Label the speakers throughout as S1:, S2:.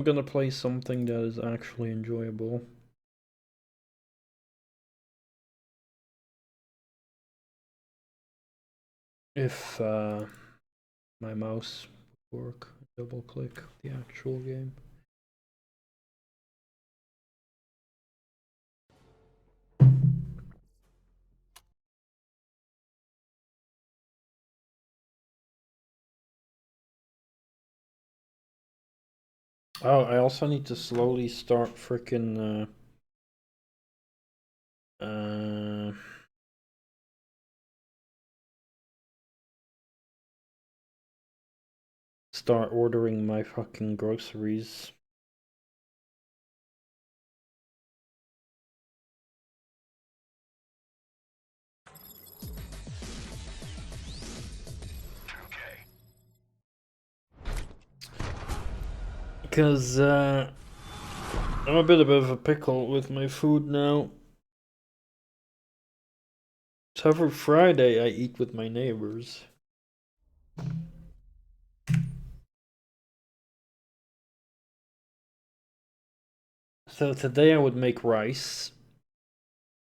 S1: I'm gonna play something that is actually enjoyable. If my mouse would work, double click the actual game. Oh, I also need to slowly start freaking start ordering my fucking groceries. Because I'm a bit of a pickle with my food now. So every Friday I eat with my neighbors. So today I would make rice.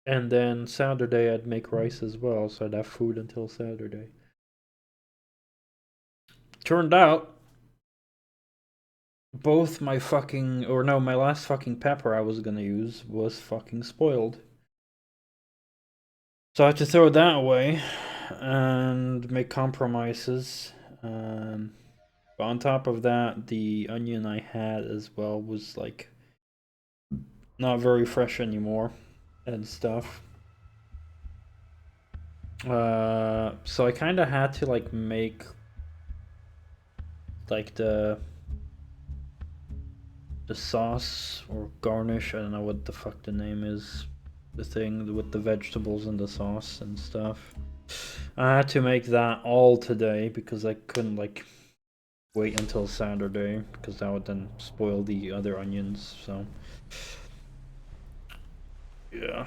S1: And then Saturday I'd make rice as well, so I'd have food until Saturday. Turned out both my fucking, or no, my last fucking pepper I was gonna use was fucking spoiled. So I had to throw that away and make compromises. But on top of that, the onion I had as well was like not very fresh anymore and stuff. So I kind of had to like make like the sauce or garnish. I don't know what the fuck the name is. The thing with the vegetables and the sauce and stuff. I had to make that all today because I couldn't like wait until Saturday because that would then spoil the other onions. So yeah.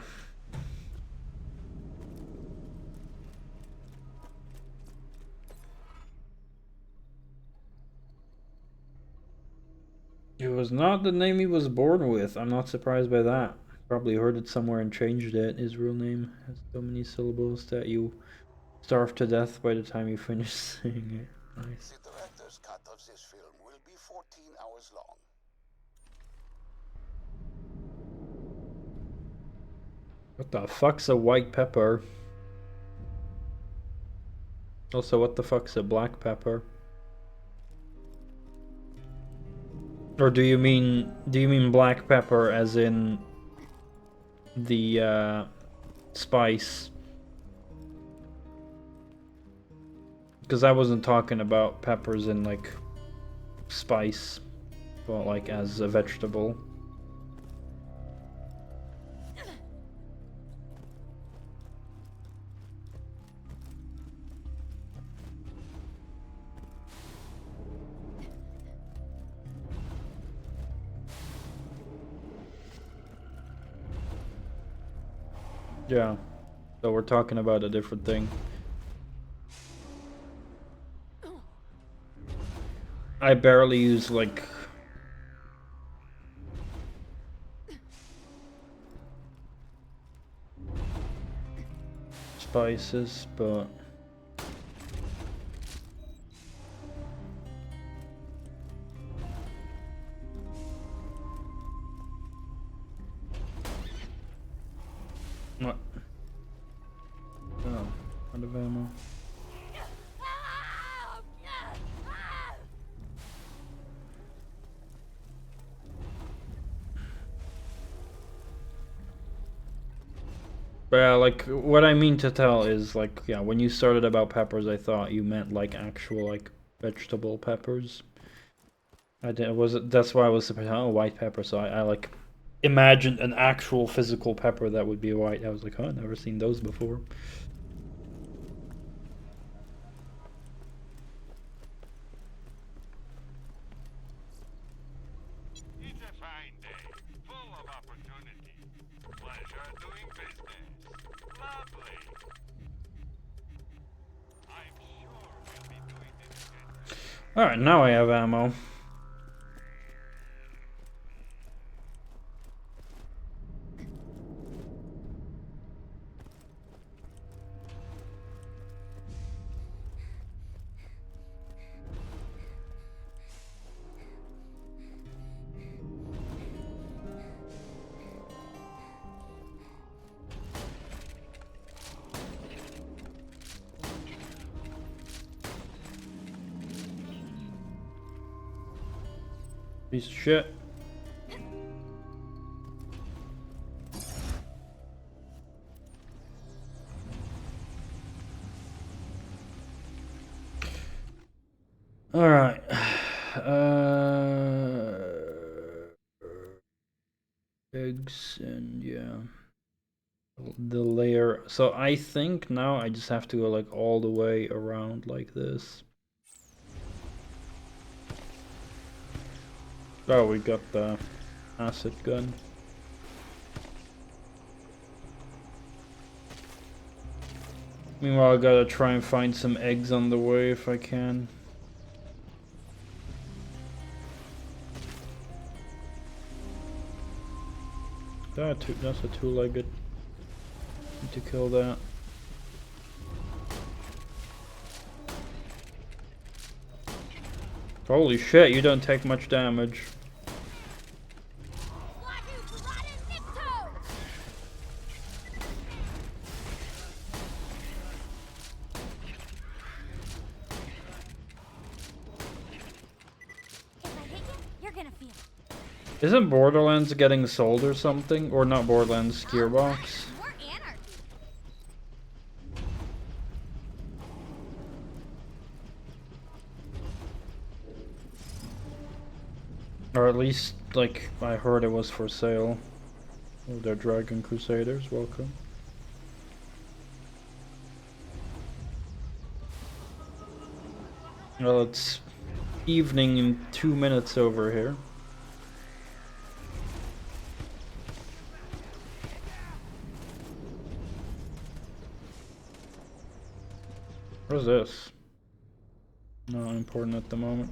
S1: It was not the name he was born with. I'm not surprised by that. Probably heard it somewhere and changed it. His real name has so many syllables that you starve to death by the time you finish saying it. Nice.
S2: The director's cut of this film will be 14 hours long.
S1: What the fuck's a white pepper? Also, what the fuck's a black pepper? Or do you mean black pepper as in the spice? Because I wasn't talking about peppers in like spice, but like as a vegetable. Yeah, so we're talking about a different thing. I barely use like spices, but what? Oh, out of ammo. But yeah, like what I mean to tell is like yeah, when you started about peppers, I thought you meant like actual like vegetable peppers. I did was it that's why I was surprised. Oh, white pepper. So I like imagined an actual physical pepper that would be white. I was like, oh, I've never seen those before.
S3: It's a fine day, full of opportunity. Pleasure doing business. Lovely. I'm sure we'll be doing this again.
S1: All right, now I have ammo. Piece of shit. All right. Eggs and yeah, the layer. So I think now I just have to go like all the way around like this. Oh, we got the acid gun. Meanwhile, I gotta try and find some eggs on the way if I can. That's a two-legged. Need to kill that. Holy shit, you don't take much damage. Isn't Borderlands getting sold or something? Or not Borderlands, Gearbox? Or at least, like, I heard it was for sale. Oh, they're Dragon Crusaders, welcome. Well, it's evening in 2 minutes over here. What's this? Not important at the moment.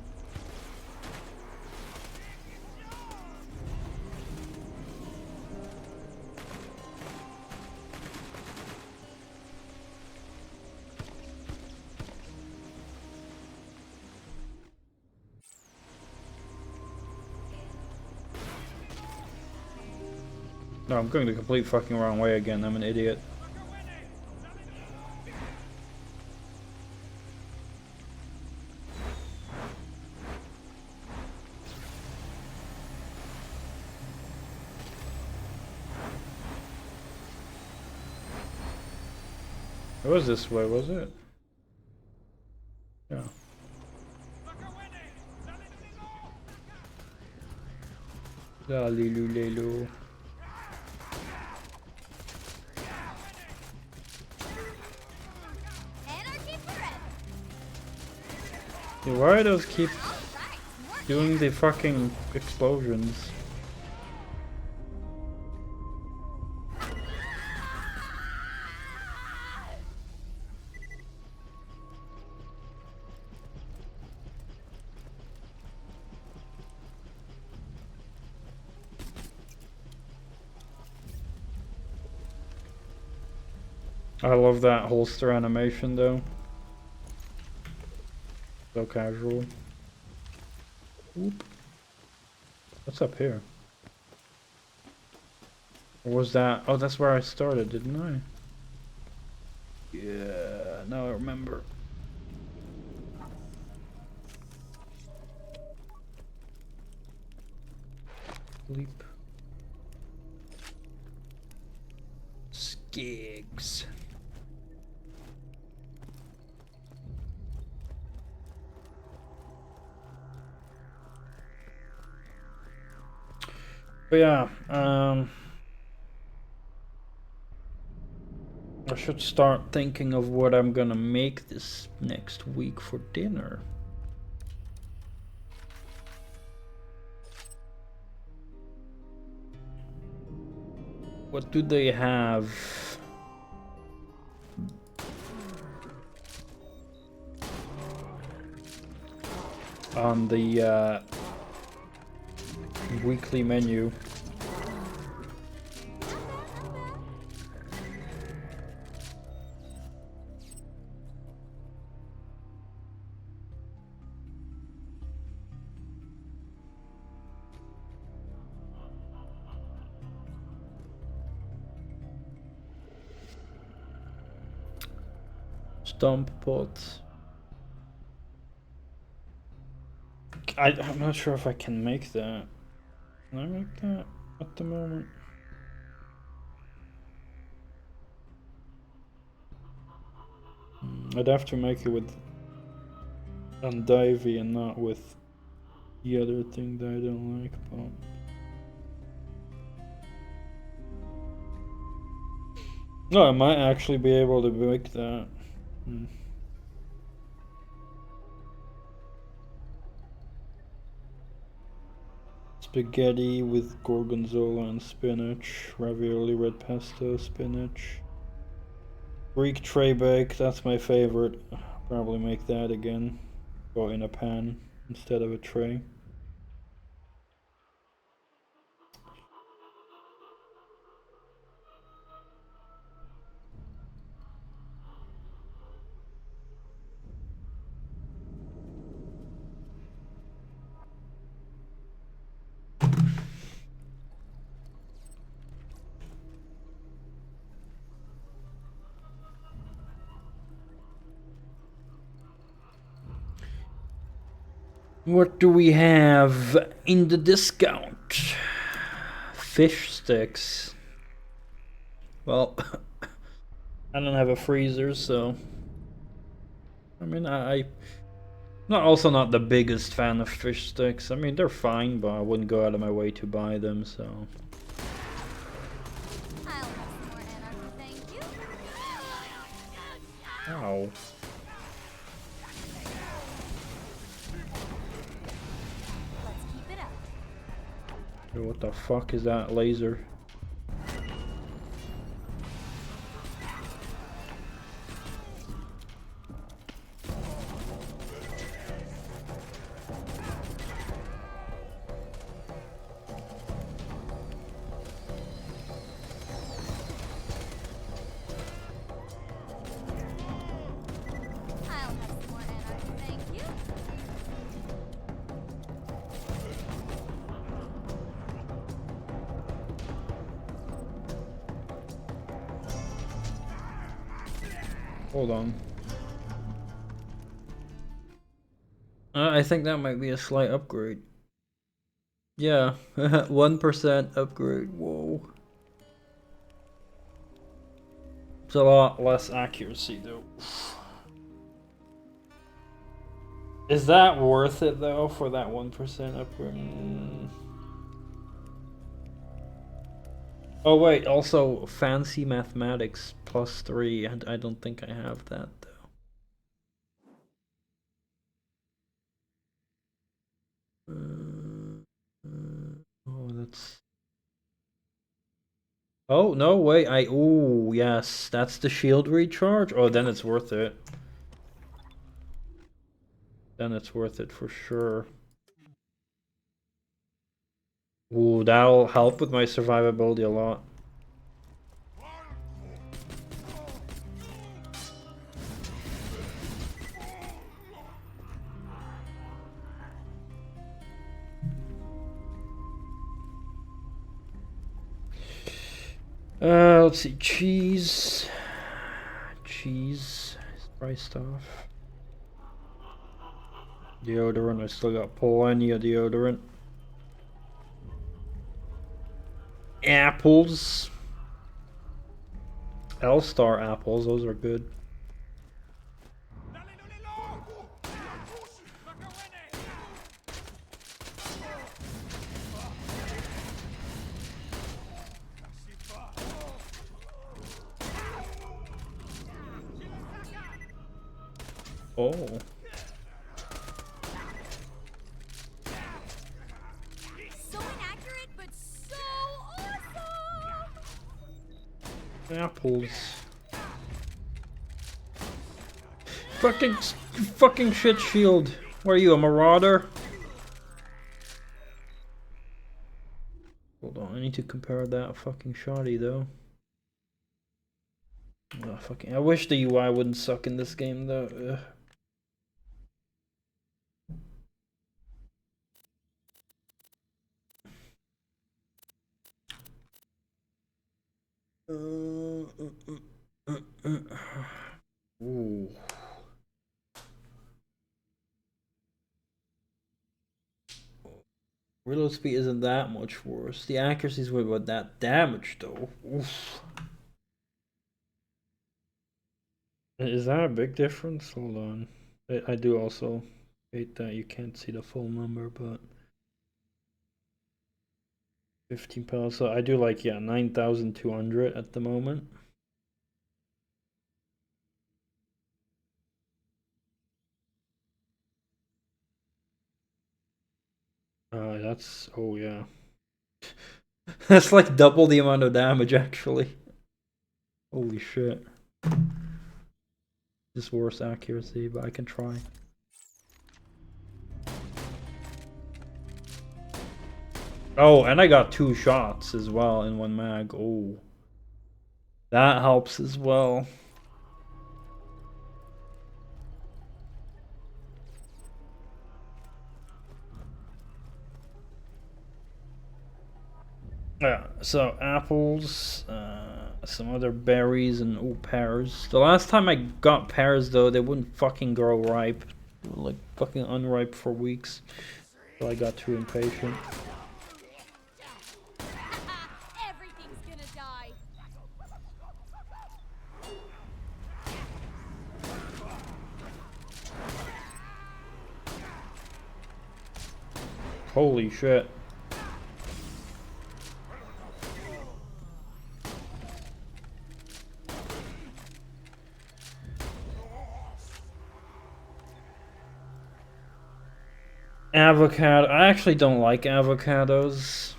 S1: No, I'm going the complete fucking wrong way again. I'm an idiot. It was this way, was it? Yeah. Lalilu. Yeah, why do those keep doing the fucking explosions? I love that holster animation though. So casual. Oop. What's up here? Or was that? Oh, that's where I started, didn't I? Yeah, now I remember. Leap. Skigs. But yeah, I should start thinking of what I'm gonna make this next week for dinner. What do they have? On the weekly menu. Stomp pots. I'm not sure if I can make that. Can I make that at the moment? I'd have to make it with Undivey and not with the other thing that I don't like. But no, I might actually be able to make that. Spaghetti with gorgonzola and spinach, ravioli, red pesto, spinach. Greek tray bake, that's my favorite. Probably make that again, but in a pan instead of a tray. What do we have in the discount? Fish sticks. Well, I don't have a freezer, so I mean, I'm also not the biggest fan of fish sticks. I mean, they're fine, but I wouldn't go out of my way to buy them, so.
S4: I'll have some more anarchy, thank you.
S1: Ow.
S4: Let's keep it up.
S1: Dude, what the fuck is that laser?
S4: I'll have some more anarchy, thank you.
S1: Hold on. I think that might be a slight upgrade. Yeah, 1% upgrade. Whoa. It's a lot less accuracy though. Is that worth it though for that 1% upgrade? Oh wait, also fancy mathematics +3, and I don't think I have that though. Oh, that's. Oh no, wait, oh yes, that's the shield recharge. Oh, then it's worth it. Then it's worth it for sure. Ooh, that'll help with my survivability a lot. Let's see, cheese. Cheese is priced off. Deodorant, I still got plenty of deodorant. Apples. L-Star apples, those are good. Oh.
S4: So inaccurate, but so awesome!
S1: Apples. Fucking shit shield. What are you, a marauder? Hold on, I need to compare that fucking shoddy though. Oh, fucking, I wish the UI wouldn't suck in this game though. Ugh. Ooh. Reload speed isn't that much worse. The accuracy's with about that damage though. Oof. Is that a big difference? Hold on. I do also hate that you can't see the full number, but 15 pounds. So I do like, yeah, 9,200 at the moment. That's, oh yeah. That's like double the amount of damage actually. Holy shit. Just worse accuracy, but I can try. Oh, and I got 2 shots as well in 1 mag. Oh. That helps as well. Yeah, so apples, some other berries, and pears. The last time I got pears, though, they wouldn't fucking grow ripe. They were like fucking unripe for weeks. So I got too impatient.
S4: Everything's gonna die.
S1: Holy shit. Avocado. I actually don't like avocados.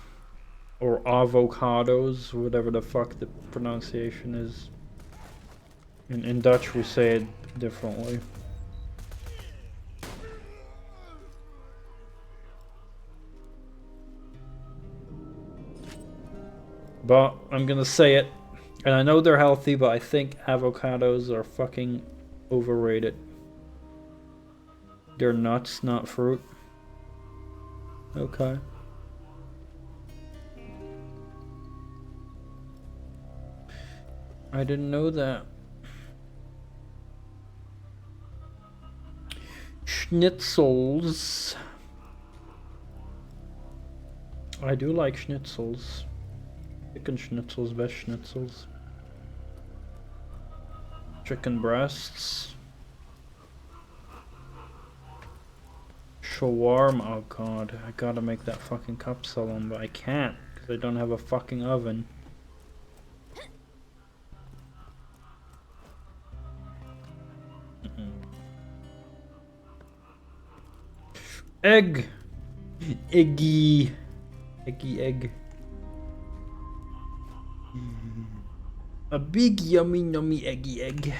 S1: Or avocados, whatever the fuck the pronunciation is. In Dutch we say it differently. But I'm gonna say it. And I know they're healthy, but I think avocados are fucking overrated. They're nuts, not fruit. Okay. I didn't know that. Schnitzels. I do like schnitzels. Chicken schnitzels, best schnitzels. Chicken breasts. Shawarma. Oh god, I gotta make that fucking kapsalon, but I can't because I don't have a fucking oven. Egg! Eggy! Eggy egg. A big yummy nummy eggy egg.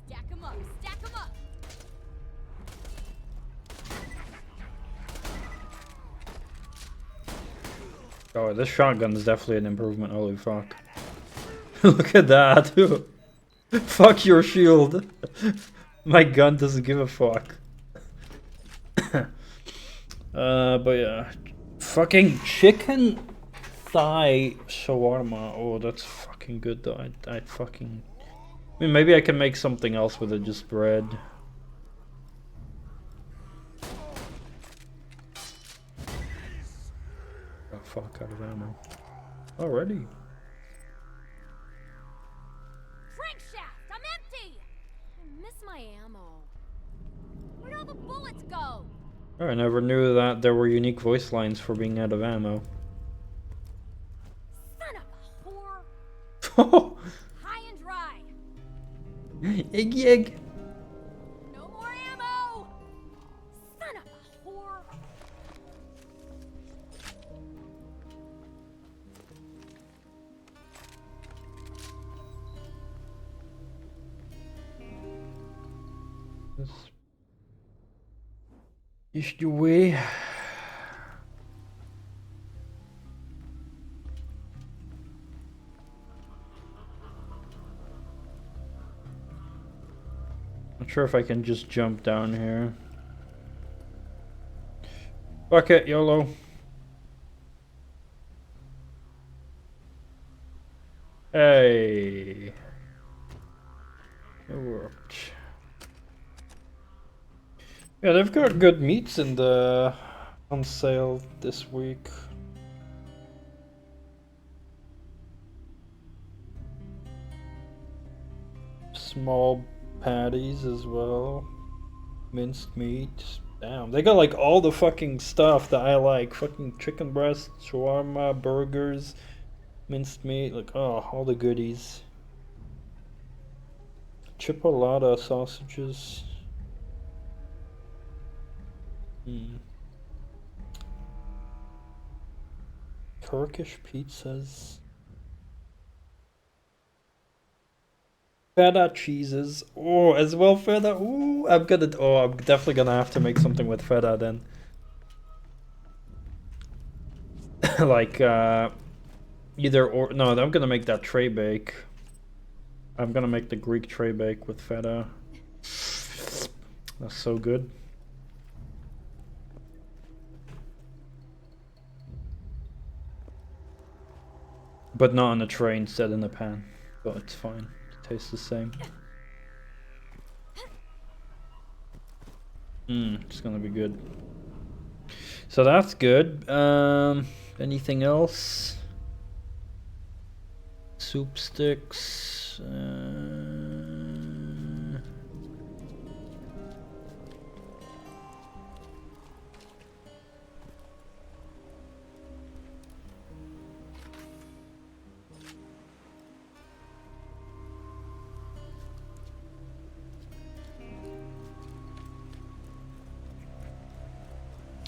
S4: Stack 'em up, stack 'em up.
S1: Oh, this shotgun is definitely an improvement. Holy fuck. Look at that. Fuck your shield. My gun doesn't give a fuck. But yeah. Fucking chicken thigh shawarma. Oh, that's fucking good though. I fucking... I mean, maybe I can make something else with it, just bread. Oh, fuck, out of ammo. Already.
S4: Crankshaft, I'm empty. I miss my ammo. Where'd all the bullets go?
S1: Oh, I never knew that there were unique voice lines for being out of ammo.
S4: Son of a whore. High and dry.
S1: Eggy egg.
S4: No more ammo. Son of a whore.
S1: This is the way. Not sure if I can just jump down here. Fuck it, YOLO. Hey. It worked. Yeah, they've got good meats in the on sale this week. Small patties as well. Minced meat. Damn, they got like all the fucking stuff that I like. Fucking chicken breast, shawarma, burgers, minced meat. Like, oh, all the goodies. Chipolata sausages. Turkish pizzas. Feta cheeses. Oh, as well feta. Ooh, I'm definitely gonna have to make something with feta then. Like, either or. No, I'm gonna make that tray bake. I'm gonna make the Greek tray bake with feta. That's so good. But not on a tray, instead in a pan. But it's fine. It tastes the same. It's gonna be good. So that's good. Anything else? Soup sticks.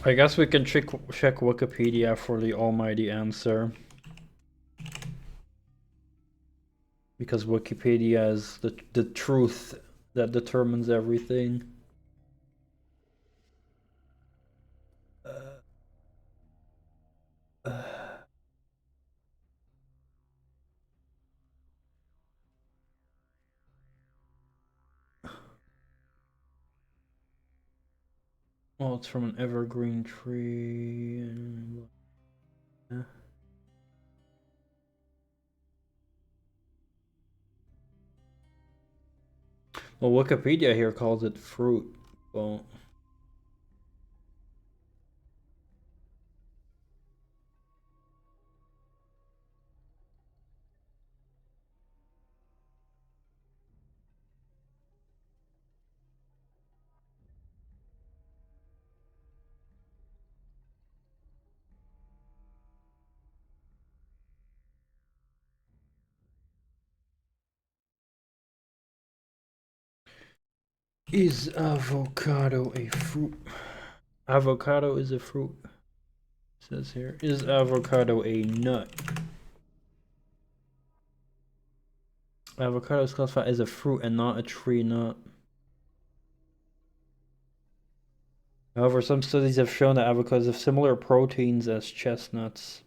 S1: I guess we can check Wikipedia for the almighty answer. Because Wikipedia is the truth that determines everything. Oh, it's from an evergreen tree. Yeah. Well, Wikipedia here calls it fruit. Well, is avocado a fruit? Avocado is a fruit. It says here. Is avocado a nut? Avocado is classified as a fruit and not a tree nut. However, some studies have shown that avocados have similar proteins as chestnuts.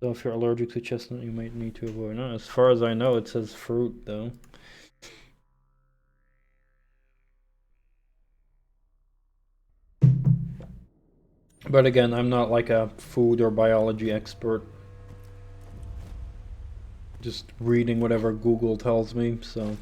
S1: So if you're allergic to chestnut, you might need to avoid it. As far as I know, it says fruit, though. But again, I'm not like a food or biology expert. Just reading whatever Google tells me, so...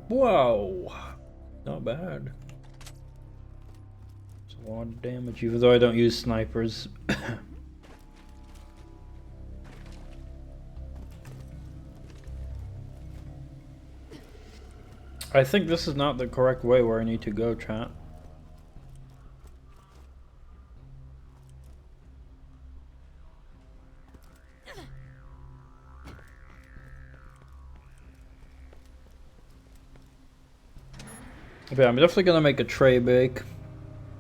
S1: Wow, not bad. It's a lot of damage, even though I don't use snipers. I think this is not the correct way where I need to go, chat. But yeah, I'm definitely gonna make a tray bake,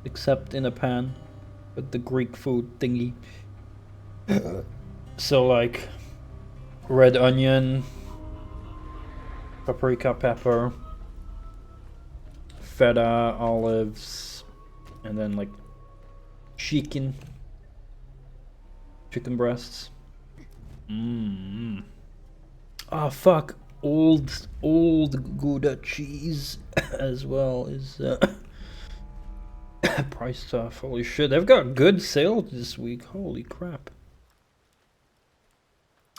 S1: except in a pan, with the Greek food thingy. So like, red onion, paprika pepper, feta, olives, and then like chicken breasts. Oh fuck, old Gouda cheese as well is price stuff. Holy shit, they've got good sales this week. Holy crap.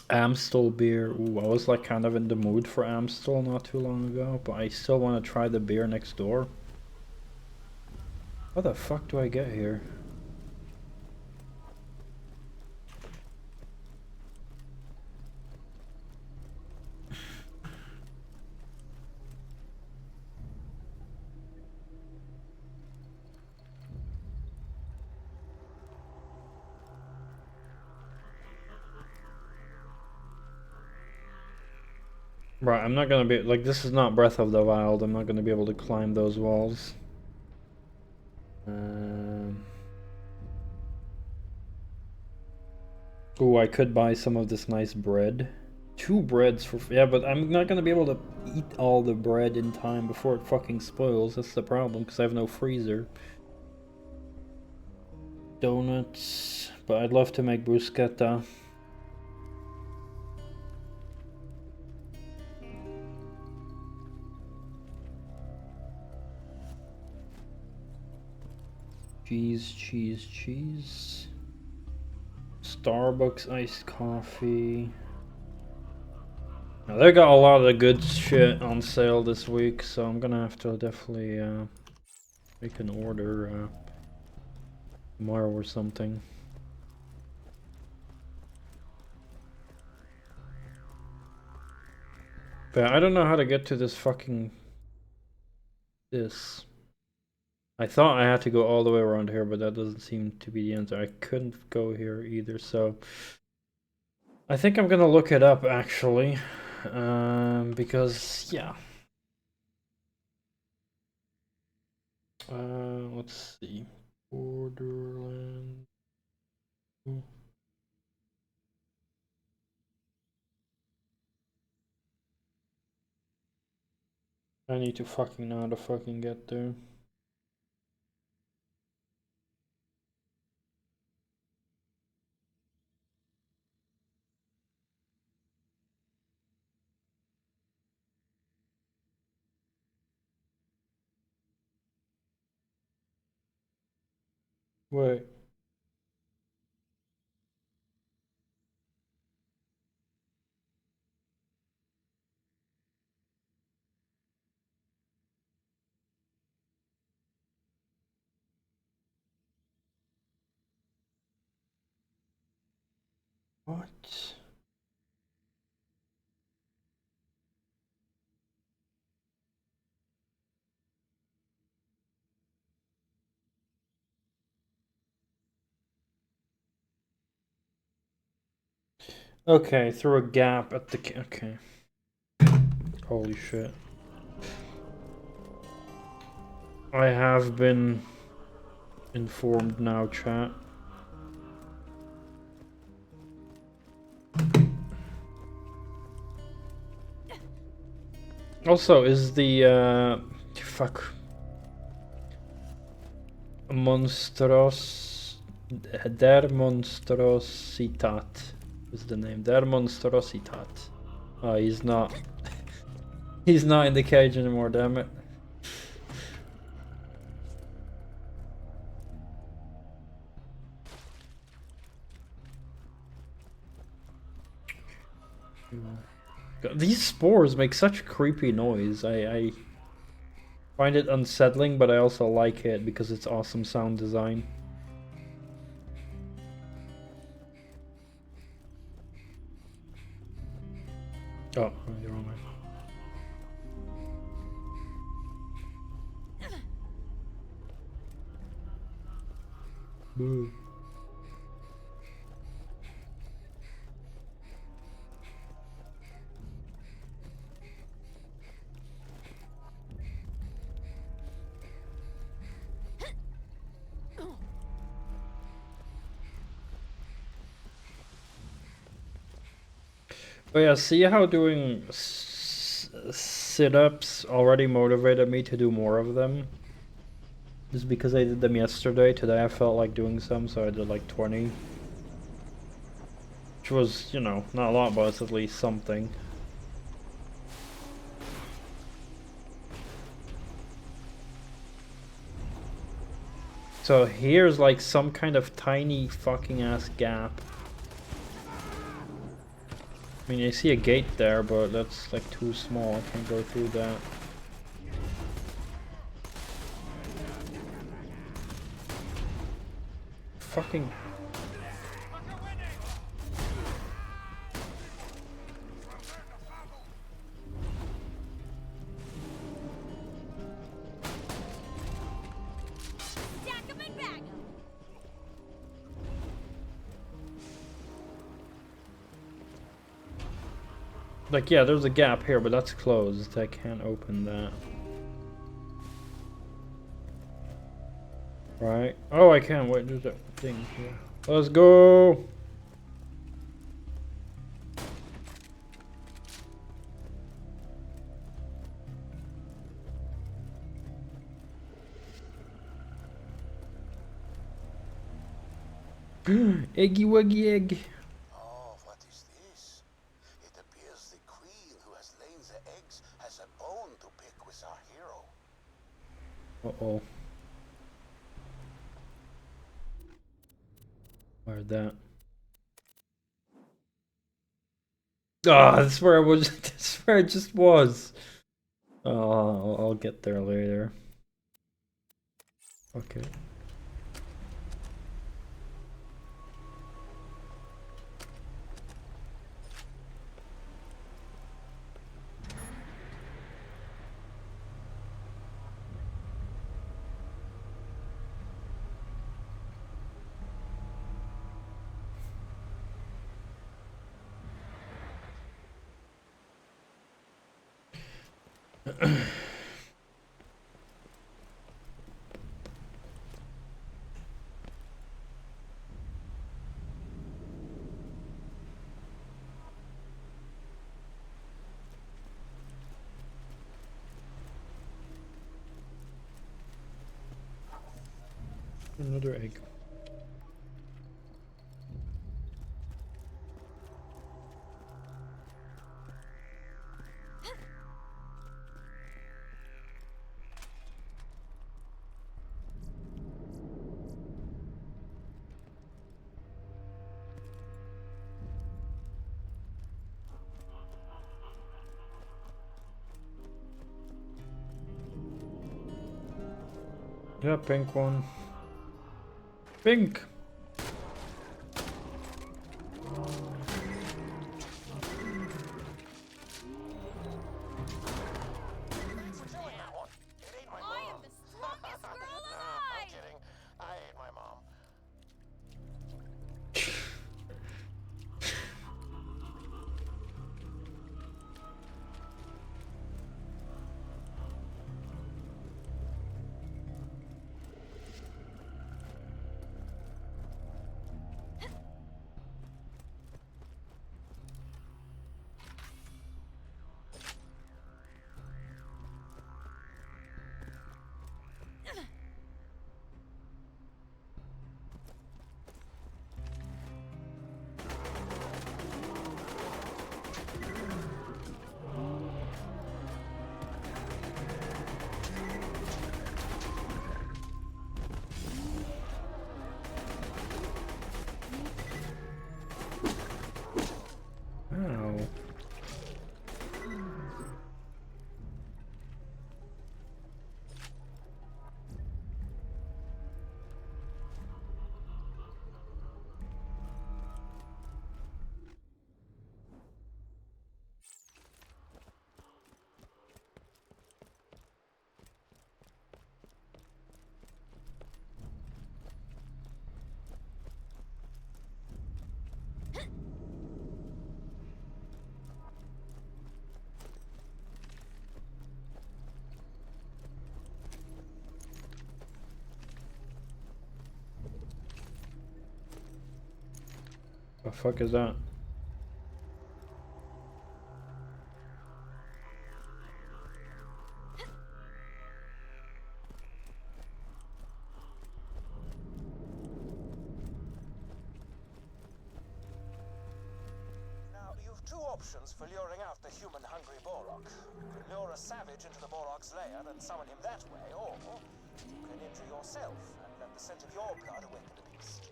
S1: Amstel beer. Ooh, I was like kind of in the mood for Amstel not too long ago, but I still want to try the beer next door. What the fuck do I get here? Right, I'm not gonna be like, this is not Breath of the Wild. I'm not gonna be able to climb those walls. Oh, I could buy some of this nice bread. 2 breads for yeah, but I'm not gonna be able to eat all the bread in time before it fucking spoils. That's the problem, because I have no freezer. Donuts, but I'd love to make bruschetta. Cheese. Starbucks iced coffee. Now, they got a lot of good shit on sale this week, so I'm gonna have to definitely make an order tomorrow or something. But I don't know how to get to this fucking this. I thought I had to go all the way around here, but that doesn't seem to be the answer. I couldn't go here either, so I think I'm gonna look it up actually, because yeah. Let's see, Borderlands. I need to fucking know how to fucking get there. Wait. What? Okay, through a gap at the okay. Holy shit. I have been informed now, chat. Also, is the fuck Monstros Der Monstrositat is the name. Der Monstrositat. Oh, he's not. He's not in the cage anymore, damn it. God, these spores make such creepy noise. I find it unsettling, but I also like it because it's awesome sound design. Oh, you're wrong way. Boo. But yeah, see how doing sit-ups already motivated me to do more of them? Just because I did them yesterday, today I felt like doing some, so I did like 20. Which was, you know, not a lot, but it's at least something. So here's like some kind of tiny fucking ass gap. I mean, I see a gate there, but that's like too small. I can't go through that. Fucking...
S4: Stack 'em and bag 'em.
S1: Like, yeah, there's a gap here, but that's closed. I can't open that. Right. Oh, I can. Wait, there's that thing here. Let's go! Eggy wuggy egg.
S2: Oh, what is this? It appears the queen who has laid the eggs has a bone to pick with our hero.
S1: Uh-oh. Where's that? Ah, that's where I was. That's where I just was. Oh, I'll get there later. Okay. Another egg. Yeah, pink one. Pink!
S2: Thanks for killing that one. It ain't my
S4: I am
S2: mom.
S4: the strongest girl
S2: I'm
S4: alive.
S2: kidding. I ate my mom.
S1: Ow. The fuck is that?
S2: two options for luring out the human-hungry Borlock. You can lure a savage into the Borlock's lair and summon him that way, or you can injure yourself and let the scent of your blood awaken the beast.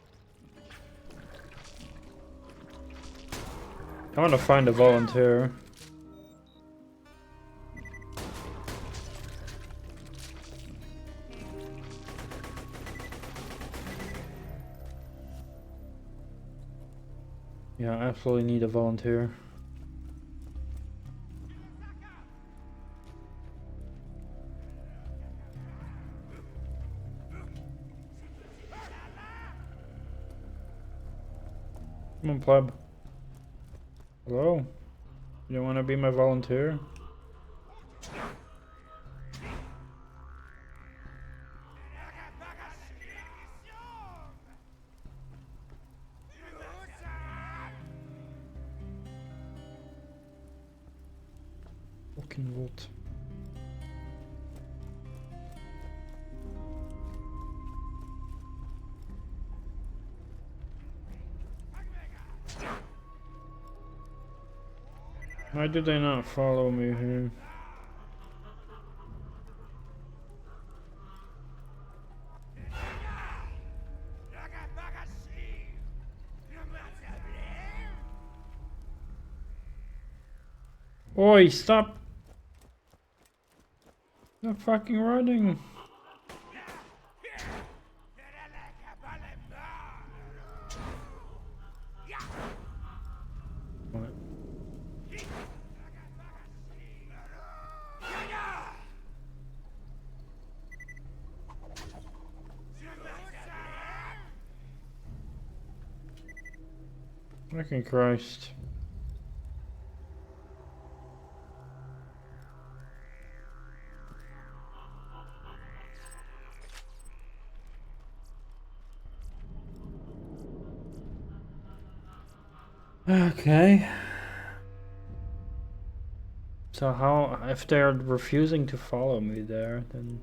S1: I want to find a volunteer. Yeah, I absolutely need a volunteer. Come on, pleb. Hello? You don't want to be my volunteer? Fucking what? Why did they not follow me here? Oi, stop! Stop fucking running! What? Fucking Christ. Okay. So how, if they're refusing to follow me there, then...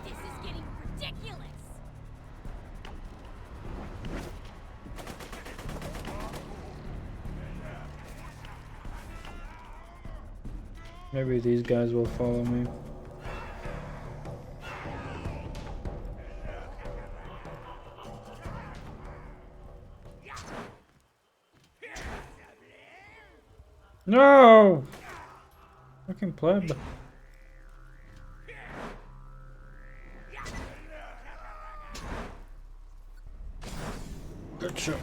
S4: This is getting ridiculous.
S1: Maybe these guys will follow me. No! Fucking pleb. Good shot.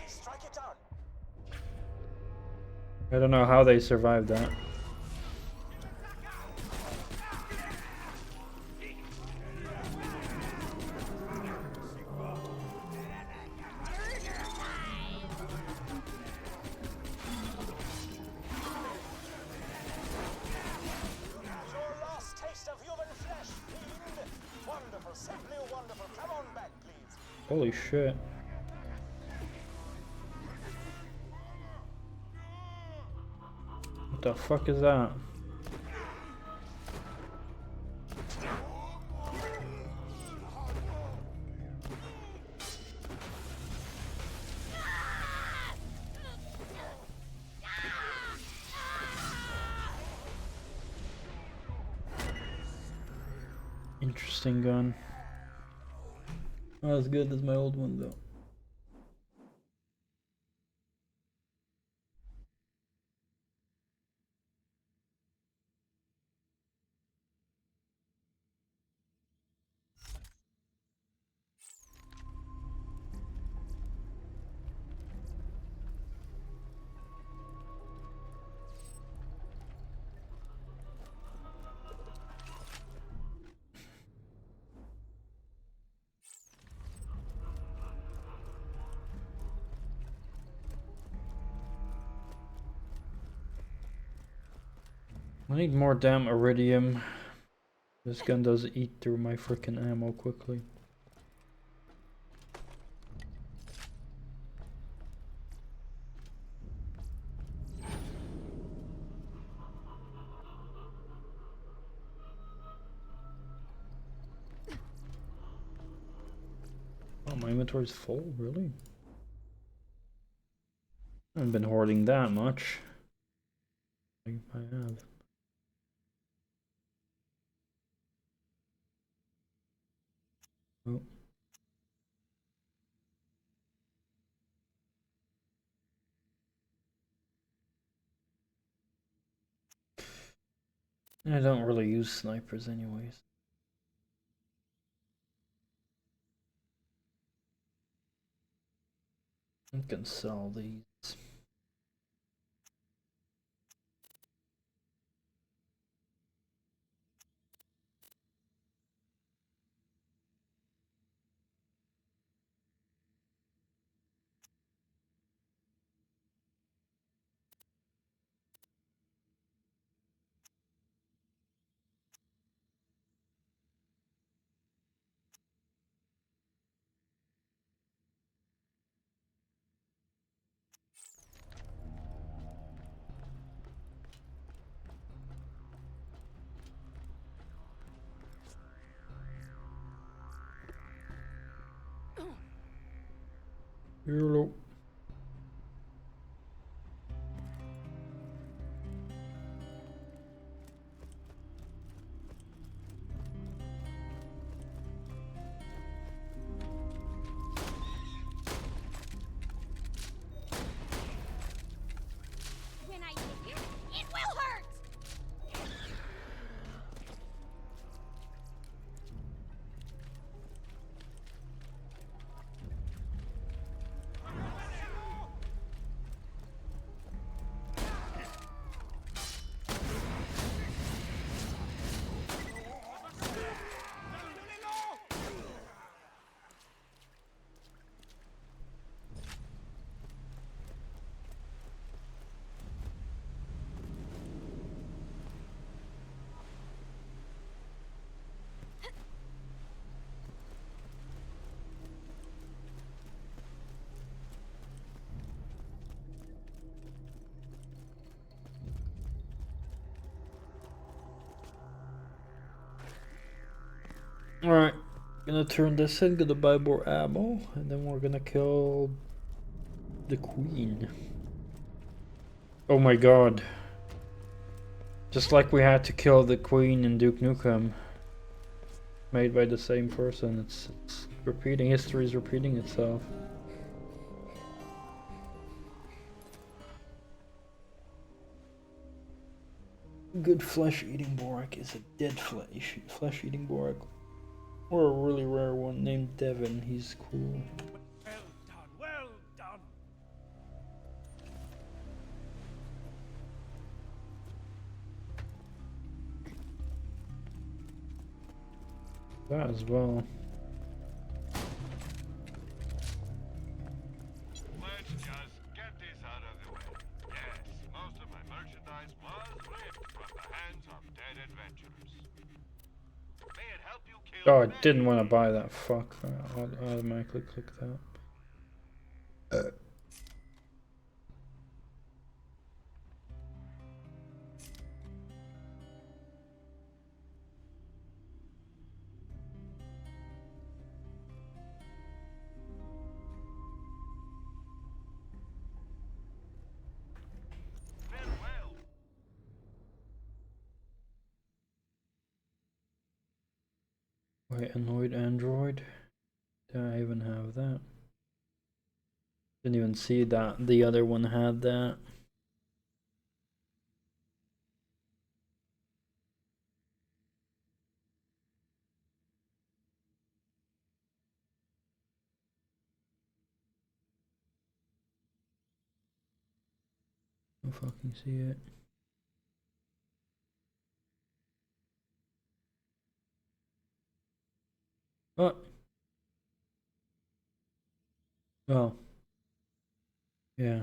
S2: Strike it down.
S1: I don't know how they survived that.
S2: Your last taste of human flesh, fiend. Wonderful, simply wonderful. Come on back, please.
S1: Holy shit. What the fuck is that? Interesting gun. Not as good as my old one though. I need more damn iridium. This gun does eat through my freaking ammo quickly. My inventory's full, really? I haven't been hoarding that much. I have. Oh. I don't really use snipers anyways. I can sell these. Hello.
S4: When I hit you, it will hurt!
S1: Alright, gonna turn this in, gonna buy more ammo, and then we're gonna kill the queen. Oh my god. Just like we had to kill the queen in Duke Nukem. Made by the same person, it's repeating, history is repeating itself. Good flesh-eating Borak is a dead flesh-eating Borak. Or a really rare one named Devin, he's cool.
S5: Well done, well done.
S1: That as well.
S3: Let's just get this out of the way. Yes, most of my merchandise was ripped from the hands of dead adventurers. May it help you kill
S1: Oh, I
S3: many
S1: didn't want to buy that. Fuck. I automatically clicked that.
S3: Farewell.
S1: Wait, annoyed Android? Did I even have that? Didn't even see that the other one had that. Don't fucking see it. Oh. Oh. Yeah.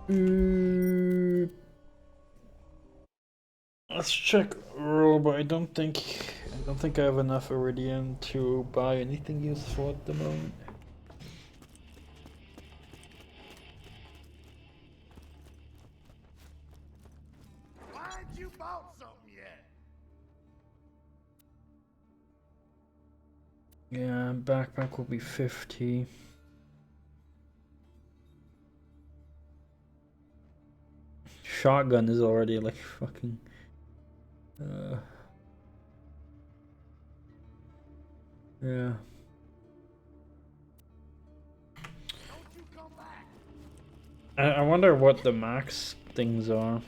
S1: Let's check roll, but I don't think I have enough Iridium to buy anything useful at the moment.
S5: Why ain't you bought something yet?
S1: Yeah, backpack will be 50. Shotgun is already like fucking yeah.
S5: Don't you come back.
S1: I wonder what the max things are.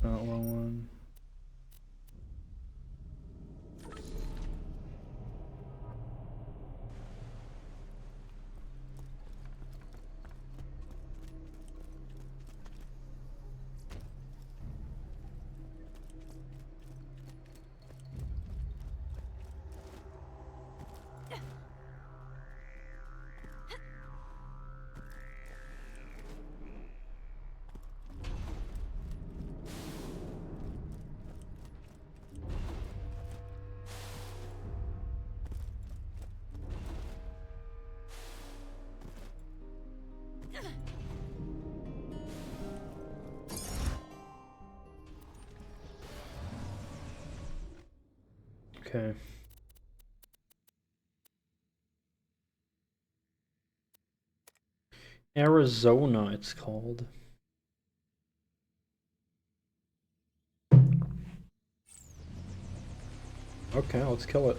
S1: Not one. Okay. Arizona, it's called. Okay, let's kill it.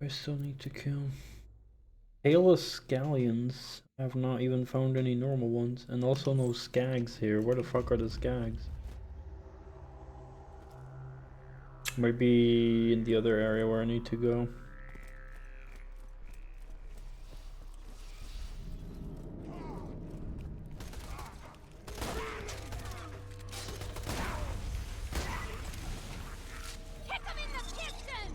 S1: I still need to kill Hailus scallions. I have not even found any normal ones, and also no skags here. Where the fuck are the skags? Maybe in the other area where I need to go.
S4: Kick him in the piston!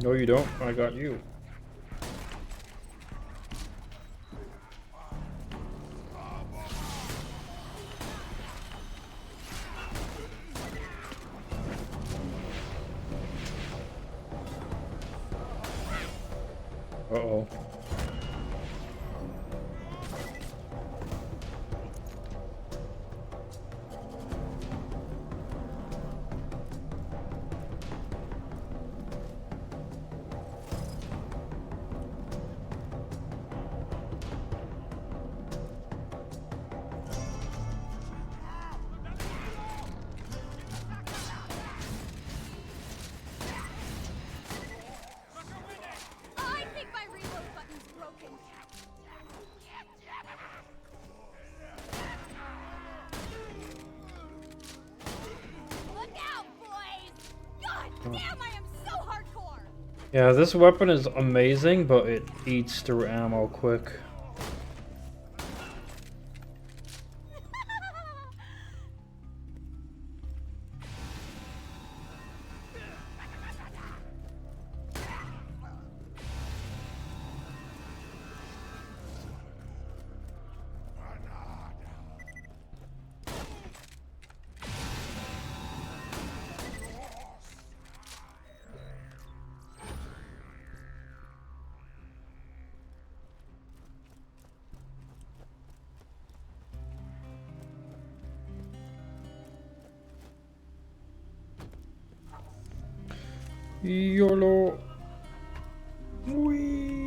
S1: No, you don't. I got you. Uh-oh.
S4: Damn, I am so hardcore!
S1: Yeah, this weapon is amazing, but it eats through ammo quick. YOLO. Whee.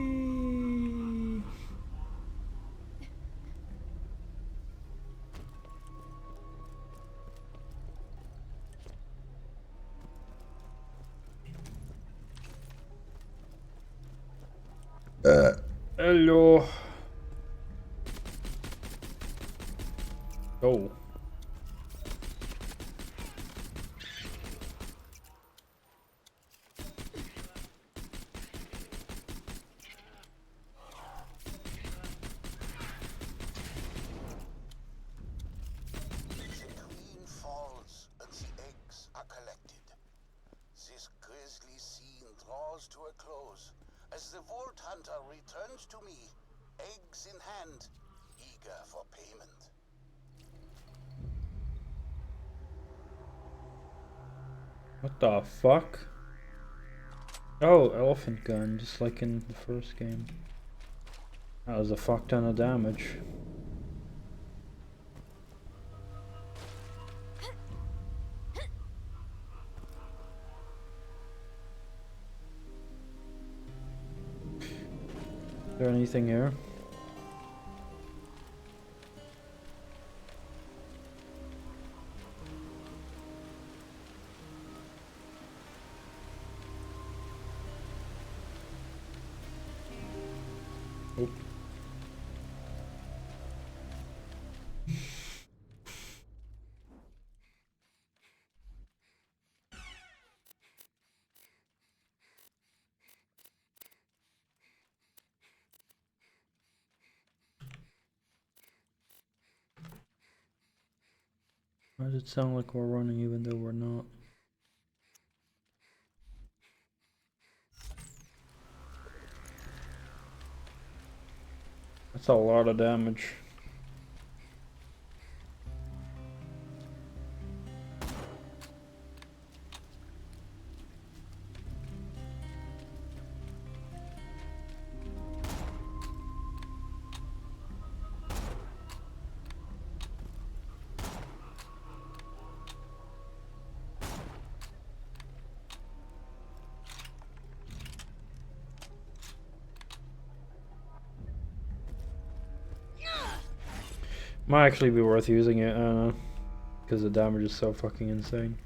S1: Hello. Oh.
S2: The queen falls and the eggs are collected. This grisly scene draws to a close as the Vault Hunter returns to me, eggs in hand, eager for payment.
S1: What the fuck? Oh, elephant gun, just like in the first game. That was a fuck ton of damage. Is there anything here? Oh. Why does it sound like we're running even though we're not? That's a lot of damage. Might actually be worth using it, I don't know. Because the damage is so fucking insane.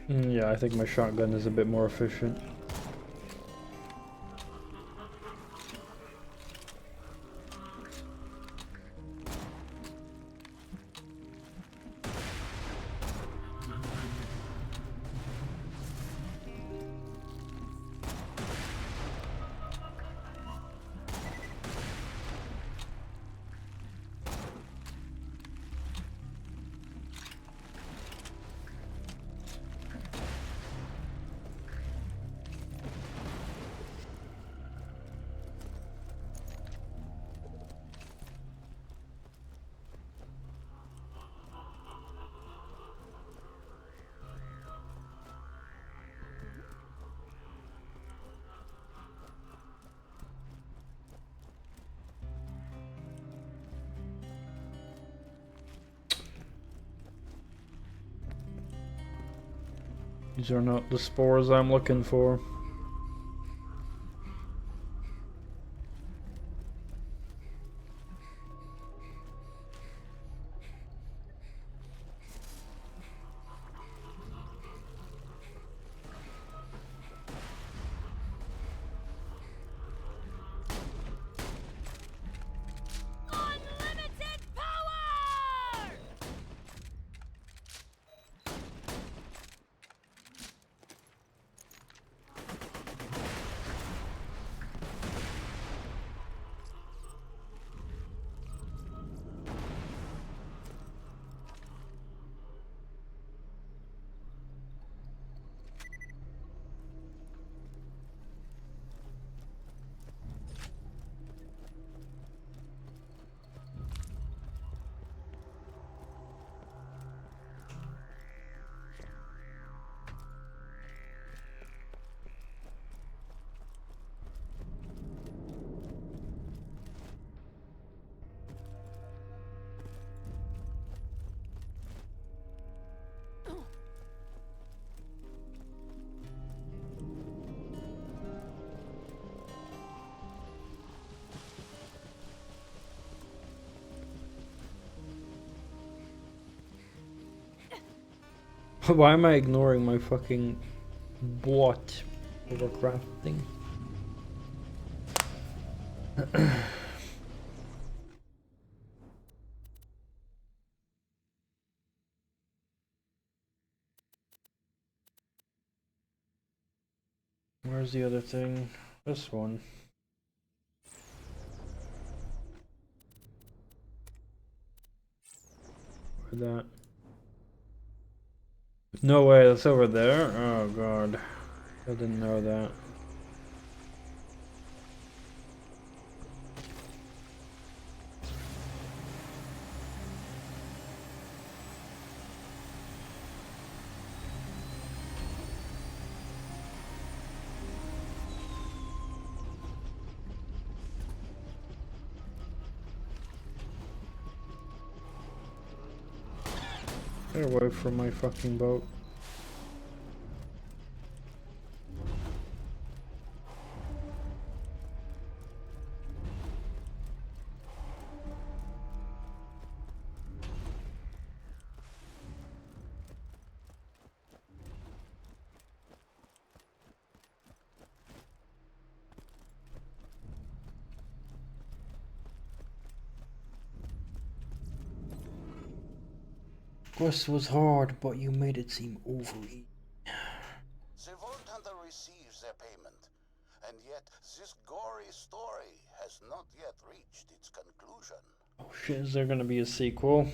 S1: Yeah, I think my shotgun is a bit more efficient. These are not the spores I'm looking for.
S4: Unlimited power!
S1: Why am I ignoring my fucking what overcraft thing? Where's the other thing? This one. Where that? No way, that's over there? Oh god. I didn't know that. Get away from my fucking boat. Quest was hard, but you made it seem overly.
S2: The Vault Hunter receives their payment, and yet this gory story has not yet reached its conclusion.
S1: Oh shit, is there gonna be a sequel?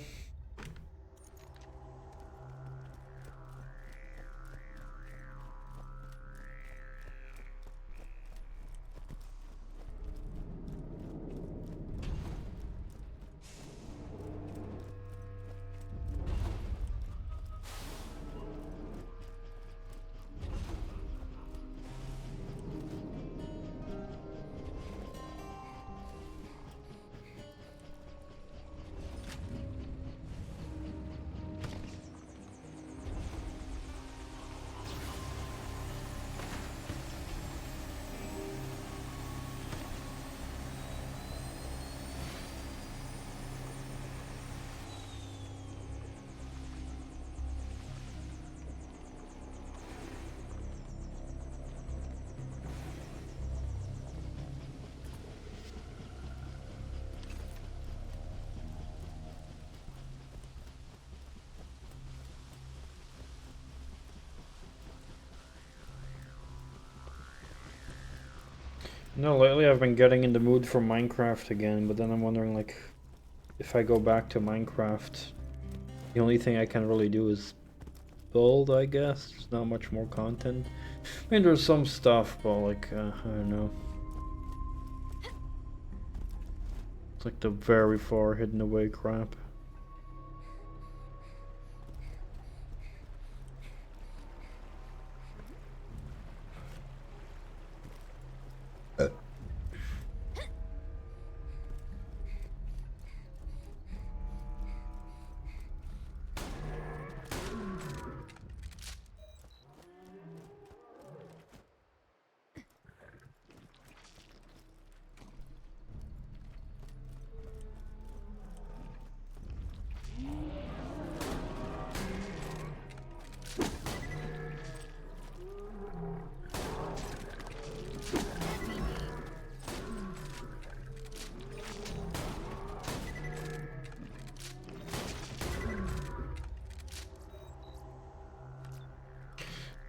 S1: No, lately I've been getting in the mood for Minecraft again, but then I'm wondering, like, if I go back to Minecraft, the only thing I can really do is build, I guess. There's not much more content. I mean, there's some stuff, but, like, I don't know. It's like the very far hidden away crap.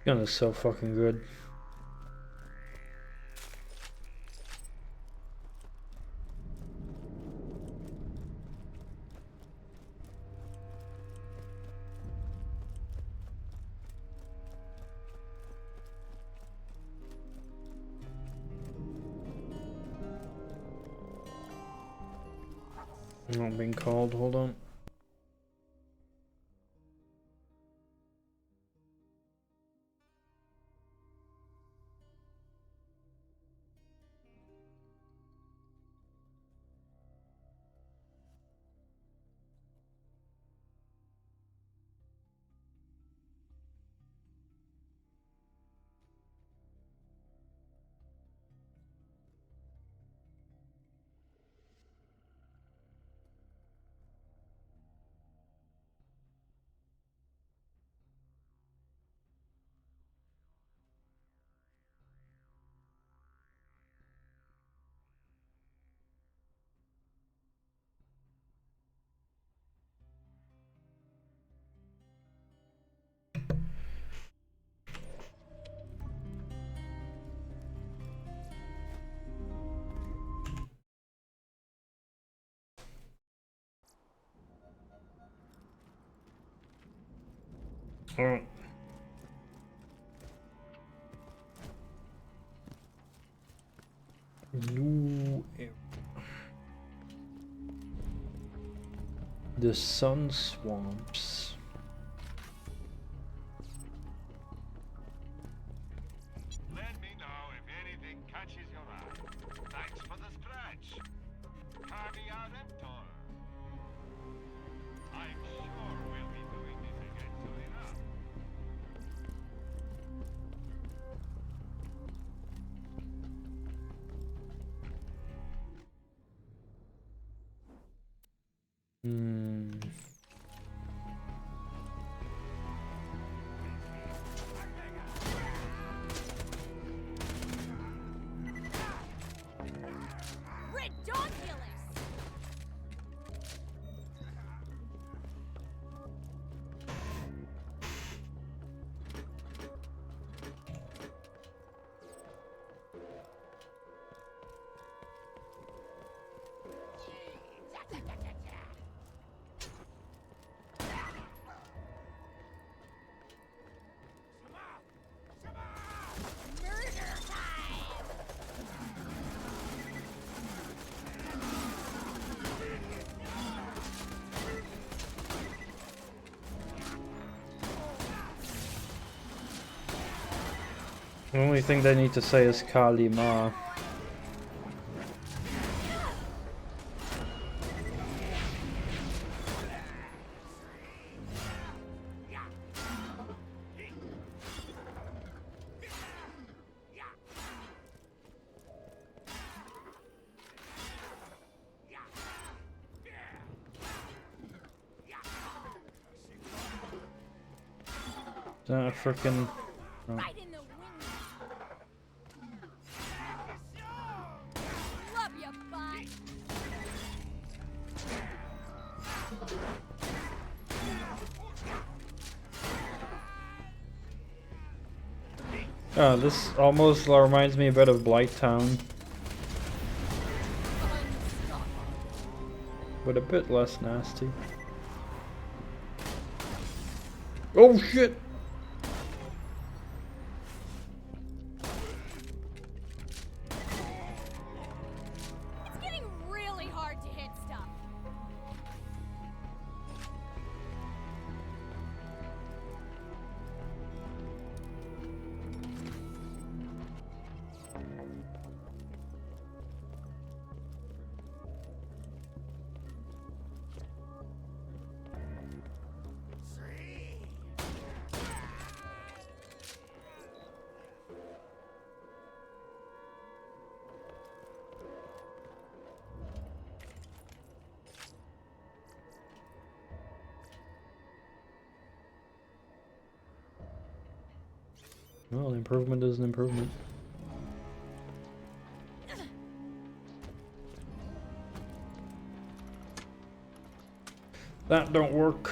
S1: Gun is so fucking good. I'm not being called, hold on. Alright. New area. The sun swamps.
S3: Let me know if anything catches your eye. Thanks for the scratch. Carry out Emptor. I'm sure we'll be doing this again soon enough.
S4: Ridiculous!
S1: The only thing they need to say is Kali Ma. Is that a frickin'... Oh.
S4: Right in the wing. Love you, bud.
S1: Oh, this almost reminds me a bit of Blight Town, but a bit less nasty. Oh shit!
S4: It's getting really hard to hit stuff.
S1: Well, improvement is an improvement. That don't work.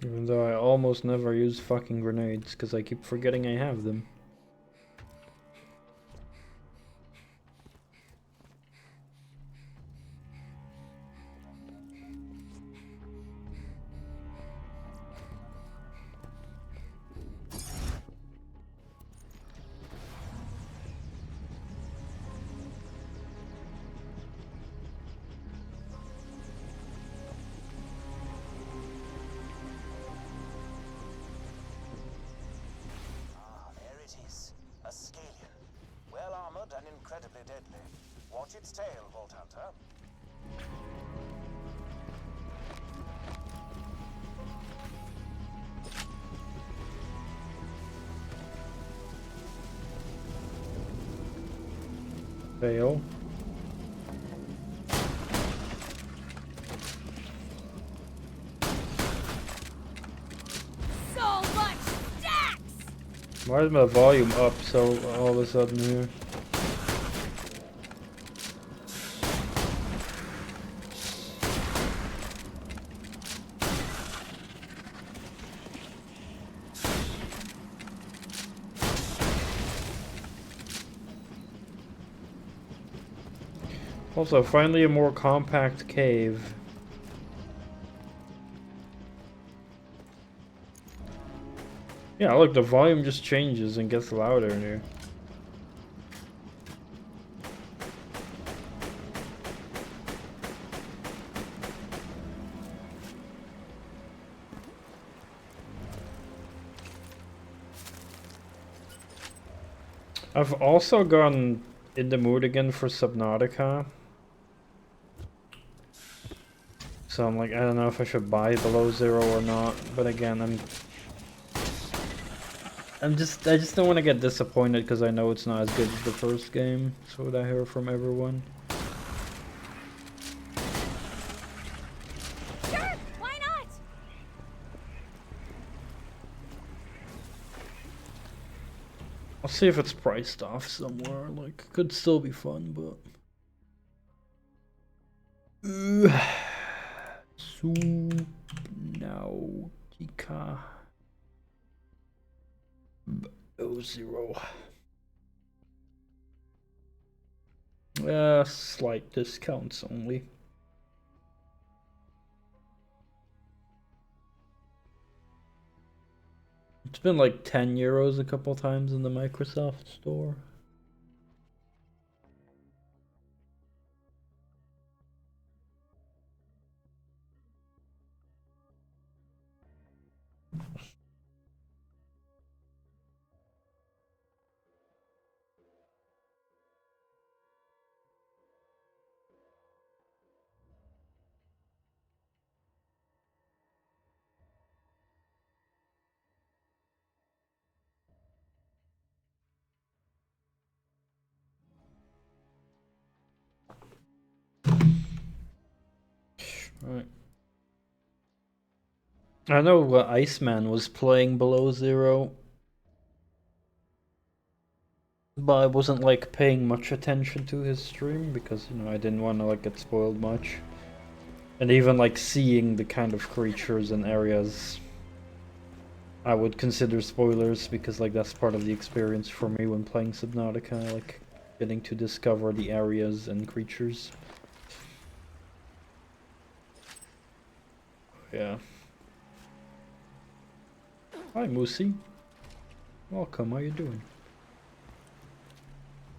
S1: Even though I almost never use fucking grenades, because I keep forgetting I have them.
S2: Incredibly deadly. Watch its tail, Vault Hunter.
S1: Fail.
S4: So much stacks!
S1: Why is my volume up so all of a sudden here? Also, finally a more compact cave. Yeah, look, the volume just changes and gets louder in here. I've also gone in the mood again for Subnautica. So I'm like, I don't know if I should buy Below Zero or not, but again, I just don't want to get disappointed because I know it's not as good as the first game. That's what I hear from everyone.
S4: Sure, why not?
S1: I'll see if it's priced off somewhere. Like, could still be fun, but. Subnautica. Below Zero. Slight discounts only. It's been like 10 euros a couple times in the Microsoft store. Right. I know Iceman was playing Below Zero, but I wasn't like paying much attention to his stream because, you know, I didn't want to like get spoiled much. And even like seeing the kind of creatures and areas I would consider spoilers because like that's part of the experience for me when playing Subnautica, like getting to discover the areas and creatures. Yeah. Hi Moosey. Welcome, how you doing?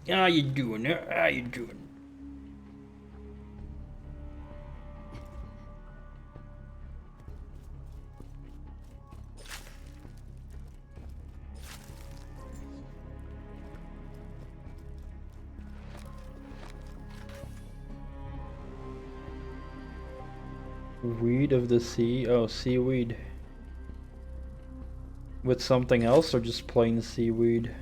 S1: How you doing? How you doing? Weed of the sea? Oh, seaweed. With something else or just plain seaweed?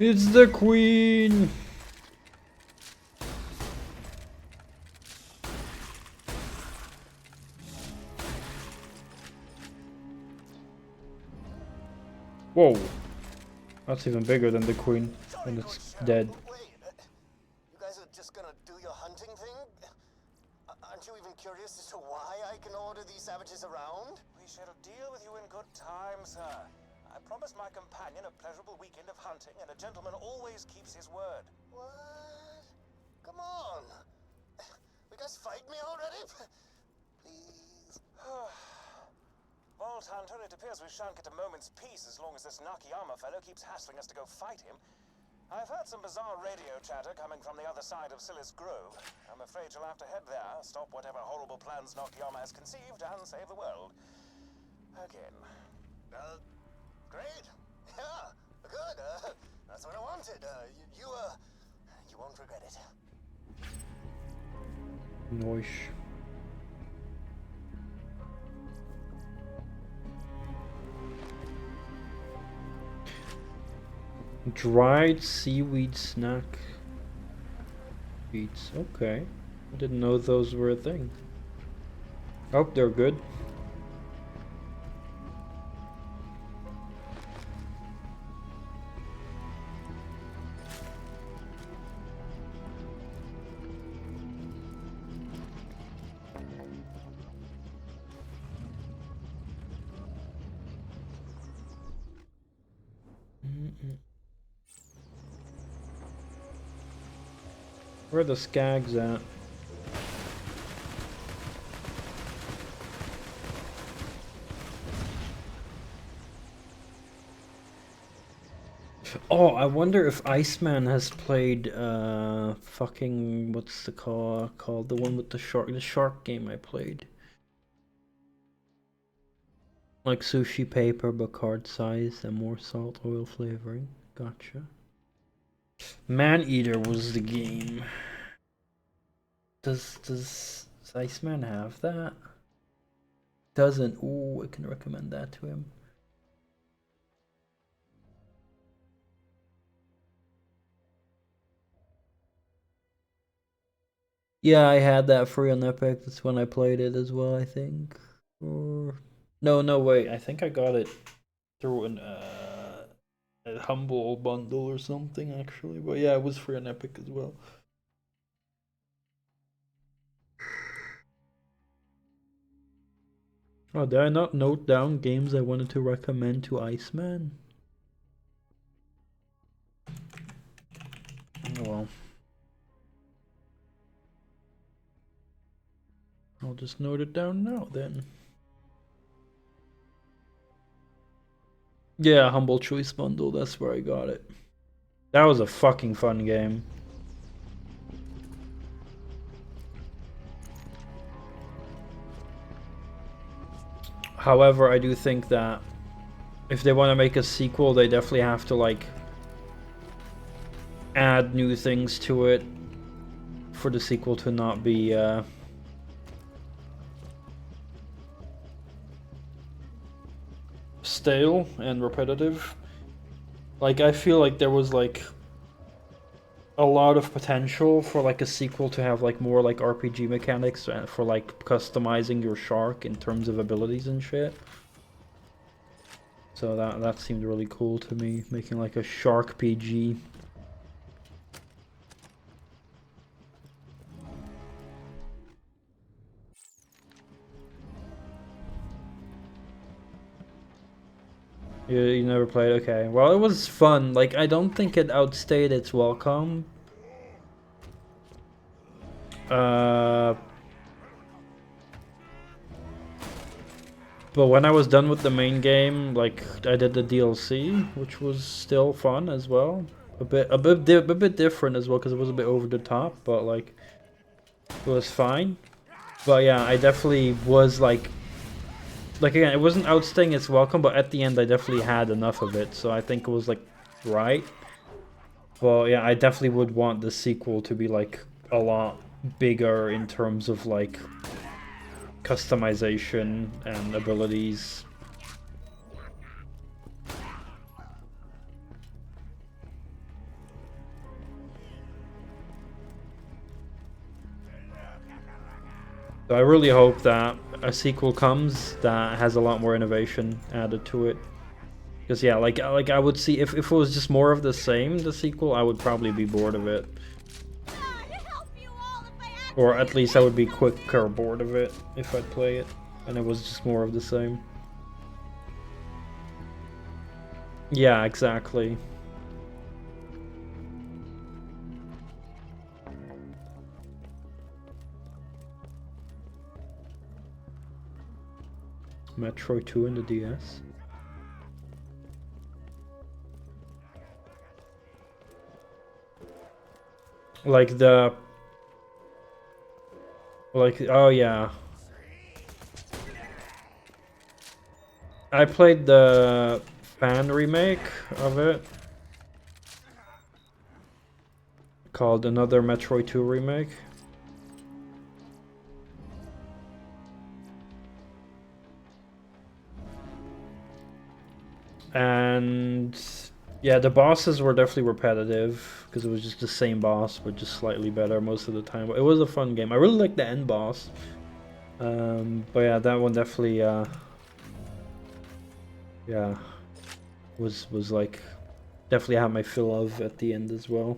S1: It's the queen! Whoa! That's even bigger than the queen when it's dead.
S6: Wait, you guys are just gonna do your hunting thing? Aren't you even curious as to why I can order these savages around?
S7: We shall deal with you in good time, sir. I promised my companion a pleasurable weekend of hunting, and a gentleman always keeps his word.
S6: What? Come on. You guys fight me already? Please.
S7: Vault Hunter, it appears we shan't get a moment's peace as long as this Nakayama fellow keeps hassling us to go fight him. I've heard some bizarre radio chatter coming from the other side of Silas Grove. I'm afraid you'll have to head there, stop whatever horrible plans Nakayama has conceived, and save the world. Again.
S6: Great. Yeah, good. That's what I wanted. You won't regret it.
S1: Noish. Dried seaweed snack beets. Okay. I didn't know those were a thing. Oh, they're good. Where are the skags at? Oh, I wonder if Iceman has played fucking what's the called the one with the shark game I played. Like sushi paper but card size and more salt oil flavoring. Gotcha. Man-Eater was the game. Does Iceman have that? Doesn't. Ooh, I can recommend that to him. Yeah, I had that free on Epic. That's when I played it as well, I think. Or no, wait. I think I got it through a Humble bundle or something, actually. But yeah, it was free on Epic as well. Oh, did I not note down games I wanted to recommend to Iceman? Oh well. I'll just note it down now then. Yeah, Humble Choice Bundle, that's where I got it. That was a fucking fun game. However, I do think that if they want to make a sequel, they definitely have to like add new things to it for the sequel to not be stale and repetitive. Like, I feel like there was like a lot of potential for like a sequel to have like more like RPG mechanics and for like customizing your shark in terms of abilities and shit. So that seemed really cool to me, making like a shark PG. You never played? Okay. Well, it was fun. Like, I don't think it outstayed its welcome. But when I was done with the main game, like, I did the DLC, which was still fun as well. A bit different as well, because it was a bit over the top, but like, it was fine. But yeah, I definitely was like again, it wasn't outstaying its welcome, but at the end I definitely had enough of it, so I think it was like right. But yeah, I definitely would want the sequel to be like a lot bigger in terms of like customization and abilities. So I really hope that a sequel comes that has a lot more innovation added to it. Because yeah, like I would see if it was just more of the same, the sequel, I would probably be bored of it. Or at least I would be quicker bored of it if I'd play it, and it was just more of the same. Yeah, exactly. Metroid 2 in the DS. Like the... Like, oh yeah. I played the fan remake of it. Called Another Metroid 2 Remake. And yeah, the bosses were definitely repetitive because it was just the same boss but just slightly better most of the time. It was a fun game. I really liked the end boss. But yeah, that one definitely yeah, was like definitely had my fill of at the end as well.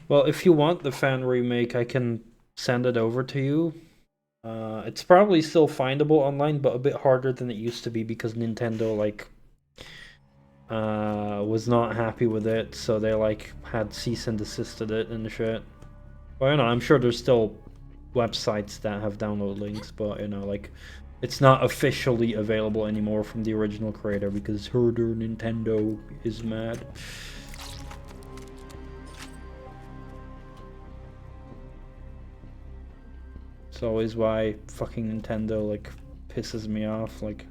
S1: Well, if you want the fan remake, I can send it over to you. It's probably still findable online, but a bit harder than it used to be because Nintendo like was not happy with it, so they like had cease and desisted it and shit. Well, you know, I'm sure there's still websites that have download links, but you know, like it's not officially available anymore from the original creator because herder Nintendo is mad. It's always why fucking Nintendo like pisses me off. Like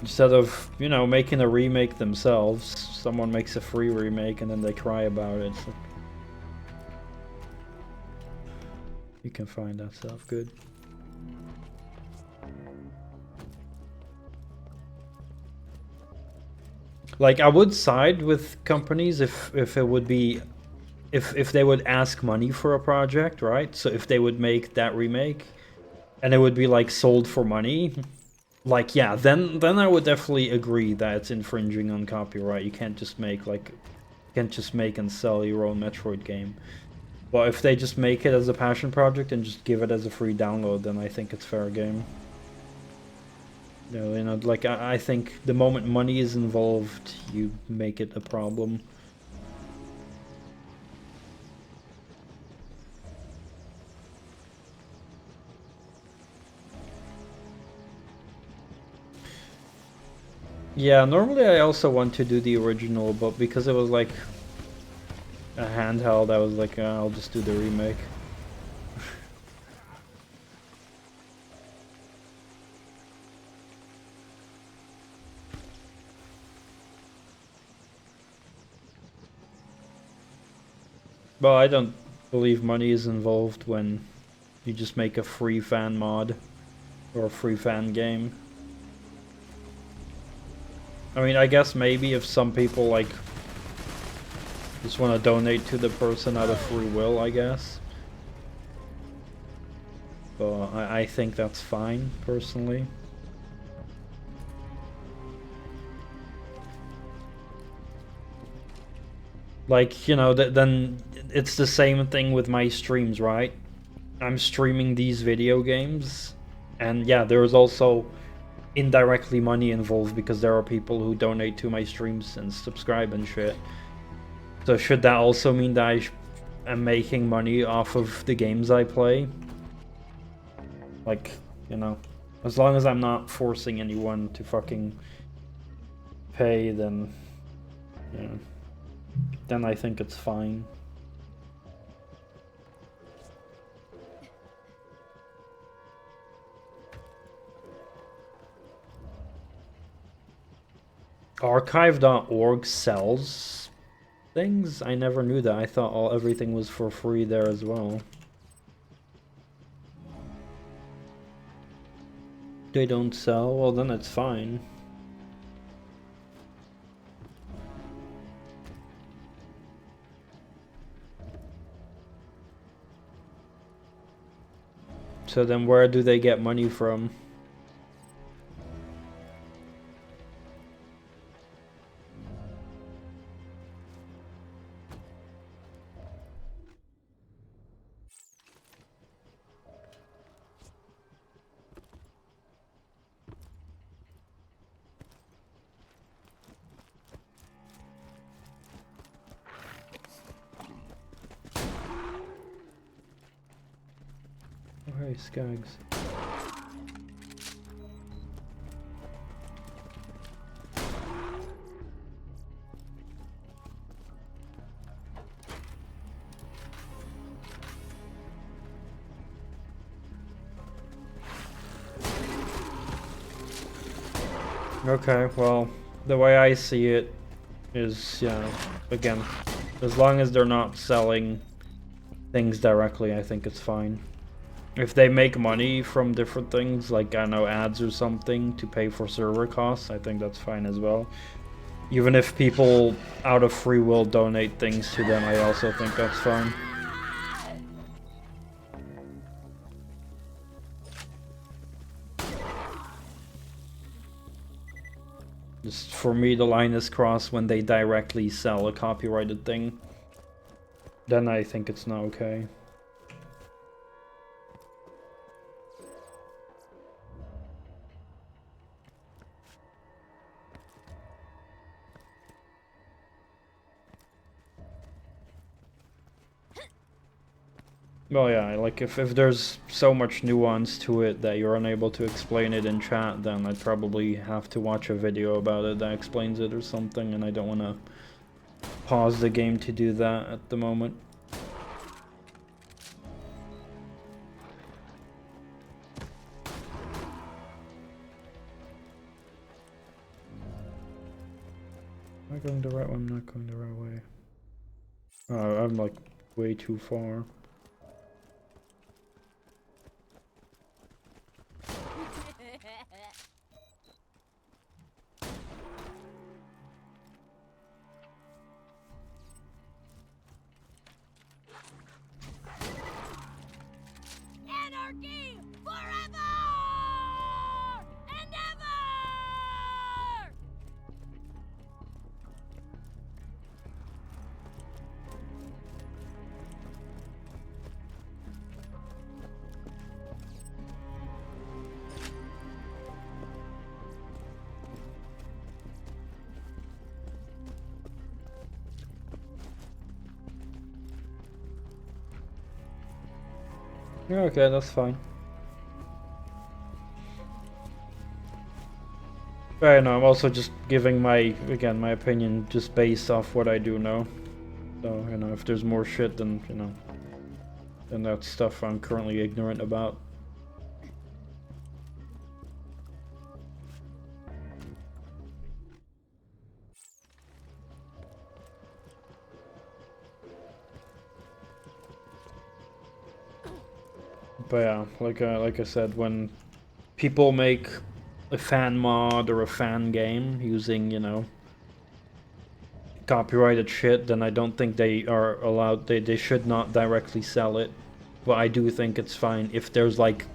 S1: instead of, you know, making a remake themselves, someone makes a free remake and then they cry about it. So you can find that stuff good. Like I would side with companies if it would be if they would ask money for a project, right? So if they would make that remake and it would be like sold for money, like yeah, then I would definitely agree that it's infringing on copyright. You can't just make and sell your own Metroid game. But if they just make it as a passion project and just give it as a free download, then I think it's fair game. You know, like I think the moment money is involved, you make it a problem. Yeah, normally I also want to do the original, but because it was like a handheld, I was like, I'll just do the remake. Well, I don't believe money is involved when you just make a free fan mod or a free fan game. I mean, I guess maybe if some people like just want to donate to the person out of free will, I guess. But I think that's fine, personally. Like, you know, then it's the same thing with my streams, right? I'm streaming these video games, and yeah, there's also indirectly money involved because there are people who donate to my streams and subscribe and shit. So should that also mean that I am making money off of the games I play? Like, you know, as long as I'm not forcing anyone to fucking pay, then, you know, then I think it's fine. Archive.org sells things? I never knew that. I thought everything was for free there as well. They don't sell? Well, then it's fine. So then where do they get money from? Oh, hey, Skags. Okay, well, the way I see it is, again, as long as they're not selling things directly, I think it's fine. If they make money from different things, like, I don't know, ads or something to pay for server costs, I think that's fine as well. Even if people out of free will donate things to them, I also think that's fine. Just for me, the line is crossed when they directly sell a copyrighted thing. Then I think it's not okay. Well, yeah, like if there's so much nuance to it that you're unable to explain it in chat, then I'd probably have to watch a video about it that explains it or something, and I don't want to pause the game to do that at the moment. Am I going the right way? I'm not going the right way. Oh, I'm like way too far.
S4: Anarchy forever and ever!
S1: Yeah, okay, that's fine. But you know, I'm also just giving my opinion just based off what I do know. So, you know, if there's more shit, then, you know, then that's stuff I'm currently ignorant about. But yeah, like I said, when people make a fan mod or a fan game using, you know, copyrighted shit, then I don't think they are allowed, they should not directly sell it. But I do think it's fine if there's like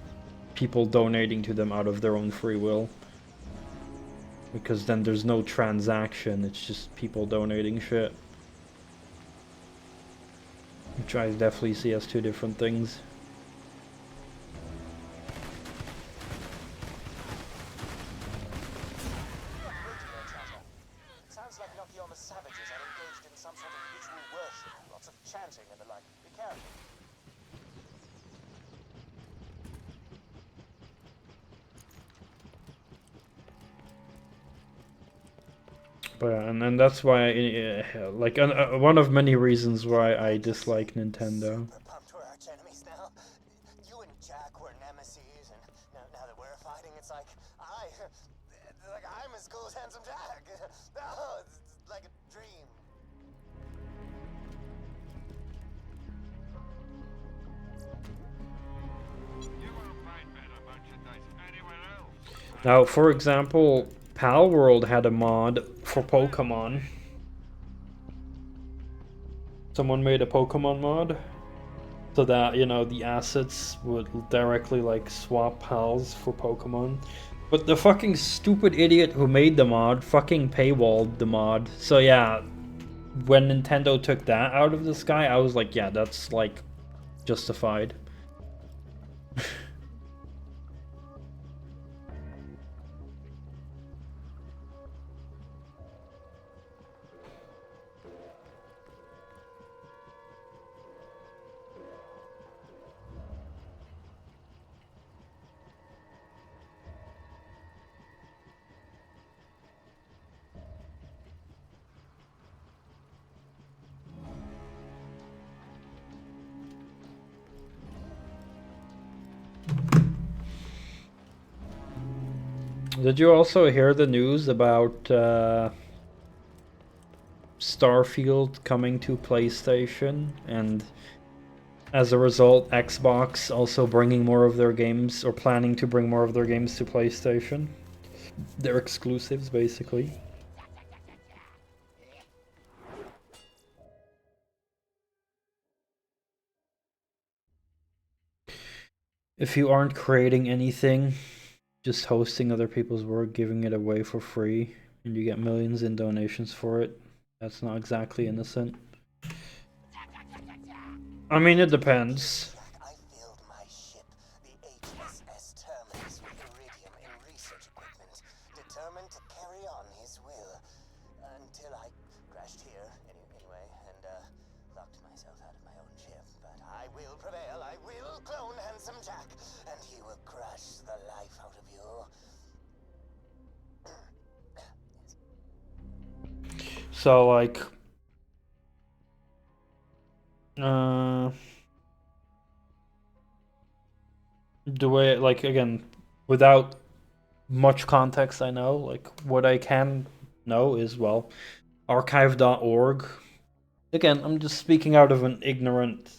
S1: people donating to them out of their own free will. Because then there's no transaction, it's just people donating shit. Which I definitely see as two different things.
S7: Sounds like Nakayama's savages are engaged in some sort of ritual worship. Lots of chanting and the like. Be careful.
S1: But and that's why, like, one of many reasons why I dislike Nintendo.
S6: Super pumped we're arch enemies now. You and Jack were nemesis, and now that we're fighting, it's like I'm as cool as Handsome Jack. Oh, it's like a dream.
S3: You won't find better merchandise anywhere else.
S1: Now, for example, Pal World had a mod for Pokemon. Someone made a Pokemon mod. so that, you know, the assets would directly like swap pals for Pokemon. But the fucking stupid idiot who made the mod fucking paywalled the mod. So yeah, when Nintendo took that out of the sky, I was like, yeah, that's like justified. Did you also hear the news about Starfield coming to PlayStation, and as a result Xbox also bringing more of their games, or planning to bring more of their games to PlayStation? Their exclusives, basically. If you aren't creating anything, just hosting other people's work, giving it away for free, and you get millions in donations for it, that's not exactly innocent. I mean, it depends.
S6: I filled my ship, the HSS Terminus, with iridium and research equipment, determined to carry on his will. Until I crashed here, anyway, and locked myself out of my own ship. But I will prevail, I will clone Handsome Jack, and he will crush the life out of you.
S1: So, like, the way, like, again, without much context, I know, like, what I can know is, well, archive.org. Again, I'm just speaking out of an ignorant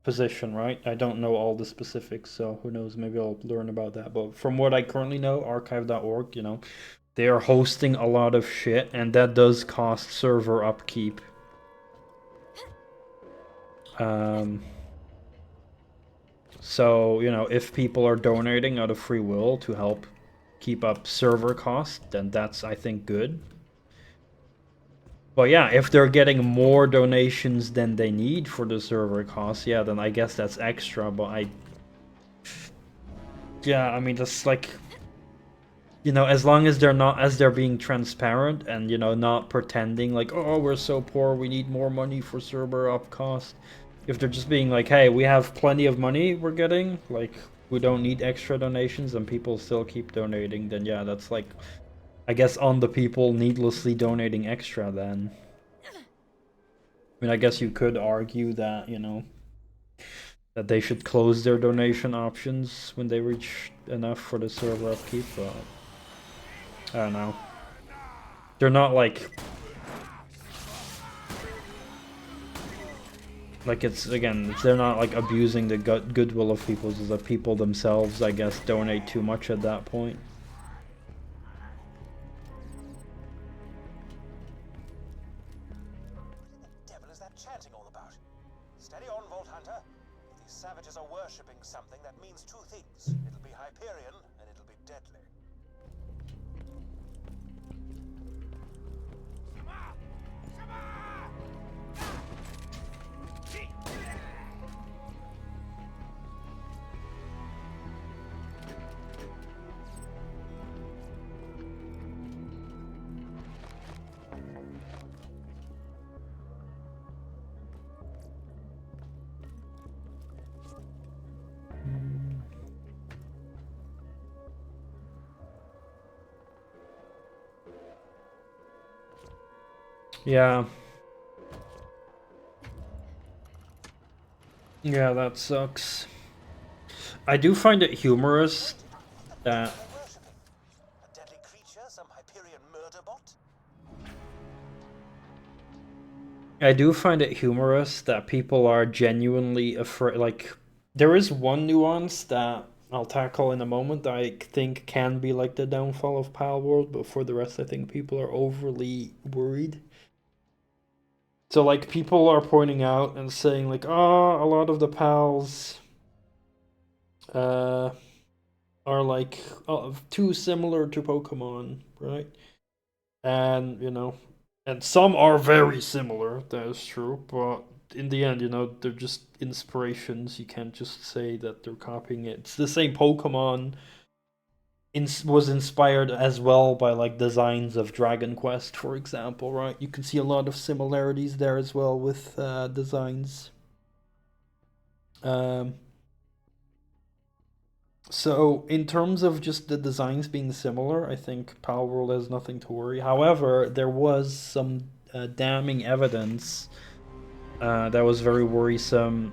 S1: position, right? I don't know all the specifics, so who knows, maybe I'll learn about that. But from what I currently know, archive.org, you know, they are hosting a lot of shit, and that does cost server upkeep. So, you know, if people are donating out of free will to help keep up server costs, then that's, I think, good. But yeah, if they're getting more donations than they need for the server costs, yeah, then I guess that's extra, but yeah, I mean, that's like, you know, as long as they're being transparent and, you know, not pretending like, oh, we're so poor, we need more money for server up cost. If they're just being like, hey, we have plenty of money we're getting, like, we don't need extra donations, and people still keep donating, then yeah, that's like, I guess, on the people needlessly donating extra then. I mean, I guess you could argue that, you know, that they should close their donation options when they reach enough for the server upkeep, but I don't know. They're not like it's, again, they're not like abusing the goodwill of people, it's the people themselves, I guess, donate too much at that point.
S7: What the devil is that chanting all about? Steady on, Vault Hunter. If these savages are worshipping something, that means two things. It'll be Hyperion, and it'll be deadly.
S1: Yeah. Yeah, that sucks. I do find it humorous that...
S7: A deadly creature, some Hyperion murder bot?
S1: I do find it humorous that people are genuinely afraid. Like, there is one nuance that I'll tackle in a moment that I think can be like the downfall of Palworld, but for the rest I think people are overly worried. So like people are pointing out and saying like, oh, a lot of the pals are like too similar to Pokemon, right? And and some are very similar, that is true, but in the end, they're just inspirations. You can't just say that they're copying it. It's the same. Pokemon was inspired as well by like designs of Dragon Quest, for example, right? You can see a lot of similarities there as well with designs. So in terms of just the designs being similar, I think Palworld has nothing to worry. However, there was some damning evidence that was very worrisome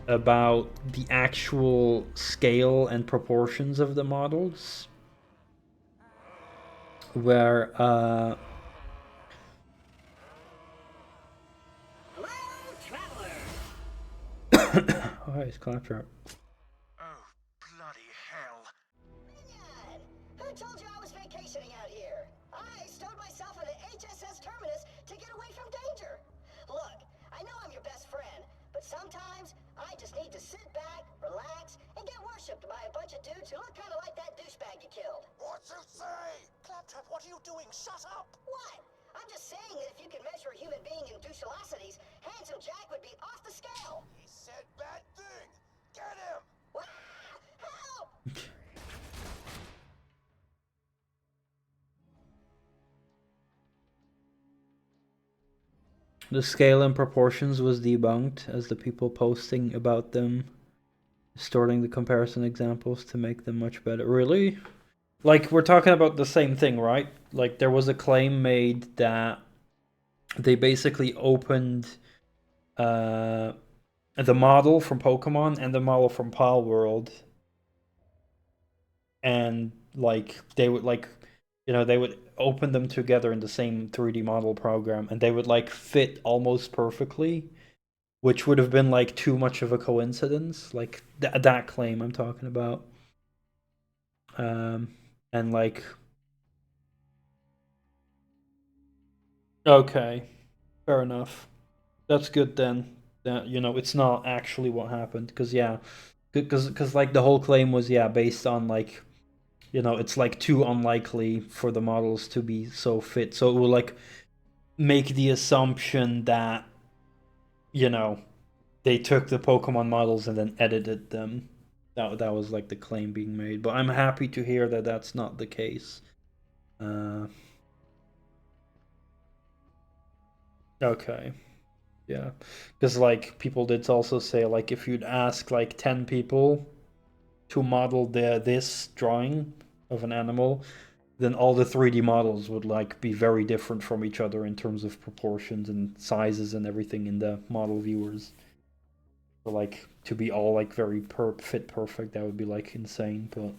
S1: about the actual scale and proportions of the models, where oh, it's Claptrap.
S5: Oh, bloody hell.
S6: Minion! Who told you I was vacationing out here? I stowed myself in an HSS terminus to get away from danger. Look, I know I'm your best friend, but sometimes I just need to sit back, relax, and get worshipped by a bunch of dudes who look kind of like that douchebag you killed.
S2: What's it say?
S7: Claptrap, what are you doing? Shut up!
S6: What? I'm just saying that if you could measure a human being in douchelosities, Handsome Jack would be off the scale.
S2: He said bad thing. Get him!
S6: Wah! Help!
S1: The scale and proportions was debunked as the people posting about them distorting the comparison examples to make them much better. Really? Like, we're talking about the same thing, right? Like, there was a claim made that they basically opened the model from Pokemon and the model from Palworld, and like they would they would open them together in the same 3D model program, and they would like fit almost perfectly, which would have been like too much of a coincidence. Like that claim I'm talking about. And like, okay, fair enough. That's good then. That it's not actually what happened, because yeah, because like the whole claim was based on like it's like too unlikely for the models to be so fit, so it will like make the assumption that they took the Pokemon models and then edited them. That was like the claim being made, but I'm happy to hear that that's not the case. Okay. Yeah, because like people did also say like if you'd ask like 10 people to model this drawing of an animal, then all the 3D models would like be very different from each other in terms of proportions and sizes and everything in the model viewers. So like to be all like very fit perfect, that would be like insane. But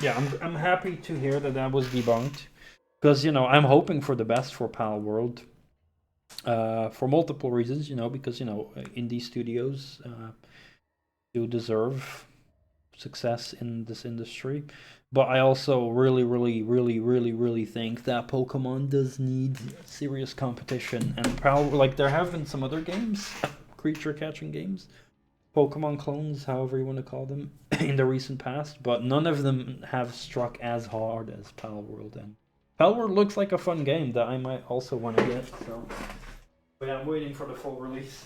S1: yeah, I'm happy to hear that that was debunked, because I'm hoping for the best for Palworld. For multiple reasons, because indie studios do deserve success in this industry, but I also really, really, really, really, really think that Pokemon does need serious competition. And like there have been some other games, creature catching games, Pokemon clones, however you want to call them, in the recent past, but none of them have struck as hard as Palworld. And Palworld looks like a fun game that I might also want to get. So, but yeah, I'm waiting for the full release.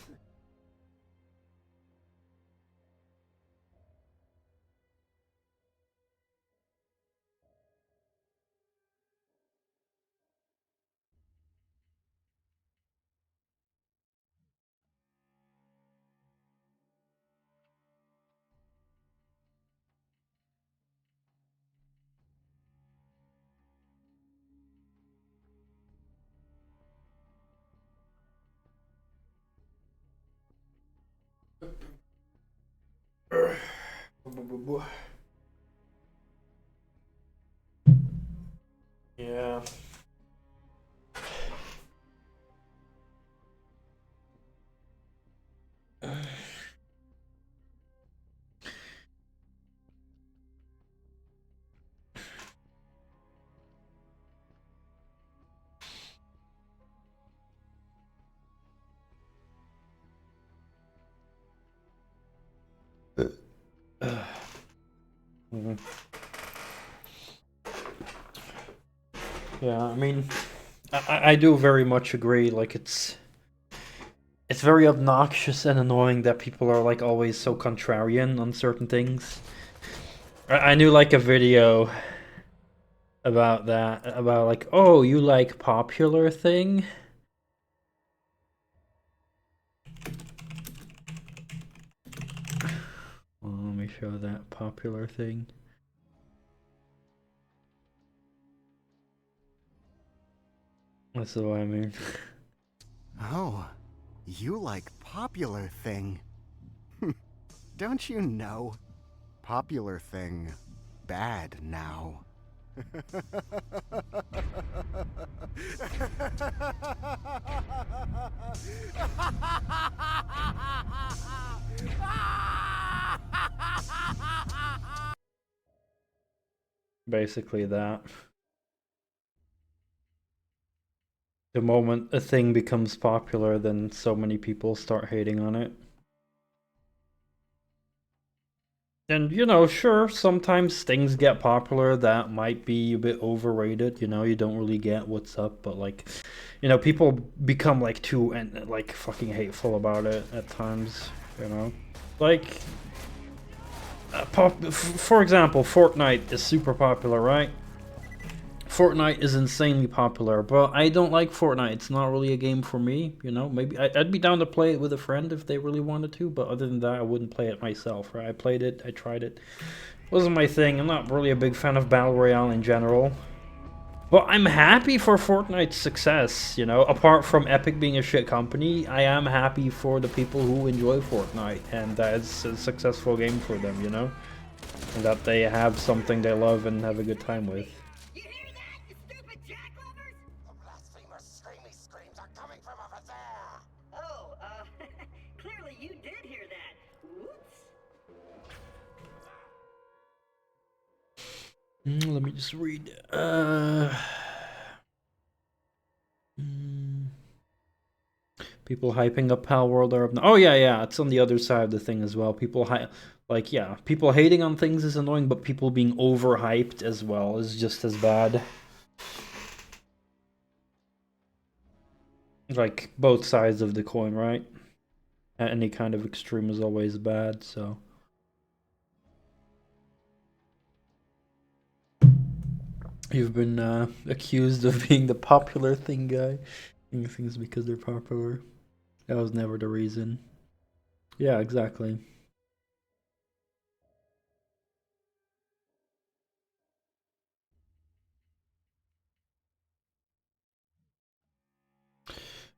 S1: Yeah. Mhm. Yeah, I mean, I do very much agree. Like, it's very obnoxious and annoying that people are like always so contrarian on certain things. I knew like a video about that, about like, oh, you like popular thing? Well, let me show that popular thing. That's what I mean.
S8: Oh, you like popular thing. Don't you know? Popular thing, bad now.
S1: Basically that. The moment a thing becomes popular, then so many people start hating on it. And, you know, sure, sometimes things get popular that might be a bit overrated, you know, you don't really get what's up, but, like, you know, people become, like, too, and like, fucking hateful about it at times, you know? Like, for example, Fortnite is super popular, right? Fortnite is insanely popular, but I don't like Fortnite. It's not really a game for me, you know? Maybe I'd be down to play it with a friend if they really wanted to, but other than that, I wouldn't play it myself, right? I played it, I tried it. Wasn't my thing. I'm not really a big fan of Battle Royale in general. But I'm happy for Fortnite's success, you know? Apart from Epic being a shit company, I am happy for the people who enjoy Fortnite, and that it's a successful game for them, you know? And that they have something they love and have a good time with.
S9: Clearly you did hear that. Whoops.
S1: Let me just read. People hyping up Pal World are... Oh, yeah, it's on the other side of the thing as well. People people hating on things is annoying, but people being overhyped as well is just as bad. Like, both sides of the coin, right? Any kind of extreme is always bad, so... You've been accused of being the popular thing guy. Doing things because they're popular. That was never the reason. Yeah, exactly.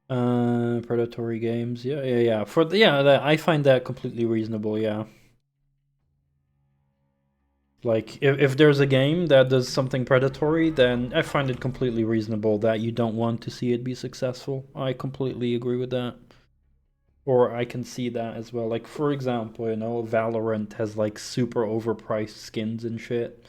S1: Predatory games. Yeah. I find that completely reasonable, yeah. Like, if there's a game that does something predatory, then I find it completely reasonable that you don't want to see it be successful. I completely agree with that. Or I can see that as well. Like, for example, you know, Valorant has, like, super overpriced skins and shit.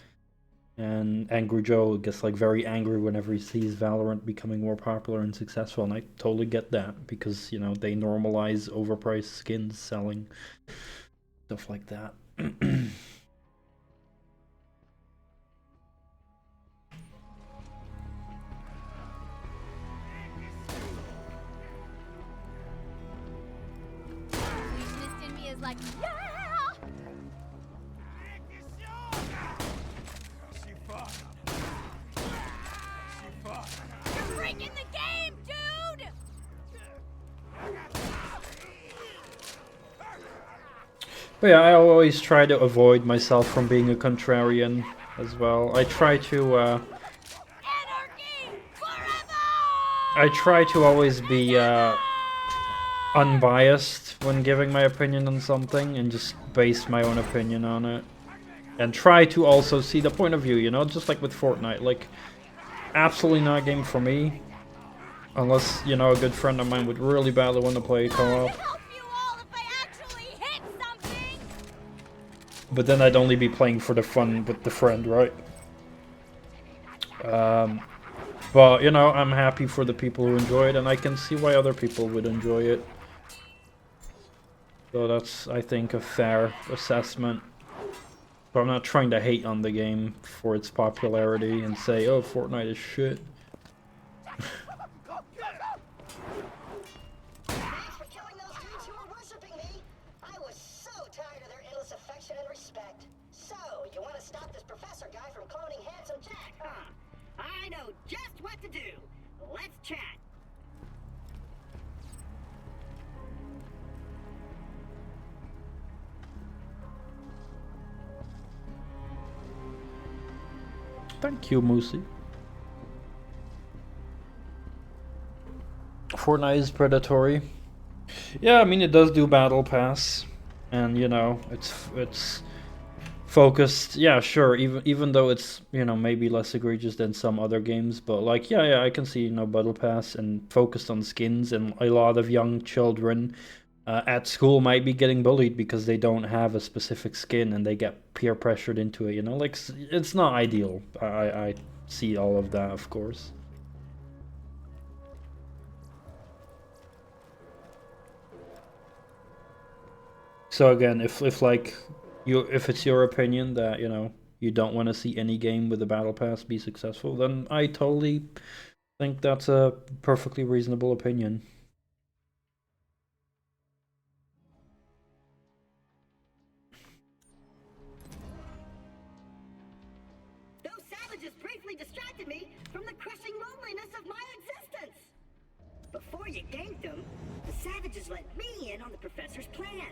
S1: And Angry Joe gets, like, very angry whenever he sees Valorant becoming more popular and successful. And I totally get that, because, you know, they normalize overpriced skins selling. Stuff like that.
S4: Like, yeah! You're breaking the game, dude!
S1: But yeah, I always try to avoid myself from being a contrarian as well. I try to
S4: Anarchy forever!
S1: I try to always be unbiased when giving my opinion on something and just base my own opinion on it. And try to also see the point of view, you know, just like with Fortnite. Like, absolutely not a game for me. Unless, you know, a good friend of mine would really badly want to play co-op. But then I'd only be playing for the fun with the friend, right? But, you know, I'm happy for the people who enjoy it, and I can see why other people would enjoy it. So that's, I think, a fair assessment. But I'm not trying to hate on the game for its popularity and say, oh, Fortnite is shit.
S6: Thanks for killing those dudes who were worshiping me. I was so tired of their endless affection and respect. So, you want to stop this professor guy from cloning Handsome Jack, huh?
S9: I know just what to do. Let's chat.
S1: Thank you, Moosey. Fortnite is predatory. Yeah, I mean it does do battle pass, and you know it's focused. Yeah, sure. Even though it's, you know, maybe less egregious than some other games, but like yeah, I can see, you know, battle pass and focused on skins, and a lot of young children at school might be getting bullied because they don't have a specific skin and they get peer pressured into it. You know, like it's not ideal. I see all of that, of course. So again, if like if it's your opinion that, you know, you don't want to see any game with a battle pass be successful, then I totally think that's a perfectly reasonable opinion.
S9: Those savages briefly distracted me from the crushing loneliness of my existence. Before you ganked them, the savages let me in on the professor's plan.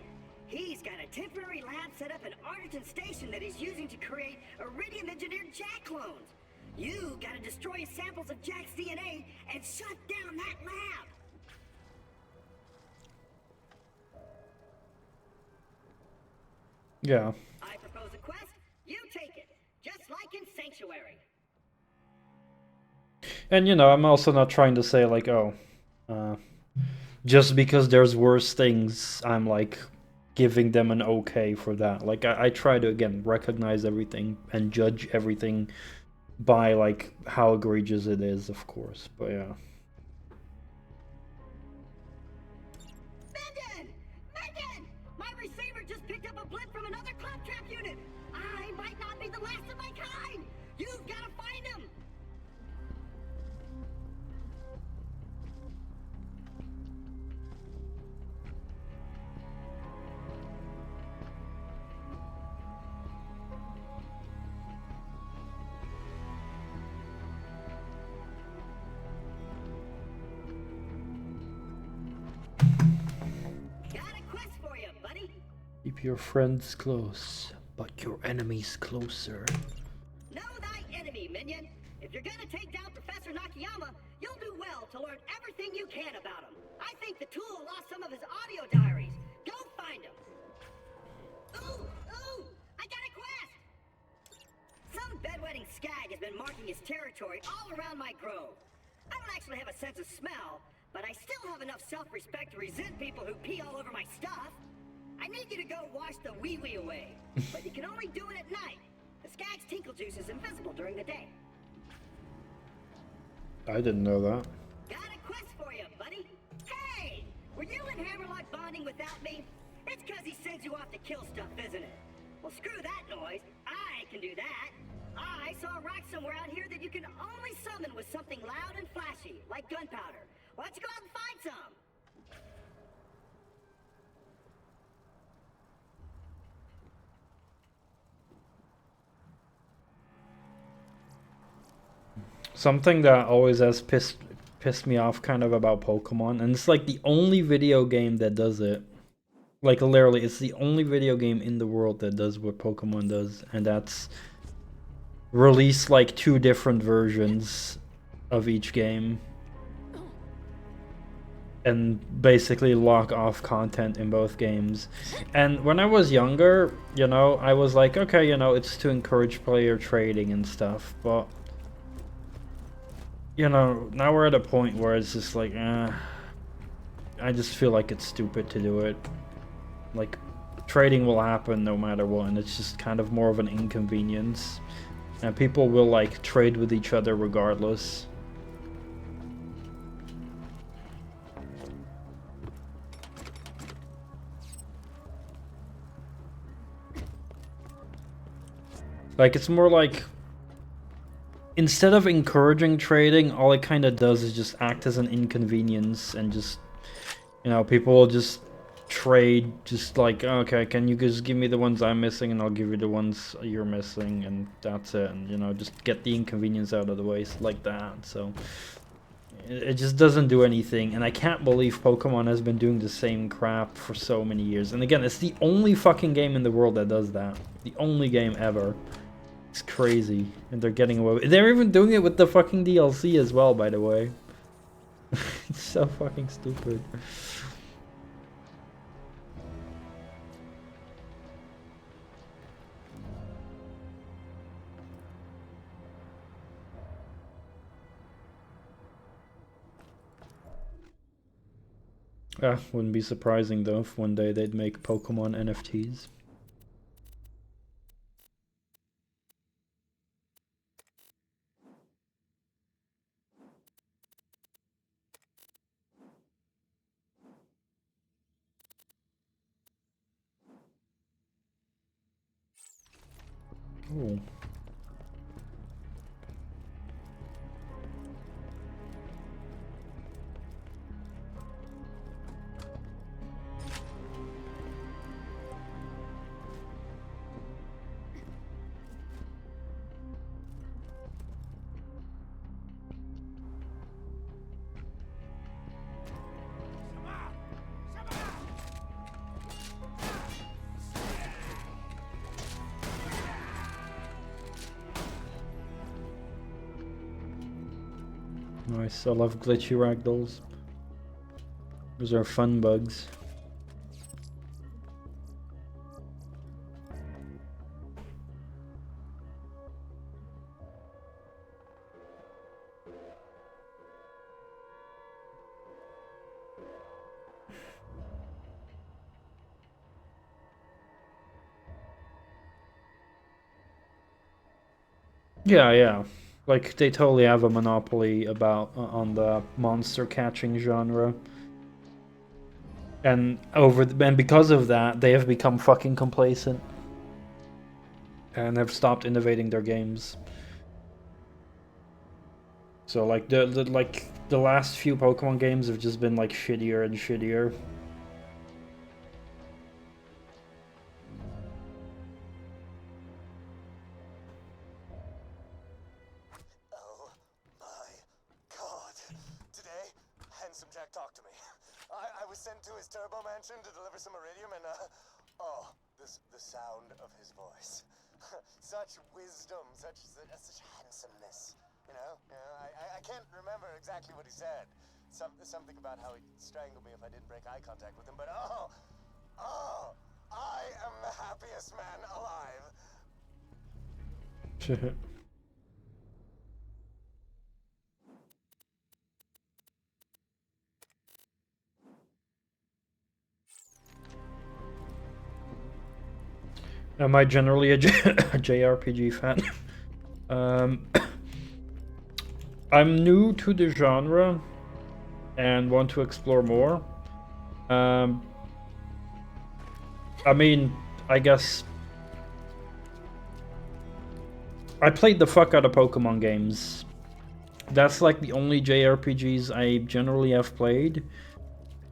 S9: He's got a temporary lab set up in Arlington Station that he's using to create iridium-engineered Jack clones. You gotta destroy samples of Jack's DNA and shut down that lab.
S1: Yeah.
S9: I propose a quest, you take it, just like in Sanctuary.
S1: And you know, I'm also not trying to say like, oh, just because there's worse things, I'm like giving them an okay for that. Like I try to, again, recognize everything and judge everything by like how egregious it is, of course. But yeah.
S9: Megan! My receiver just picked up a blip from another claptrap unit. I might not be the last of my kind. You've got to find him.
S1: Keep your friends close, but your enemies closer.
S9: Know thy enemy, minion. If you're gonna take down Professor Nakayama, you'll do well to learn everything you can about him. I think the tool lost some of his audio diaries. Go find him. Ooh! I got a quest! Some bedwetting skag has been marking his territory all around my grove. I don't actually have a sense of smell, but I still have enough self-respect to resent people who pee all over my stuff. I need you to go wash the wee-wee away, but you can only do it at night. The skag's tinkle juice is invisible during the day.
S1: I didn't know that.
S9: Got a quest for you, buddy. Hey! Were you and Hammerlock bonding without me? It's because he sends you off to kill stuff, isn't it? Well, screw that noise. I can do that. I saw a rock somewhere out here that you can only summon with something loud and flashy, like gunpowder. Why don't you go out and find some?
S1: Something that always has pissed me off kind of about Pokemon, and it's like the only video game that does it. Like literally, it's the only video game in the world that does what Pokemon does, and that's release like 2 different versions of each game and basically lock off content in both games. And when I was younger, you know, I was like, okay, you know, it's to encourage player trading and stuff, but you know, now we're at a point where it's just like, I just feel like it's stupid to do it. Like, trading will happen no matter what, and it's just kind of more of an inconvenience. And people will, like, trade with each other regardless. Like, it's more like, instead of encouraging trading, all it kind of does is just act as an inconvenience, and just, you know, people will just trade, just like, okay, can you just give me the ones I'm missing and I'll give you the ones you're missing, and that's it, and, you know, just get the inconvenience out of the way, like that. So it just doesn't do anything, and I can't believe Pokemon has been doing the same crap for so many years. And again, it's the only fucking game in the world that does that. The only game ever. It's crazy, and they're getting away with it. They're even doing it with the fucking DLC as well, by the way. It's so fucking stupid. Wouldn't be surprising though if one day they'd make Pokemon NFTs. Oh. Nice, I love glitchy ragdolls. Those are fun bugs. Yeah. Like, they totally have a monopoly on the monster catching genre. And because of that, they have become fucking complacent. And have stopped innovating their games. So like the last few Pokemon games have just been like shittier and shittier.
S7: Turbo Mansion to deliver some iridium, and oh, the sound of his voice. Such wisdom, such handsomeness. You know, I can't remember exactly what he said. Something about how he'd strangle me if I didn't break eye contact with him. But oh, I am the happiest man alive.
S1: Am I generally a JRPG fan? I'm new to the genre and want to explore more. I mean, I guess I played the fuck out of Pokemon games. That's like the only JRPGs I generally have played.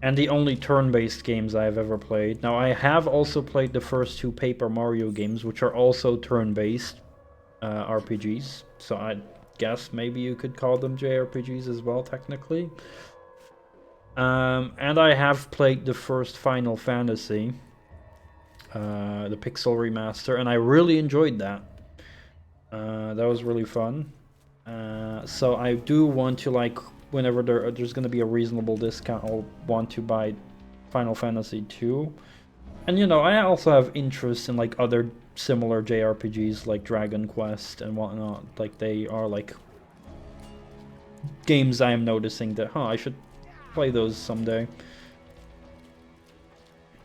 S1: And the only turn-based games I've ever played. Now, I have also played the first two Paper Mario games, which are also turn-based RPGs. So I guess maybe you could call them JRPGs as well, technically. And I have played the first Final Fantasy, the Pixel Remaster, and I really enjoyed that. That was really fun. So I do want to, like, whenever there's going to be a reasonable discount, I'll want to buy Final Fantasy 2. And, you know, I also have interest in, like, other similar JRPGs, like Dragon Quest and whatnot. Like, they are, like, games I am noticing that, I should play those someday.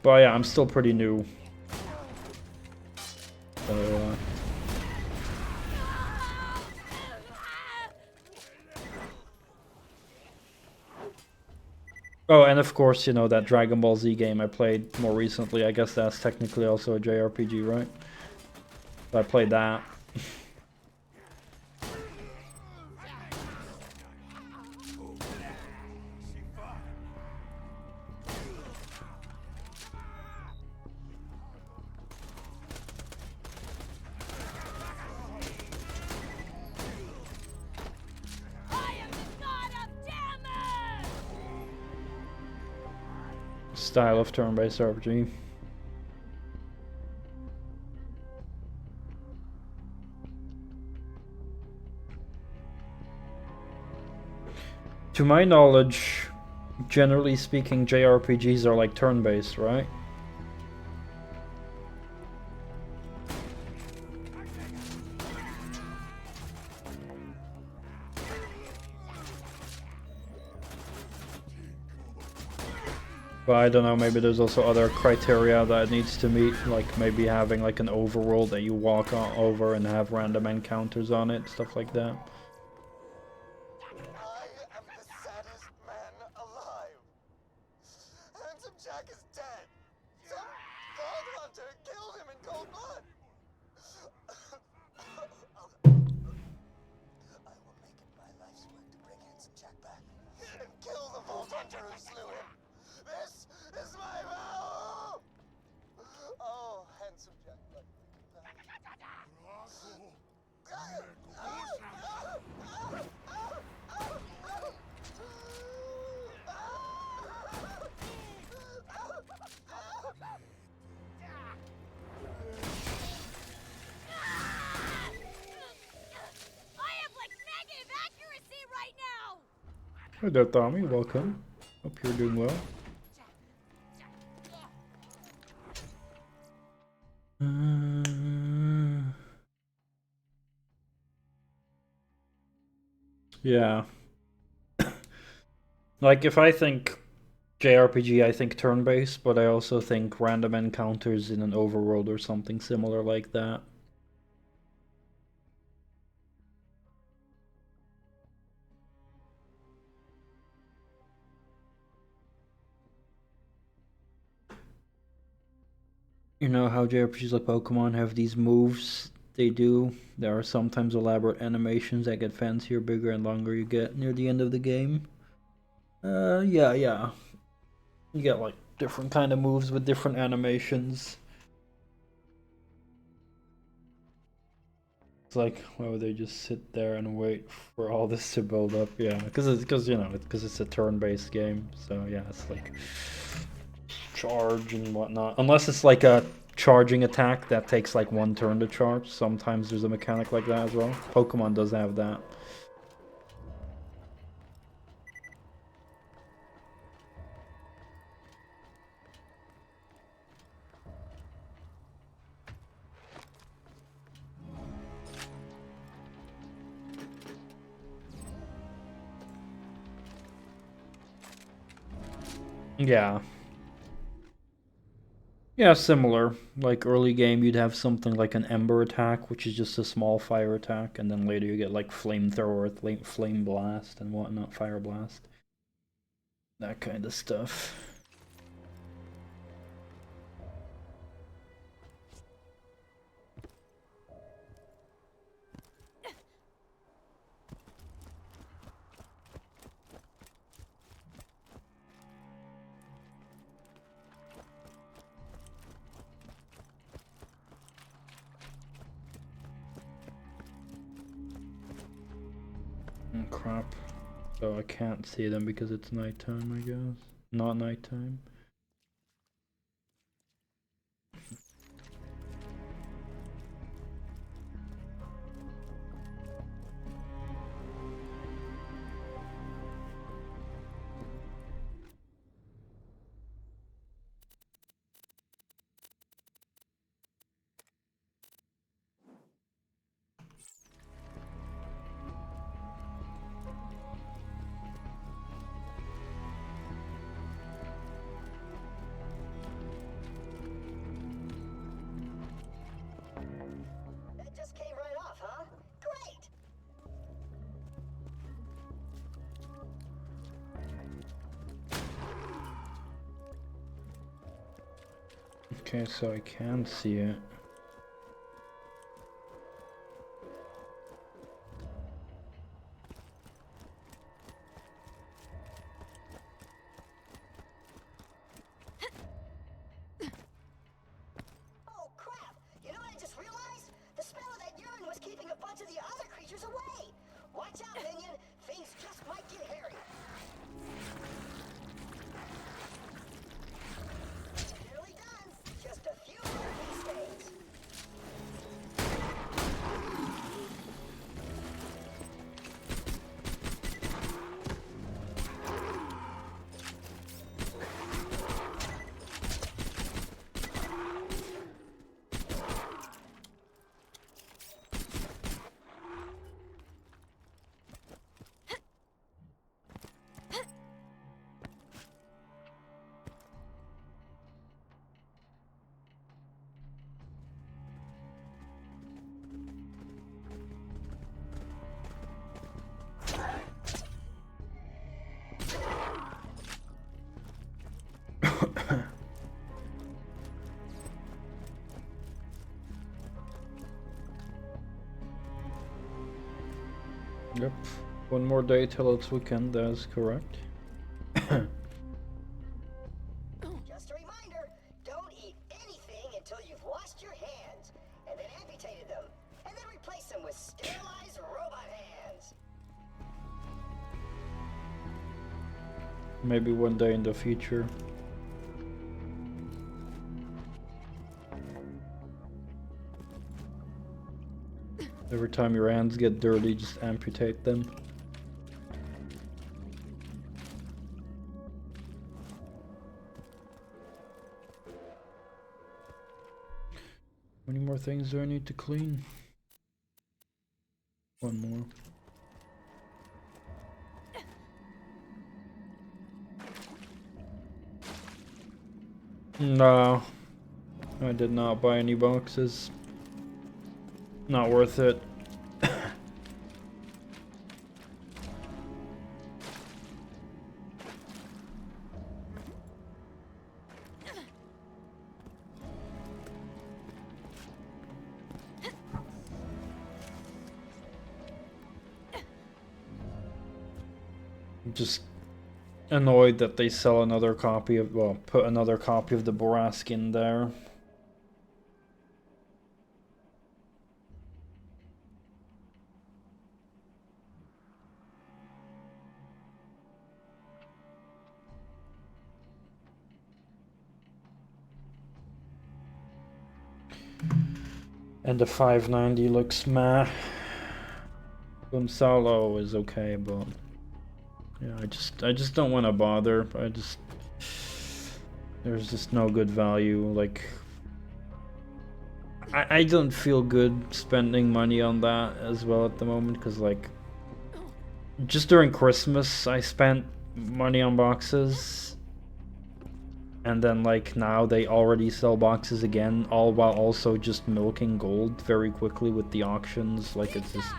S1: But, yeah, I'm still pretty new. So, oh, and of course, you know, that Dragon Ball Z game I played more recently. I guess that's technically also a JRPG, right? So I played that. style of turn-based RPG. To my knowledge, generally speaking, JRPGs are like turn-based, right? But I don't know, maybe there's also other criteria that it needs to meet, like maybe having like an overworld that you walk over and have random encounters on it, stuff like that.
S6: I am the saddest man alive. Handsome Jack is dead. Some Vault Hunter killed him in cold blood. I will make it my life's work to bring Handsome Jack back and kill the Vault Hunter who slew him. This is my vow! Oh, Handsome Jack, let me back.
S4: I have like negative accuracy right now!
S1: Hi there, Tommy, welcome. Hope you're doing well. Yeah. Like, if I think JRPG, I think turn-based, but I also think random encounters in an overworld or something similar like that. You know how JRPGs like Pokemon have these moves they do? There are sometimes elaborate animations that get fancier, bigger, and longer you get near the end of the game. Yeah. You get like different kind of moves with different animations. It's like, why would they just sit there and wait for all this to build up? Yeah, because it's a turn-based game. So yeah, it's like charge and whatnot. Unless it's like a charging attack that takes like one turn to charge. Sometimes there's a mechanic like that as well. Pokemon does have that. Yeah. Yeah, similar. Like early game, you'd have something like an Ember attack, which is just a small fire attack, and then later you get like flamethrower, flame blast, and whatnot, fire blast. That kind of stuff. Oh, crap. So I can't see them because it's nighttime, I guess. Not nighttime.
S9: That just came right off, huh? Great!
S1: Okay, so I can see it.
S9: Oh, crap! You know what I just realized? The smell of that urine was keeping a bunch of the other creatures away! Watch out, minion! Things just might get hairy!
S1: Yep. One more day till it's weekend, that is correct.
S9: Just a reminder, don't eat anything until you've washed your hands, and then amputated them, and then replace them with sterilized robot hands.
S1: Maybe one day in the future. Every time your hands get dirty, just amputate them. How many more things do I need to clean? One more. No, I did not buy any boxes. Not worth it. I'm just annoyed that they sell another copy of, well, put another copy of the Borask in there. And the 590 looks meh. Gonzalo is okay, but yeah, I just don't want to bother. There's just no good value. Like, I don't feel good spending money on that as well at the moment, because like, just during Christmas I spent money on boxes, and then like now they already sell boxes again, all while also just milking gold very quickly with the auctions. Like, it's just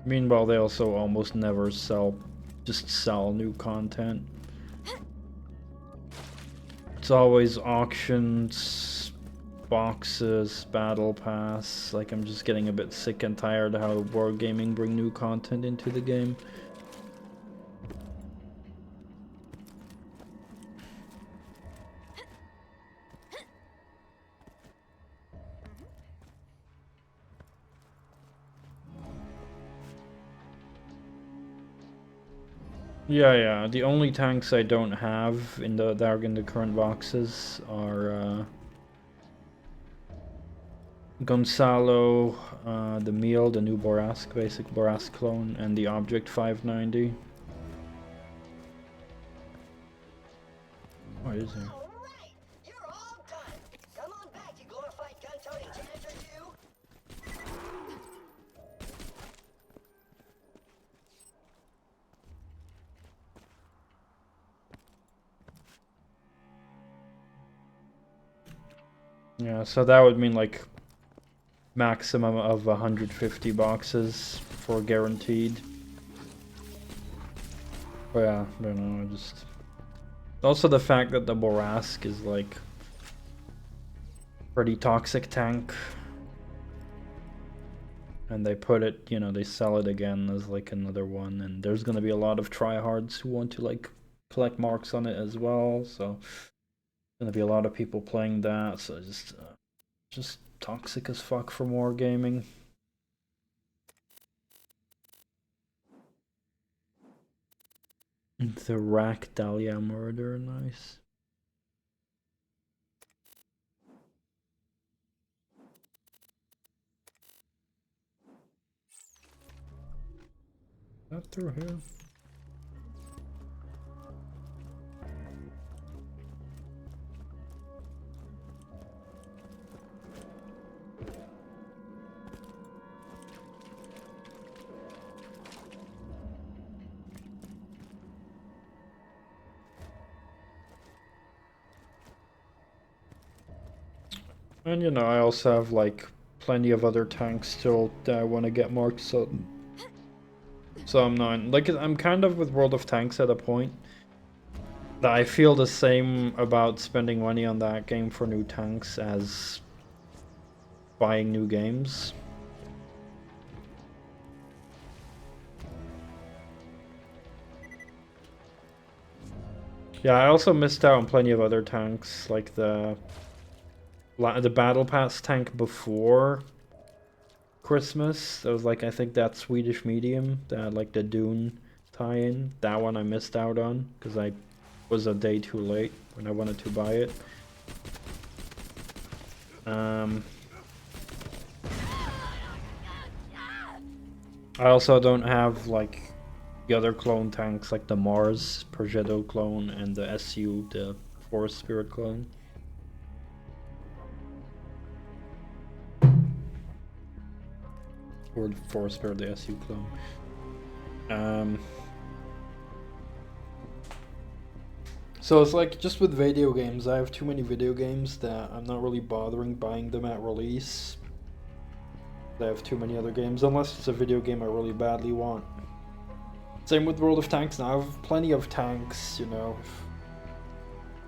S1: Meanwhile, they also almost never sell new content. It's always auctions, boxes, battle pass. Like, I'm just getting a bit sick and tired of how wargaming bring new content into the game. Yeah. The only tanks I don't have in that are in the current boxes are Gonzalo, the Meal, the new Borask, basic Borask clone, and the Object 590. What is it?
S9: Alright, you're all done. Come on back, you glorified gun-toting janitor, you.
S1: Yeah, so that would mean like maximum of 150 boxes for guaranteed. But yeah, I don't know, I just... Also the fact that the Borask is like pretty toxic tank. And they put it, you know, they sell it again as like another one, and there's gonna be a lot of tryhards who want to like collect marks on it as well, so gonna be a lot of people playing that, so just toxic as fuck for more gaming. The Rack Dahlia murder, nice. Is that through here? And you know, I also have like plenty of other tanks still that I want to get marked, so I'm not like, I'm kind of with World of Tanks at a point I feel the same about spending money on that game for new tanks as buying new games. Yeah, I also missed out on plenty of other tanks, like the Battle Pass tank before Christmas. That was like, I think that Swedish medium, that like the Dune tie-in. That one I missed out on because I was a day too late when I wanted to buy it. I also don't have like the other clone tanks like the Mars Progetto clone and the SU, the Forest Spirit clone. Or the Forest Spirit, the SU clone. So it's like, just with video games, I have too many video games that I'm not really bothering buying them at release. I have too many other games, unless it's a video game I really badly want. Same with World of Tanks now, I have plenty of tanks, you know.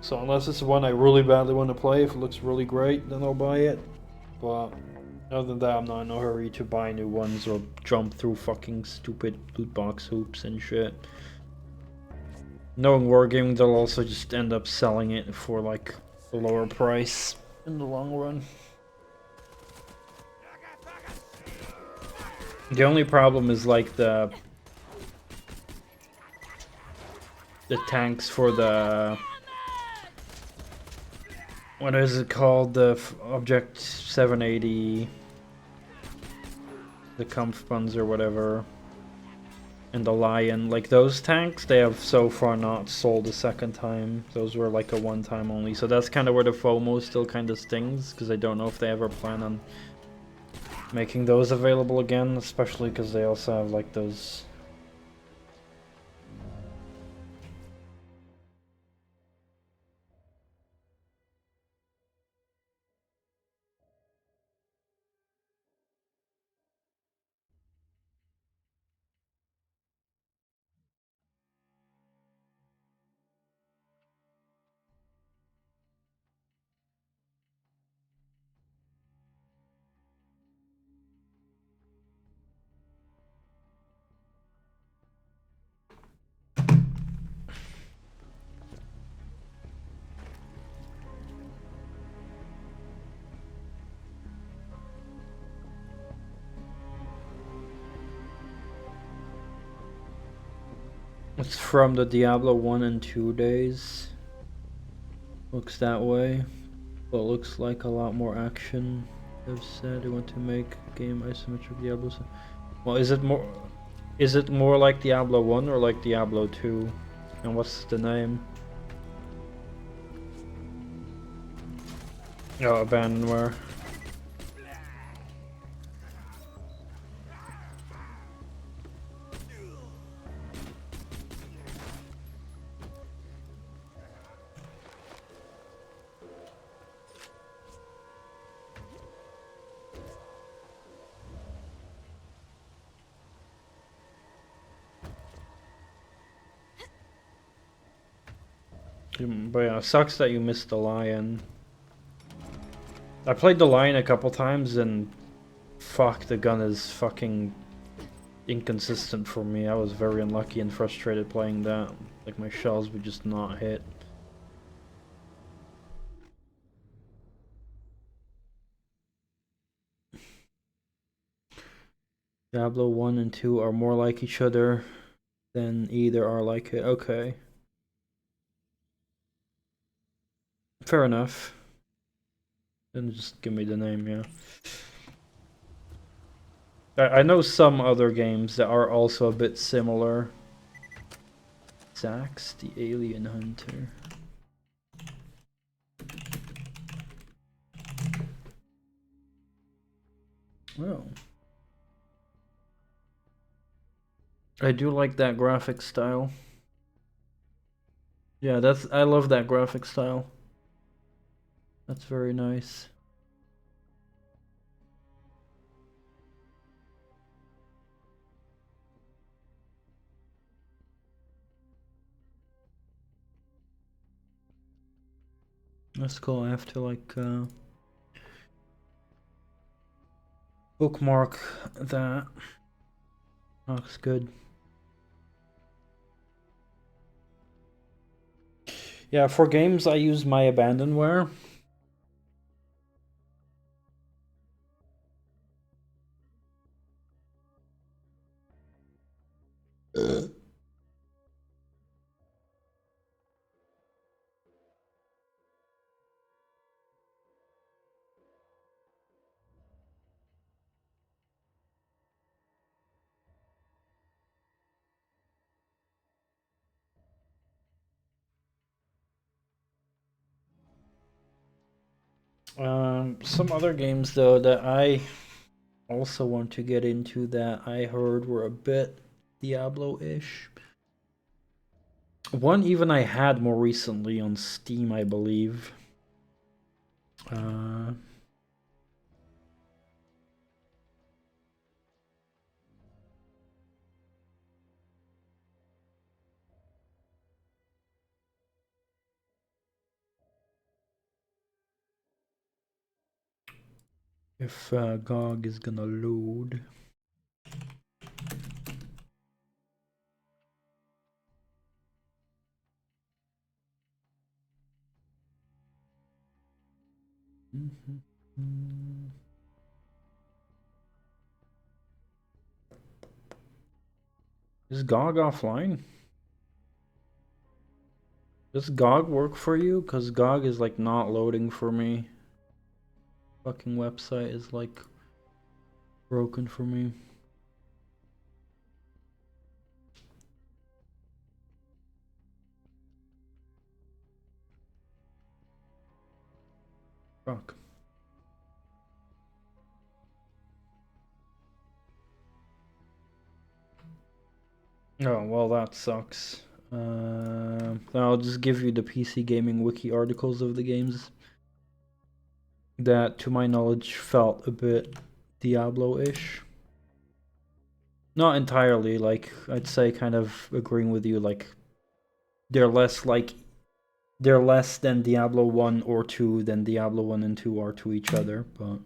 S1: So unless it's one I really badly want to play, if it looks really great, then I'll buy it. But other than that, I'm not in a hurry to buy new ones or jump through fucking stupid loot box hoops and shit. Knowing Wargaming, they'll also just end up selling it for like a lower price in the long run. The only problem is like the tanks for the, what is it called, the Object 780, the Kampfpanzer or whatever, and the Lion. Like those tanks, they have so far not sold a second time. Those were like a one-time only. So that's kind of where the FOMO still kind of stings, because I don't know if they ever plan on making those available again, especially because they also have like those. It's from the Diablo 1 and 2 days. Looks that way. But looks like a lot more action. They've said they want to make game isometric Diablo. Well, is it more like Diablo 1 or like Diablo 2? And what's the name? Oh, Abandonware. But yeah, it sucks that you missed the Lion. I played the Lion a couple times and fuck, the gun is fucking inconsistent for me. I was very unlucky and frustrated playing that. Like my shells would just not hit. Diablo 1 and 2 are more like each other than either are like it. Okay. Fair enough. Then just give me the name, yeah. I know some other games that are also a bit similar. Zax, the Alien Hunter. Oh. I do like that graphic style. Yeah, I love that graphic style. That's very nice. That's cool. I have to like bookmark that. Looks good. Yeah, for games I use my abandonware. Some other games though that I also want to get into that I heard were a bit Diablo-ish. One even I had more recently on Steam, I believe. If GOG is gonna load. Is GOG offline? Does GOG work for you? Because GOG is like not loading for me. Fucking website is like broken for me. Fuck. Oh, well, that sucks. I'll just give you the PC Gaming Wiki articles of the games that, to my knowledge, felt a bit Diablo-ish. Not entirely, like, I'd say kind of agreeing with you, like, they're less than Diablo 1 or 2 than Diablo 1 and 2 are to each other, but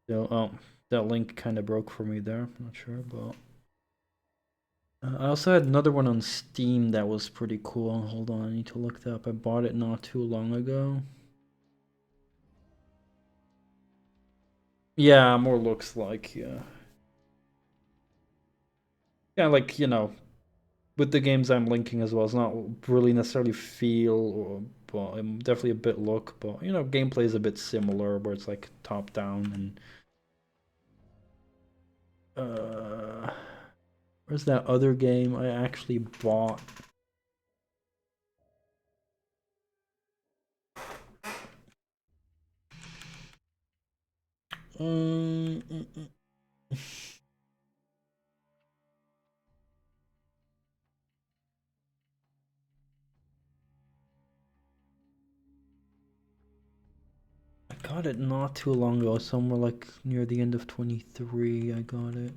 S1: still, oh, that link kind of broke for me there, I'm not sure, but... I also had another one on Steam that was pretty cool. Hold on, I need to look that up. I bought it not too long ago. Yeah, more looks like, yeah. Yeah, like, you know, with the games I'm linking as well, it's not really necessarily feel, or, but definitely a bit look, but, you know, gameplay is a bit similar, where it's like top down and... Where's that other game I actually bought? I got it not too long ago, somewhere like near the end of 23 I got it.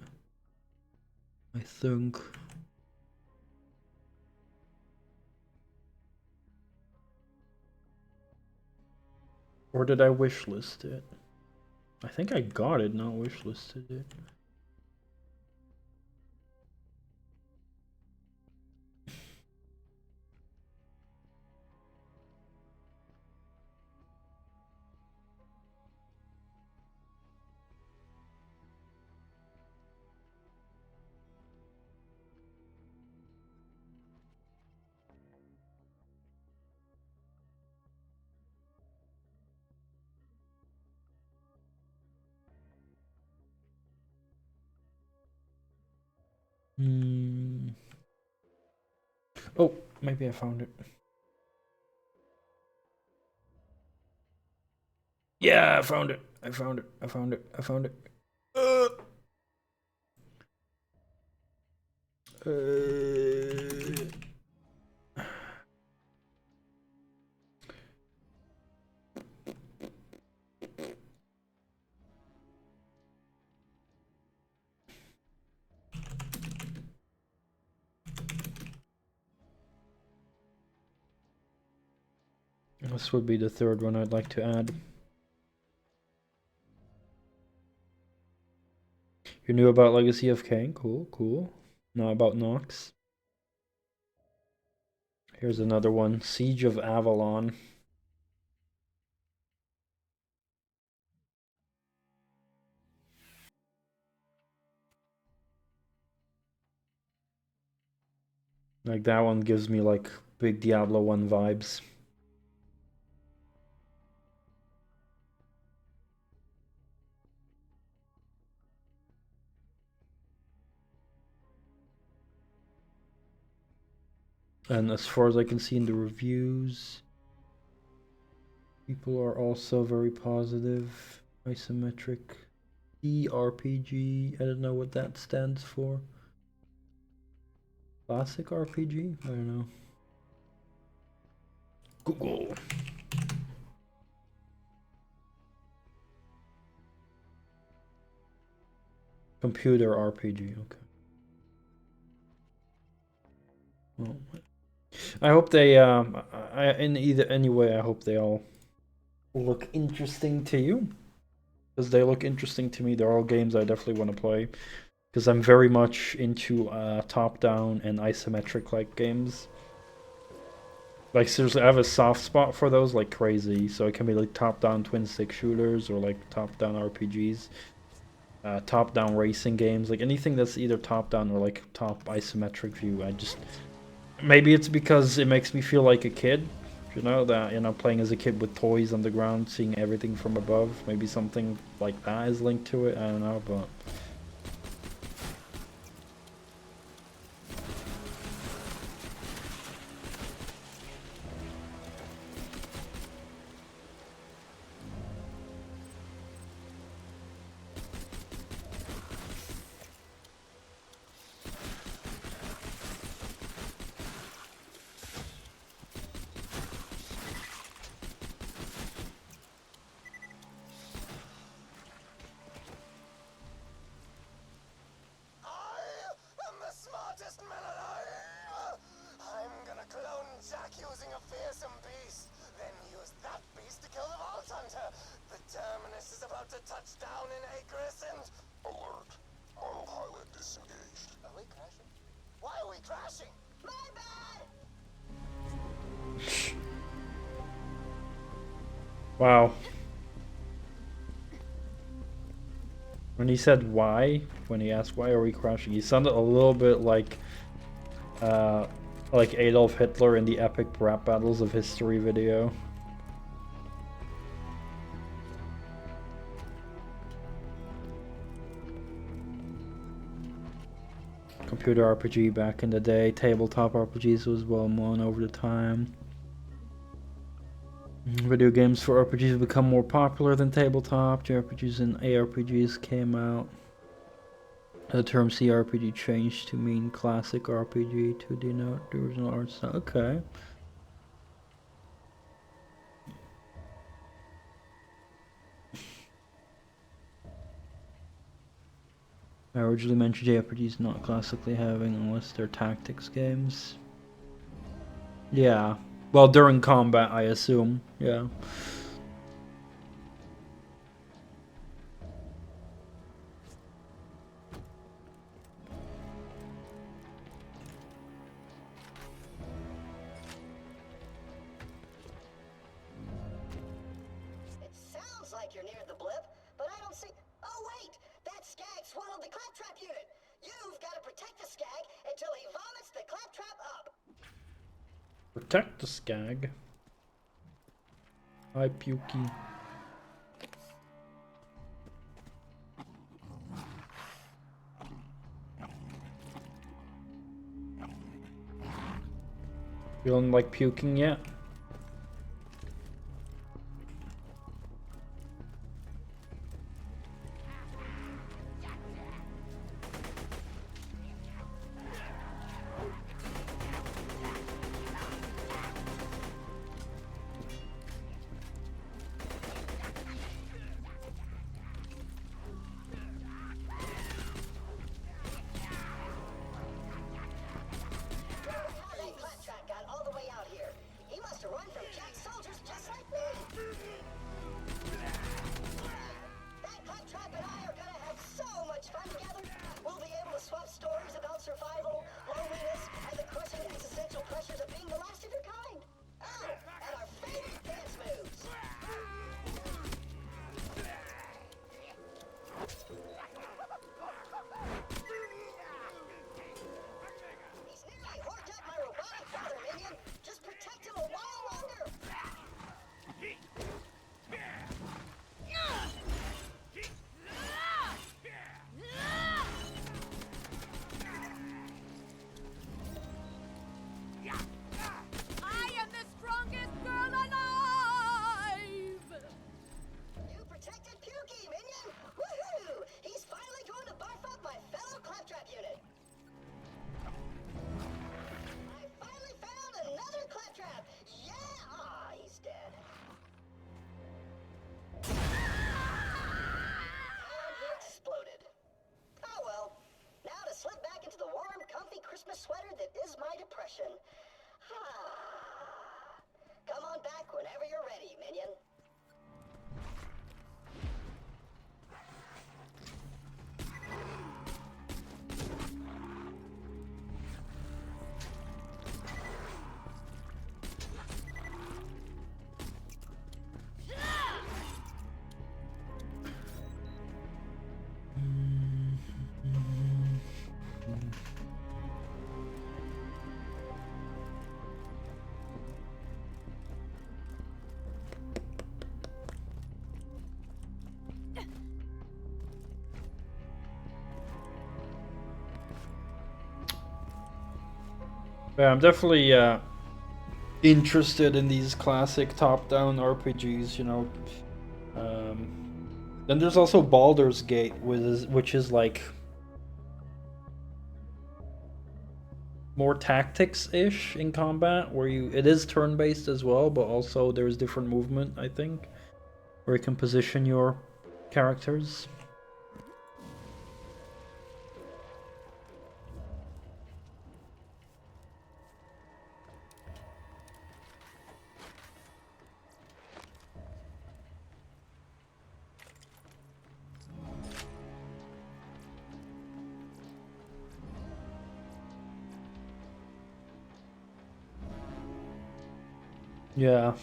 S1: I think. Or did I wishlist it? I think I got it, not wishlisted it. Oh, maybe I found it. Yeah, I found it. I found it. I found it. I found it. This would be the third one I'd like to add. You knew about Legacy of Kain? Cool, cool. Now about Nox. Here's another one, Siege of Avalon. Like that one gives me like big Diablo 1 vibes. And as far as I can see in the reviews, people are also very positive. Isometric RPG. I don't know what that stands for. Classic RPG? I don't know. Google. Computer RPG, okay. Well, I hope they, in any way, I hope they all look interesting to you. Because they look interesting to me. They're all games I definitely want to play. Because I'm very much into top-down and isometric-like games. Like, seriously, I have a soft spot for those like crazy. So it can be like top-down twin-stick shooters or like top-down RPGs. Top-down racing games. Like anything that's either top-down or like top isometric view. I just... Maybe it's because it makes me feel like a kid, you know, that, you know, playing as a kid with toys on the ground, seeing everything from above. Maybe something like that is linked to it, I don't know, but... Wow. When he said why, when he asked why are we crashing, he sounded a little bit like Adolf Hitler in the epic rap battles of history video. Computer RPG back in the day, tabletop RPGs was well known over the time. Video games for RPGs have become more popular than tabletop. JRPGs and ARPGs came out. The term CRPG changed to mean classic RPG to denote the original art style. Okay. I originally mentioned JRPGs not classically having unless they're tactics games. Yeah. Well, during combat, I assume. Yeah.
S9: It sounds like you're near the blip, but I don't see... Oh, wait! That skag swallowed the claptrap unit! You've got to protect the skag until he vomits the claptrap up!
S1: Protect the skag. Hi, Pukey. Feeling like puking yet? Yeah, I'm definitely interested in these classic top-down RPGs, you know. Then there's also Baldur's Gate, which is like more tactics-ish in combat, where it is turn-based as well, but also there's different movement, I think, where you can position your characters. Yeah.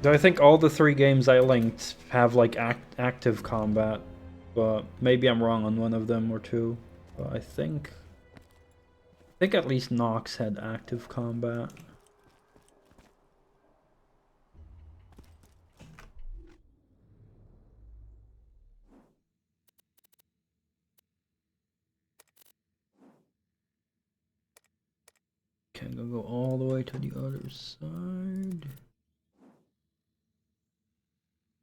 S1: I think all the 3 games I linked have like active combat, but maybe I'm wrong on one of them or 2. But I think at least Nox had active combat. Okay, I'm gonna go all the way to the other side.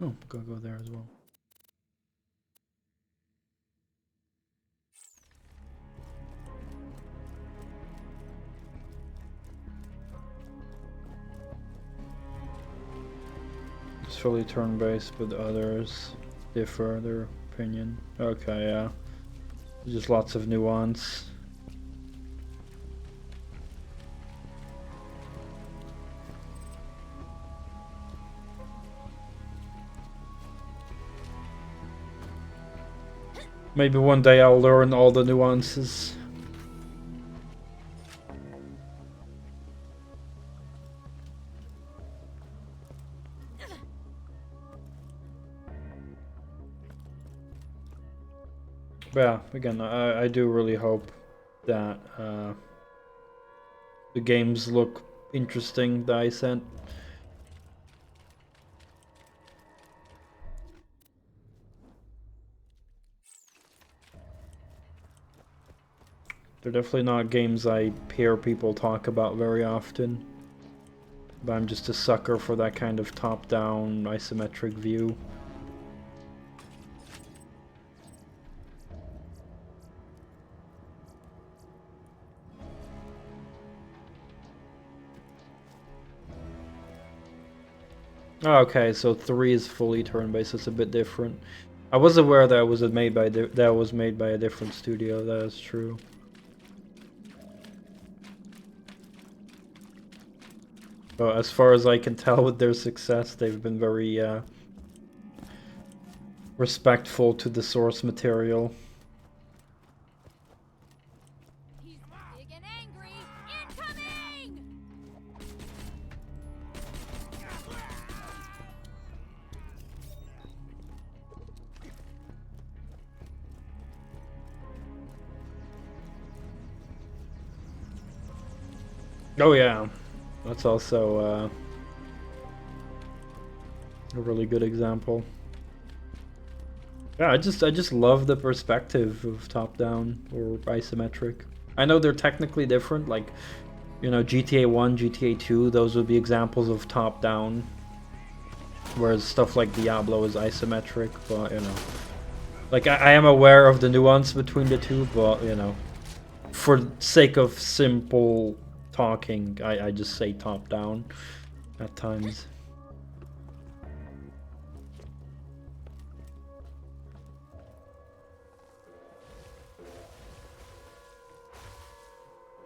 S1: Oh, gotta go there as well. It's fully turn-based, but others differ their opinion. Okay, yeah. Just lots of nuance. Maybe one day I'll learn all the nuances. But yeah, again, I do really hope that the games look interesting that I sent. They're definitely not games I hear people talk about very often. But I'm just a sucker for that kind of top-down isometric view. Okay, so 3 is fully turn-based. It's a bit different. I was aware that was made by a different studio. That is true. But as far as I can tell, with their success, they've been very respectful to the source material.
S4: He's big and angry. Incoming!
S1: Oh yeah, that's also a really good example. Yeah, I just love the perspective of top-down or isometric. I know they're technically different, like, you know, GTA 1, GTA 2, those would be examples of top-down, whereas stuff like Diablo is isometric, but, you know. Like, I am aware of the nuance between the two, but, you know, for sake of simple talking, I just say top-down at times.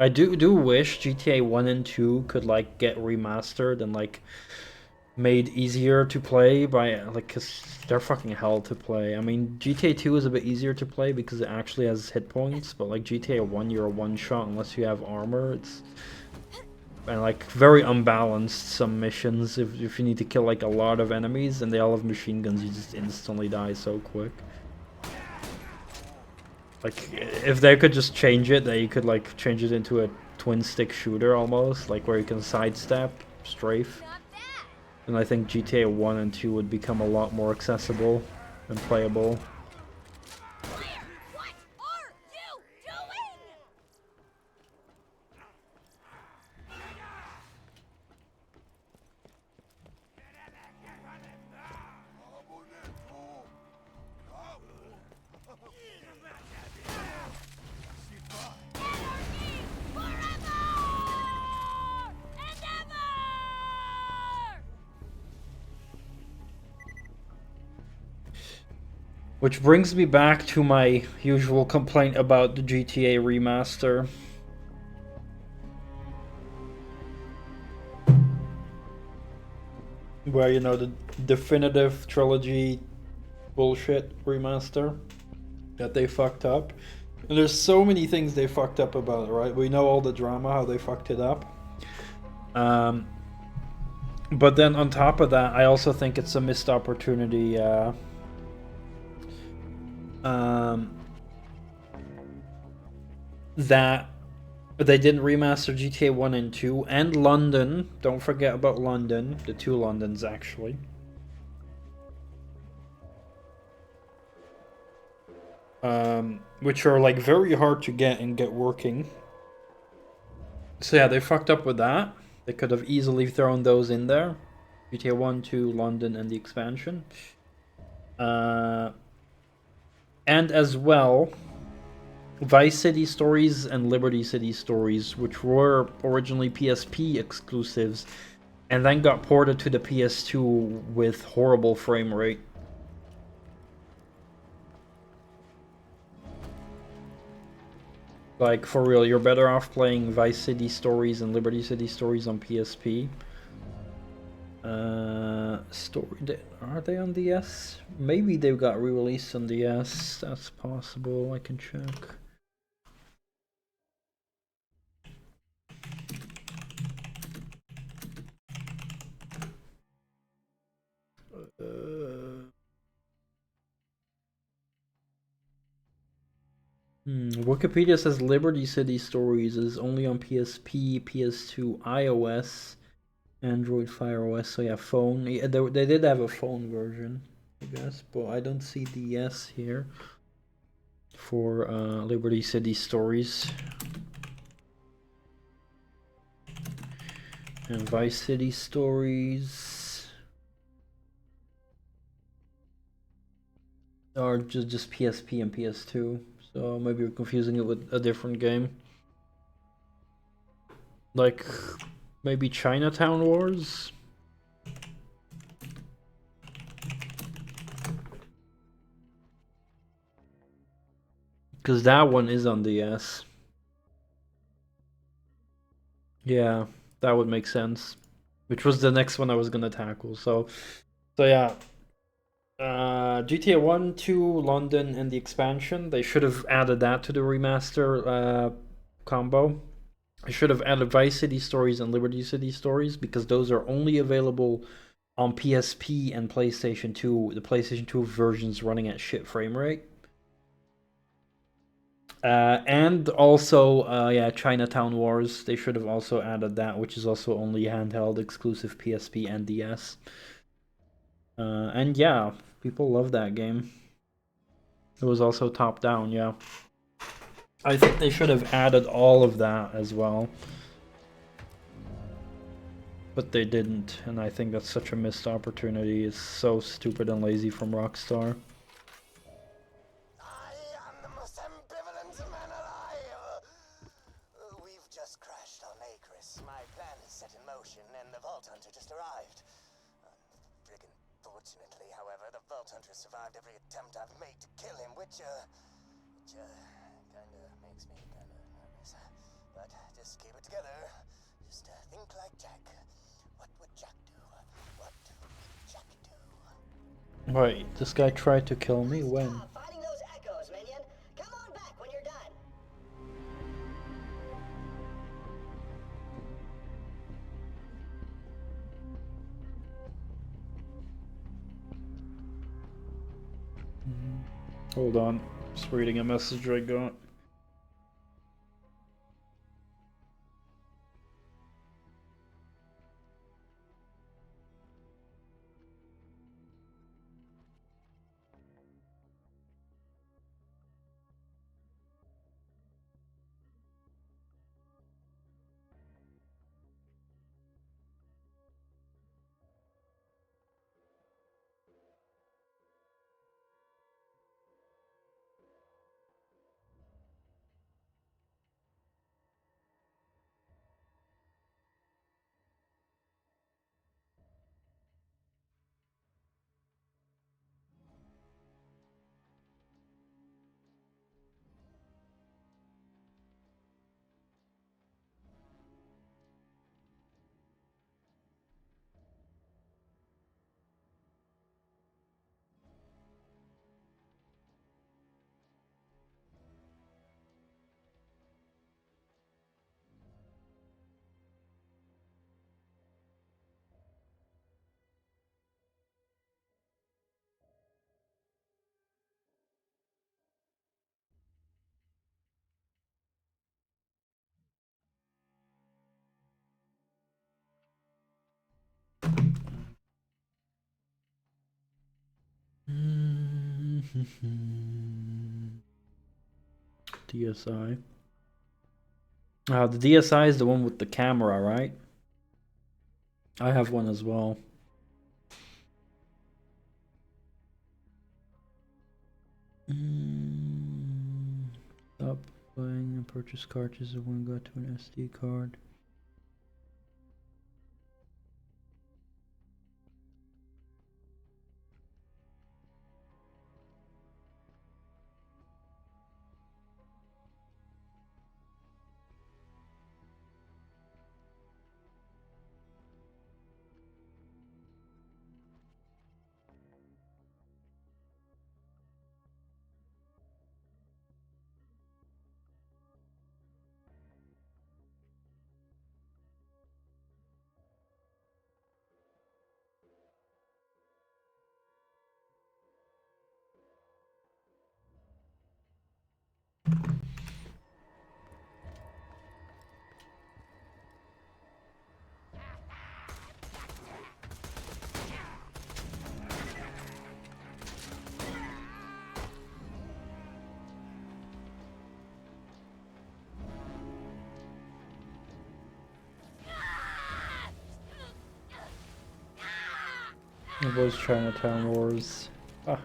S1: I do wish GTA 1 and 2 could like get remastered and like made easier to play by like, cause they're fucking hell to play. I mean, GTA 2 is a bit easier to play because it actually has hit points, but like GTA 1 you're a one shot unless you have armor. It's and like very unbalanced some missions. If you need to kill like a lot of enemies and they all have machine guns, you just instantly die so quick. Like, if they could just change it, that you could, like, change it into a twin-stick shooter, almost, like, where you can sidestep, strafe.
S4: Not bad.
S1: And I think GTA 1 and 2 would become a lot more accessible and playable.
S4: Claire, what are you doing? Anarchy forever and ever!
S1: Which brings me back to my usual complaint about the GTA remaster. Where, you know, the definitive trilogy bullshit remaster that they fucked up. And there's so many things they fucked up about it, right? We know all the drama, how they fucked it up. But then on top of that, I also think it's a missed opportunity that they didn't remaster GTA 1 and 2 and London. Don't forget about London, the two Londons actually. Which are like very hard to get and get working. So yeah, they fucked up with that. They could have easily thrown those in there. GTA 1, 2, London, and the expansion. And as well, Vice City Stories and Liberty City Stories, which were originally PSP exclusives, and then got ported to the PS2 with horrible frame rate. Like, for real, you're better off playing Vice City Stories and Liberty City Stories on PSP. Are they on DS? Maybe they got re-released on DS. That's possible. I can check. Wikipedia says Liberty City Stories is only on PSP, PS2, iOS, Android, Fire OS. So yeah, phone. Yeah, they did have a phone version, I guess, but I don't see DS here for Liberty City Stories. And Vice City Stories are just PSP and PS2. So maybe we're confusing it with a different game. Like, maybe Chinatown Wars? Because that one is on DS. Yeah, that would make sense. Which was the next one I was gonna tackle. So yeah. GTA 1, 2, London, and the expansion. They should have added that to the remaster combo. I should have added Vice City Stories and Liberty City Stories, because those are only available on PSP and PlayStation 2. The PlayStation 2 version's running at shit frame rate. And also, yeah, Chinatown Wars. They should have also added that, which is also only handheld exclusive PSP and DS. And yeah, people love that game. It was also top down, yeah. I think they should have added all of that as well. But they didn't, and I think that's such a missed opportunity. It's so stupid and lazy from Rockstar.
S6: I am the most ambivalent man alive. We've just crashed on Acris. My plan is set in motion, and the Vault Hunter just arrived. Friggin' fortunately, however, the Vault Hunter survived every attempt I've made to kill him, which kinda makes me kinda nervous. But just keep it together. Just think like Jack. What would Jack do? What would Jack do?
S1: Wait, this guy tried to kill me? When?
S9: Stop fighting those echoes, minion. Come on back when you're done.
S1: Hold on, just reading a message I got. DSi. The DSi is the one with the camera, right? I have one as well. Stop playing and purchase cartridges when got to an SD card. It was Chinatown Wars. Ah.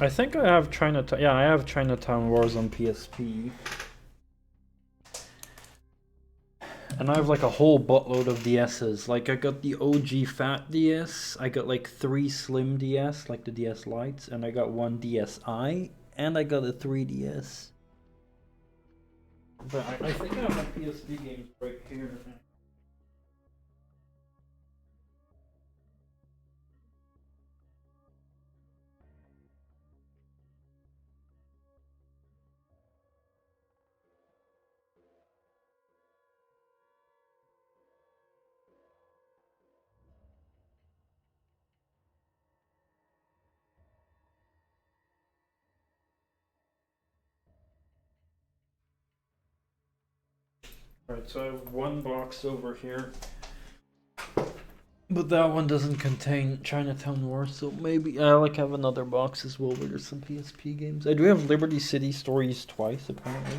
S1: I think I have Chinatown. Yeah, I have Chinatown Wars on PSP. And I have like a whole buttload of DSs. Like I got the OG fat DS, I got like 3 slim DS, like the DS Lites, and I got 1 DSi, and I got a 3DS. But I think I have my PSP games right here. Right, so I have 1 box over here. But that one doesn't contain Chinatown Wars, so maybe I like have another box as well where there's some PSP games. I do have Liberty City Stories twice, apparently.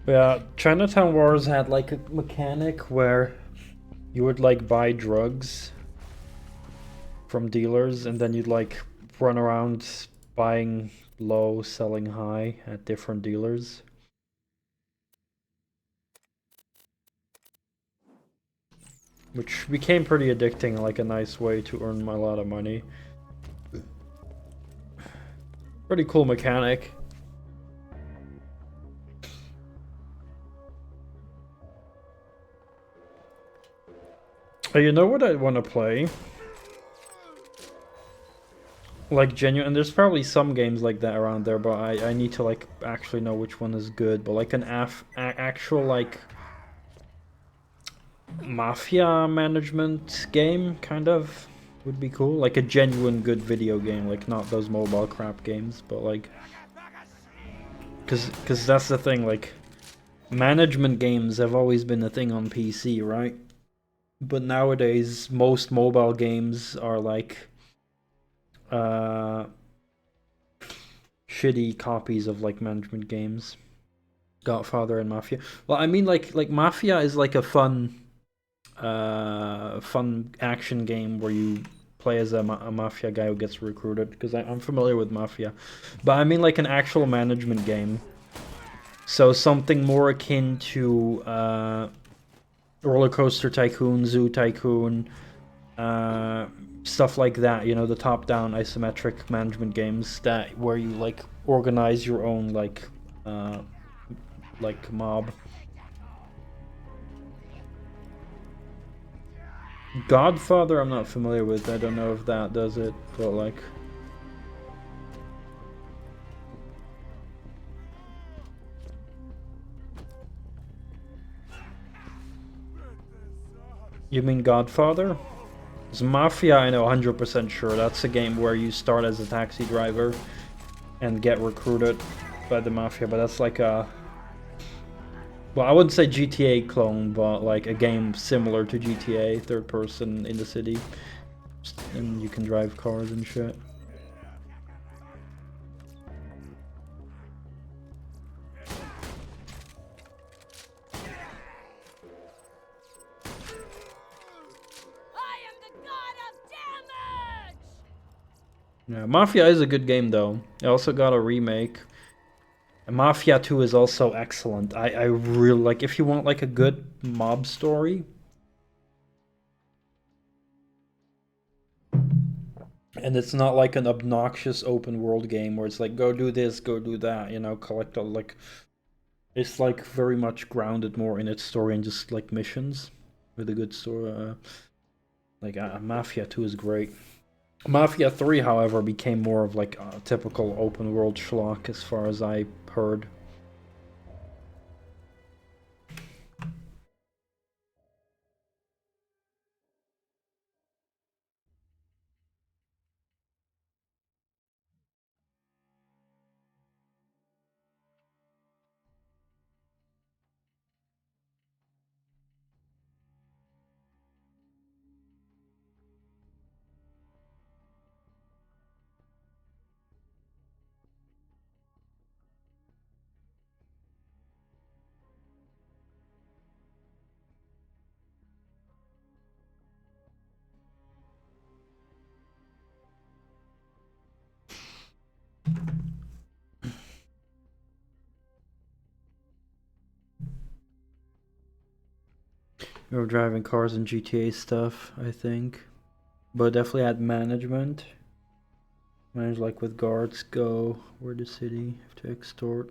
S1: Yeah, Chinatown Wars had like a mechanic where you would like buy drugs from dealers and then you'd like run around buying low, selling high at different dealers. Which became pretty addicting, like a nice way to earn a lot of money. Pretty cool mechanic. You know what I want to play? Like genuine, and there's probably some games like that around there, but I need to like actually know which one is good. But like an actual like mafia management game kind of would be cool. Like a genuine good video game, like not those mobile crap games, but like cuz that's the thing, like management games have always been a thing on PC, right? But nowadays most mobile games are like uh shitty copies of like management games. Godfather and Mafia. Well, I mean like Mafia is like a fun action game where you play as a mafia guy who gets recruited, because I'm familiar with Mafia. But I mean like an actual management game. So something more akin to Roller Coaster Tycoon, Zoo Tycoon, stuff like that, you know, the top-down isometric management games that where you like organize your own like mob. Godfather I'm not familiar with. I don't know if that does it, but like you mean Godfather? It's Mafia, I know 100% sure. That's a game where you start as a taxi driver and get recruited by the Mafia, but that's like a... Well, I wouldn't say GTA clone, but like a game similar to GTA, third person in the city. And you can drive cars and shit. Yeah, Mafia is a good game though. It also got a remake. And Mafia 2 is also excellent. I really like, if you want like a good mob story. And it's not like an obnoxious open world game where it's like go do this, go do that, you know, collect all like... It's like very much grounded more in its story and just like missions with a good story. Mafia 2 is great. Mafia 3, however, became more of like a typical open world schlock as far as I heard. We were driving cars and GTA stuff, I think. But definitely had management. Manage like with guards, go where the city, have to extort.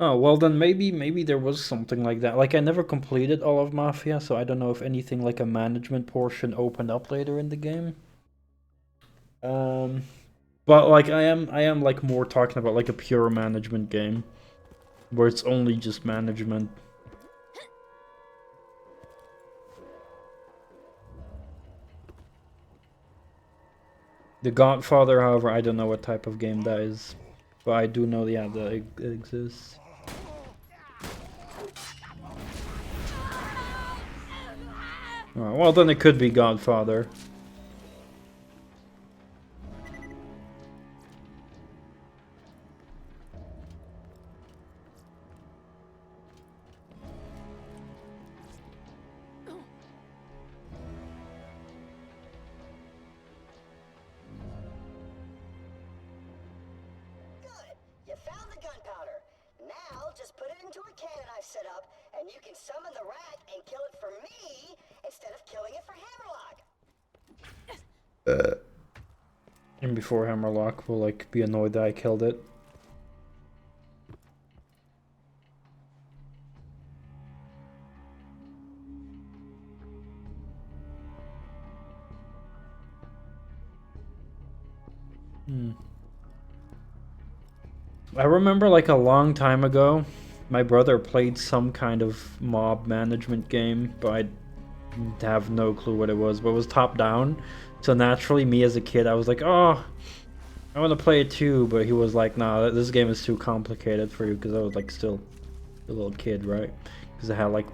S1: Oh, well then maybe there was something like that. Like I never completed all of Mafia, so I don't know if anything like a management portion opened up later in the game. But like I am like more talking about like a pure management game where it's only just management. The Godfather, however, I don't know what type of game that is, but I do know, yeah, that it exists. Oh, well, then it could be Godfather.
S6: And you can summon the rat and kill it for me instead of killing it for Hammerlock.
S1: And before Hammerlock will like be annoyed that I killed it. I remember like a long time ago, my brother played some kind of mob management game, but I have no clue what it was, but it was top down. So naturally, me as a kid, I was like, oh, I want to play it too, but he was like, nah, this game is too complicated for you, because I was like still a little kid, right? Because I had like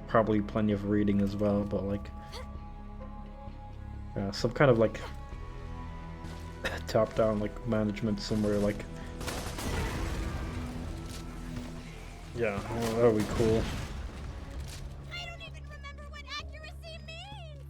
S1: probably plenty of reading as well, but like, yeah, some kind of like top down like management somewhere, like, yeah, that would be cool.
S4: I don't even remember what accuracy means!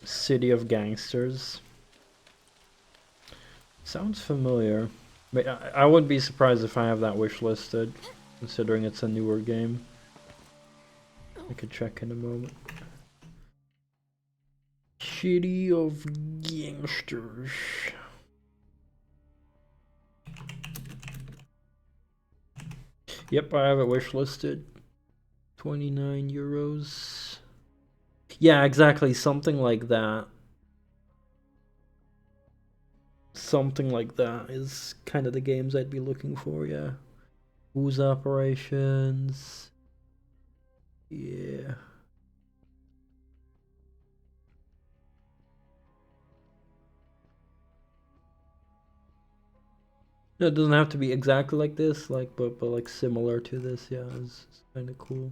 S1: City of Gangsters. Sounds familiar. But I wouldn't be surprised if I have that wish listed, considering it's a newer game. I could check in a moment. City of Gangsters. Yep, I have it wish listed. 29 euros. Yeah, exactly, something like that. Something like that is kind of the games I'd be looking for, yeah. Who's Operations? Yeah. No, it doesn't have to be exactly like this, like but like similar to this, yeah, it's kind of cool.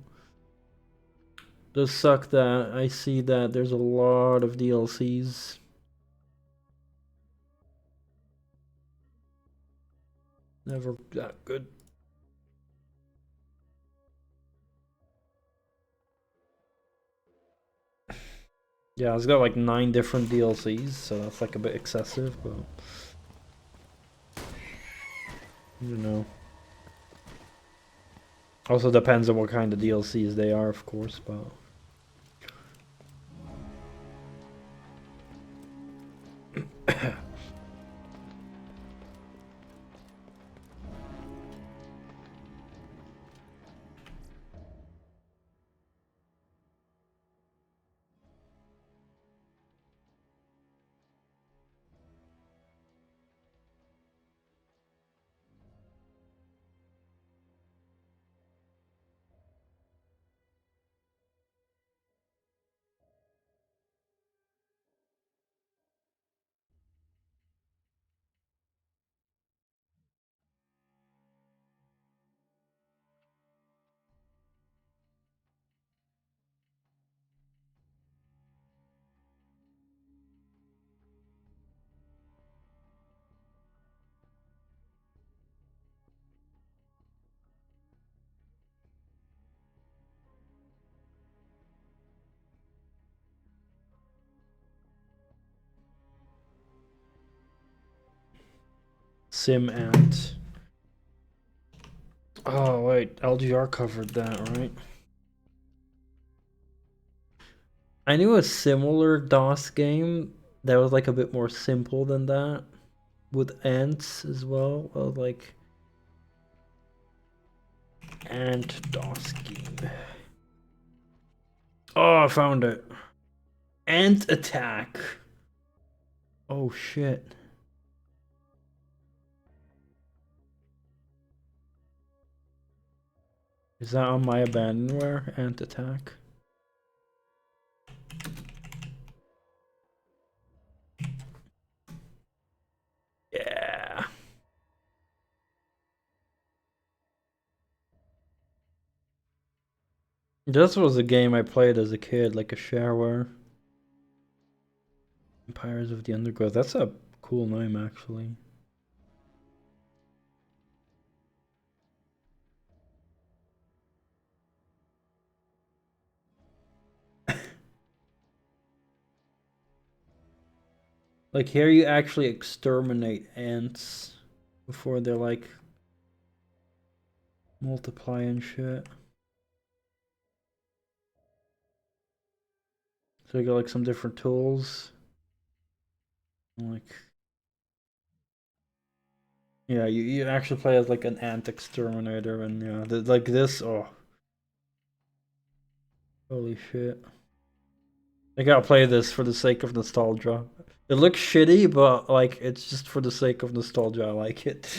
S1: Does suck that I see that there's a lot of DLCs. Never that good. Yeah, it's got like 9 different DLCs, so that's like a bit excessive, but you know. Also depends on what kind of DLCs they are, of course, but Sim Ant. Oh wait, LGR covered that, right? I knew a similar DOS game that was like a bit more simple than that, with ants as well. Like Ant DOS game. Oh, I found it. Ant Attack. Oh shit. Is that on my abandonware? Ant Attack. Yeah. This was a game I played as a kid, like a shareware. Empires of the Undergrowth. That's a cool name, actually. Like here you actually exterminate ants before they're like multiply and shit. So you got like some different tools. Like yeah, you actually play as like an ant exterminator and yeah, like this, oh. Holy shit. I gotta play this for the sake of nostalgia. It looks shitty, but like it's just for the sake of nostalgia. I like it.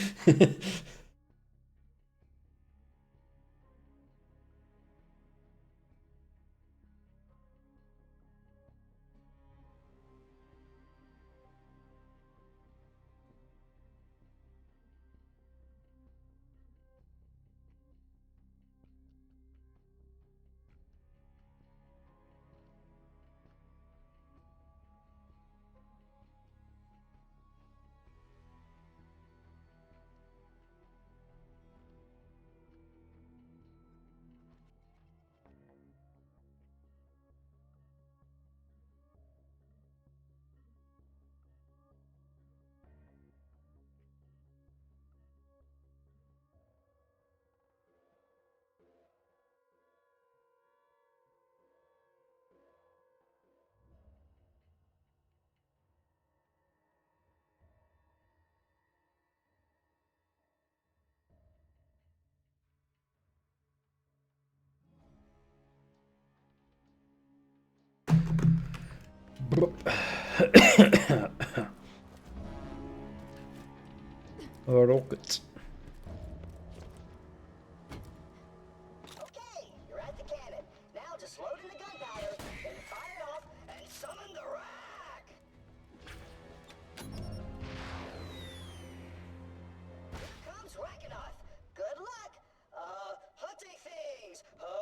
S1: Rockets.
S6: Okay, you're at the cannon. Now just load in the gunpowder, then fire it off, and summon the rack! Here comes Rackenoth. Good luck! Hunting things! Oh!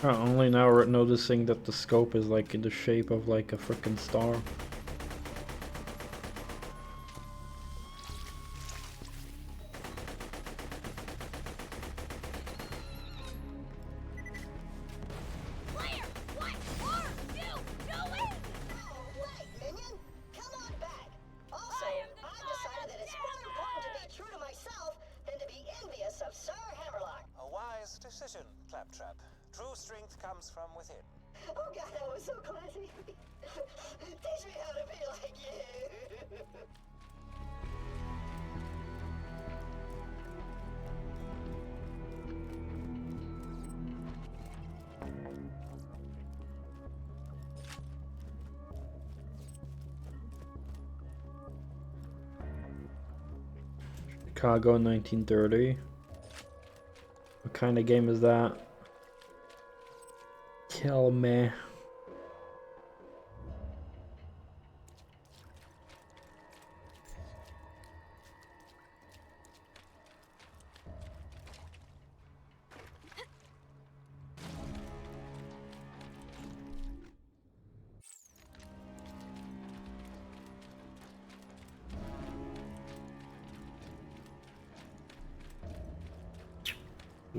S1: Only now we're noticing that the scope is like in the shape of like a freaking star.
S4: Player, what are you doing?
S6: Oh, wait, minion! Come on back! Also, I've decided that it's more important to be true to myself than to be envious of Sir Hammerlock.
S7: A wise decision, Claptrap. True strength comes from within.
S6: Oh god, that was so classy. Teach me how to be like you.
S1: Chicago 1930. What kind of game is that? Kill me.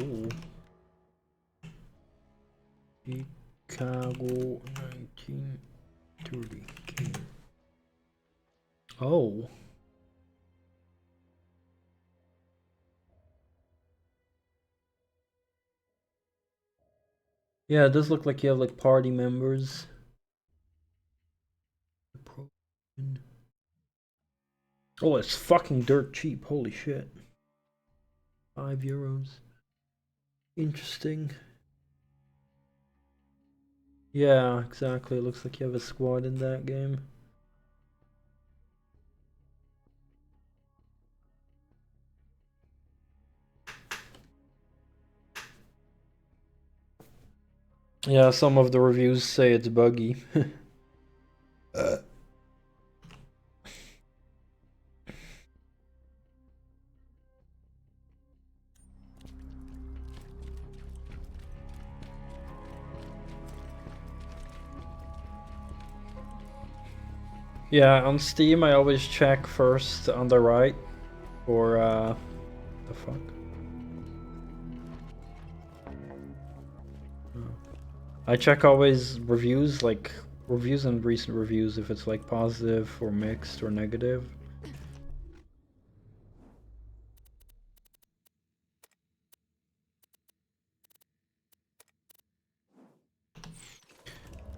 S1: Ooh. Chicago 1930 game. Oh. Yeah, it does look like you have like party members. Oh, it's fucking dirt cheap. Holy shit. €5. Interesting. Yeah, exactly. It looks like you have a squad in that game. Yeah, some of the reviews say it's buggy. Yeah, on Steam I always check first on the right for the fuck. I check always reviews, like reviews and recent reviews, if it's like positive or mixed or negative.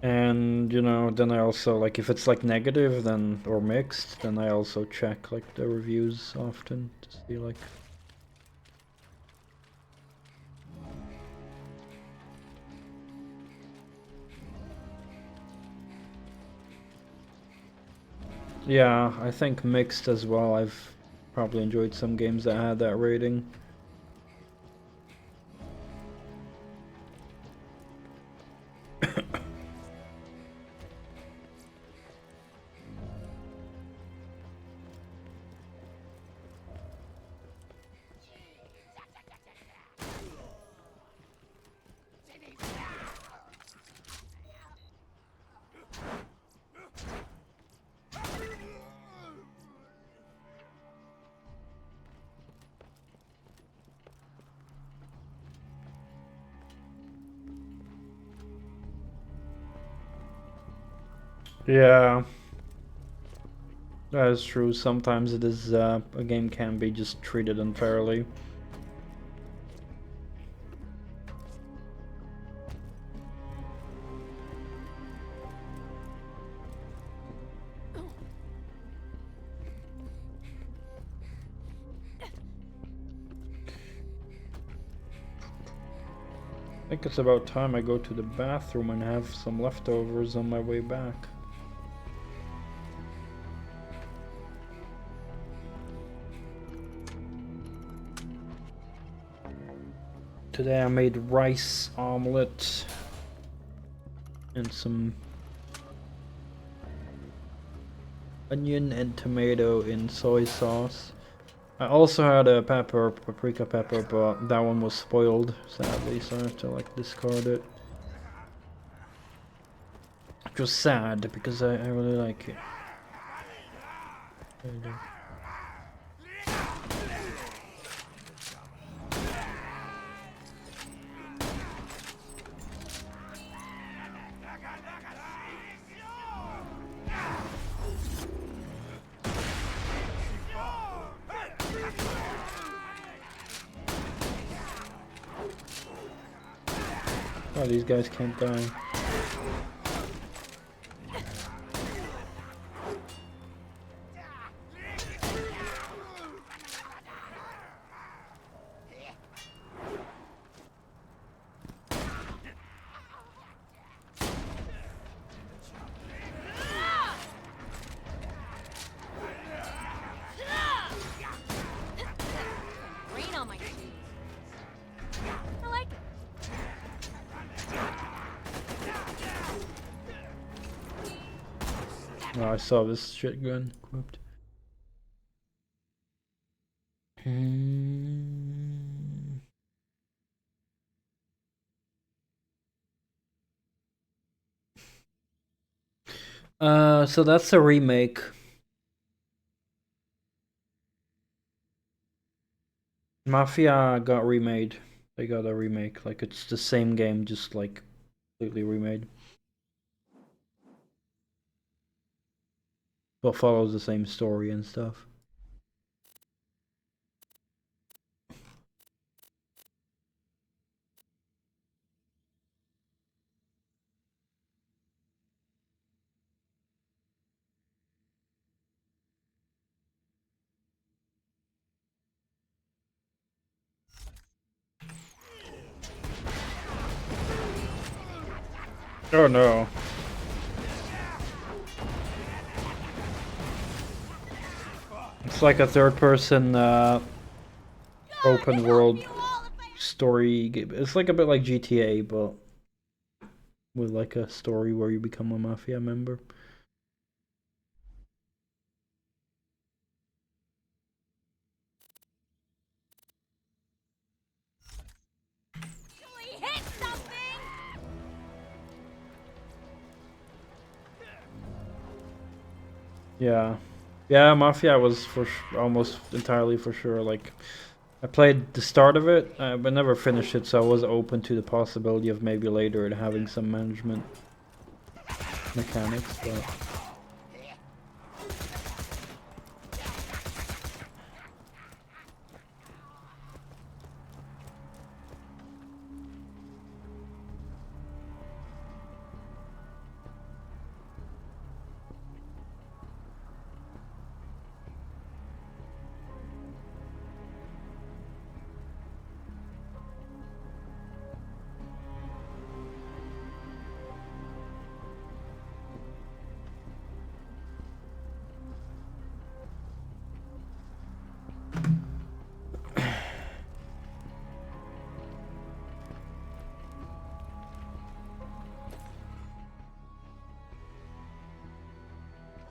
S1: And you know, then I also like if it's like negative then or mixed, then I also check like the reviews often to see like. Yeah, I think mixed as well. I've probably enjoyed some games that had that rating. Yeah, that is true. Sometimes it is a game can be just treated unfairly. I think it's about time I go to the bathroom and have some leftovers on my way back. Today I made rice omelet and some onion and tomato in soy sauce. I also had a paprika pepper, but that one was spoiled, sadly, so I have to like discard it. Which was sad because I really like it. Oh, these guys can't die.
S4: Rain on my shoes. I like it.
S1: Oh, I saw this shit gun equipped. So that's a remake. Mafia got remade. They got a remake. Like it's the same game, just like completely remade. But follows the same story and stuff. Oh no. It's like a third-person open world story game. It's like a bit like GTA, but with like a story where you become a mafia member.
S4: Actually hit something!
S1: Yeah, yeah, Mafia was for almost entirely for sure. Like, I played the start of it, but never finished it, so I was open to the possibility of maybe later it having some management mechanics. But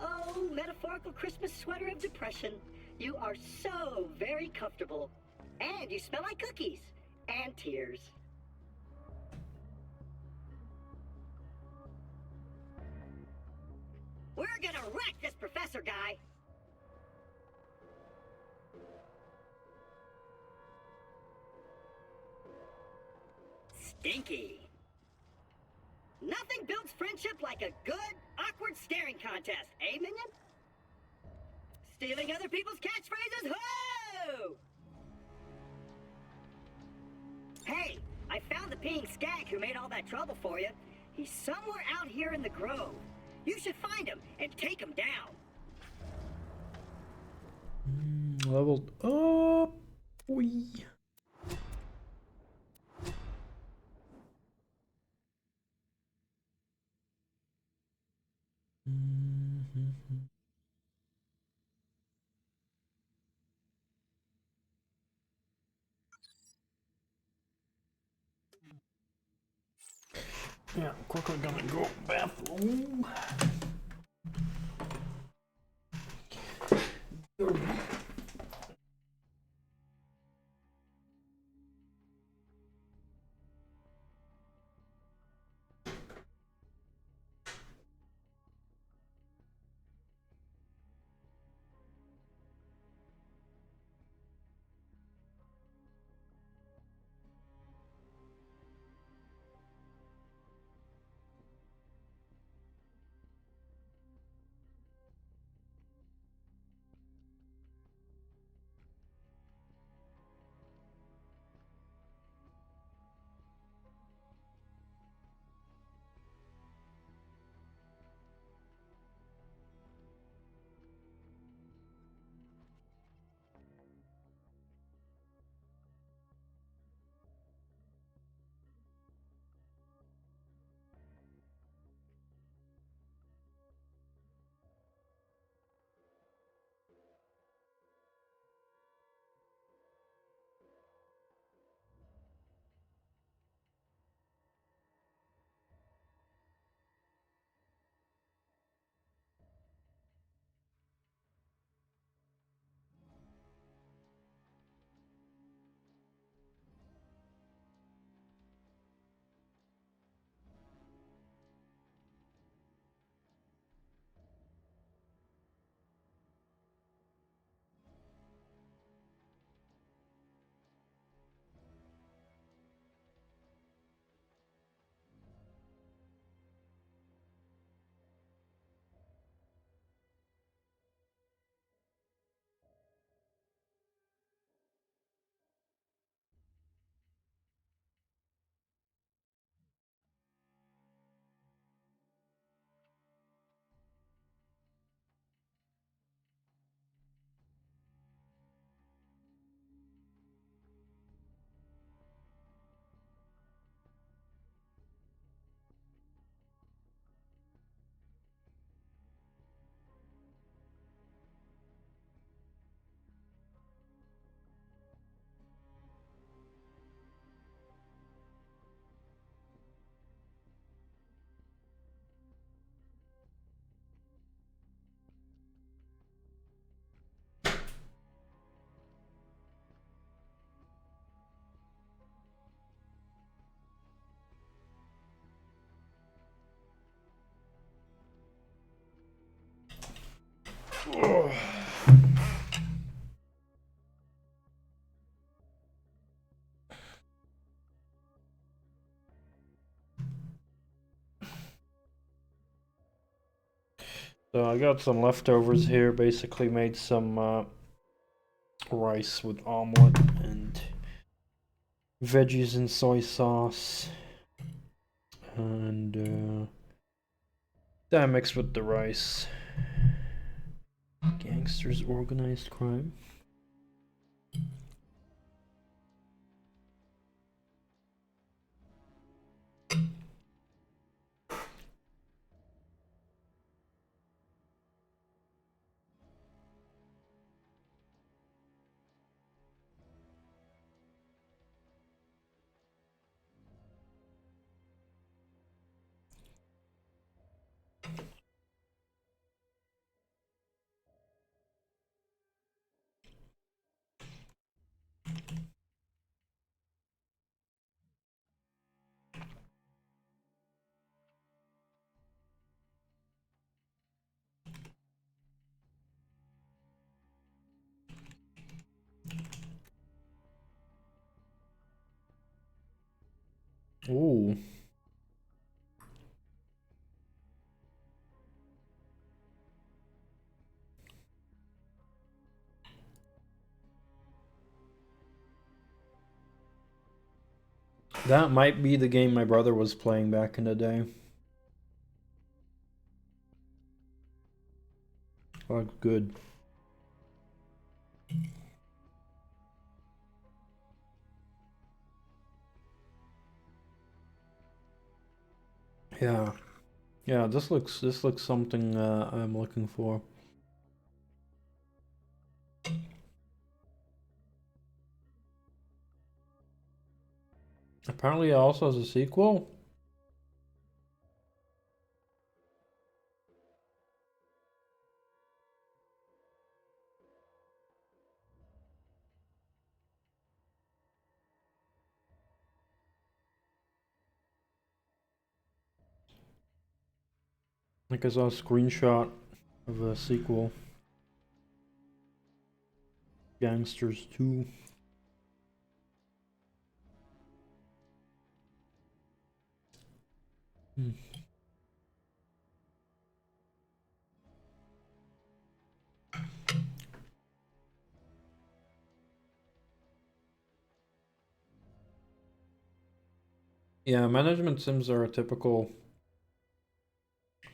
S9: Oh, metaphorical Christmas sweater of depression. You are so very comfortable. And you smell like cookies. And tears. We're gonna wreck this professor guy! Stinky. Nothing builds friendship like a good, awkward staring contest, eh, minion? Stealing other people's catchphrases? Ho! Hey, I found the peeing skag who made all that trouble for you. He's somewhere out here in the grove. You should find him and take him down.
S1: leveled up. Wee. Yeah, quickly gonna go bathroom. So I got some leftovers here. Basically made some rice with omelet and veggies and soy sauce, and that mixed with the rice. Gangsters, organized crime. Ooh. That might be the game my brother was playing back in the day. Oh, good. Yeah. Yeah, this looks something I'm looking for. Apparently it also has a sequel. Like I saw a screenshot of a sequel. Gangsters 2. Hmm. Yeah, management sims are a typical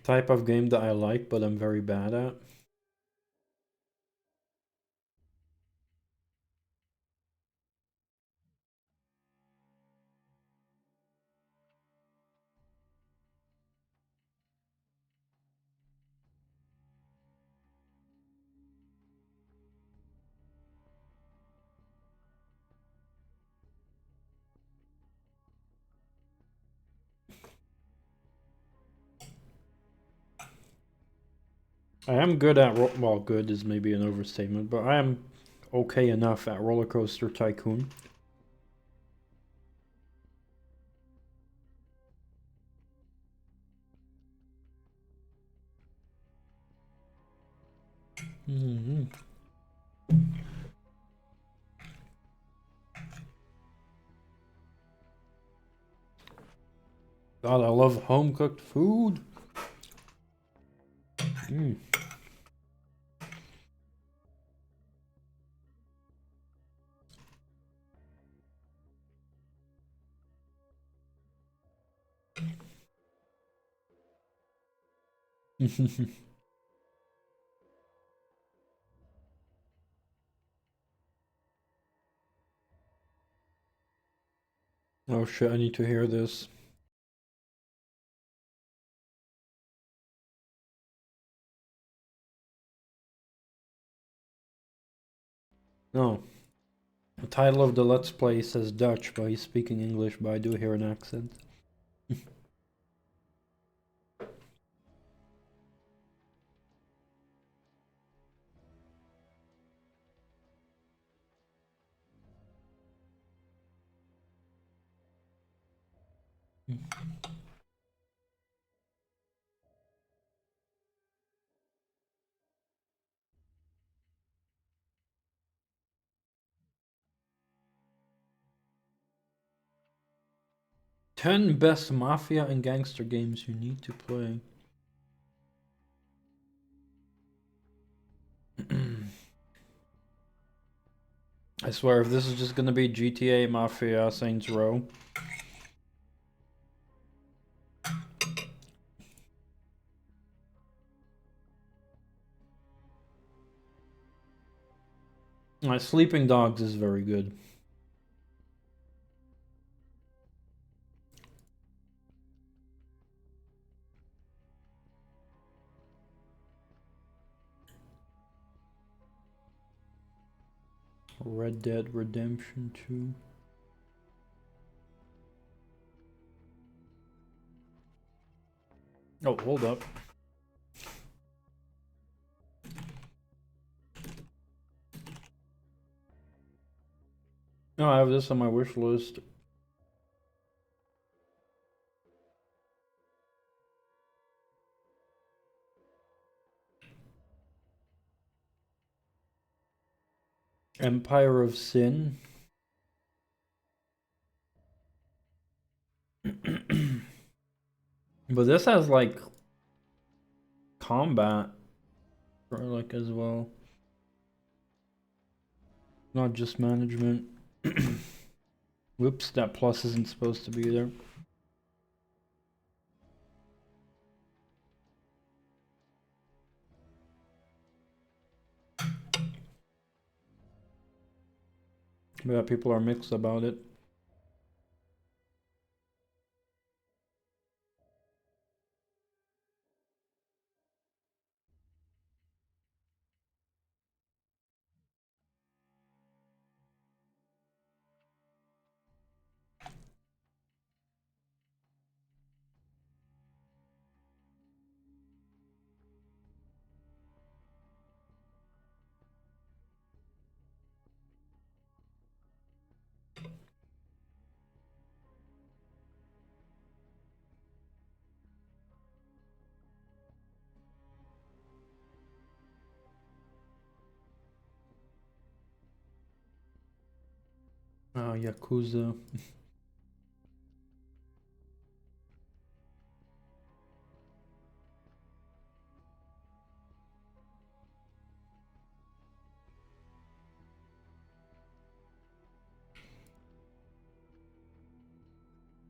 S1: type of game that I like, but I'm very bad at. I am good at well, good is maybe an overstatement, but I am okay enough at Roller Coaster Tycoon. Mm-hmm. God, I love home cooked food. Mm. Oh shit, I need to hear this. No. The title of the Let's Play says Dutch, but he's speaking English, but I do hear an accent. 10 best mafia and gangster games you need to play. I swear, if this is just gonna be GTA, Mafia, Saints Row. My Sleeping Dogs is very good. Red Dead Redemption 2. Oh, hold up. No, I have this on my wish list. Empire of Sin. But this has like combat or like as well. Not just management. Whoops, that plus isn't supposed to be there. Yeah, people are mixed about it. Yakuza.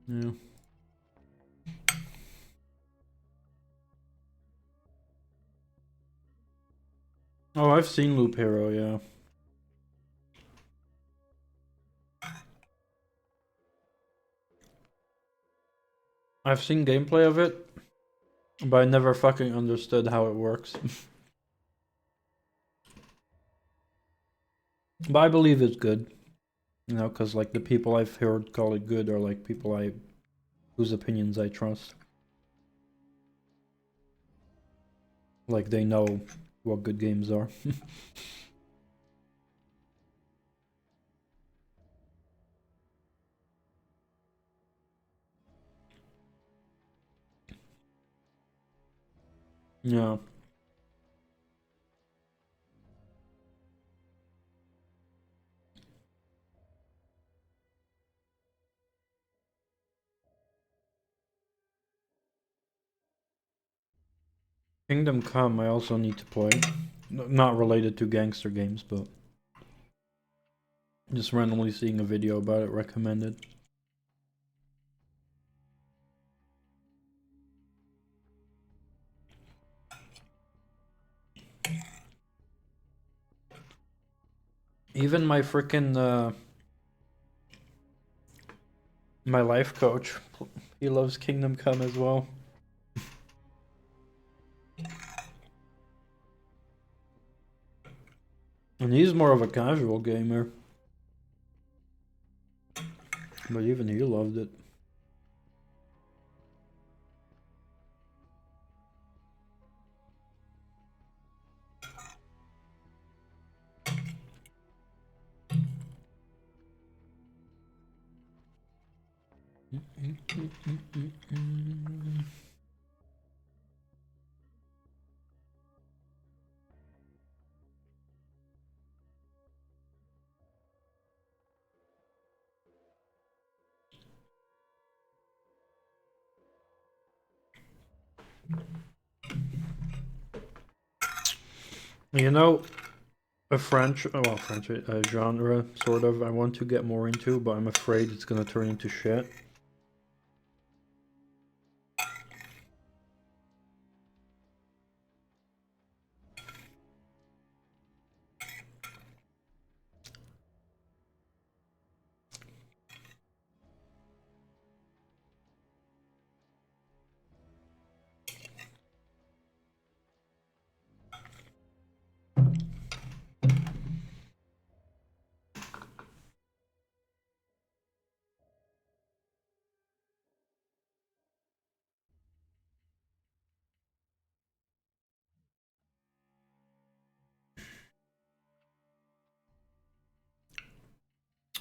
S1: Yeah. Oh, I've seen Loop Hero, yeah. I've seen gameplay of it, but I never fucking understood how it works. But I believe it's good. You know, because like the people I've heard call it good are like people whose opinions I trust. Like they know what good games are. Yeah. Kingdom Come I also need to play. Not related to gangster games, but just randomly seeing a video about it recommended. Even my freaking my life coach, he loves Kingdom Come as well. And he's more of a casual gamer. But even he loved it. You know, a French genre, sort of, I want to get more into, but I'm afraid it's gonna turn into shit.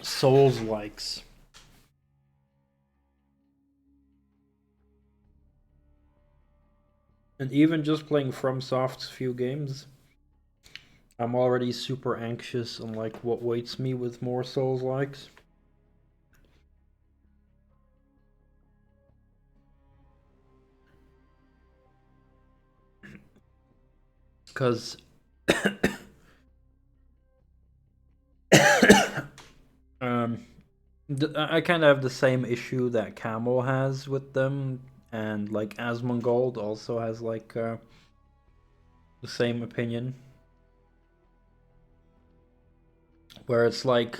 S1: Souls likes. And even just playing FromSoft's few games, I'm already super anxious on like what waits me with more Souls likes. Because um, I kind of have the same issue that Camel has with them, and like Asmongold also has like the same opinion, where it's like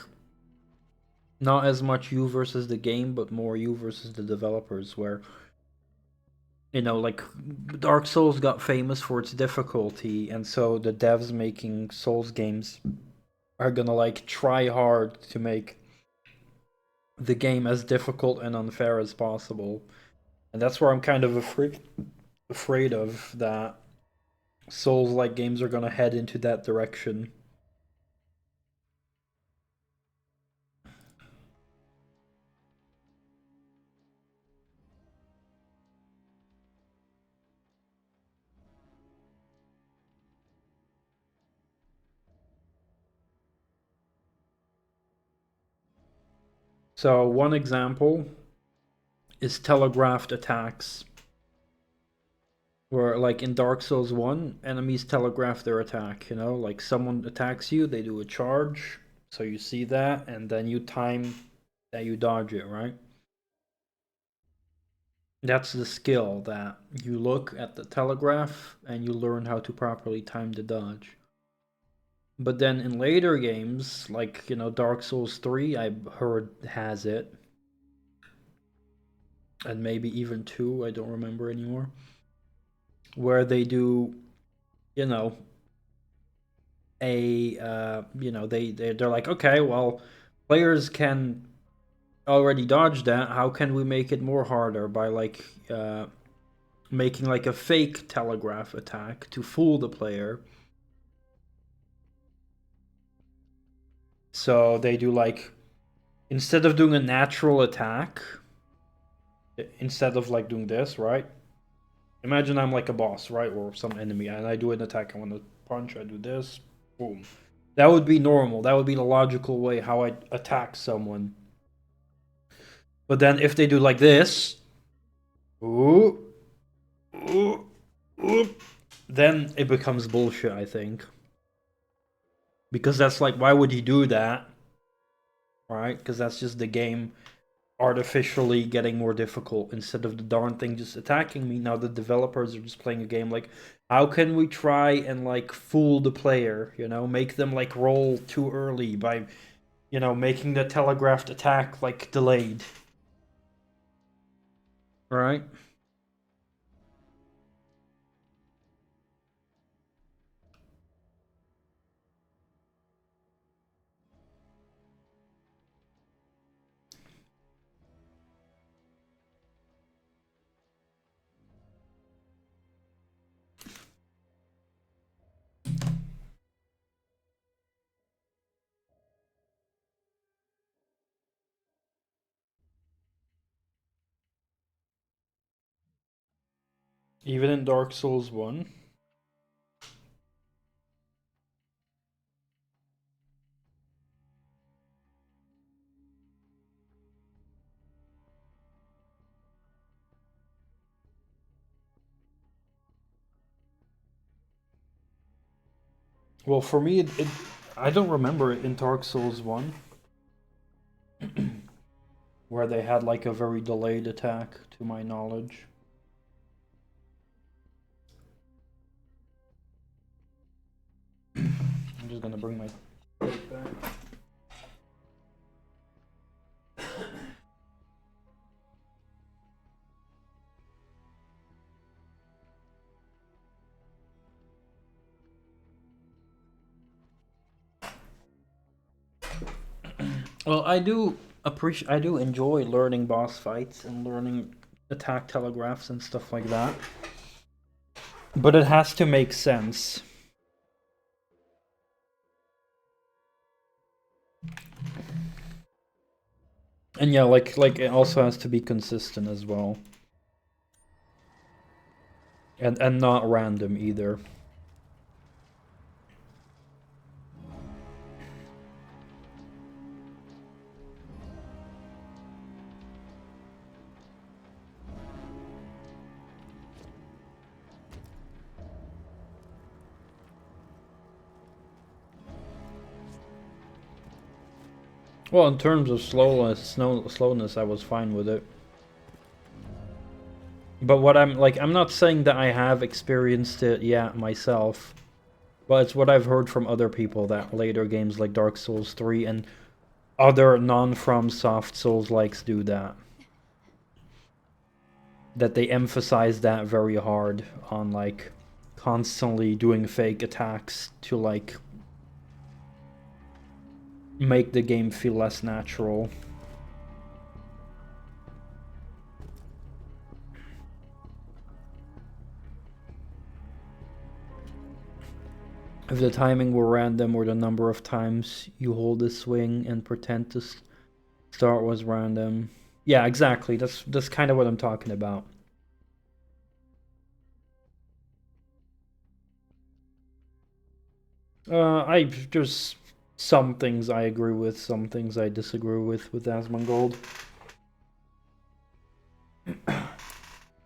S1: not as much you versus the game, but more you versus the developers. Where you know, like Dark Souls got famous for its difficulty, and so the devs making Souls games are gonna like try hard to make the game as difficult and unfair as possible. And that's where I'm kind of afraid of that Souls like games are gonna head into that direction. So one example is telegraphed attacks, where like in Dark Souls 1, enemies telegraph their attack, you know, like someone attacks you, they do a charge, so you see that, and then you time that you dodge it, right? That's the skill, that you look at the telegraph and you learn how to properly time the dodge. But then in later games, like, you know, Dark Souls 3, I heard has it. And maybe even 2, I don't remember anymore. Where they do, you know, they're like, okay, well, players can already dodge that. How can we make it more harder by like making like a fake telegraph attack to fool the player? So they do like, instead of doing a natural attack, instead of like doing this, right? Imagine I'm like a boss, right, or some enemy, and I do an attack. I want to punch. I do this, boom. That would be normal. That would be the logical way how I attack someone. But then if they do like this, ooh, ooh, ooh, then it becomes bullshit, I think. Because that's like, why would he do that? Right? Because that's just the game artificially getting more difficult instead of the darn thing just attacking me. Now the developers are just playing a game like, how can we try and like fool the player, you know, make them like roll too early by, you know, making the telegraphed attack like delayed. Right? Even in Dark Souls 1. Well, for me, I don't remember it in Dark Souls 1, where they had like a very delayed attack, to my knowledge. I'm just gonna bring my plate back. Well, I do enjoy learning boss fights and learning attack telegraphs and stuff like that. But it has to make sense. And yeah, like it also has to be consistent as well. And not random either. Well, in terms of slowness, I was fine with it. But what I'm not saying that I have experienced it yet myself, but it's what I've heard from other people that later games like Dark Souls 3 and other non-FromSoft Souls-likes do that. That they emphasize that very hard on like constantly doing fake attacks to like make the game feel less natural. If the timing were random or the number of times you hold the swing and pretend to start was random. Yeah, exactly. That's kind of what I'm talking about. There's some things I agree with, some things I disagree with Asmongold.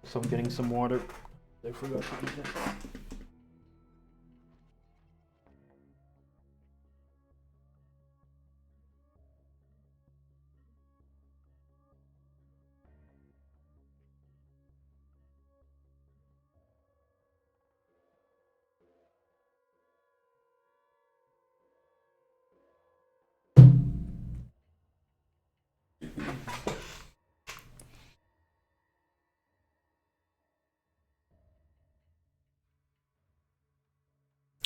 S1: So I'm getting some water. I forgot to eat it.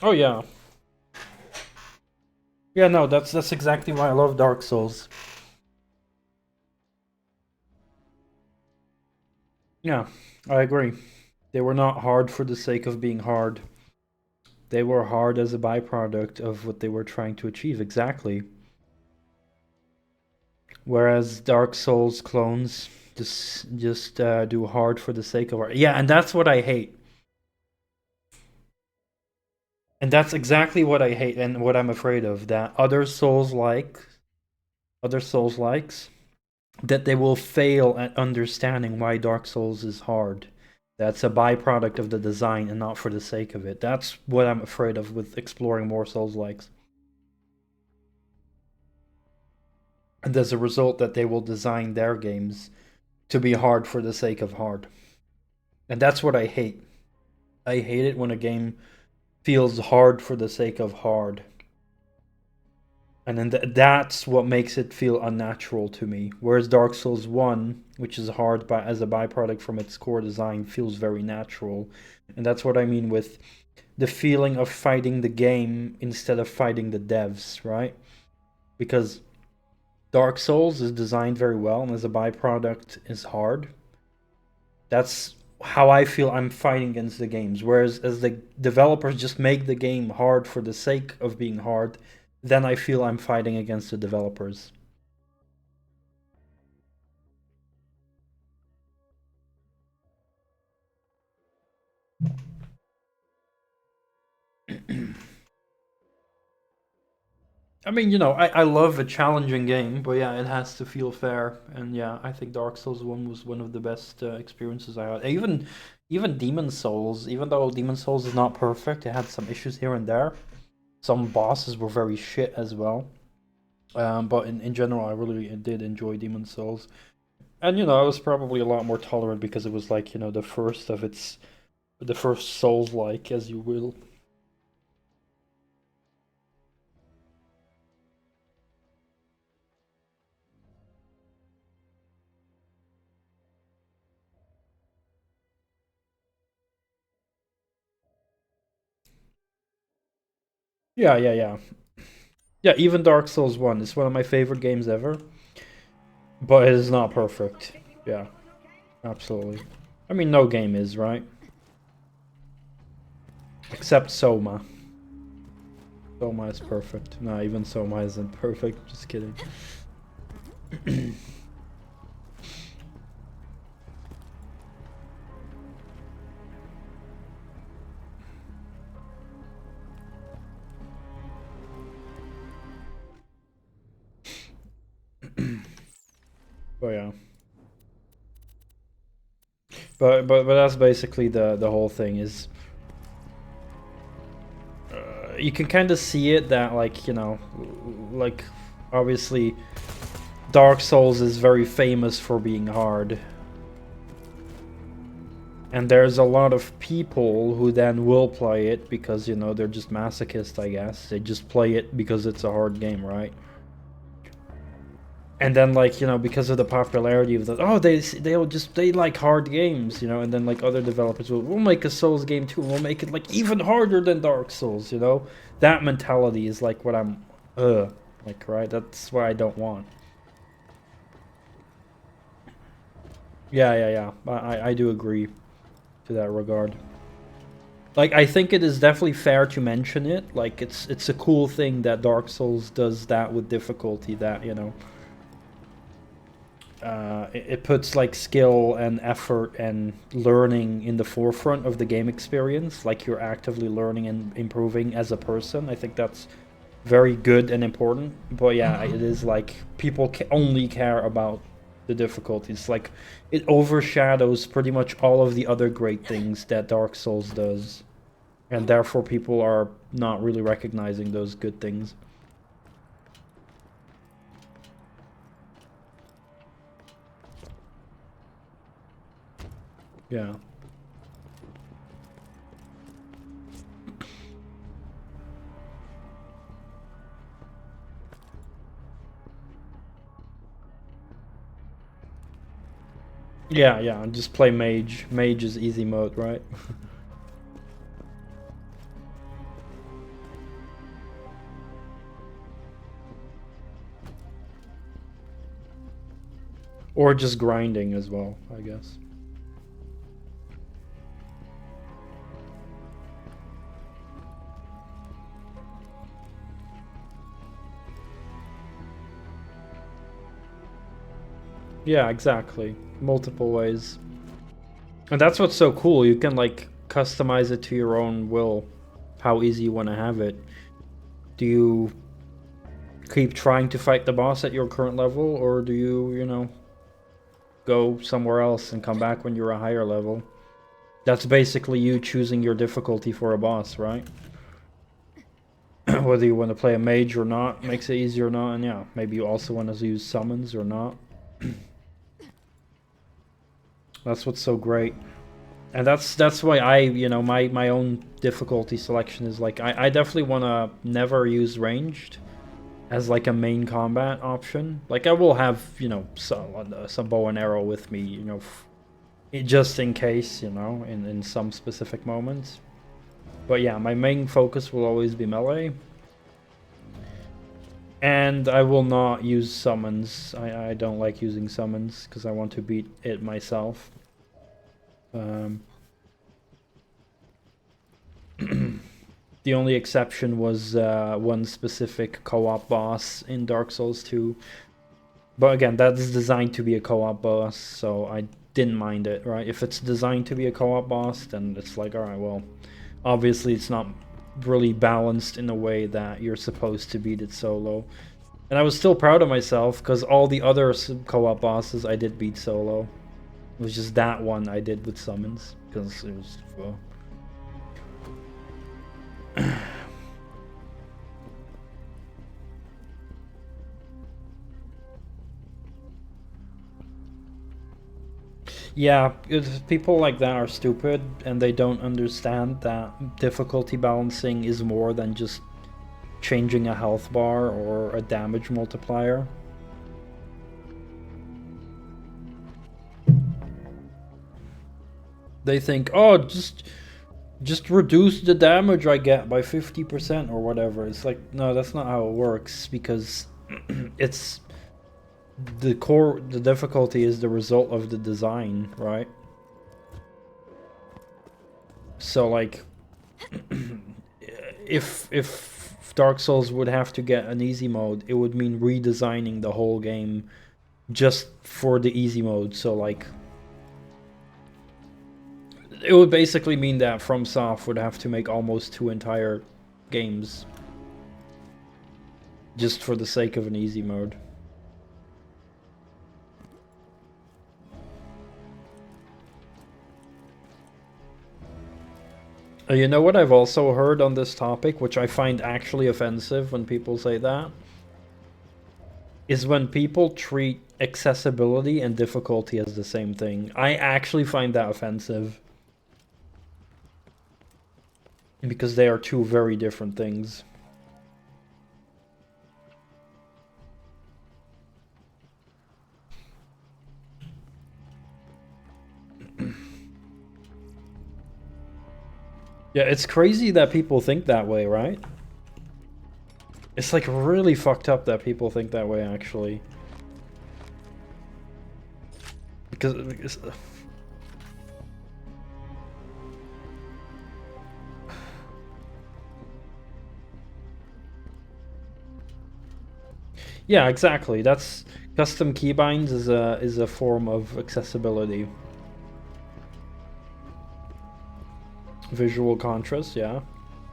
S1: Oh yeah. Yeah, no, that's exactly why I love Dark Souls. Yeah, I agree. They were not hard for the sake of being hard. They were hard as a byproduct of what they were trying to achieve, exactly. Whereas Dark Souls clones just do hard for the sake of art. Yeah, and that's what I hate. And that's exactly what I hate and what I'm afraid of, that other Souls-likes, that they will fail at understanding why Dark Souls is hard. That's a byproduct of the design and not for the sake of it. That's what I'm afraid of with exploring more Souls-likes. And as a result, that they will design their games to be hard for the sake of hard. And that's what I hate. I hate it when a game feels hard for the sake of hard. And then that's what makes it feel unnatural to me. Whereas Dark Souls 1, which is hard as a byproduct from its core design, feels very natural. And that's what I mean with the feeling of fighting the game instead of fighting the devs, right? Because Dark Souls is designed very well, and as a byproduct is hard. That's how I feel I'm fighting against the games. Whereas as the developers just make the game hard for the sake of being hard, then I feel I'm fighting against the developers. I mean, you know, I love a challenging game, but yeah, it has to feel fair. And yeah, I think Dark Souls 1 was one of the best experiences I had. Even Demon Souls, even though Demon Souls is not perfect, it had some issues here and there. some bosses were very shit as well. But in general, I really did enjoy Demon Souls. And, you know, I was probably a lot more tolerant because it was like, you know, the first Souls-like, as you will. Yeah, yeah, yeah. Yeah, even Dark Souls 1 is one of my favorite games ever. But it is not perfect. Yeah, absolutely. I mean, no game is, right? Except Soma. Soma is perfect. No, even Soma isn't perfect. Just kidding. But yeah. But that's basically the whole thing is. You can kind of see it that, like, you know, like, obviously Dark Souls is very famous for being hard. And there's a lot of people who then will play it because, you know, they're just masochists, I guess. They just play it because it's a hard game, right? And then, like, you know, because of the popularity of the, oh, they like hard games, you know, and then, like, other developers we'll make a Souls game too, and we'll make it, like, even harder than Dark Souls, you know? That mentality is, like, what I'm, like, right? That's what I don't want. Yeah. I do agree to that regard. Like, I think it is definitely fair to mention it. Like, it's a cool thing that Dark Souls does that with difficulty, that, you know, it puts, like, skill and effort and learning in the forefront of the game experience. Like, you're actively learning and improving as a person. I think that's very good and important. But yeah, it is like people only care about the difficulties. Like, it overshadows pretty much all of the other great things that Dark Souls does. And therefore people are not really recognizing those good things. Yeah. Yeah, and just play Mage. Mage is easy mode, right? Or just grinding as well, I guess. Yeah, exactly. Multiple ways. And that's what's so cool. You can, like, customize it to your own will, how easy you want to have it. Do you keep trying to fight the boss at your current level, or do you, you know, go somewhere else and come back when you're a higher level? That's basically you choosing your difficulty for a boss, right? Whether you want to play a mage or not makes it easier or not, and yeah, maybe you also want to use summons or not. That's what's so great. And that's why I, you know, my own difficulty selection is, like, I definitely want to never use ranged as, like, a main combat option. Like, I will have, you know, some bow and arrow with me, you know, just in case, you know, in some specific moments. But yeah, my main focus will always be melee. And I will not use summons. I don't like using summons because I want to beat it myself. The only exception was one specific co-op boss in Dark Souls 2. But again, that's designed to be a co-op boss, so I didn't mind it, right? If it's designed to be a co-op boss, then it's like, alright, well, obviously it's not really balanced in a way that you're supposed to beat it solo. And I was still proud of myself, because all the other co-op bosses I did beat solo. It was just that one I did with summons, because it was... Well, Yeah, people like that are stupid and they don't understand that difficulty balancing is more than just changing a health bar or a damage multiplier. They think, oh, just reduce the damage I get by 50% or whatever. It's like, no, that's not how it works, because it's the difficulty is the result of the design, right? So like if Dark Souls would have to get an easy mode, it would mean redesigning the whole game just for the easy mode. So like it would basically mean that FromSoft would have to make almost 2 entire games just for the sake of an easy mode. You know what I've also heard on this topic, which I find actually offensive when people say that, is when people treat accessibility and difficulty as the same thing. I actually find that offensive, because they are two very different things. Yeah, it's crazy that people think that way, right? It's like really fucked up that people think that way, actually. Because yeah, exactly. That's custom keybinds is a form of accessibility. Visual contrast, yeah.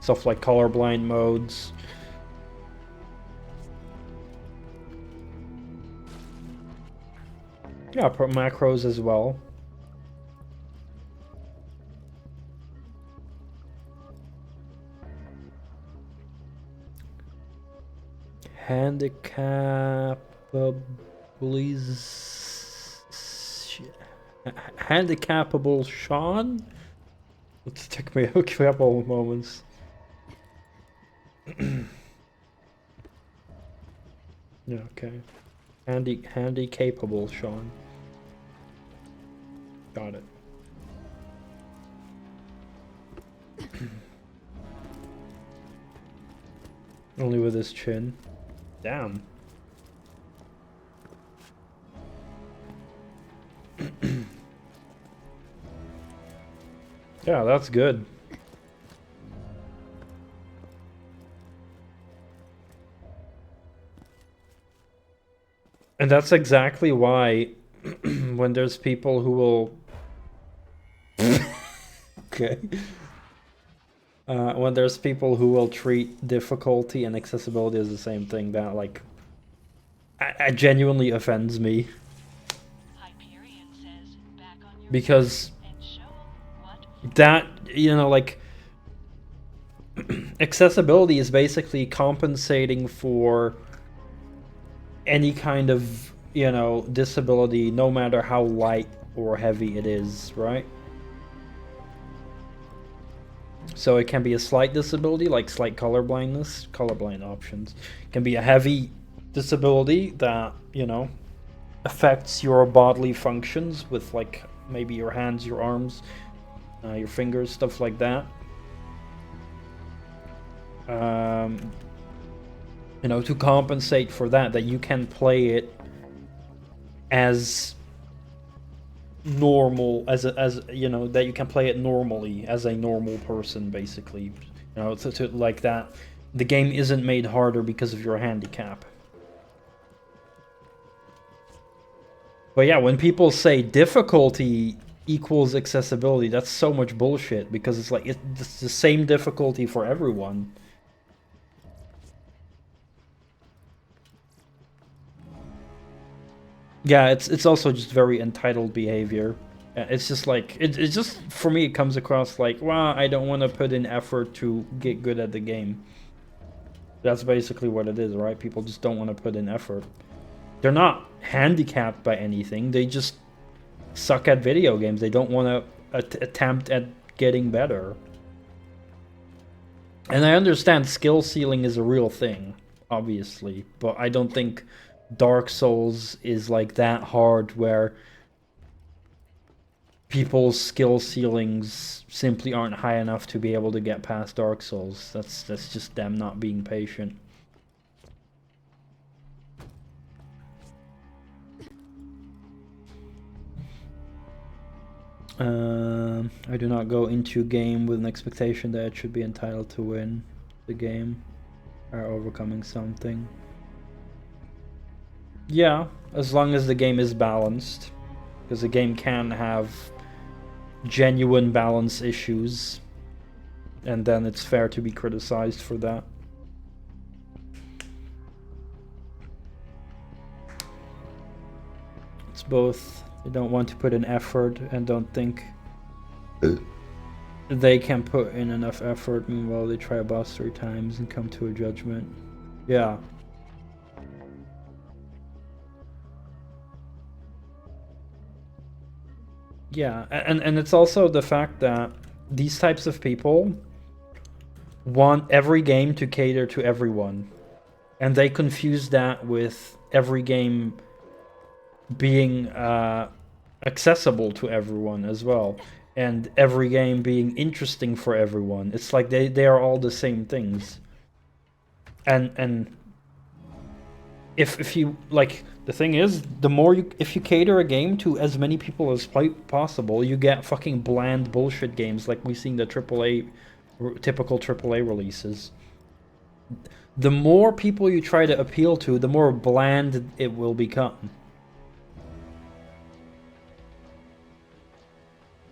S1: Stuff like colorblind modes. Yeah, macros as well. Handicapable Sean? It took me a couple of moments. Yeah, okay. Handy capable Sean. Got it. Only with his chin. Damn. Yeah, that's good. And that's exactly why when there's people who will okay. When there's people who will treat difficulty and accessibility as the same thing, that like it genuinely offends me. Because that, you know, like accessibility is basically compensating for any kind of, you know, disability, no matter how light or heavy it is, right? So it can be a slight disability, like slight colorblindness, colorblind options. It can be a heavy disability that, you know, affects your bodily functions with like maybe your hands, your arms, your fingers, stuff like that. You know, to compensate for that, that you can play it as normal, as you know, that you can play it normally as a normal person, basically. You know, to like that. The game isn't made harder because of your handicap. But yeah, when people say difficulty equals accessibility, that's so much bullshit, because it's like it's the same difficulty for everyone. Yeah, it's also just very entitled behavior. It's just like it's just, for me, it comes across like, wow, I don't want to put in effort to get good at the game. That's basically what it is, right? People just don't want to put in effort. They're not handicapped by anything. They just suck at video games. They don't want to attempt at getting better. And I understand skill ceiling is a real thing, obviously, but I don't think Dark Souls is like that hard where people's skill ceilings simply aren't high enough to be able to get past Dark Souls. That's just them not being patient. I do not go into a game with an expectation that it should be entitled to win the game or overcoming something. Yeah, as long as the game is balanced, because the game can have genuine balance issues, and then it's fair to be criticized for that. It's both. They don't want to put in effort and don't think they can put in enough effort. Meanwhile, they try a boss 3 times and come to a judgment. Yeah. Yeah, and it's also the fact that these types of people want every game to cater to everyone. And they confuse that with every game being accessible to everyone as well. And every game being interesting for everyone. It's like they are all the same things. And if you like, the thing is, the more if you cater a game to as many people as possible, you get fucking bland bullshit games like we see in the typical AAA releases. The more people you try to appeal to, the more bland it will become.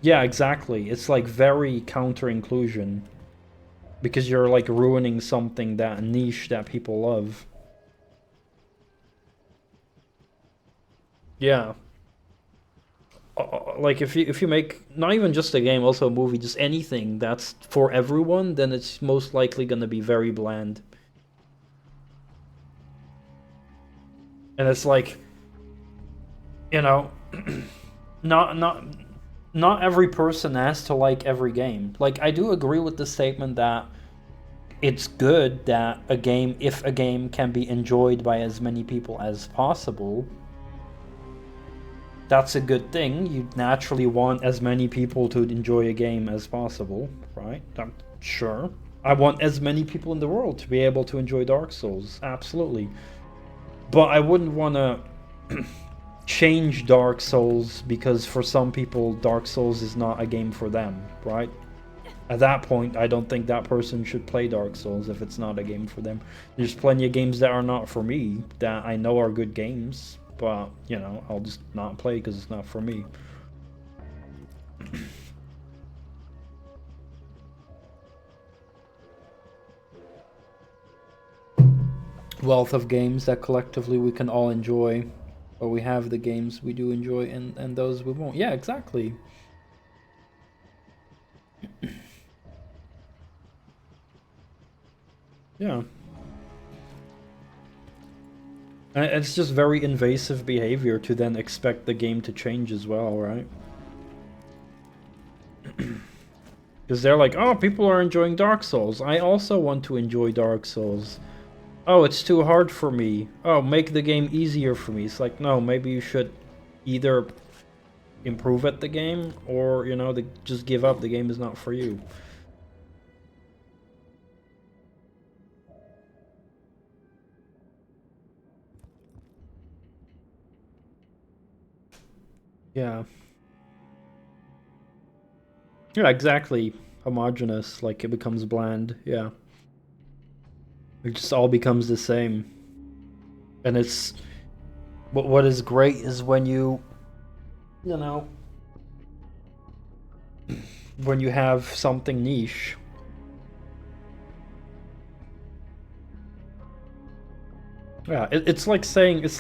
S1: Yeah, exactly. It's like very counter-inclusion. Because you're like ruining something, that niche that people love. Yeah. Like if you make not even just a game, also a movie, just anything that's for everyone, then it's most likely going to be very bland. And it's like, you know, not every person has to like every game. Like, I do agree with the statement that it's good that if a game can be enjoyed by as many people as possible, that's a good thing. You naturally want as many people to enjoy a game as possible, right? I'm sure. I want as many people in the world to be able to enjoy Dark Souls, absolutely. But I wouldn't want to change Dark Souls because for some people Dark Souls is not a game for them, right? At that point, I don't think that person should play Dark Souls if it's not a game for them. There's plenty of games that are not for me that I know are good games, but, you know, I'll just not play because it's not for me. Wealth of games that collectively we can all enjoy. But we have the games we do enjoy and those we won't. Yeah, exactly. Yeah. And it's just very invasive behavior to then expect the game to change as well, right? Because they're like, oh, people are enjoying Dark Souls. I also want to enjoy Dark Souls. Oh, it's too hard for me. Oh, make the game easier for me. It's like, no, maybe you should either improve at the game or, you know, just give up. The game is not for you. Yeah. Yeah, exactly. Homogeneous, like it becomes bland, yeah. It just all becomes the same. And it's... What is great is when you know... when you have something niche. Yeah, it's like saying... It's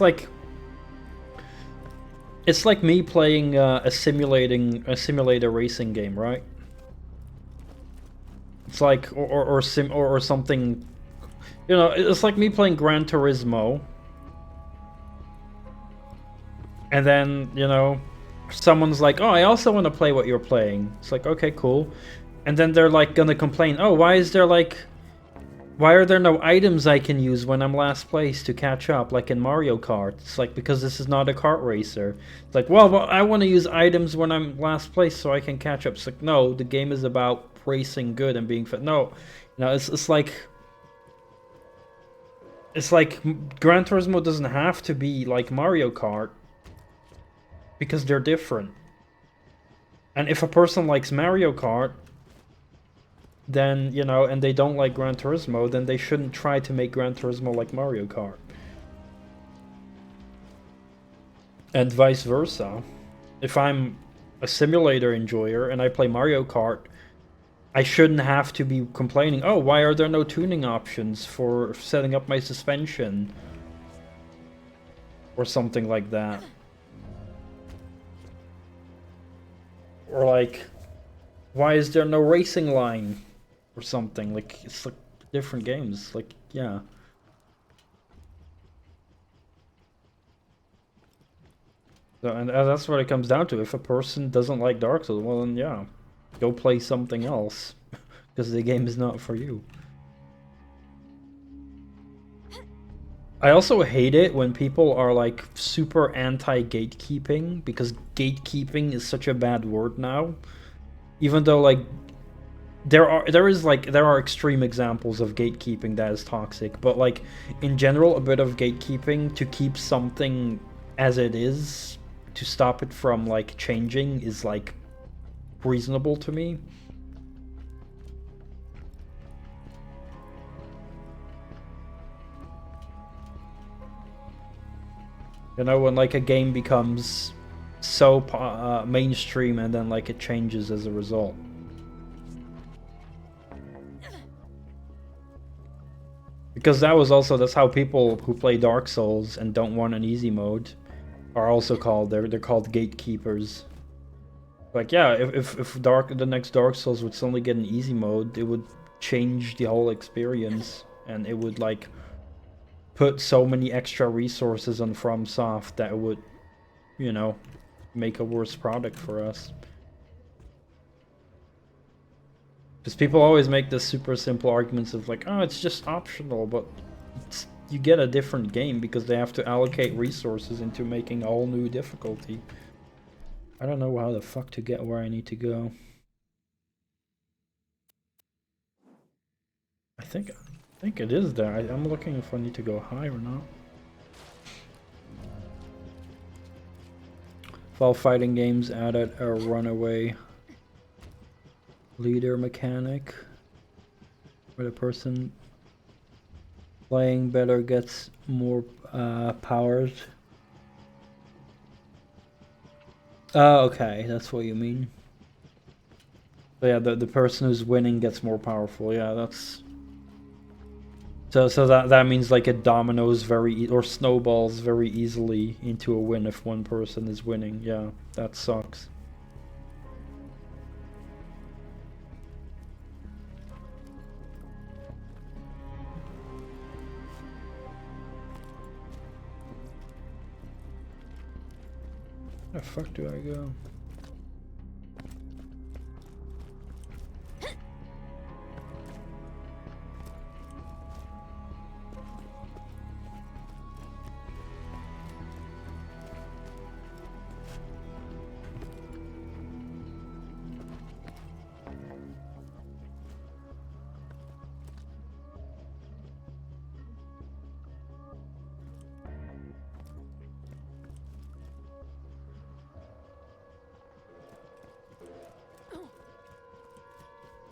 S1: like me playing a simulator racing game, right? It's like or something, you know. It's like me playing Gran Turismo, and then, you know, someone's like, oh, I also want to play what you're playing. It's like, okay, cool. And then they're like gonna complain, oh, why are there no items I can use when I'm last place to catch up, like in Mario Kart? It's like, because this is not a kart racer. It's like, well I want to use items when I'm last place so I can catch up. It's like, no, the game is about racing good and being fit. No, it's like Gran Turismo doesn't have to be like Mario Kart because they're different. And if a person likes Mario Kart, then, you know, and they don't like Gran Turismo, then they shouldn't try to make Gran Turismo like Mario Kart. And vice versa. If I'm a simulator enjoyer and I play Mario Kart, I shouldn't have to be complaining, oh, why are there no tuning options for setting up my suspension? Or something like that. Or like, why is there no racing line? Or something. Like, it's like different games. Like, yeah. So, and that's what it comes down to. If a person doesn't like Dark Souls, well then yeah, go play something else. Because the game is not for you. I also hate it when people are like super anti-gatekeeping, because gatekeeping is such a bad word now. Even though like there are extreme examples of gatekeeping that is toxic, but like in general a bit of gatekeeping to keep something as it is, to stop it from like changing, is like reasonable to me. You know, when like a game becomes so mainstream and then like it changes as a result. Because that's how people who play Dark Souls and don't want an easy mode are also called. They're called gatekeepers. Like, yeah, if the next Dark Souls would suddenly get an easy mode, it would change the whole experience, and it would like put so many extra resources on FromSoft that it would, you know, make a worse product for us. Because people always make the super simple arguments of like, oh, it's just optional, but you get a different game because they have to allocate resources into making a whole new difficulty. I don't know how the fuck to get where I need to go. I think it is there. I'm looking if I need to go high or not. While fighting games added a runaway leader mechanic, where the person playing better gets more powers. Oh, okay, that's what you mean. So yeah, the person who's winning gets more powerful. Yeah, that's so that means like it dominoes or snowballs very easily into a win if one person is winning. Yeah, that sucks. Where the fuck do I go?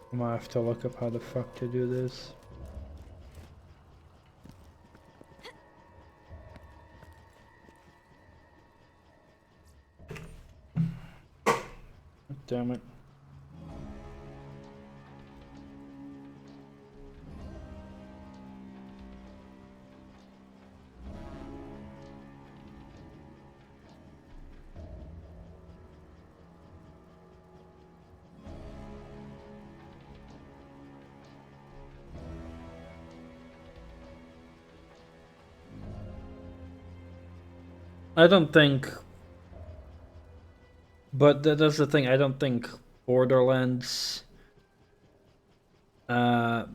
S1: I might have to look up how the fuck to do this. Damn it. I don't think But that's the thing. I don't think Borderlands, the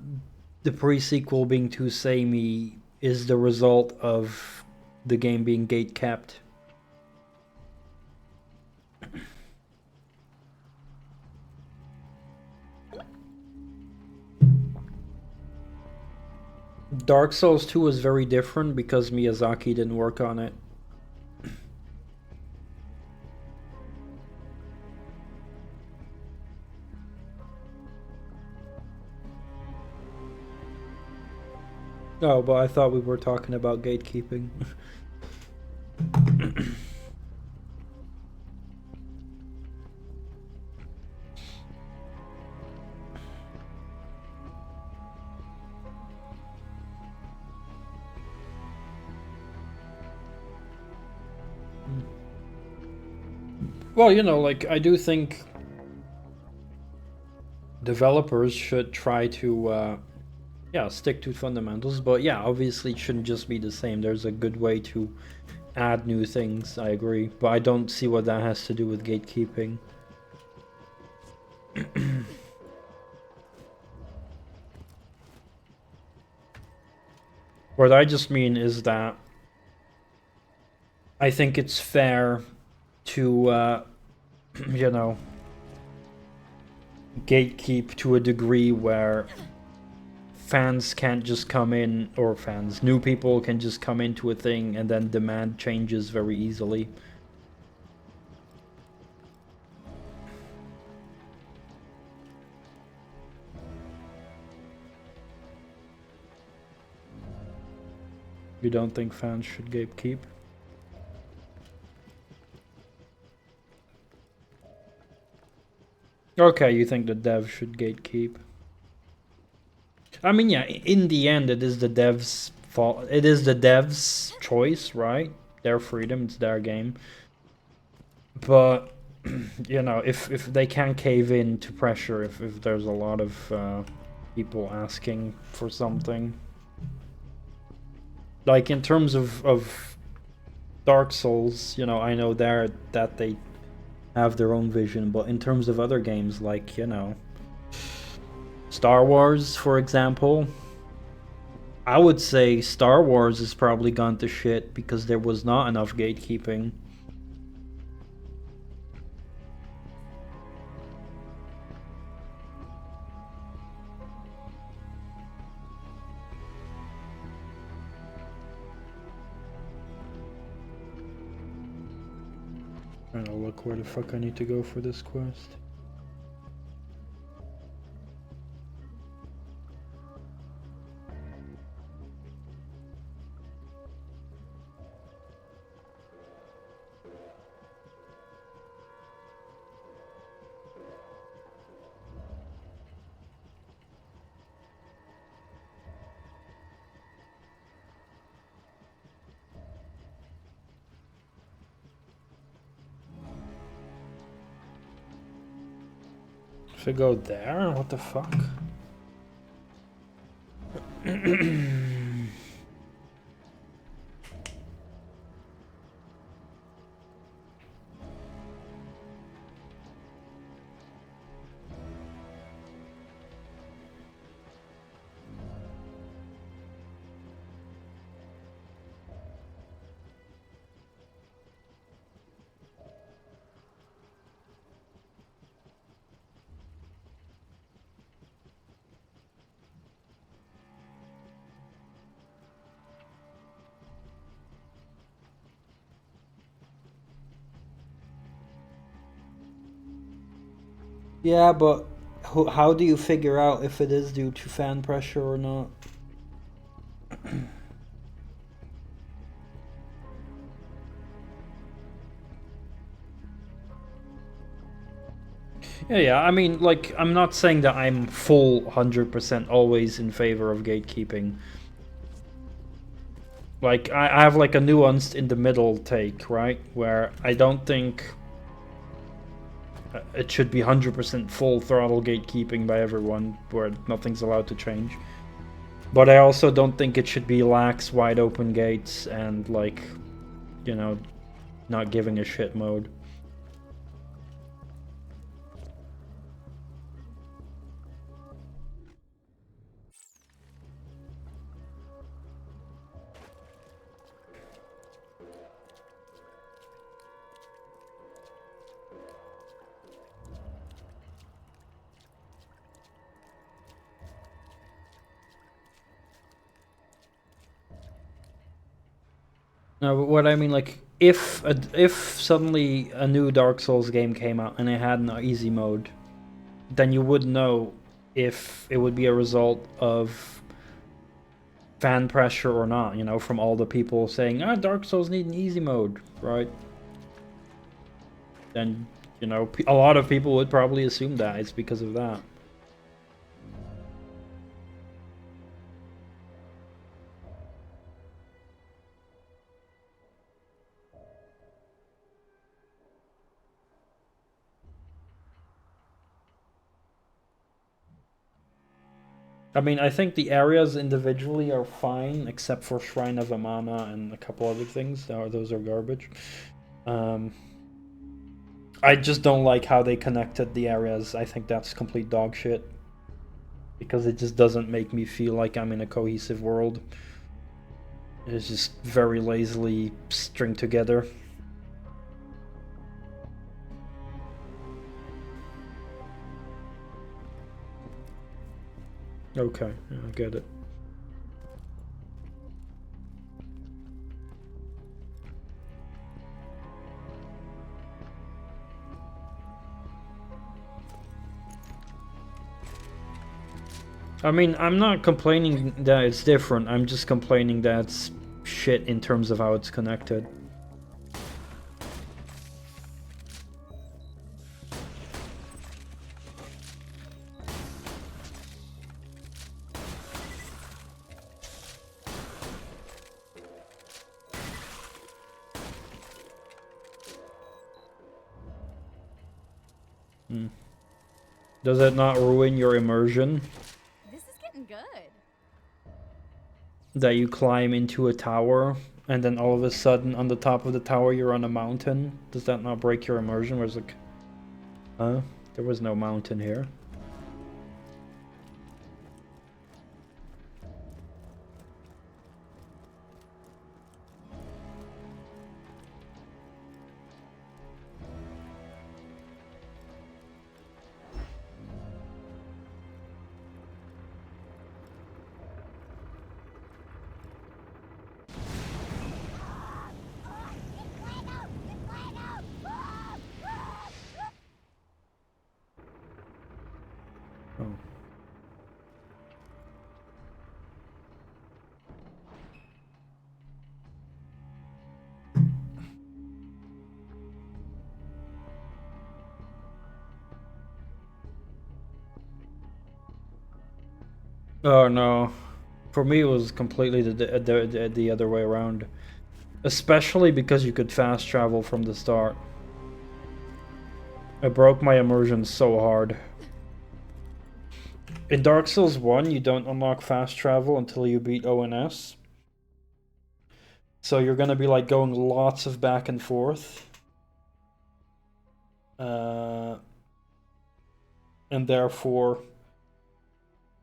S1: pre-sequel being too samey, is the result of the game being gate capped. Dark Souls 2 was very different because Miyazaki didn't work on it. Oh, but I thought we were talking about gatekeeping. Well, you know, like, I do think developers should try to, yeah, stick to fundamentals, but yeah, obviously it shouldn't just be the same. There's a good way to add new things, I agree, but I don't see what that has to do with gatekeeping. What I just mean is that I think it's fair to, you know, gatekeep to a degree where fans can't just come in, or new people can just come into a thing and then demand changes very easily. You don't think fans should gatekeep? Okay, you think the devs should gatekeep. I mean, yeah, in the end, it is the devs' fault. It is the devs' choice, right? Their freedom, it's their game. But, you know, if they can't cave in to pressure, if there's a lot of people asking for something. Like, in terms of Dark Souls, you know, I know that they have their own vision, but in terms of other games, like, you know, Star Wars, for example, I would say Star Wars has probably gone to shit because there was not enough gatekeeping. Trying to look where the fuck I need to go for this quest. If I go there, what the fuck? Yeah, but how do you figure out if it is due to fan pressure or not? Yeah, I mean, like, I'm not saying that I'm full 100% always in favor of gatekeeping. Like, I have like a nuanced in the middle take, right? Where I don't think it should be 100% full throttle gatekeeping by everyone, where nothing's allowed to change. But I also don't think it should be lax, wide open gates and, like, you know, not giving a shit mode. No, but what I mean, like, if suddenly a new Dark Souls game came out and it had an easy mode, then you would know if it would be a result of fan pressure or not, you know, from all the people saying, ah, Dark Souls need an easy mode, right? Then, you know, a lot of people would probably assume that it's because of that. I mean, I think the areas individually are fine, except for Shrine of Amana and a couple other things. Those are garbage. I just don't like how they connected the areas. I think that's complete dog shit. Because it just doesn't make me feel like I'm in a cohesive world. It's just very lazily stringed together. Okay, yeah, I get it. I mean, I'm not complaining that it's different, I'm just complaining that it's shit in terms of how it's connected. Does it not ruin your immersion?
S4: This is getting good.
S1: That you climb into a tower, and then all of a sudden on the top of the tower you're on a mountain? Does that not break your immersion? Where's like... Huh? There was no mountain here. Oh no. For me it was completely the other way around. Especially because you could fast travel from the start. It broke my immersion so hard. In Dark Souls 1, you don't unlock fast travel until you beat ONS. So you're gonna be like going lots of back and forth. And therefore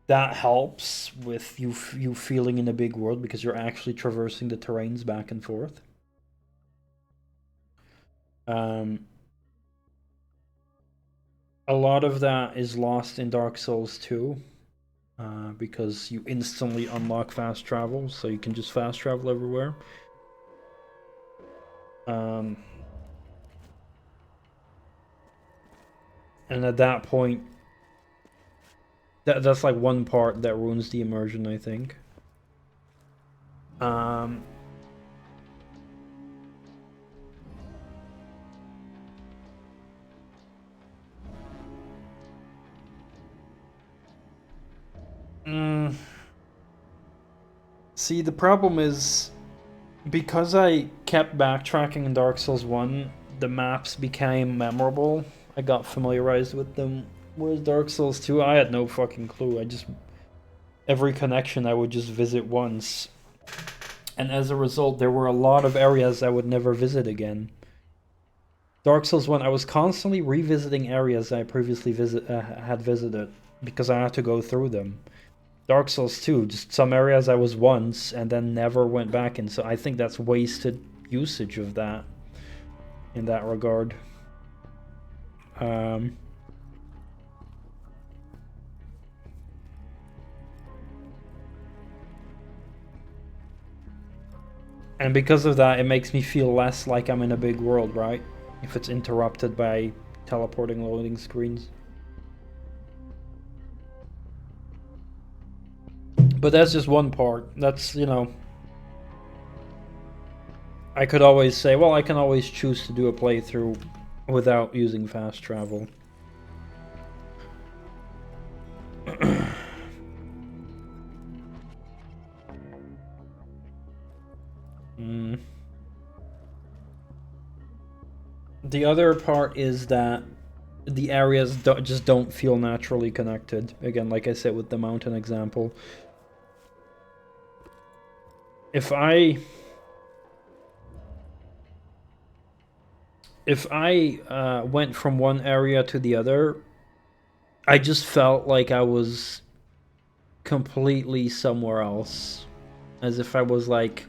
S1: that helps with you feeling in a big world because you're actually traversing the terrains back and forth. A lot of that is lost in Dark Souls 2 because you instantly unlock fast travel, so you can just fast travel everywhere. And at that point, that's like one part that ruins the immersion, I think. See, the problem is, because I kept backtracking in Dark Souls 1, the maps became memorable. I got familiarized with them. Whereas Dark Souls 2, I had no fucking clue. Every connection I would just visit once. And as a result, there were a lot of areas I would never visit again. Dark Souls 1, I was constantly revisiting areas I previously had visited because I had to go through them. Dark Souls 2, just some areas I was once and then never went back in, so I think that's wasted usage of that in that regard. And because of that, it makes me feel less like I'm in a big world, right? If it's interrupted by teleporting loading screens. But that's just one part. That's, you know... I could always say, well, I can always choose to do a playthrough without using fast travel. The other part is that the areas just don't feel naturally connected. Again, like I said with the mountain example. If I went from one area to the other, I just felt like I was completely somewhere else. As if I was like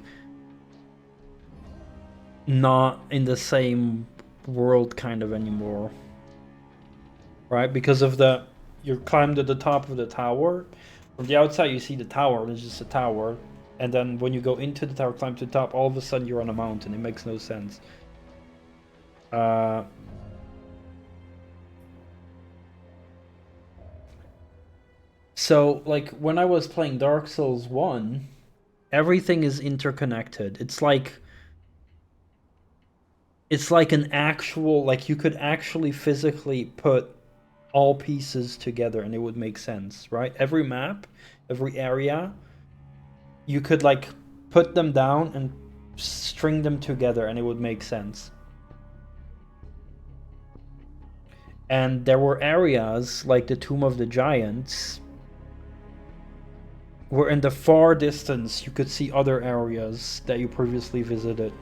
S1: not in the same world kind of anymore. Right? Because of the... You climb to the top of the tower. From the outside you see the tower, and it's just a tower. And then when you go into the tower, climb to the top, all of a sudden you're on a mountain. It makes no sense. So, like, when I was playing Dark Souls 1, everything is interconnected. It's like an actual... Like, you could actually physically put all pieces together and it would make sense, right? Every map, every area, you could, like, put them down and string them together and it would make sense. And there were areas, like the Tomb of the Giants, where in the far distance you could see other areas that you previously visited.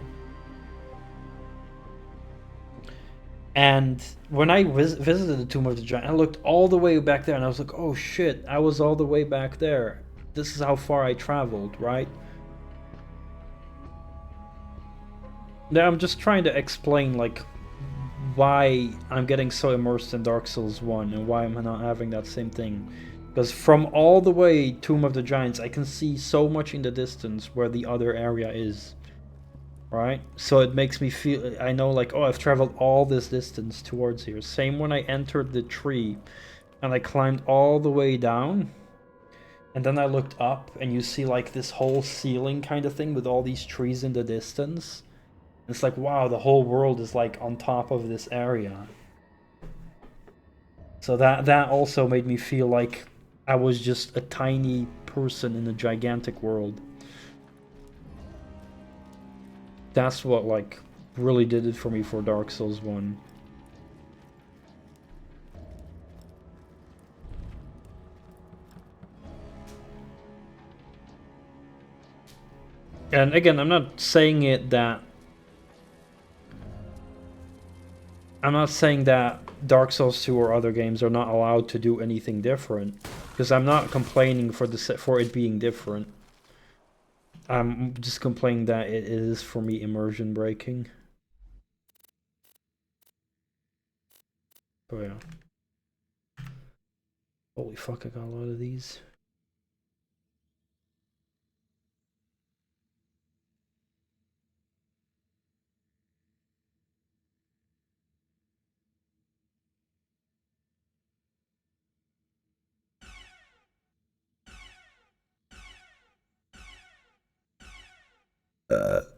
S1: And when I visited the Tomb of the Giant, I looked all the way back there and I was like, oh shit, I was all the way back there. This is how far I traveled, right? Now I'm just trying to explain, like, why I'm getting so immersed in Dark Souls 1 and why I'm not having that same thing. Because from all the way Tomb of the Giants, I can see so much in the distance where the other area is. Right? So it makes me feel... I know, like, oh, I've traveled all this distance towards here. Same when I entered the tree and I climbed all the way down. And then I looked up and you see, like, this whole ceiling kind of thing with all these trees in the distance. It's like, wow, the whole world is, like, on top of this area. So that also made me feel like I was just a tiny person in a gigantic world. That's what, like, really did it for me for Dark Souls 1. And again, I'm not saying that Dark Souls 2 or other games are not allowed to do anything different, because I'm not complaining for it being different. I'm just complaining that it is, for me, immersion breaking. Oh yeah. Holy fuck, I got a lot of these.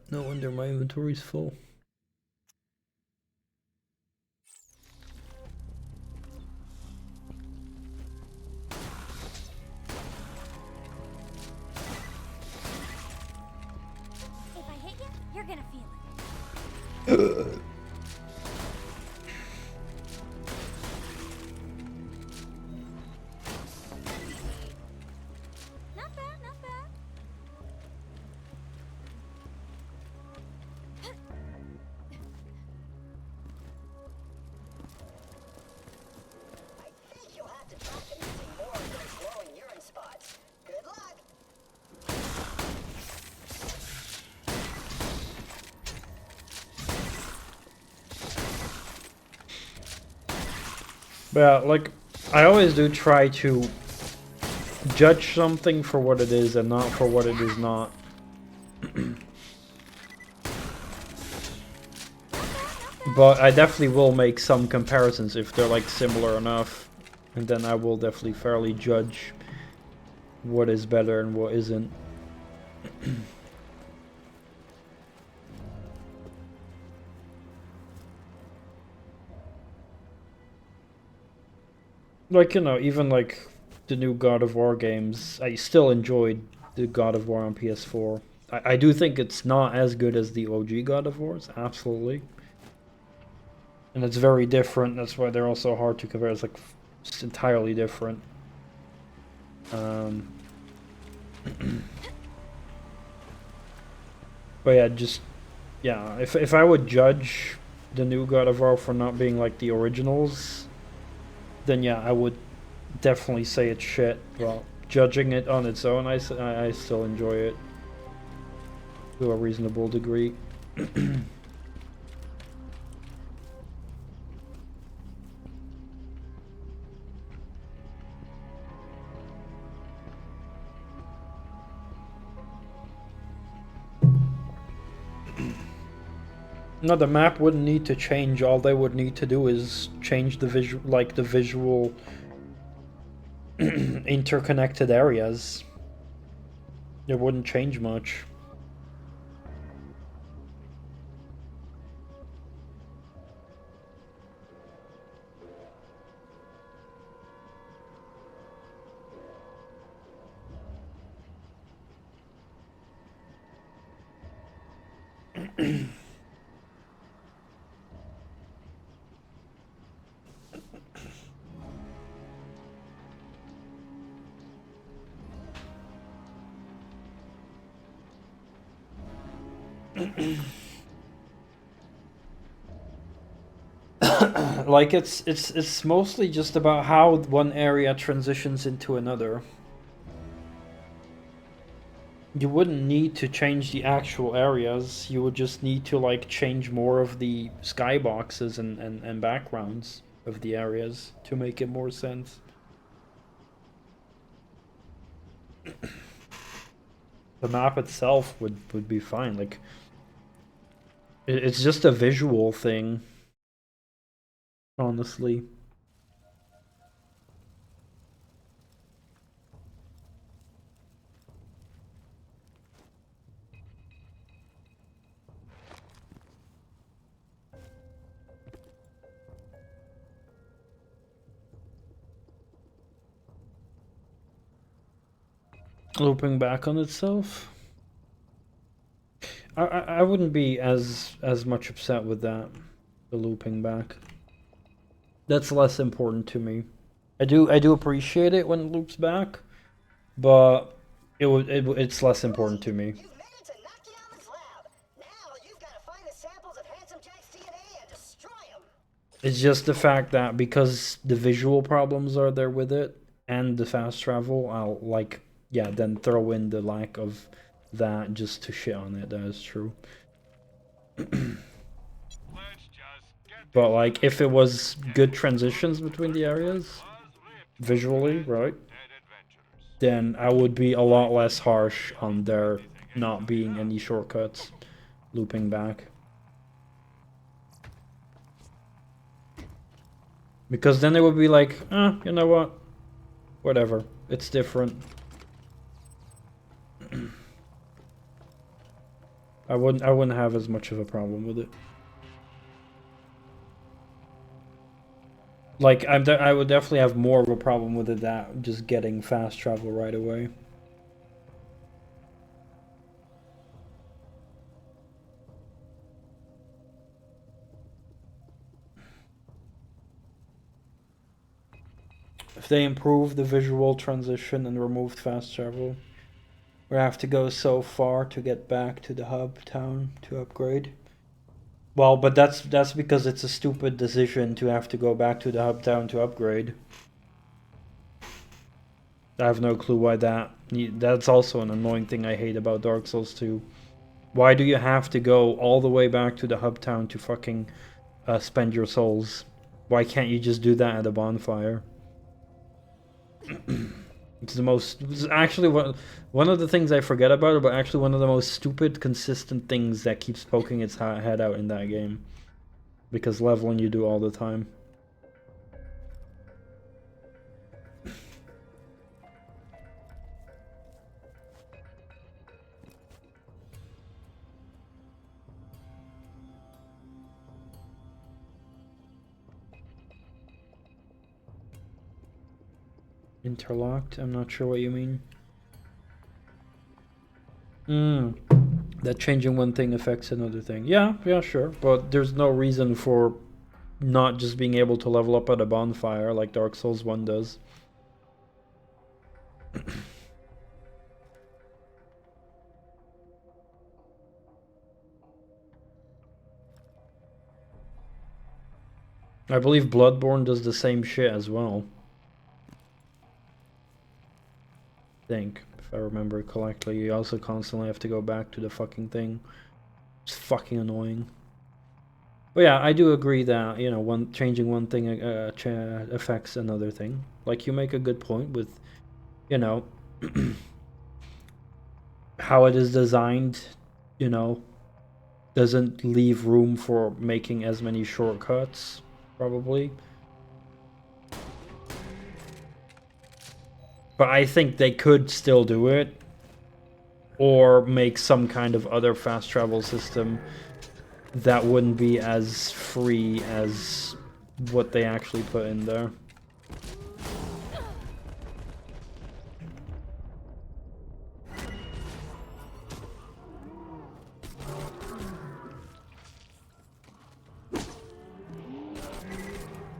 S1: No wonder my inventory's full.
S4: If I hit you, you're gonna feel it. Not bad, not bad.
S6: I think you'll have to try convincing more of those glowing urine spots. Good luck.
S1: Yeah, like, I always do try to judge something for what it is and not for what it is not. But I definitely will make some comparisons if they're like similar enough, and then I will definitely fairly judge what is better and what isn't. Like, you know, even like the new God of War games, I still enjoyed the God of War on PS4. I do think it's not as good as the OG God of Wars, absolutely. And it's very different, that's why they're also hard to compare. It's like just entirely different. But yeah, if I would judge the new God of War for not being like the originals, then yeah, I would definitely say it's shit. Well, judging it on its own, I still enjoy it to a reasonable degree. No, the map wouldn't need to change. All they would need to do is change the visual interconnected areas. It wouldn't change much. Like it's mostly just about how one area transitions into another. You wouldn't need to change the actual areas, you would just need to like change more of the skyboxes and backgrounds of the areas to make it more sense. The map itself would be fine, like it's just a visual thing, honestly. Looping back on itself? I wouldn't be as much upset with that, the looping back. That's less important to me. I do appreciate it when it loops back, but it's less important to me. It's just the fact that because the visual problems are there with it and the fast travel, I'll like, yeah, then throw in the lack of that just to shit on it. That is true. But like, if it was good transitions between the areas, visually, right, then I would be a lot less harsh on there not being any shortcuts looping back. Because then it would be like, you know what? Whatever. It's different. I wouldn't have as much of a problem with it. Like I would definitely have more of a problem with it that just getting fast travel right away. If they improve the visual transition and removed fast travel, we have to go so far to get back to the hub town to upgrade. Well, but that's because it's a stupid decision to have to go back to the hub town to upgrade. I have no clue why that's also an annoying thing I hate about Dark Souls 2. Why do you have to go all the way back to the hub town to fucking spend your souls? Why can't you just do that at a bonfire? It's actually one of the things I forget about it, but actually one of the most stupid, consistent things that keeps poking its head out in that game. because leveling you do all the time. Interlocked? I'm not sure what you mean. That changing one thing affects another thing. Yeah, sure. But there's no reason for not just being able to level up at a bonfire like Dark Souls 1 does. I believe Bloodborne does the same shit as well. Think, if I remember correctly. You also constantly have to go back to the fucking thing. It's fucking annoying. But yeah, I do agree that, you know, changing one thing affects another thing. Like, you make a good point with, you know, how it is designed, you know, doesn't leave room for making as many shortcuts, probably. But I think they could still do it, or make some kind of other fast travel system that wouldn't be as free as what they actually put in there.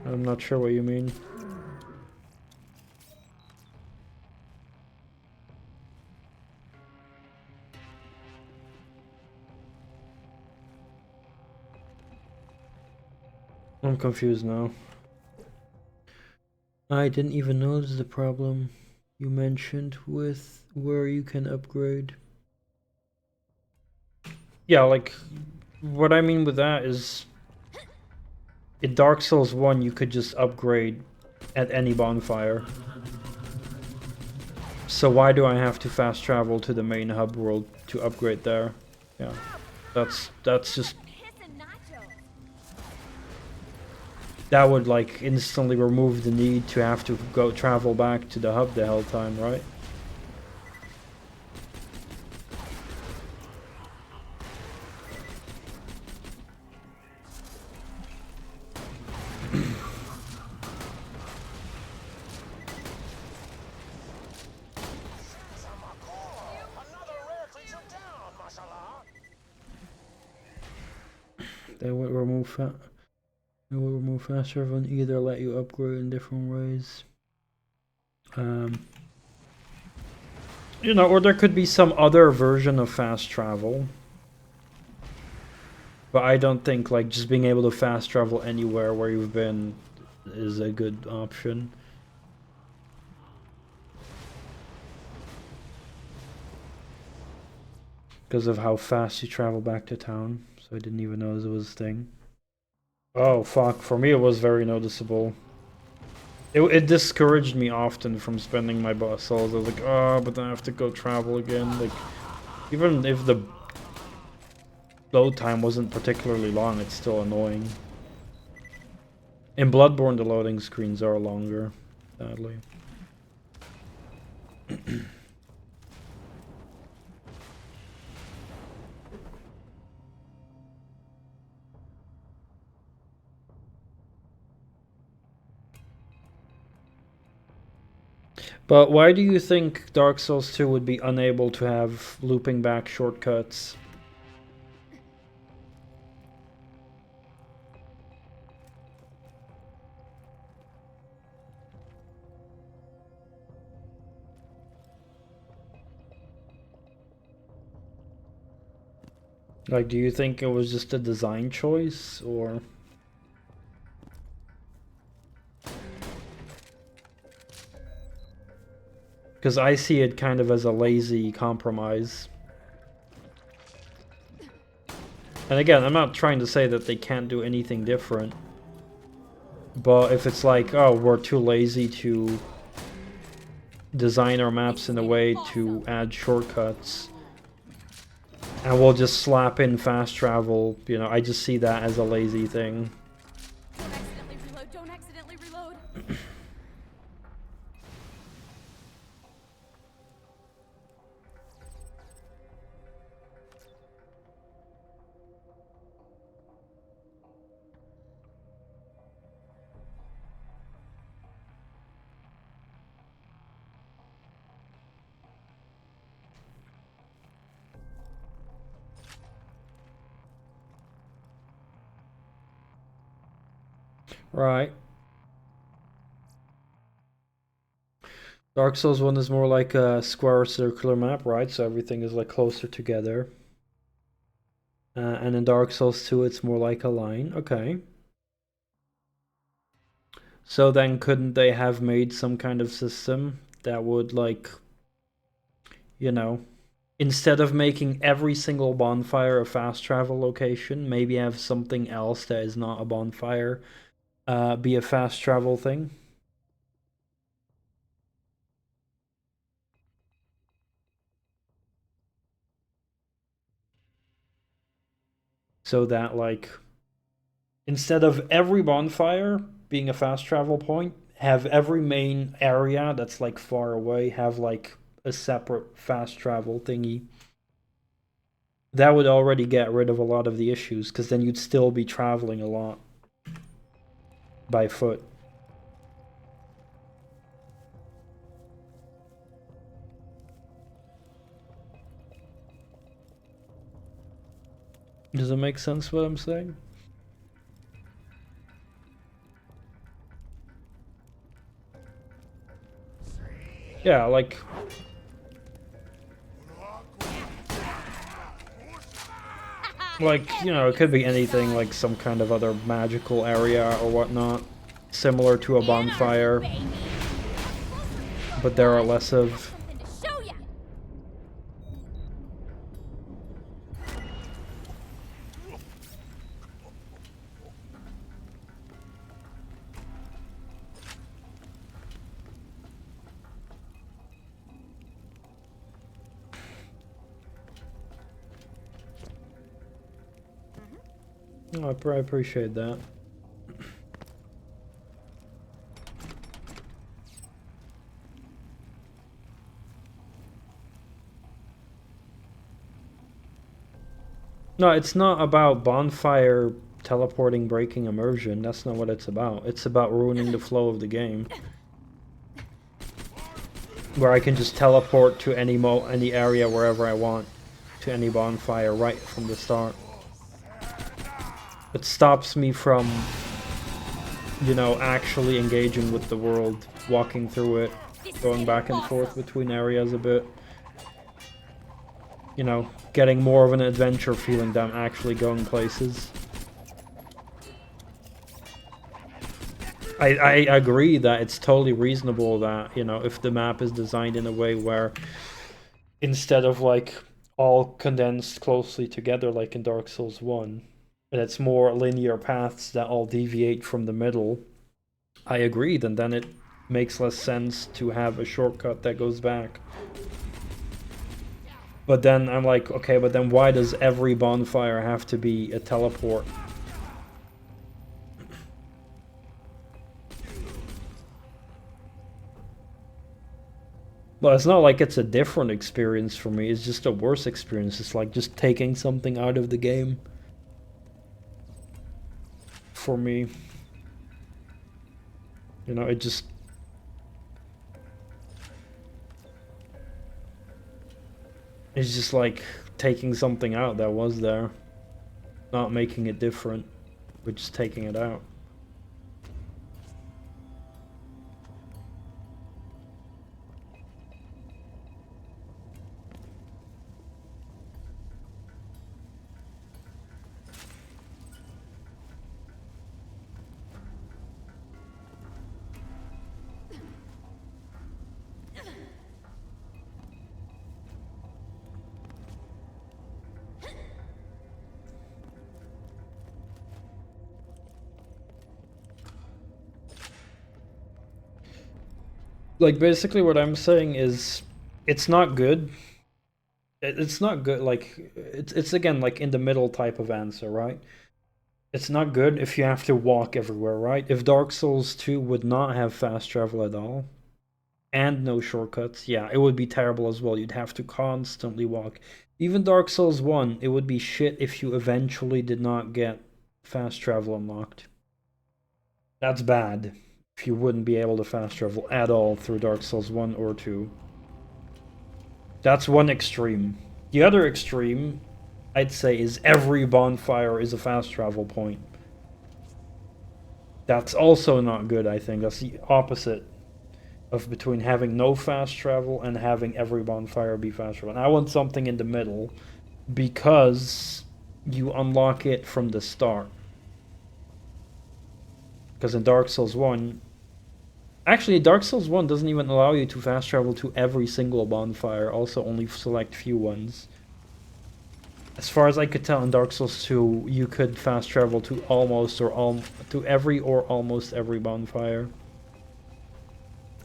S1: I'm not sure what you mean. I'm confused now. I didn't even notice the problem you mentioned with where you can upgrade. Yeah, like, what I mean with that is, in Dark Souls 1 you could just upgrade at any bonfire. So why do I have to fast travel to the main hub world to upgrade there? Yeah, that's just... That would, like, instantly remove the need to have to go travel back to the hub the whole time, right? They would remove that. It will remove fast travel and either let you upgrade in different ways. You know, or there could be some other version of fast travel. But I don't think, like, just being able to fast travel anywhere where you've been is a good option. Because of how fast you travel back to town. So I didn't even know it was a thing. Oh fuck, for me it was very noticeable. It discouraged me often from spending my boss souls. I was like, oh, but then I have to go travel again. Like, even if the load time wasn't particularly long, it's still annoying. In Bloodborne the loading screens are longer, sadly. But why do you think Dark Souls 2 would be unable to have looping back shortcuts? Like, do you think it was just a design choice, or... Because I see it kind of as a lazy compromise. And again, I'm not trying to say that they can't do anything different. But if it's like, oh, we're too lazy to design our maps in a way to add shortcuts, and we'll just slap in fast travel, you know, I just see that as a lazy thing. Right. Dark Souls 1 is more like a square circular map, right? So everything is like closer together. And in Dark Souls 2 it's more like a line. Okay. So then couldn't they have made some kind of system that would like, you know, instead of making every single bonfire a fast travel location, maybe have something else that is not a bonfire be a fast travel thing? So that like instead of every bonfire being a fast travel point, have every main area that's like far away have like a separate fast travel thingy. That would already get rid of a lot of the issues, because then you'd still be traveling a lot by foot. Does it make sense what I'm saying? Yeah, like you know, it could be anything, like some kind of other magical area or whatnot, similar to a bonfire, but there are less of. Oh, I appreciate that. No, it's not about bonfire teleporting, breaking immersion. That's not what it's about. It's about ruining the flow of the game. Where I can just teleport to any area wherever I want, to any bonfire right from the start. It stops me from, you know, actually engaging with the world, walking through it, going back and forth between areas a bit. You know, getting more of an adventure feeling than actually going places. I agree that it's totally reasonable that, you know, if the map is designed in a way where instead of like all condensed closely together like in Dark Souls 1, and it's more linear paths that all deviate from the middle, I agree, then it makes less sense to have a shortcut that goes back. But then I'm like, okay, but then why does every bonfire have to be a teleport? Well, it's not like it's a different experience for me, it's just a worse experience. It's like just taking something out of the game. For me. You know, it just... It's just like taking something out that was there. Not making it different, but just taking it out. Like, basically what I'm saying is, it's not good. It's not good, like, it's again, like, in the middle type of answer, right? It's not good if you have to walk everywhere, right? If Dark Souls 2 would not have fast travel at all, and no shortcuts, yeah, it would be terrible as well. You'd have to constantly walk. Even Dark Souls 1, it would be shit if you eventually did not get fast travel unlocked. That's bad if you wouldn't be able to fast travel at all through Dark Souls 1 or 2. That's one extreme. The other extreme, I'd say, is every bonfire is a fast travel point. That's also not good, I think. That's the opposite of between having no fast travel and having every bonfire be fast travel. And I want something in the middle because you unlock it from the start. Because in Dark Souls 1... Actually, Dark Souls 1 doesn't even allow you to fast travel to every single bonfire. Also, only select few ones. As far as I could tell, in Dark Souls 2, you could fast travel to to every or almost every bonfire.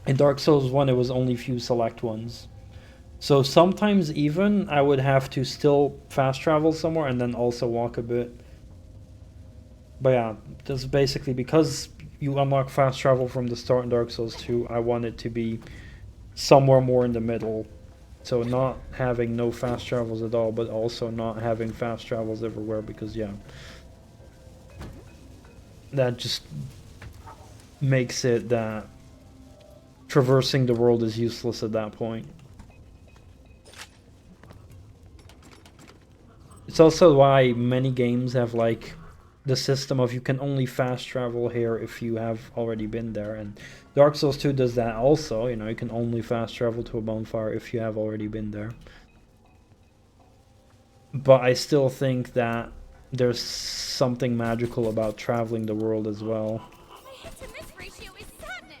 S1: In Dark Souls 1, it was only few select ones. So sometimes even, I would have to still fast travel somewhere and then also walk a bit. But yeah, that's basically because you unlock fast travel from the start in Dark Souls 2, I want it to be somewhere more in the middle. So not having no fast travels at all, but also not having fast travels everywhere, because yeah, that just makes it that traversing the world is useless at that point. It's also why many games have like the system of you can only fast travel here if you have already been there, and Dark Souls 2 does that also. You know, you can only fast travel to a bonfire if you have already been there. But I still think that there's something magical about traveling the world as well.
S4: My hit-to-miss ratio is sadness.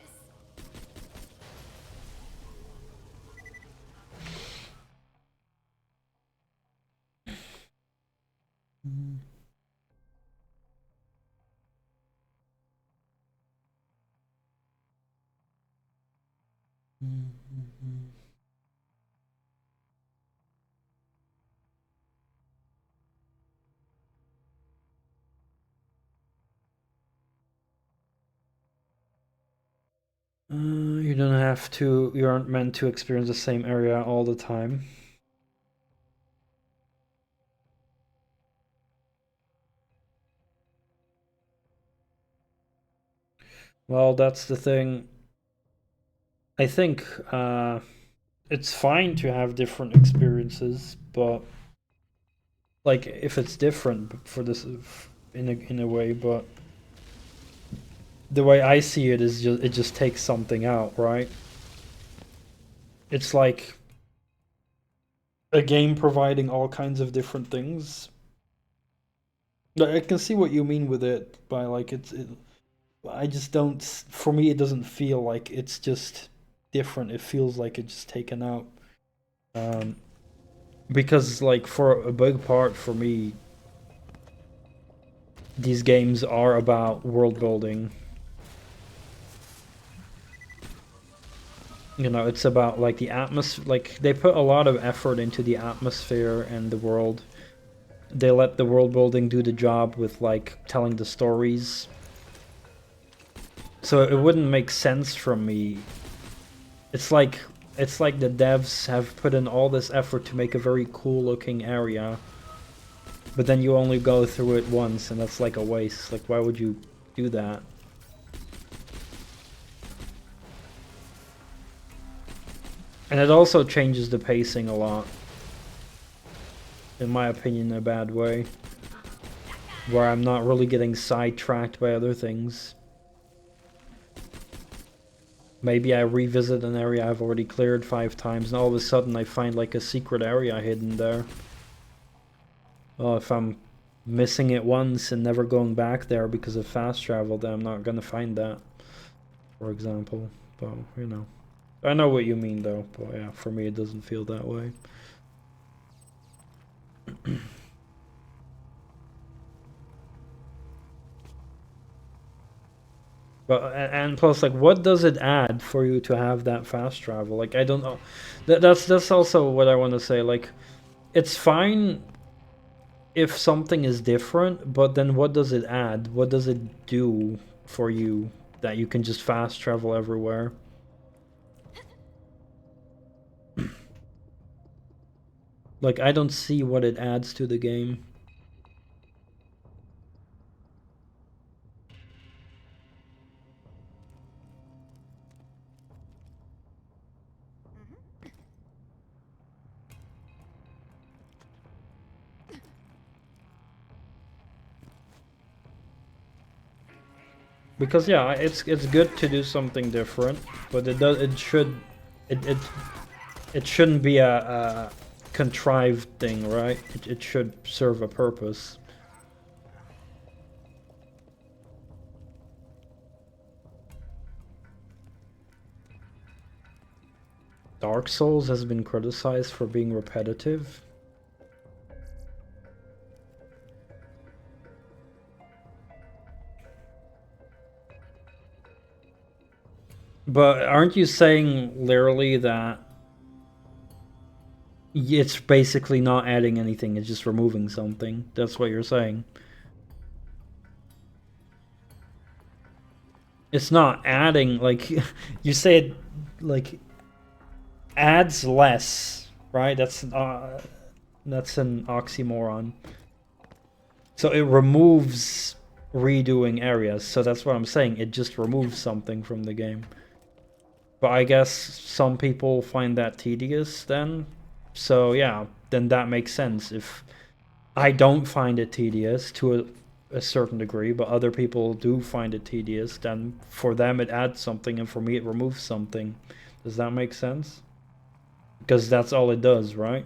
S1: You don't have to, you aren't meant to experience the same area all the time. Well, that's the thing. I think it's fine to have different experiences, but like if it's different for this in a way, but the way I see it is just it just takes something out, right? It's like a game providing all kinds of different things. I can see what you mean with it by like I just don't, for me it doesn't feel like it's just different. It feels like it's just taken out. Because like for a big part for me, these games are about world building. You know, it's about like the atmosphere, like they put a lot of effort into the atmosphere and the world. They let the world building do the job with like telling the stories. So it wouldn't make sense from me. It's like the devs have put in all this effort to make a very cool looking area, but then you only go through it once, and that's like a waste. Like, why would you do that? And it also changes the pacing a lot, in my opinion, in a bad way, where I'm not really getting sidetracked by other things. Maybe I revisit an area I've already cleared 5 times, and all of a sudden I find like a secret area hidden there. Well, if I'm missing it once and never going back there because of fast travel, then I'm not gonna find that, for example. But, you know. I know what you mean though, but yeah, for me it doesn't feel that way. But and plus, like, what does it add for you to have that fast travel? Like, I don't know. That's also what I want to say. Like, it's fine if something is different, but then what does it add? What does it do for you that you can just fast travel everywhere? Like, I don't see what it adds to the game. Because yeah, it's good to do something different, but it shouldn't be a contrived thing, right? It should serve a purpose. Dark Souls has been criticized for being repetitive. But aren't you saying literally that it's basically not adding anything, it's just removing something? That's what you're saying. It's not adding, like, you said, like, adds less, right? That's an oxymoron. So it removes redoing areas, so that's what I'm saying. It just removes something from the game. But I guess some people find that tedious then. So yeah, then that makes sense. If I don't find it tedious to a certain degree, but other people do find it tedious, then for them it adds something and for me it removes something. Does that make sense? Because that's all it does, right?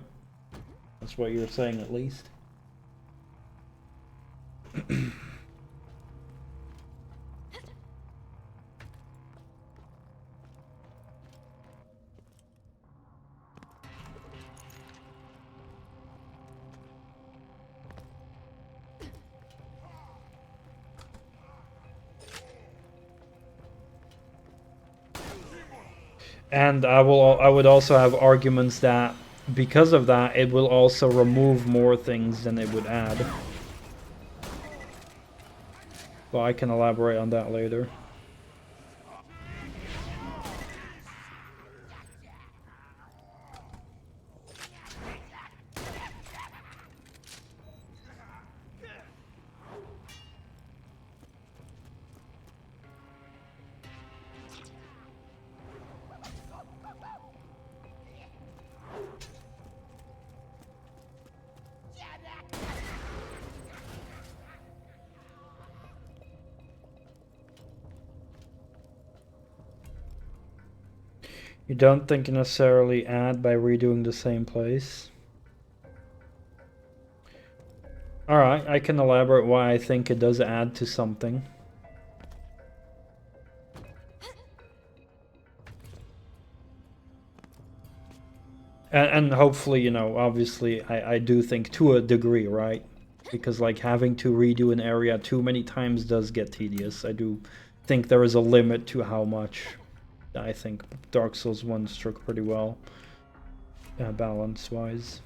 S1: That's what you're saying at least. And I would also have arguments that because of that it will also remove more things than it would add. Well, I can elaborate on that later. You don't think you necessarily add by redoing the same place? Alright, I can elaborate why I think it does add to something. And hopefully, you know, obviously I do think to a degree, right? Because like having to redo an area too many times does get tedious. I do think there is a limit to how much. I think Dark Souls 1 struck pretty well, balance-wise.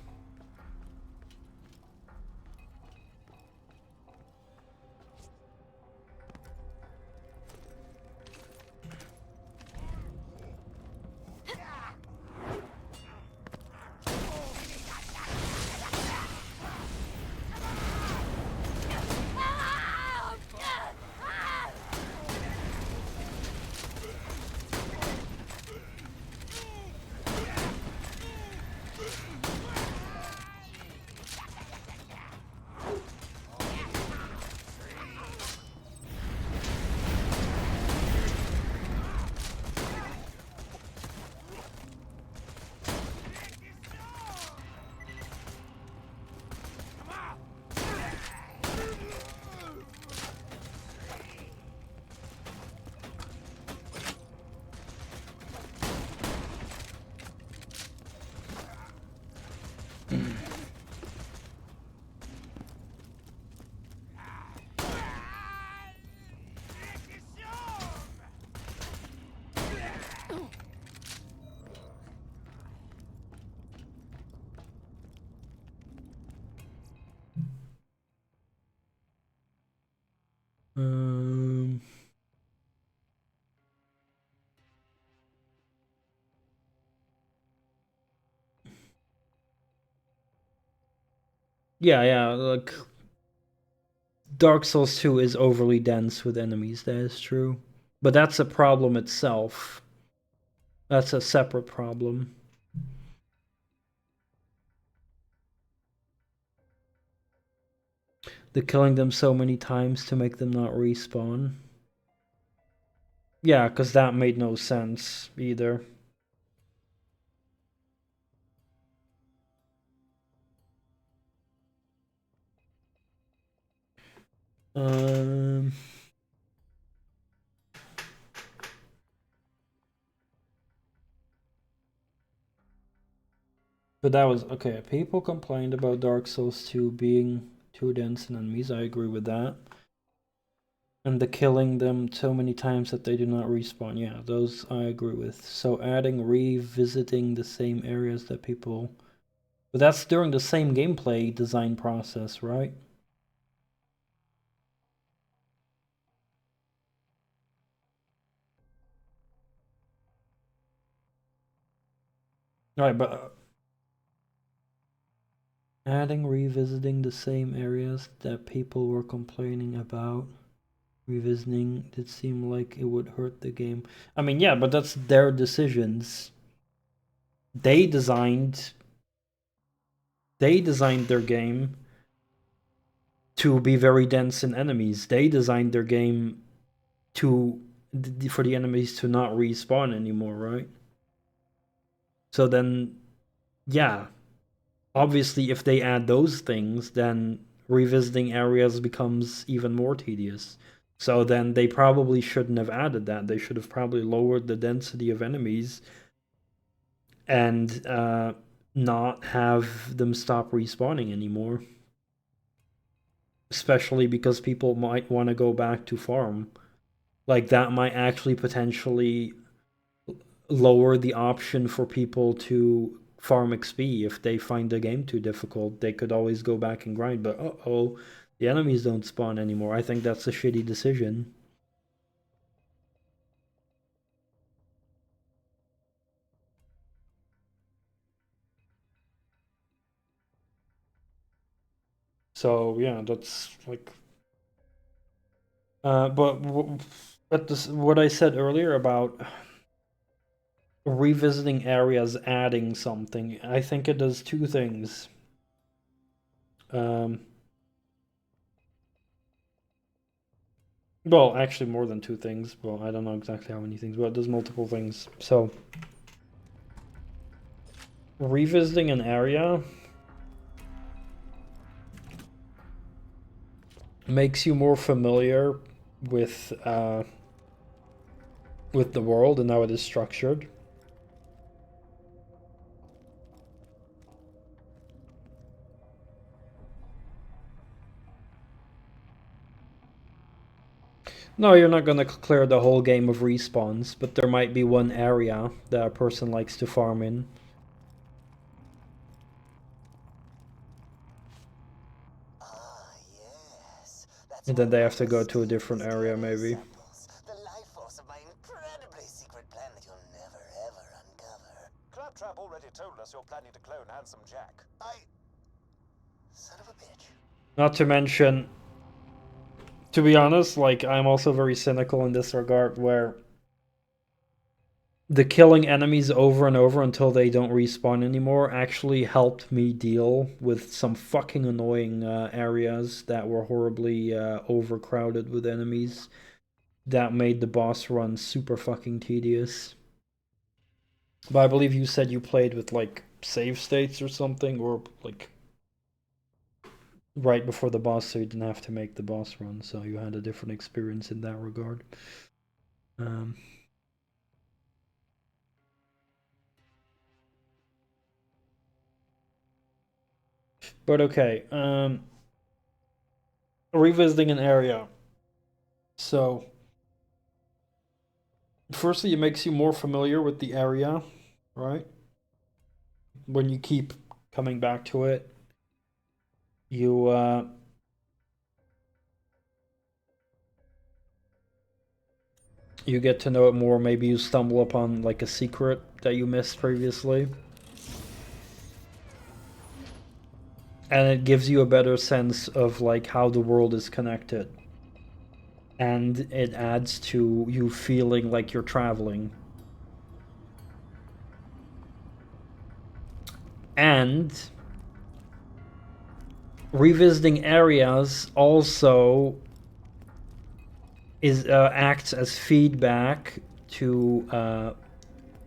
S1: Yeah, like Dark Souls 2 is overly dense with enemies, that is true. But that's a problem itself. That's a separate problem. The killing them so many times to make them not respawn. Yeah, because that made no sense either. But that was okay. People complained about Dark Souls 2 being too dense in enemies. I agree with that. And the killing them so many times that they do not respawn. Yeah, those I agree with. So adding revisiting the same areas that people... But that's during the same gameplay design process, right? Right, but... adding revisiting the same areas that people were complaining about. Revisiting did seem like it would hurt the game. I mean, yeah, but that's their decisions. They designed their game to be very dense in enemies. They designed their game for the enemies to not respawn anymore, right? So then, yeah, obviously if they add those things, then revisiting areas becomes even more tedious. So then they probably shouldn't have added that. They should have probably lowered the density of enemies and not have them stop respawning anymore. Especially because people might want to go back to farm. Like, that might actually potentially lower the option for people to farm XP. If they find the game too difficult, they could always go back and grind, but uh-oh, the enemies don't spawn anymore. I think that's a shitty decision. So yeah, that's like but this, what I said earlier about revisiting areas adding something, I think it does two things. Well, actually more than two things. Well, I don't know exactly how many things, but it does multiple things. So, revisiting an area makes you more familiar with the world and how it is structured. No, you're not going to clear the whole game of respawns, but there might be one area that a person likes to farm in.
S6: Yes.
S1: And then they have to go to a different area, maybe.
S6: The life force of my incredibly secret plan that you'll never ever uncover.
S7: Claptrap already told us you're planning to clone Handsome Jack.
S6: Son of a bitch.
S1: Not to mention, to be honest, like, I'm also very cynical in this regard, where the killing enemies over and over until they don't respawn anymore actually helped me deal with some fucking annoying areas that were horribly overcrowded with enemies. That made the boss run super fucking tedious. But I believe you said you played with, like, save states or something, or, like, right before the boss, so you didn't have to make the boss run, so you had a different experience in that regard. But okay, revisiting an area. So, firstly, it makes you more familiar with the area, right? When you keep coming back to it, you you get to know it more. Maybe you stumble upon, like, a secret that you missed previously. and it gives you a better sense of like how the world is connected, and it adds to you feeling like you're traveling. And revisiting areas also acts as feedback to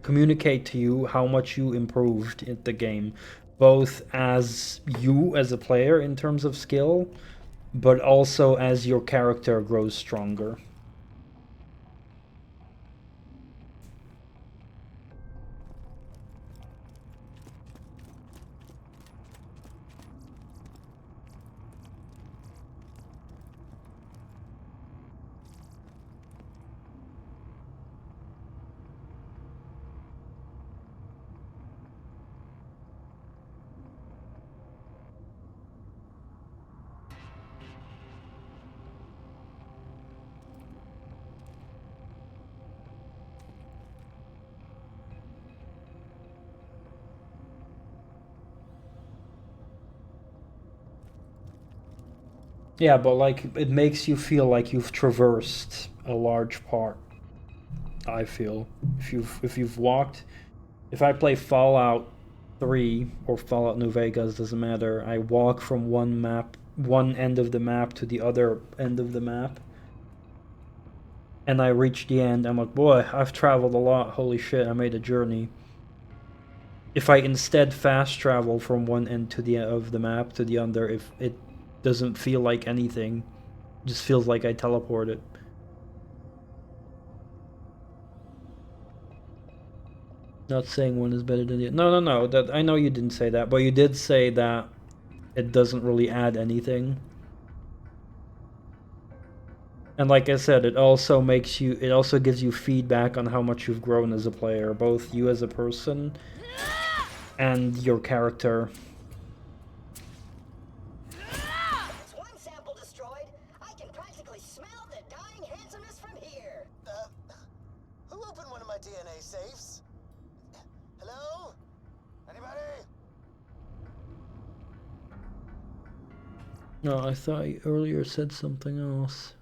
S1: communicate to you how much you improved in the game, both as you as a player in terms of skill, but also as your character grows stronger. Yeah, but like it makes you feel like you've traversed a large part. I feel if you've walked, if I play Fallout 3 or Fallout New Vegas, doesn't matter. I walk from one end of the map to the other end of the map, and I reach the end. I'm like, boy, I've traveled a lot. Holy shit, I made a journey. If I instead fast travel from one end to the of the map to the other, if it doesn't feel like anything, it just feels like I teleported. Not saying one is better than the other. No. That I know you didn't say that, but you did say that it doesn't really add anything. And like I said, it also gives you feedback on how much you've grown as a player, both you as a person and your character.
S6: That's one sample destroyed. I can practically smell the dying handsomeness from here. Who opened one of my DNA safes? Hello? Anybody?
S1: No, I thought you earlier said something else.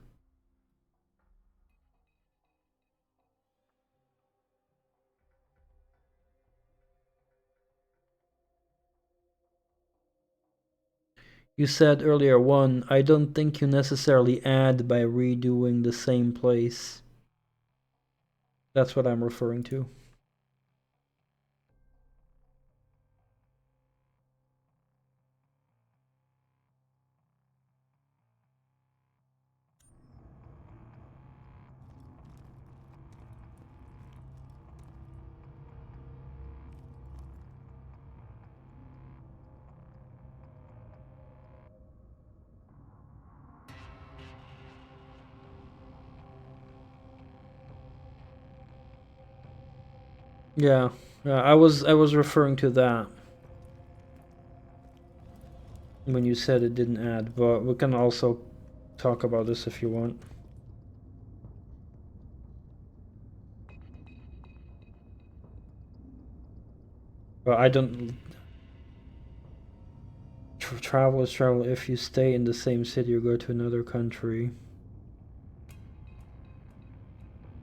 S1: You said earlier, one, I don't think you necessarily add by redoing the same place. That's what I'm referring to. Yeah, I was referring to that when you said it didn't add, but we can also talk about this if you want. But I don't... Travel is travel. If you stay in the same city or go to another country.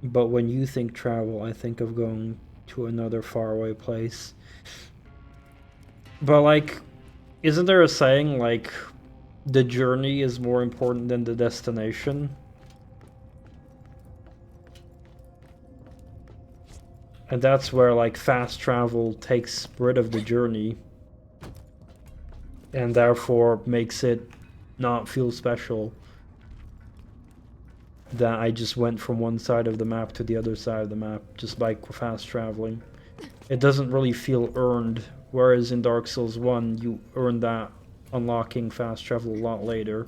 S1: But when you think travel, I think of going to another faraway place. But like, isn't there a saying like, the journey is more important than the destination? And that's where like fast travel takes rid of the journey. And therefore makes it not feel special. That I just went from one side of the map to the other side of the map just by fast traveling. It doesn't really feel earned, whereas in Dark Souls 1 you earn that unlocking fast travel a lot later.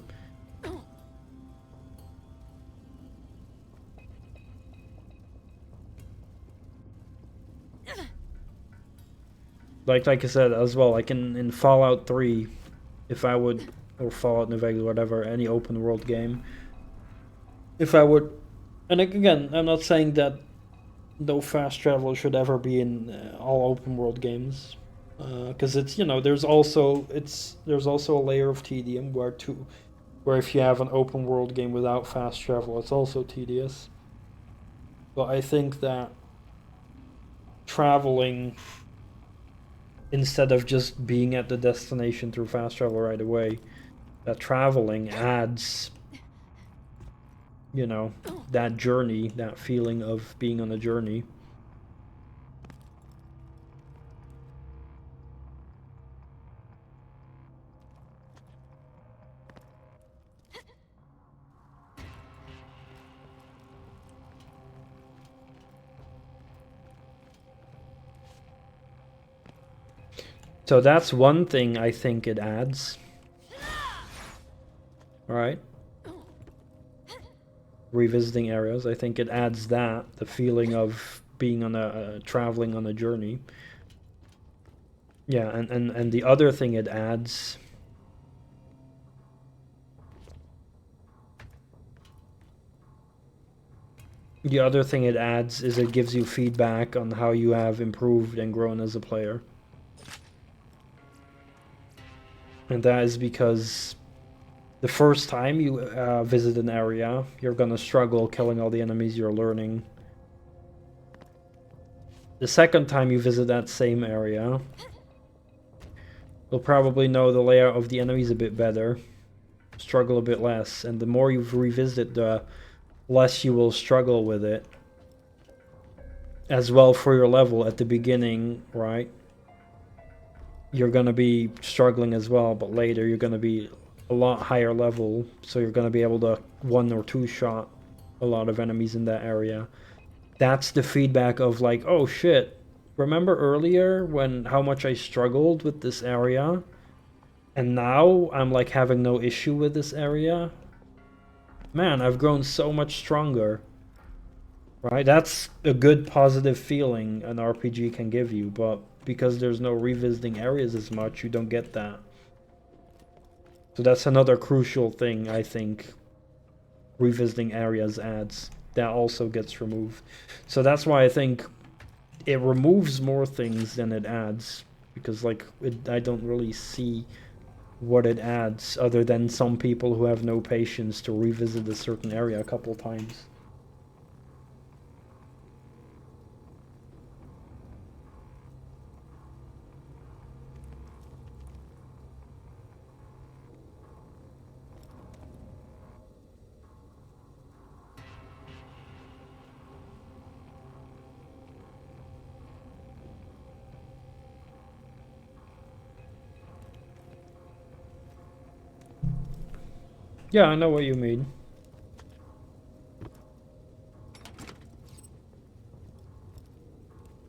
S1: Like I said as well, like in Fallout 3, if I would, or Fallout New Vegas, whatever, any open world game, if I would, and again, I'm not saying that no fast travel should ever be in all open world games, Because it's, you know, there's also a layer of tedium where if you have an open world game without fast travel, it's also tedious. But I think that traveling, instead of just being at the destination through fast travel right away, that traveling adds, you know, that journey, that feeling of being on a journey. So that's one thing I think it adds. Alright. Revisiting areas, I think it adds that, the feeling of being on a traveling on a journey. Yeah, and the other thing it adds, is it gives you feedback on how you have improved and grown as a player. And that is because the first time you visit an area, you're gonna struggle killing all the enemies you're learning. The second time you visit that same area, you'll probably know the layout of the enemies a bit better, struggle a bit less, and the more you revisit, the less you will struggle with it. As well for your level at the beginning, right? You're gonna be struggling as well, but later you're gonna be a lot higher level, so you're gonna be able to one or two shot a lot of enemies in that area. That's the feedback of like, oh shit, remember earlier when how much I struggled with this area? And now I'm like having no issue with this area? Man, I've grown so much stronger. Right? That's a good positive feeling an RPG can give you, but because there's no revisiting areas as much, you don't get that. So that's another crucial thing I think revisiting areas adds. That also gets removed. So that's why I think it removes more things than it adds. Because like I don't really see what it adds other than some people who have no patience to revisit a certain area a couple times. Yeah, I know what you mean.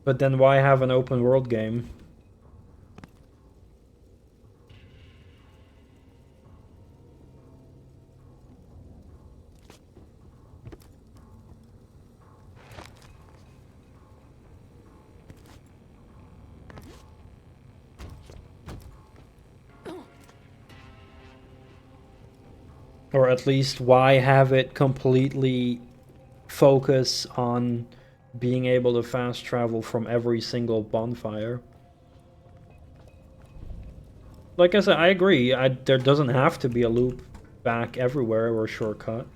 S1: But then why have an open world game? Or at least why have it completely focus on being able to fast travel from every single bonfire? Like I said, I agree. There doesn't have to be a loop back everywhere or a shortcut.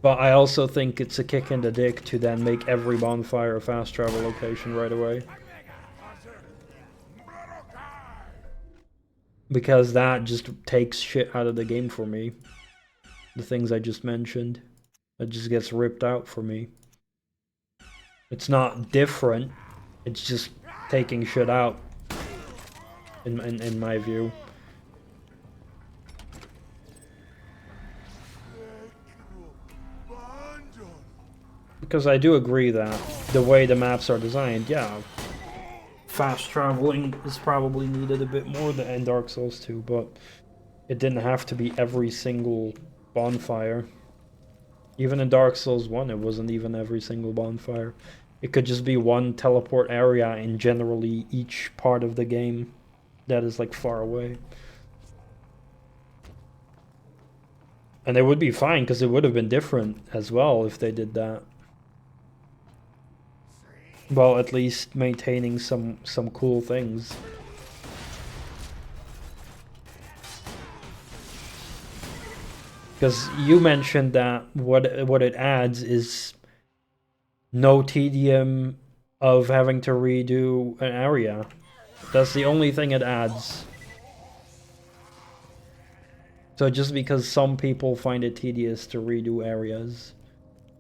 S1: But I also think it's a kick in the dick to then make every bonfire a fast travel location right away. Because that just takes shit out of the game for me. The things I just mentioned. It just gets ripped out for me. It's not different. It's just taking shit out. In my view. Because I do agree that the way the maps are designed, yeah, fast traveling is probably needed a bit more than in Dark Souls 2, but it didn't have to be every single bonfire. Even in Dark Souls 1, it wasn't even every single bonfire. It could just be one teleport area in generally each part of the game that is like far away. And it would be fine because it would have been different as well if they did that. well, at least maintaining some cool things. Because you mentioned that what it adds is no tedium of having to redo an area. That's the only thing it adds. So just because some people find it tedious to redo areas,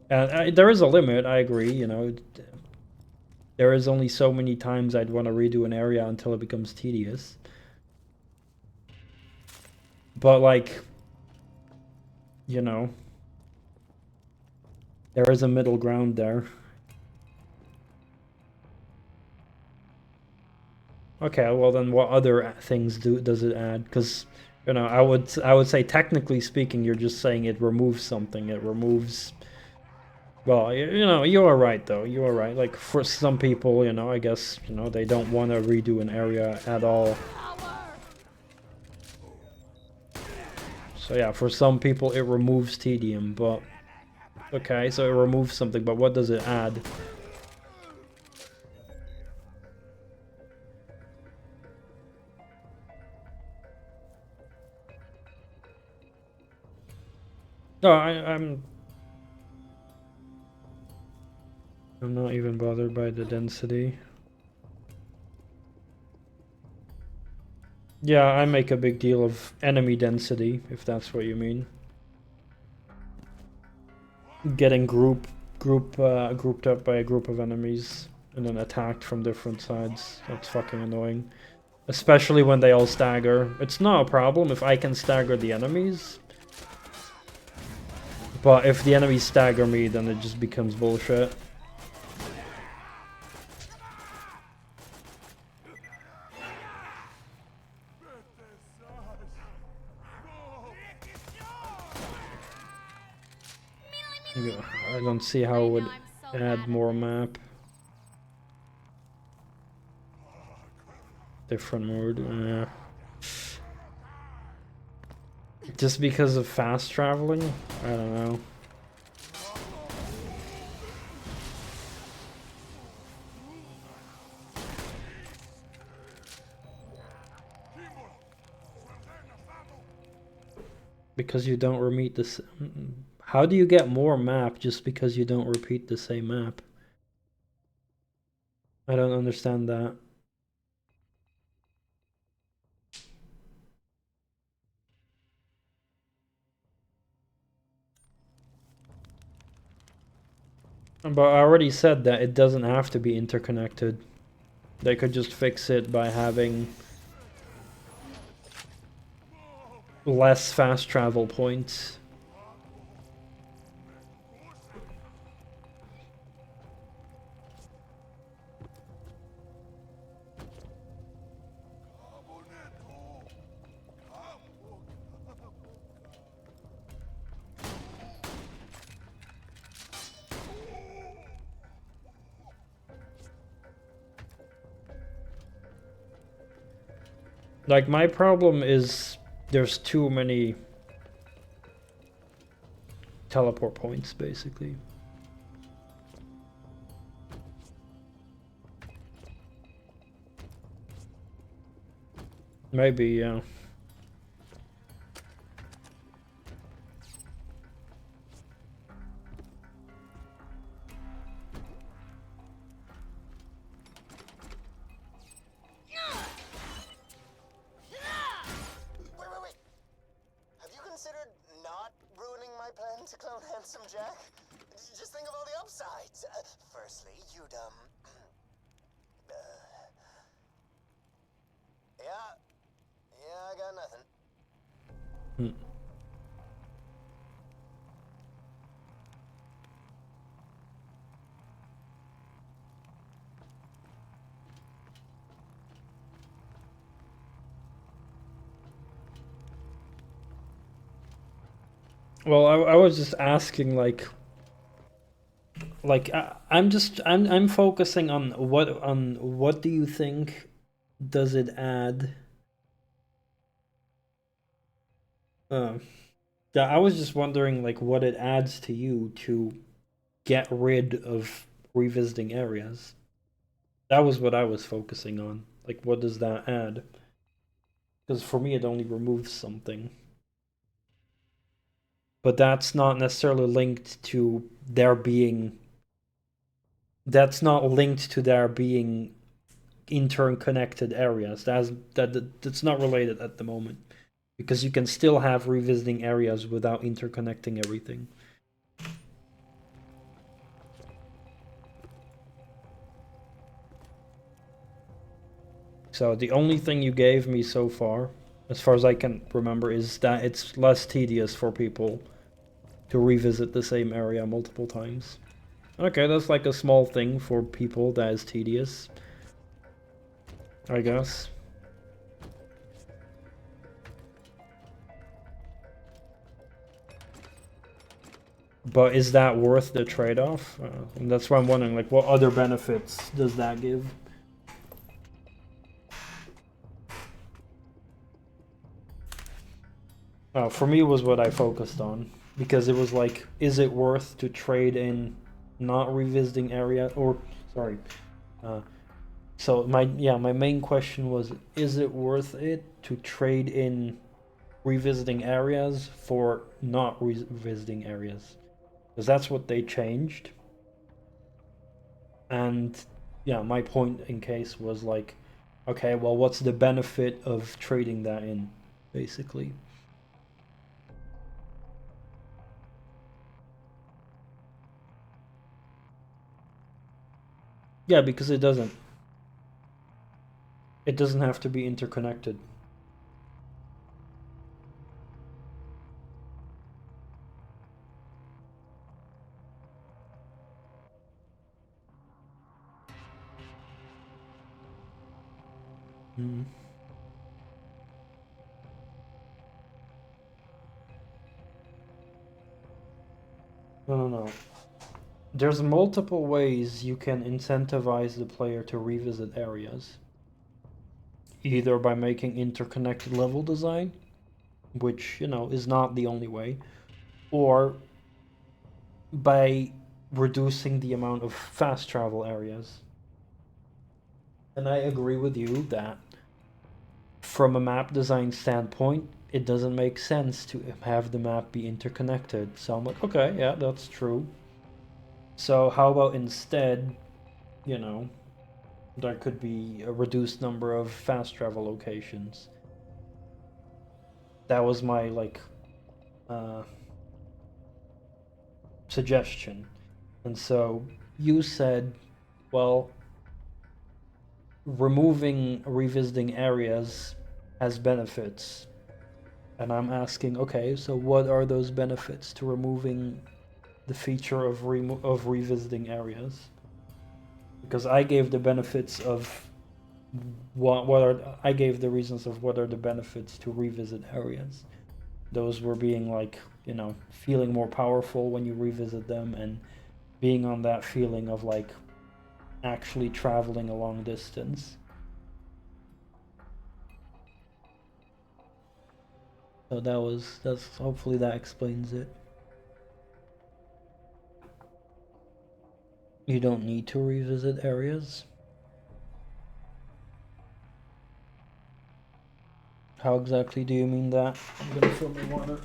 S1: and there is a limit. I agree. You know, there is only so many times I'd want to redo an area until it becomes tedious. But like, you know, there is a middle ground there. Okay, well then, what other things does it add? Because you know, I would say technically speaking, you're just saying it removes something. It removes. Well, you know, you are right though. You are right. Like for some people, you know, I guess you know they don't want to redo an area at all. So yeah, for some people it removes tedium, but okay, so it removes something, but what does it add? No, I'm not even bothered by the density. Yeah, I make a big deal of enemy density, if that's what you mean. Getting grouped up by a group of enemies and then attacked from different sides. That's fucking annoying. Especially when they all stagger. It's not a problem if I can stagger the enemies. But if the enemies stagger me, then it just becomes bullshit. I don't see how it would add more map. Different mode. Just because of fast traveling? I don't know. Because you don't repeat this. How do you get more map just because you don't repeat the same map? I don't understand that. But I already said that it doesn't have to be interconnected. They could just fix it by having less fast travel points. Like, my problem is there's too many teleport points, basically. Maybe, yeah.
S6: Just think of all the upsides. Firstly, you'd, Yeah, I got nothing.
S1: Well, I was just asking, like I'm focusing on what do you think does it add? Yeah, I was just wondering like what it adds to you to get rid of revisiting areas. That was what I was focusing on. Like, what does that add? Because for me, it only removes something. But that's not necessarily linked to there being... That's not linked to there being interconnected areas. That's not related at the moment. Because you can still have revisiting areas without interconnecting everything. So the only thing you gave me so far, as far as I can remember, is that it's less tedious for people to revisit the same area multiple times. Okay, that's like a small thing for people that is tedious, I guess. But is that worth the trade-off? And that's why I'm wondering, like, what other benefits does that give? For me, it was what I focused on. Because it was like, is it worth to trade in not revisiting area? Or, sorry. So my main question was, is it worth it to trade in revisiting areas for not revisiting areas? Because that's what they changed. And yeah, my point in case was like, okay, well, what's the benefit of trading that in, basically? Yeah, because it doesn't. It doesn't have to be interconnected. Mm. No. There's multiple ways you can incentivize the player to revisit areas. Either by making interconnected level design, which, you know, is not the only way, or by reducing the amount of fast travel areas. And I agree with you that from a map design standpoint, it doesn't make sense to have the map be interconnected. So I'm like, okay, yeah, that's true. So how about instead, you know, there could be a reduced number of fast travel locations. That was my, like, suggestion. And so you said, well, removing revisiting areas has benefits. And I'm asking, okay, so what are those benefits to removing the feature of revisiting areas? Because I gave the benefits of I gave the reasons of what are the benefits to revisit areas. Those were being like, you know, feeling more powerful when you revisit them, and being on that feeling of like actually traveling a long distance. So that's hopefully that explains it. You don't need to revisit areas. How exactly do you mean that? I'm gonna fill my water.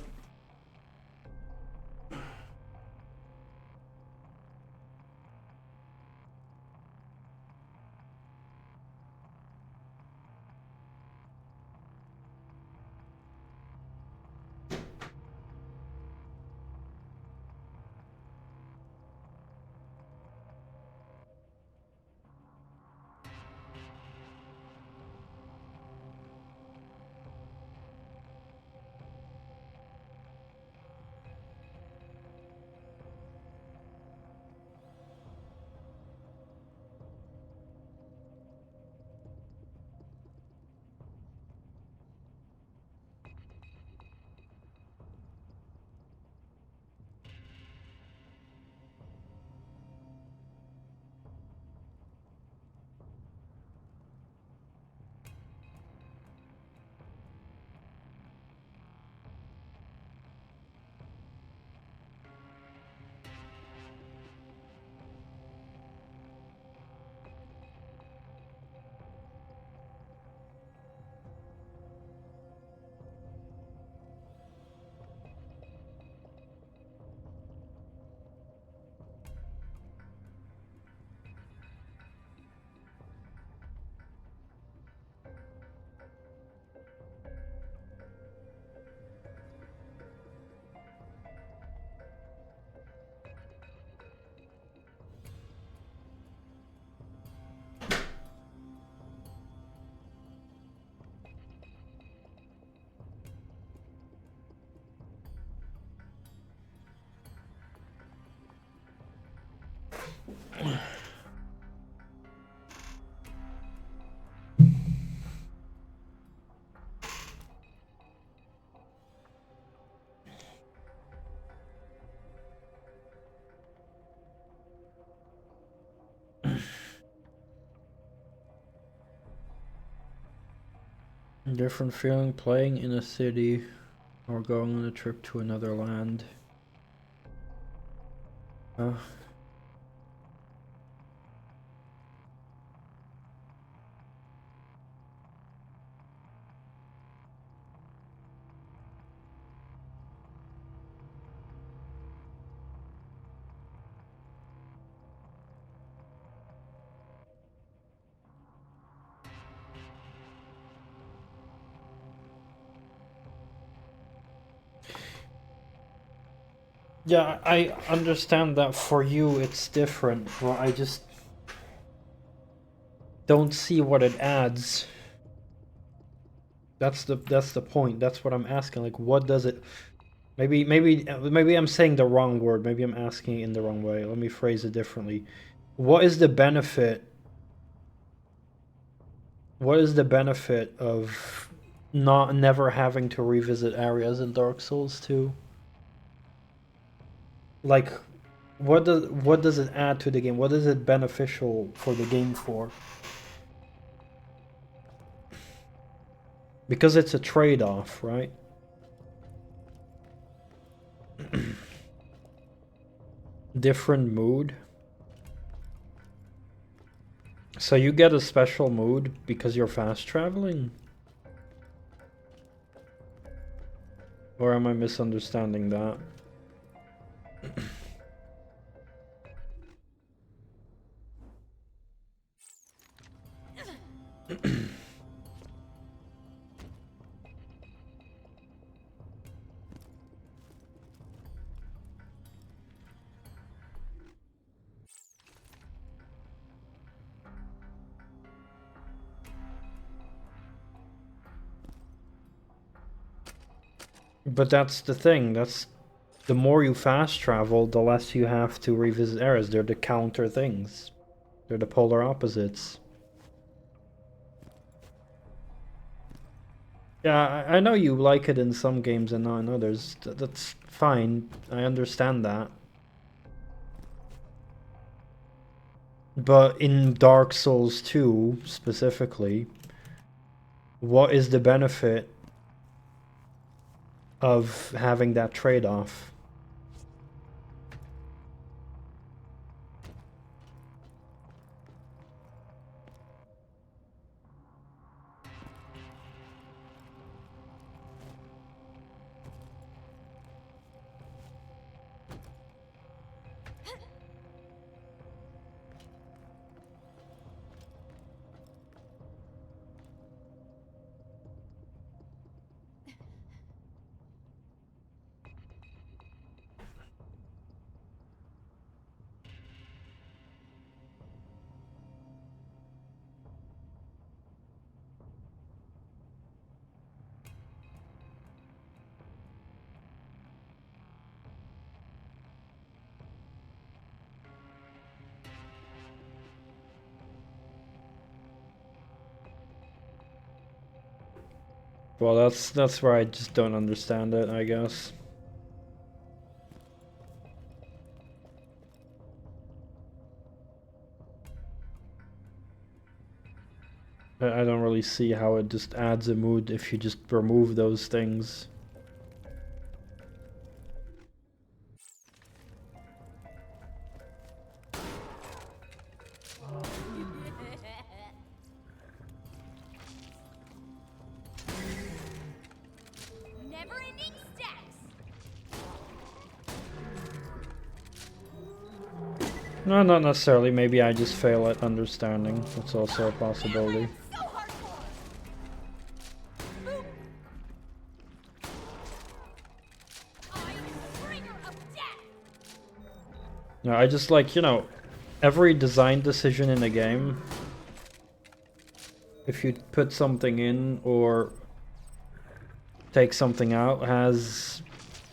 S1: Different feeling playing in a city or going on a trip to another land. Yeah, I understand that for you it's different, but I just don't see what it adds. That's the point. That's what I'm asking. Like, what does it? Maybe I'm saying the wrong word. Maybe I'm asking it in the wrong way. Let me phrase it differently. What is the benefit? What is the benefit of never having to revisit areas in Dark Souls 2? Like, what does it add to the game? What is it beneficial for the game for? Because it's a trade-off, right? Different mood. So you get a special mood because you're fast traveling? Or am I misunderstanding that? But that's the thing, that's the more you fast travel, the less you have to revisit areas. They're the counter things. They're the polar opposites. Yeah, I know you like it in some games and not in others. That's fine. I understand that. But in Dark Souls 2, specifically, what is the benefit of having that trade-off? Well, that's where I just don't understand it, I guess. I don't really see how it just adds a mood if you just remove those things.
S4: Never-ending stacks.
S1: No, not necessarily. Maybe I just fail at understanding. That's also a possibility. No, I just like, you know, every design decision in a game, if you put something in or take something out, has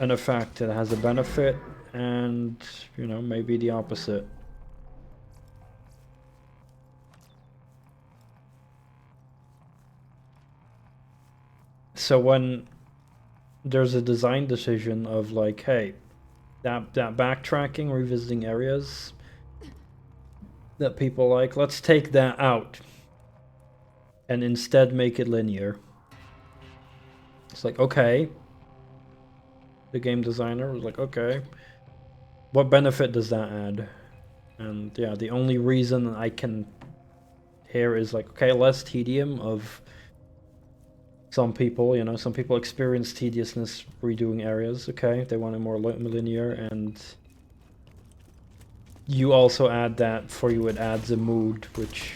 S1: an effect. It has a benefit and, you know, maybe the opposite. So when there's a design decision of like, hey, that backtracking, revisiting areas that people like, let's take that out and instead make it linear. It's like, okay. The game designer was like, okay, what benefit does that add? And yeah, the only reason I can hear is like, okay, less tedium of some people, you know, some people experience tediousness redoing areas, okay, they want it more linear, and you also add that for you, it adds a mood, which,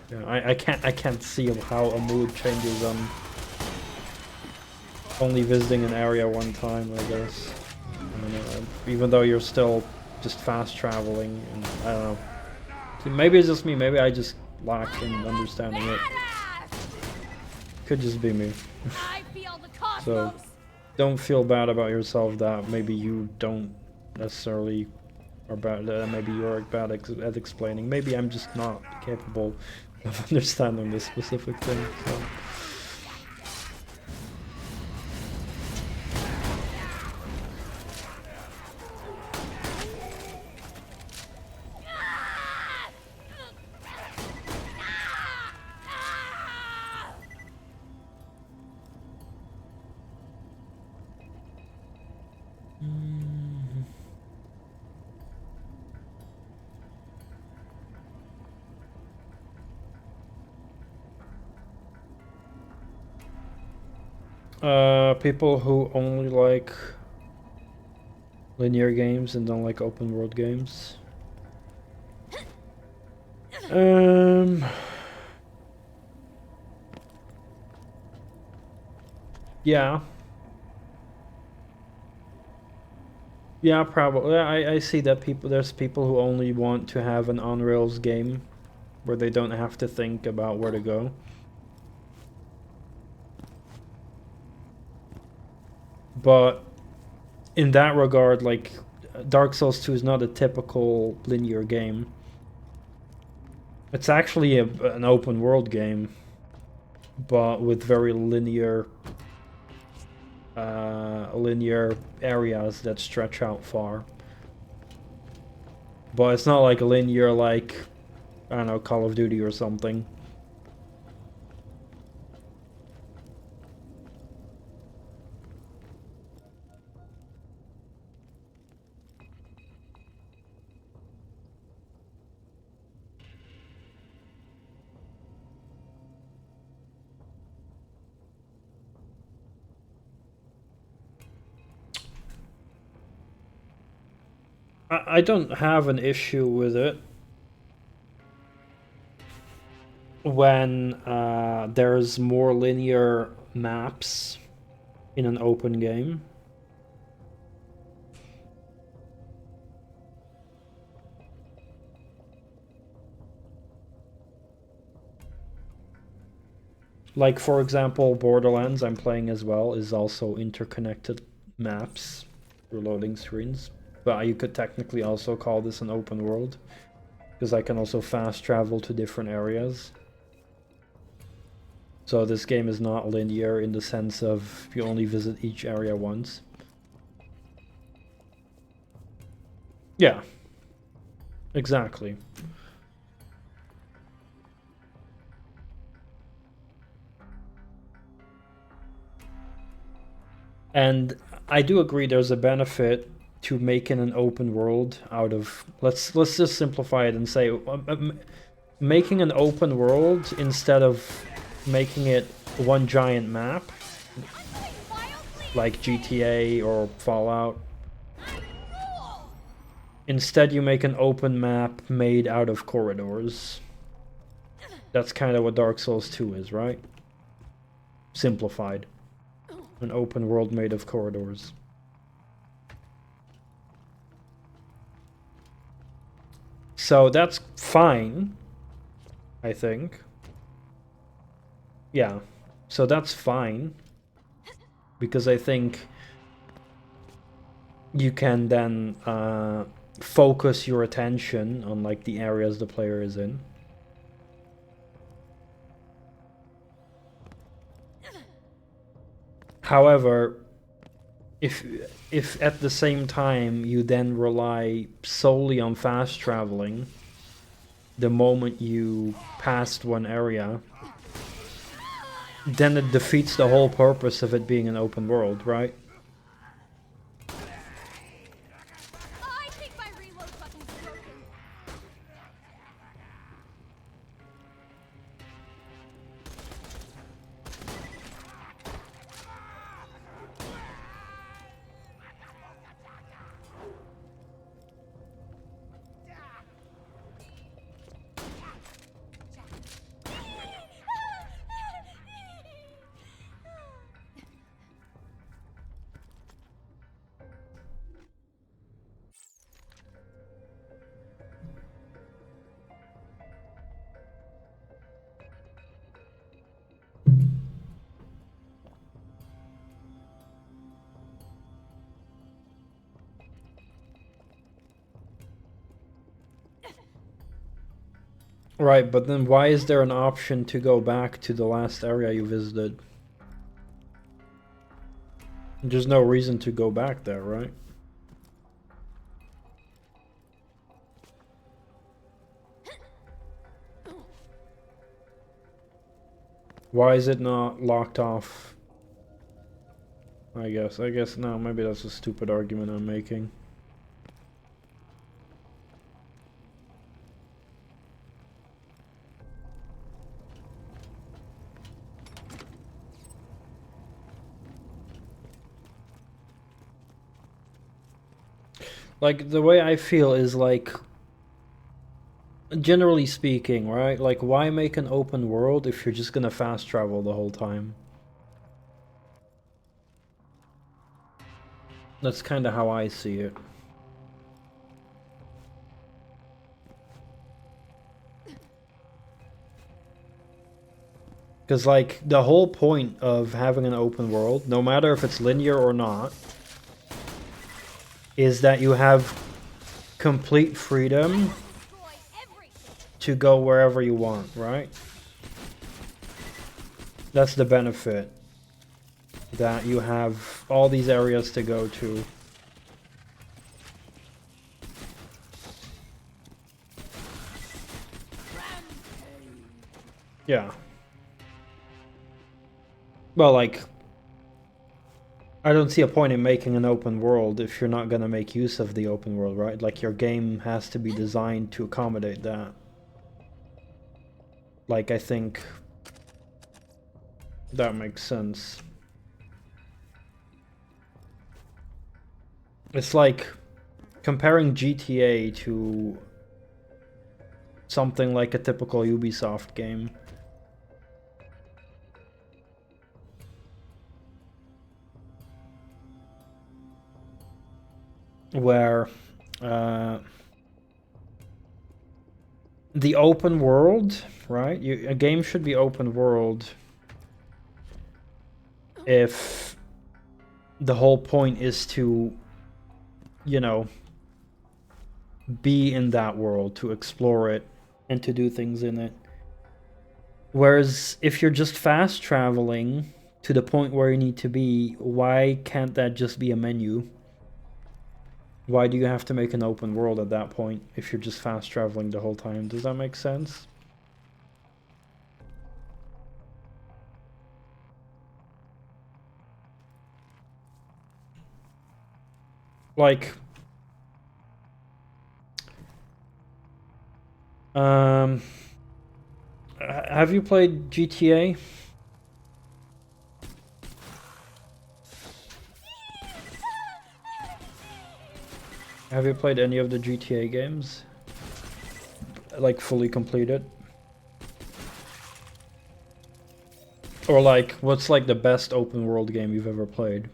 S1: you know, I can't see how a mood changes on only visiting an area one time, I guess. I don't know, even though you're still just fast traveling, and I don't know. Maybe it's just me, maybe I just lack in understanding it. Could just be me. So, don't feel bad about yourself that maybe you don't necessarily, or bad, maybe you're bad at explaining. Maybe I'm just not capable of understanding this specific thing, so. People who only like linear games and don't like open world games. Yeah. Yeah, probably. I see that there's people who only want to have an on-rails game where they don't have to think about where to go. But in that regard, like, Dark Souls 2 is not a typical linear game. It's actually an open world game, but with very linear areas that stretch out far. But it's not like a linear, like, I don't know, Call of Duty or something. I don't have an issue with it when there's more linear maps in an open game. Like, for example, Borderlands, I'm playing as well, is also interconnected maps through loading screens. But you could technically also call this an open world, because I can also fast travel to different areas. So this game is not linear in the sense of you only visit each area once. Yeah, exactly. And I do agree there's a benefit to making an open world out of, let's just simplify it and say making an open world instead of making it one giant map like GTA or Fallout. Instead you make an open map made out of corridors. That's kind of what Dark Souls 2 is, right? Simplified. An open world made of corridors. So that's fine, I think. Yeah, so that's fine. Because I think you can then focus your attention on like the areas the player is in. However, if at the same time you then rely solely on fast traveling, the moment you passed one area, then it defeats the whole purpose of it being an open world, right?
S4: I think my reload button's broken.
S1: Right, but then why is there an option to go back to the last area you visited? There's no reason to go back there, right? Why is it not locked off? I guess no, maybe that's a stupid argument I'm making. Like, the way I feel is like, generally speaking, right? Like, why make an open world if you're just gonna fast travel the whole time? That's kind of how I see it. Because, like, the whole point of having an open world, no matter if it's linear or not, is that you have complete freedom to go wherever you want, right? That's the benefit. That you have all these areas to go to. Yeah. Well, like, I don't see a point in making an open world if you're not gonna make use of the open world, right? Like, your game has to be designed to accommodate that. Like, I think that makes sense. It's like comparing GTA to something like a typical Ubisoft game. Where the open world, right? A game should be open world if the whole point is to, you know, be in that world, to explore it, and to do things in it. Whereas if you're just fast traveling to the point where you need to be, why can't that just be a menu? Why do you have to make an open world at that point if you're just fast traveling the whole time? Does that make sense? Like, have you played GTA? Have you played any of the GTA games? Like, fully completed? Or like, what's like the best open world game you've ever played?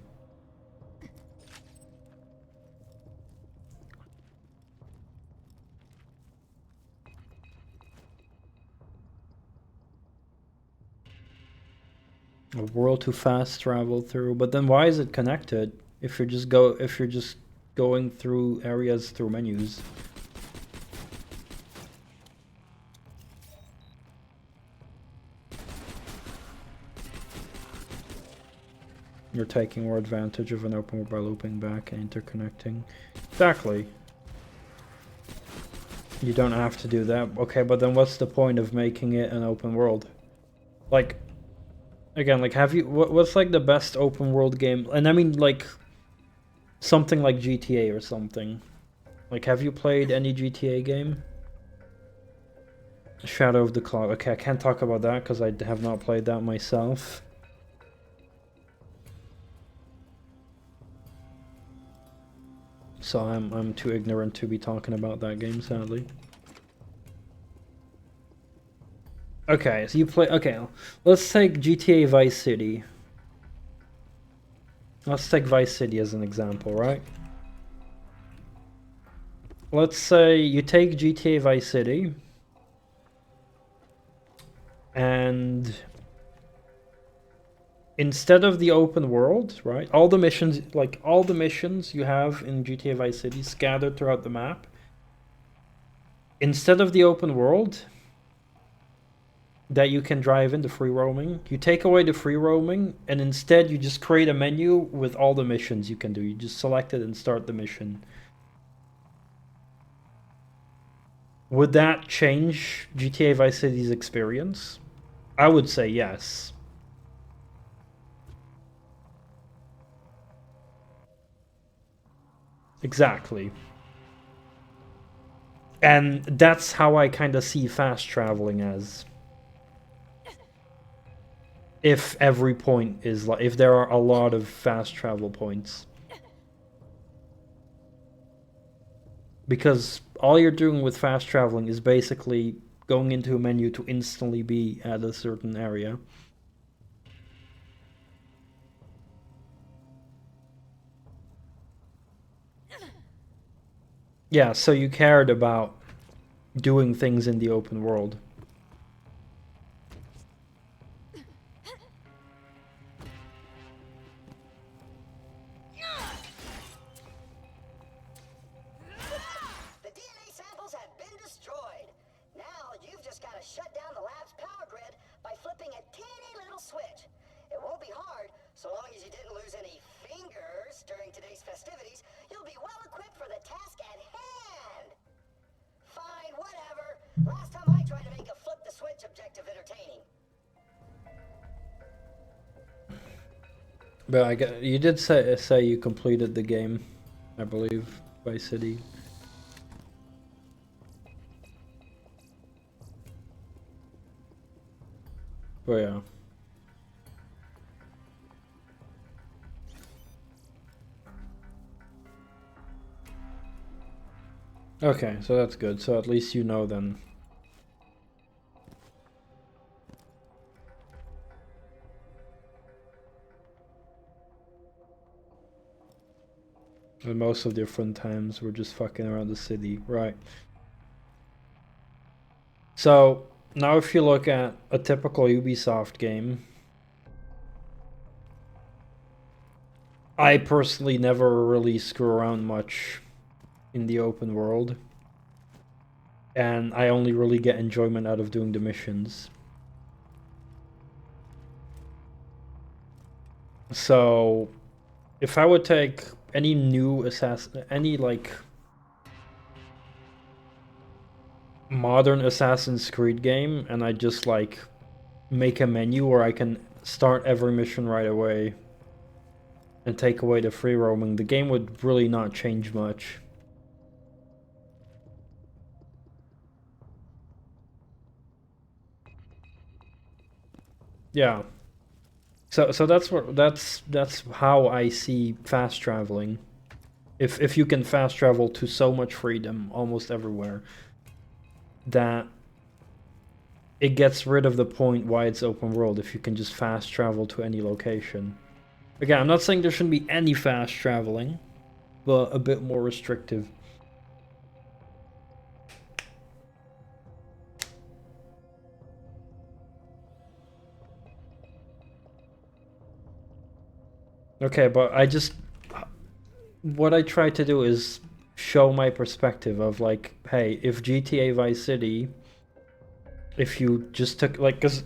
S1: A world to fast travel through, but then why is it connected if you're just going through areas through menus? You're taking more advantage of an open world by looping back and interconnecting. Exactly. You don't have to do that. Okay, but then what's the point of making it an open world? Like, again, like, have you... What's, like, the best open world game? And I mean, like, something like GTA or something. Like, have you played any GTA game? Shadow of the Cloud. Okay, I can't talk about that because I have not played that myself. So I'm too ignorant to be talking about that game, sadly. Okay, so you play... Okay, let's take GTA Vice City. Let's take Vice City as an example, right? Let's say you take GTA Vice City and instead of the open world, right? All the missions, like all the missions you have in GTA Vice City scattered throughout the map. Instead of the open world that you can drive in, the free roaming, you take away the free roaming and instead you just create a menu with all the missions you can do. You just select it and start the mission. Would that change GTA Vice City's experience? I would say yes. Exactly. And that's how I kind of see fast traveling as. If every point is like, if there are a lot of fast travel points. Because all you're doing with fast traveling is basically going into a menu to instantly be at a certain area. Yeah, so you cared about doing things in the open world.
S6: The DNA samples have been destroyed. Now you've just got to shut down the lab's power grid by flipping a teeny little switch. It won't be hard, so long as you didn't lose any fingers during today's festivities. You'll be well equipped for the task at hand. Fine, whatever. Last time I tried to make a flip the switch objective entertaining.
S1: But I get, you did say you completed the game, I believe, Vice City. Oh yeah. Okay, so that's good. So at least you know then. And most of the fun times we're just fucking around the city, right? So now if you look at a typical Ubisoft game, I personally never really screw around much in the open world, and I only really get enjoyment out of doing the missions. So if I would take any new any like modern Assassin's Creed game and I just like make a menu where I can start every mission right away and take away the free roaming, the game would really not change much. Yeah. So that's how I see fast traveling. If you can fast travel to so much freedom almost everywhere, that it gets rid of the point why it's open world if you can just fast travel to any location. Again, I'm not saying there shouldn't be any fast traveling, but a bit more restrictive. Okay, but what I try to do is show my perspective of like, hey, if GTA Vice City, if you just took like, cause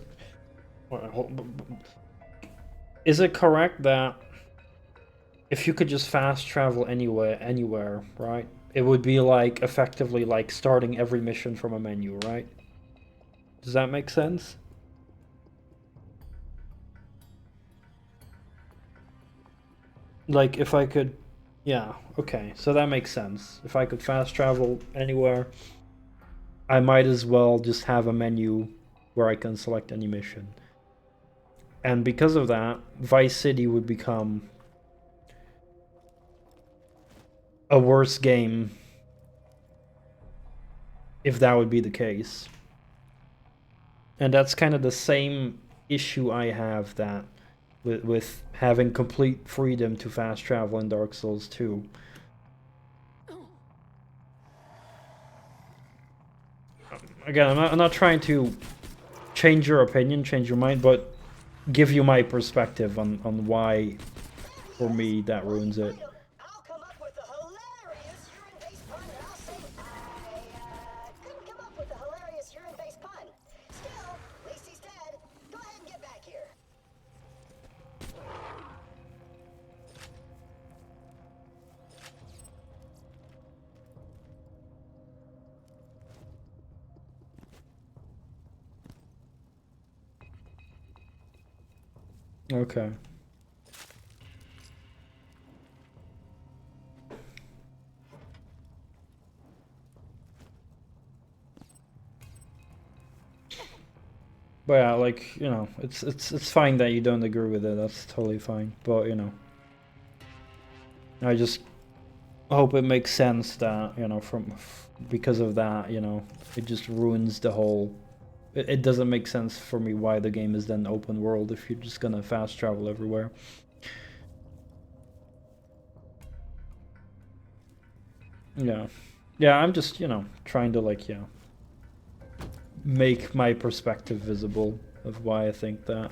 S1: is it correct that if you could just fast travel anywhere, right? It would be like effectively like starting every mission from a menu, right? Does that make sense? Like if I could, yeah, okay, so that makes sense. If I could fast travel anywhere, I might as well just have a menu where I can select any mission. And because of that, Vice City would become a worse game if that would be the case. And that's kind of the same issue I have that with having complete freedom to fast travel in Dark Souls 2. Again, I'm not trying to change your opinion, change your mind, but give you my perspective on why, for me, that ruins it.
S6: I'll come up with a hilarious urine-based pun, and I'll say I couldn't come up with a hilarious urine-based pun. Still, at least he's dead. Go ahead and get back here.
S1: Okay. But yeah, like, you know, it's fine that you don't agree with it. That's totally fine. But, you know, I just hope it makes sense that, you know, because of that, you know, it just ruins the whole. It doesn't make sense for me why the game is then open world if you're just gonna fast travel everywhere. Yeah. Yeah, I'm just, you know, trying to, like, yeah, make my perspective visible of why I think that.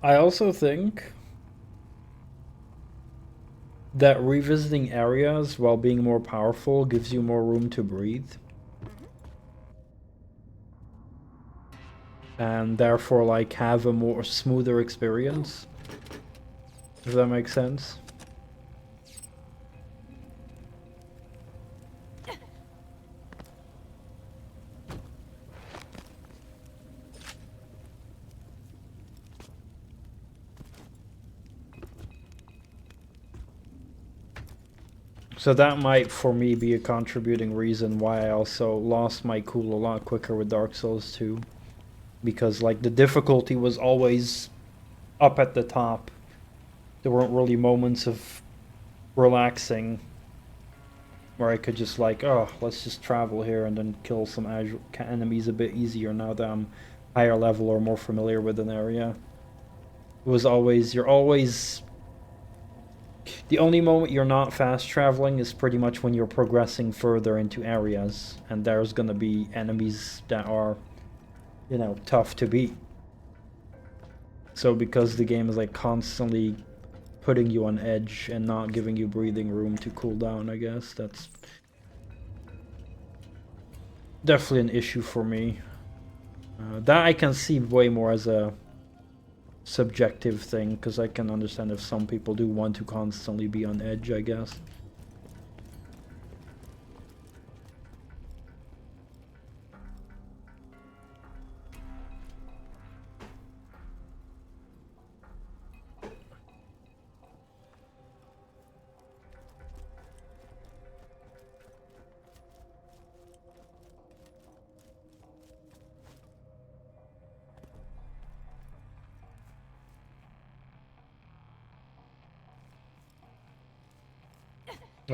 S1: I also think that revisiting areas while being more powerful gives you more room to breathe. And therefore, like, have a more smoother experience. If that makes sense. So that might, for me, be a contributing reason why I also lost my cool a lot quicker with Dark Souls 2. Because, like, the difficulty was always up at the top. There weren't really moments of relaxing where I could just, like, oh, let's just travel here and then kill some enemies a bit easier now that I'm higher level or more familiar with an area. It was always, you're always... The only moment you're not fast traveling is pretty much when you're progressing further into areas, and there's gonna be enemies that are, you know, tough to beat. So because the game is like constantly putting you on edge and not giving you breathing room to cool down, I guess that's definitely an issue for me. That I can see way more as a subjective thing, because I can understand if some people do want to constantly be on edge, I guess.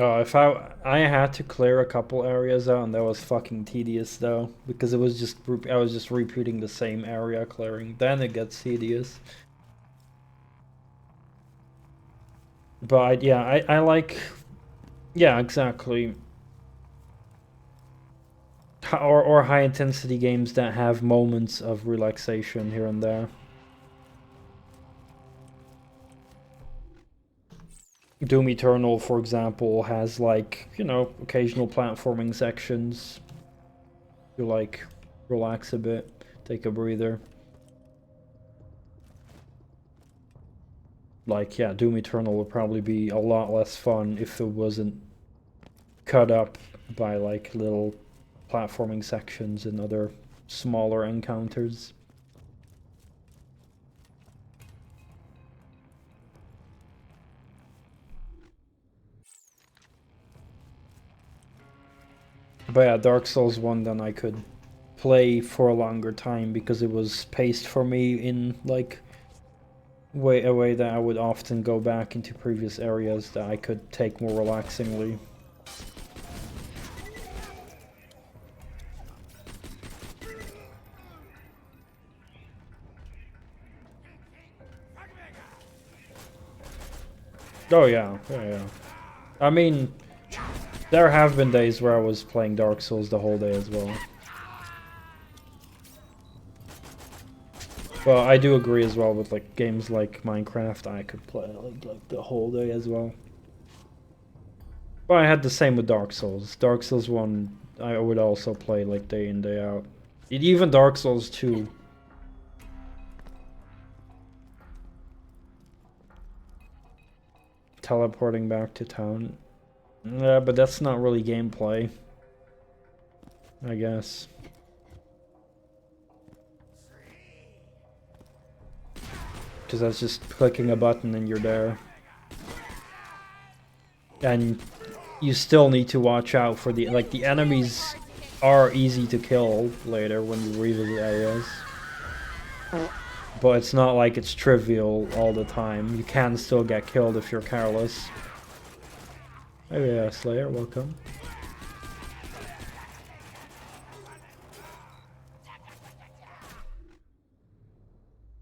S1: Oh, if I had to clear a couple areas out, and that was fucking tedious though, because it was just I was just repeating the same area clearing. Then it gets tedious. But yeah, I like, yeah, exactly. Or high intensity games that have moments of relaxation here and there. Doom Eternal, for example, has like, you know, occasional platforming sections. You like relax a bit, take a breather. Like, yeah, Doom Eternal would probably be a lot less fun if it wasn't cut up by like little platforming sections and other smaller encounters. But yeah, Dark Souls 1 then I could play for a longer time because it was paced for me in like a way that I would often go back into previous areas that I could take more relaxingly. Oh yeah, yeah. I mean, there have been days where I was playing Dark Souls the whole day as well. Well, I do agree as well with like games like Minecraft. I could play like the whole day as well. But I had the same with Dark Souls. Dark Souls 1, I would also play like day in, day out. Even Dark Souls 2. Teleporting back to town. Yeah, but that's not really gameplay, I guess. Because that's just clicking a button and you're there. And you still need to watch out for the, like, the enemies are easy to kill later when you revisit areas. But it's not like it's trivial all the time. You can still get killed if you're careless. Oh yeah, Slayer, welcome.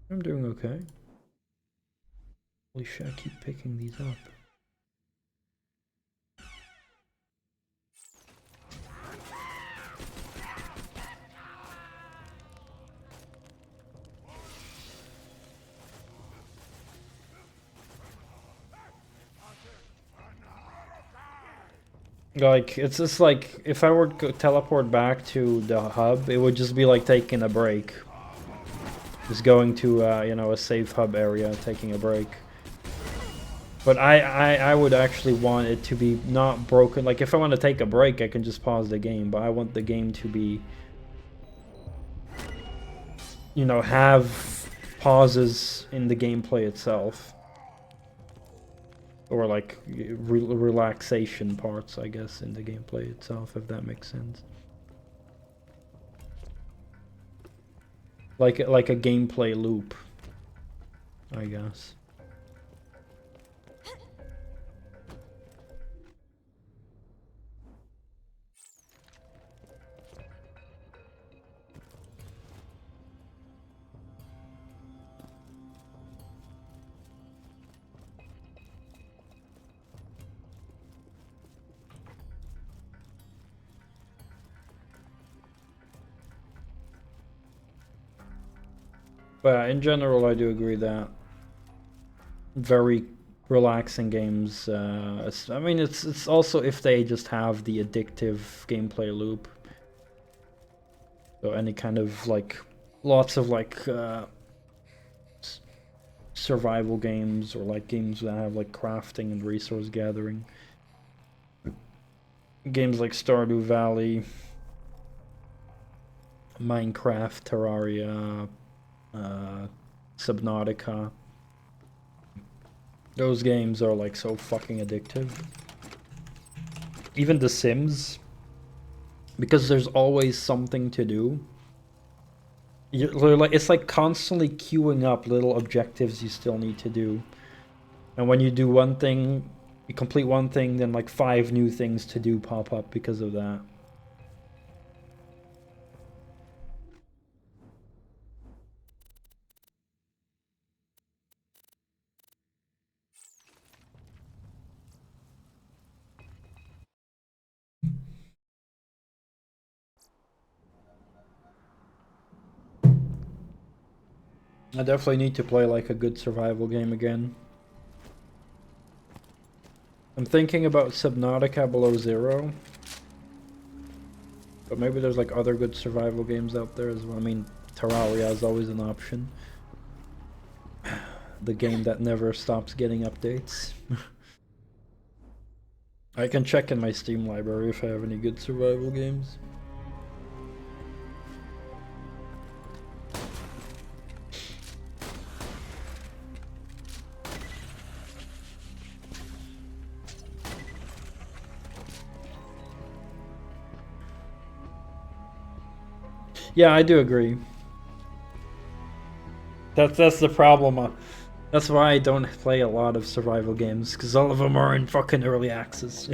S1: I'm doing okay. Holy shit, I keep picking these up. Like, it's just like, if I were to teleport back to the hub, it would just be like taking a break. Just going to, you know, a safe hub area, taking a break. But I would actually want it to be not broken. Like, if I want to take a break, I can just pause the game. But I want the game to be, you know, have pauses in the gameplay itself. Or like relaxation parts, I guess, in the gameplay itself, if that makes sense. Like a gameplay loop, I guess. But in general, I do agree that very relaxing games. I mean, it's also if they just have the addictive gameplay loop. So any kind of like lots of like survival games or like games that have like crafting and resource gathering. Games like Stardew Valley, Minecraft, Terraria, Subnautica. Those games are like so fucking addictive. Even The Sims, because there's always something to do. It's like constantly queuing up little objectives you still need to do. And when you do one thing, You complete one thing, then like 5 new things to do pop up because of that. I definitely need to play like a good survival game again. I'm thinking about Subnautica Below Zero. But maybe there's like other good survival games out there as well. I mean, Terraria is always an option. The game that never stops getting updates. I can check in my Steam library if I have any good survival games. Yeah, I do agree. That's the problem. That's why I don't play a lot of survival games, because all of them are in fucking early access.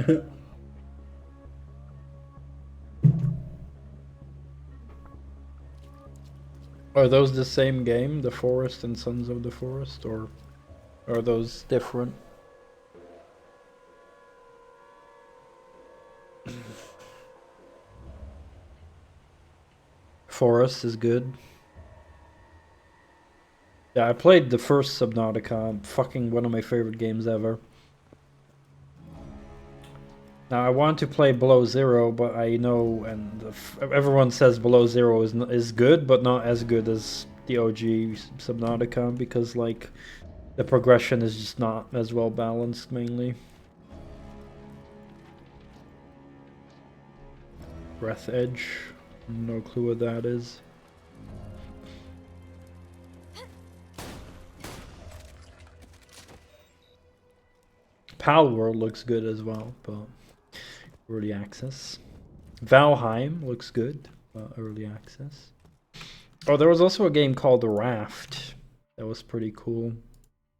S1: Are those the same game, The Forest and Sons of the Forest, or are those different? Forest is good. Yeah, I played the first Subnautica, fucking one of my favorite games ever. Now I want to play Below Zero, but I know, and everyone says Below Zero is good, but not as good as the OG Subnautica, because like the progression is just not as well balanced mainly. Breath Edge, no clue what that is. Pal World looks good as well, but early access. Valheim looks good, but early access. Oh, there was also a game called The Raft. That was pretty cool.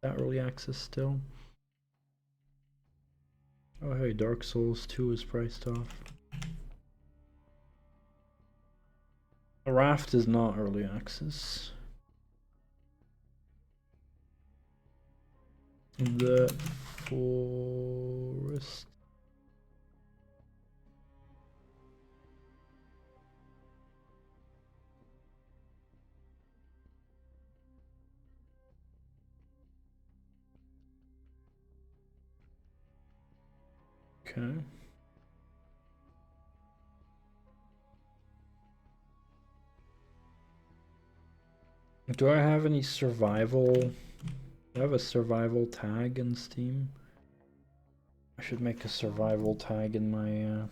S1: That early access still. Oh hey, Dark Souls 2 is priced off. The Raft is not early access. The Forest. Okay. Do I have any survival? Do I have a survival tag in Steam? I should make a survival tag in my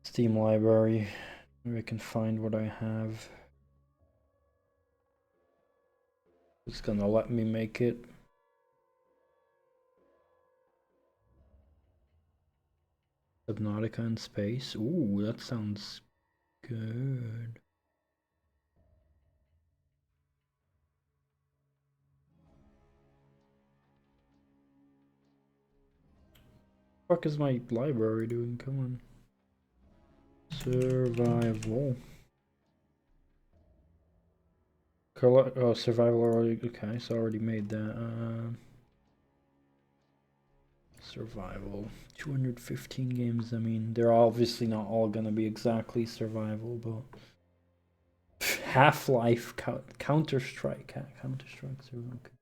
S1: Steam library. Maybe I can find what I have. It's gonna let me make it. Subnautica in space. Ooh, that sounds good. What the fuck is my library doing? Come on. Survival. Oh, survival already. Okay, so I already made that. Survival. 215 games. I mean, they're obviously not all gonna be exactly survival, but Half-Life, Counter-Strike, Counter-Strike, okay.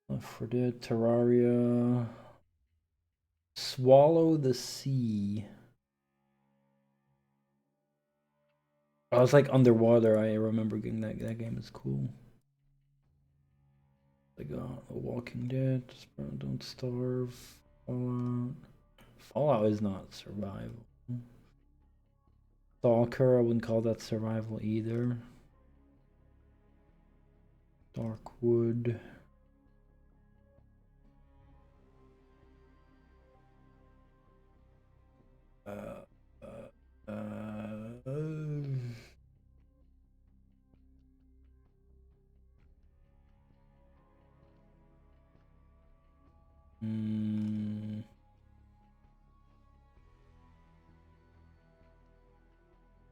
S1: Left 4 Dead, Terraria, Swallow the Sea. I was like underwater. I remember getting that game is cool. Like The Walking Dead, Don't Starve, Fallout. Fallout is not survival. Stalker, I wouldn't call that survival either. Darkwood.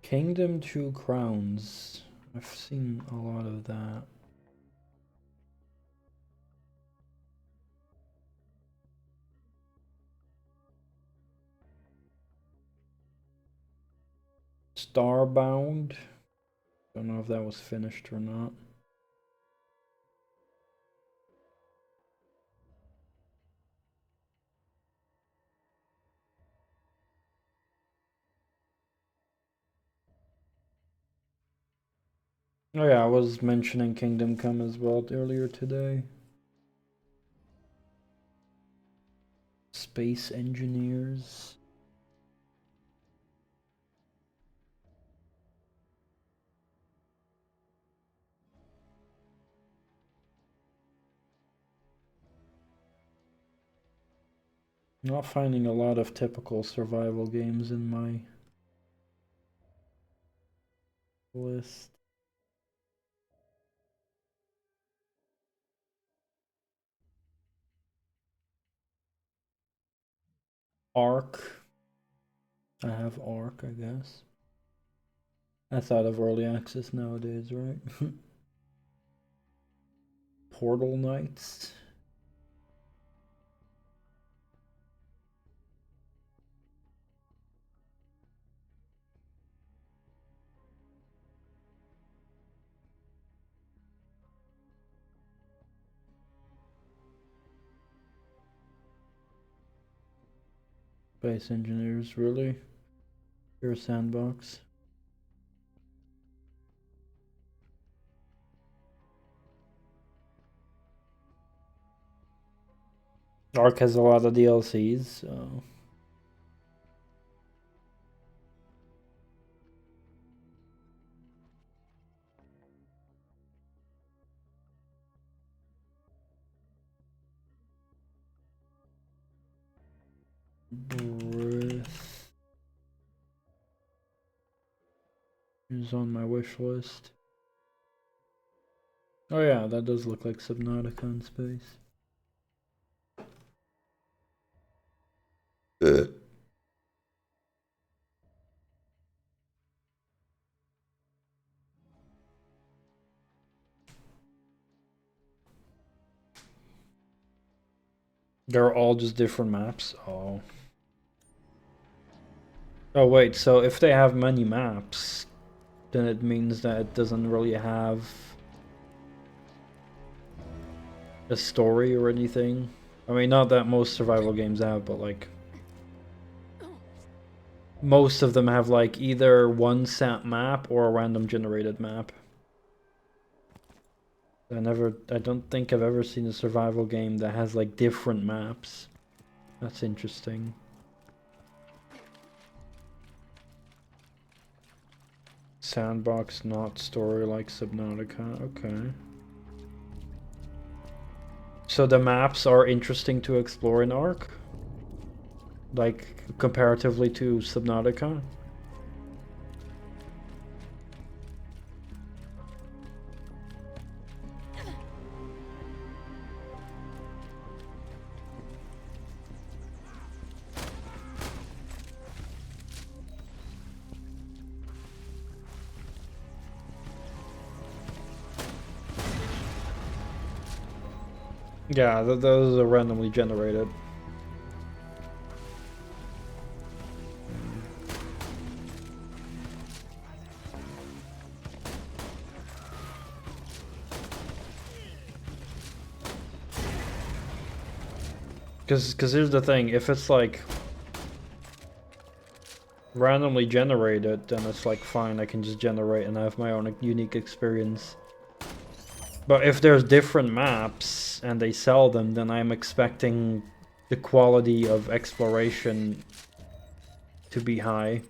S1: Kingdom Two Crowns. I've seen a lot of that. Starbound. Don't know if that was finished or not. Oh yeah, I was mentioning Kingdom Come as well earlier today. Space Engineers. Not finding a lot of typical survival games in my list. Ark. I have Ark, I guess. That's out of early access nowadays, right? Portal Knights. Space Engineers, really? Your sandbox. Ark has a lot of DLCs, so... Breath is on my wish list. Oh yeah, that does look like Subnautica in space. They're all just different maps. Oh. Oh wait, so if they have many maps, then it means that it doesn't really have a story or anything. I mean, not that most survival games have, but like most of them have like either one set map or a random generated map. I don't think I've ever seen a survival game that has like different maps. That's interesting. Sandbox, not story like Subnautica. Okay. So the maps are interesting to explore in Ark? Like, comparatively to Subnautica? Yeah, those are randomly generated. Because here's the thing, if it's like randomly generated, then it's like fine, I can just generate and have my own unique experience. But if there's different maps and they sell them, then I'm expecting the quality of exploration to be high.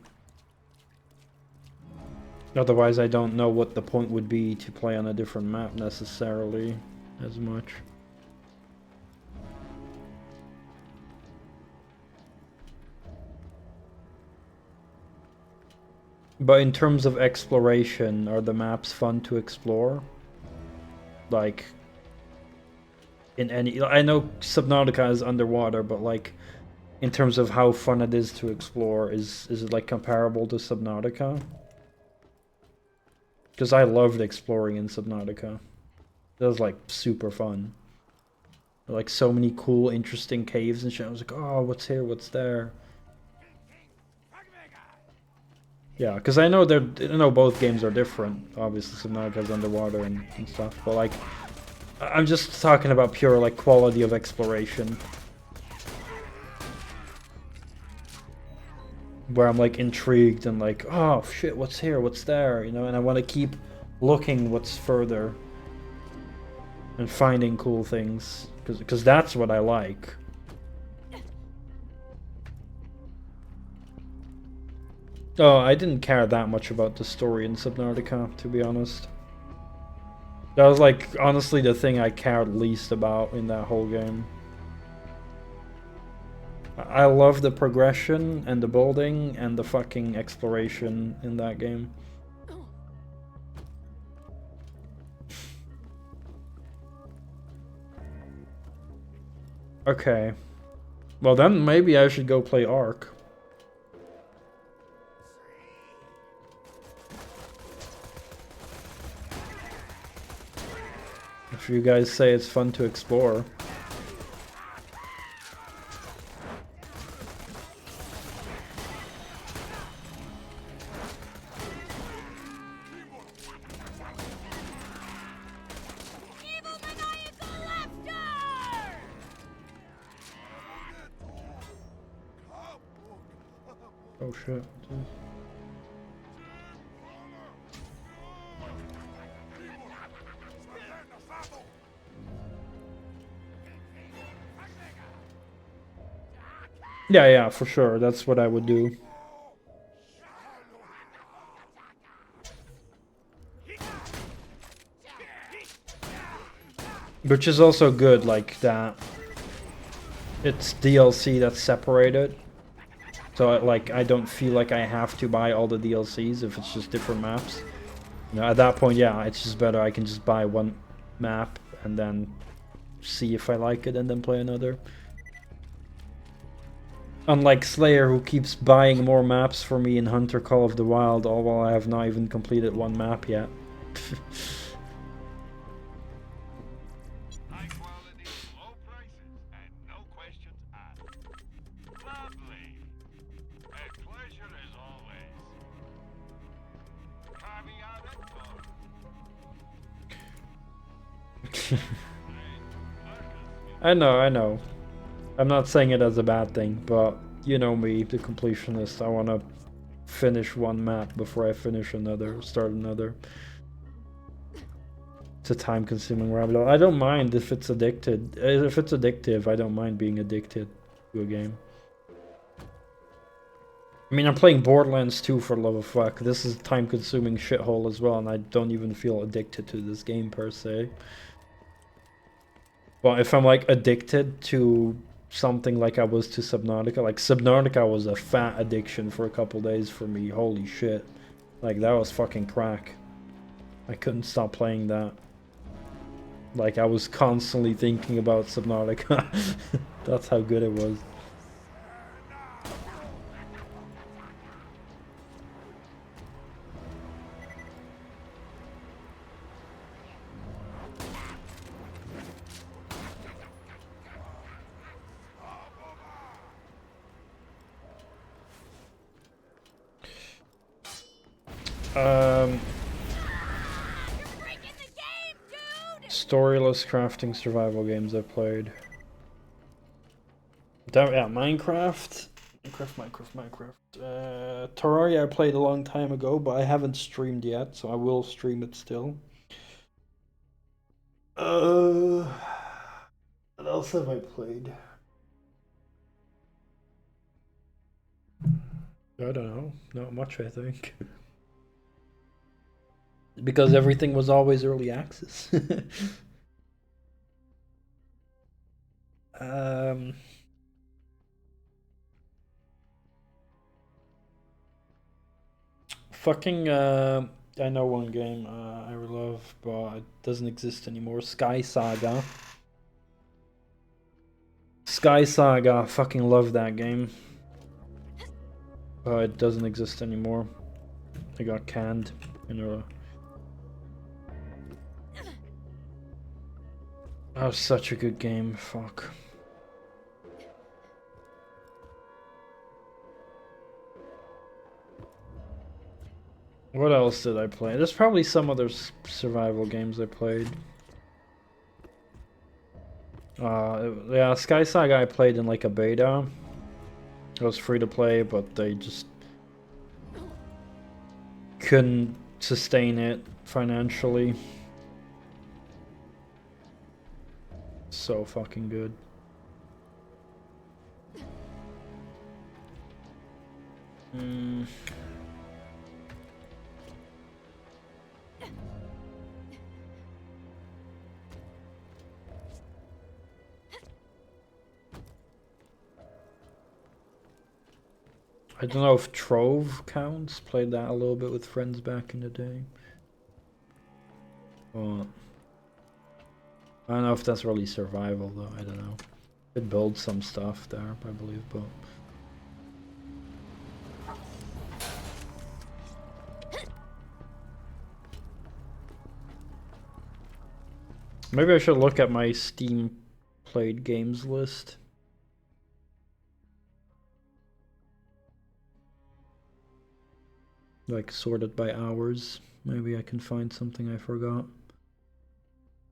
S1: Otherwise, I don't know what the point would be to play on a different map necessarily as much. But in terms of exploration, are the maps fun to explore? Like, in any... I know Subnautica is underwater, but like, in terms of how fun it is to explore, is it like comparable to Subnautica? Because I loved exploring in Subnautica. That was like super fun. Like so many cool, interesting caves and shit. I was like, oh, what's here? What's there? Yeah, because I know both games are different. Obviously, Subnautica's underwater and stuff. But like, I'm just talking about pure like quality of exploration. Where I'm like intrigued and like, oh shit, what's here? What's there? You know, and I want to keep looking what's further. And finding cool things, because that's what I like. Oh, I didn't care that much about the story in Subnautica, to be honest. That was like, honestly, the thing I cared least about in that whole game. I love the progression and the building and the fucking exploration in that game. Okay. Well then maybe I should go play Ark. If you guys say it's fun to explore. Oh shit. Yeah, for sure. That's what I would do. Which is also good, like that. It's DLC that's separated. So I don't feel like I have to buy all the DLCs if it's just different maps. You know, at that point, yeah, it's just better. I can just buy one map and then see if I like it and then play another. Unlike Slayer, who keeps buying more maps for me in Hunter Call of the Wild, all while I have not even completed one map yet.
S3: High quality, low prices, and no questions asked. Lovely. A pleasure as always. Caveat emptor.
S1: I know. I'm not saying it as a bad thing, but you know me, the completionist. I want to finish one map before I finish another, start another. It's a time-consuming rabbit hole. I don't mind if it's addicted. If it's addictive, I don't mind being addicted to a game. I mean, I'm playing Borderlands 2 for love of fuck. This is a time-consuming shithole as well, and I don't even feel addicted to this game per se. But if I'm like addicted to something like I was to Subnautica, like Subnautica was a fat addiction for a couple days for me. Holy shit. Like that was fucking crack. I couldn't stop playing that. Like I was constantly thinking about Subnautica. That's how good it was. Storyless crafting survival games I've played. Yeah, Minecraft. Terraria I played a long time ago, but I haven't streamed yet, so I will stream it still. What else have I played? I don't know. Not much, I think. Because everything was always early access. Fucking, I know one game I love, but it doesn't exist anymore. Sky Saga. Sky Saga, fucking love that game. But it doesn't exist anymore. It got canned, you know. That was such a good game, fuck. What else did I play? There's probably some other survival games I played. Yeah, Sky Saga I played in like a beta. It was free to play, but they just couldn't sustain it financially. So fucking good. I don't know if Trove counts. Played that a little bit with friends back in the day. But I don't know if that's really survival though. I don't know. Could build some stuff there, I believe, but maybe I should look at my Steam played games list. Like sorted by hours. Maybe I can find something I forgot.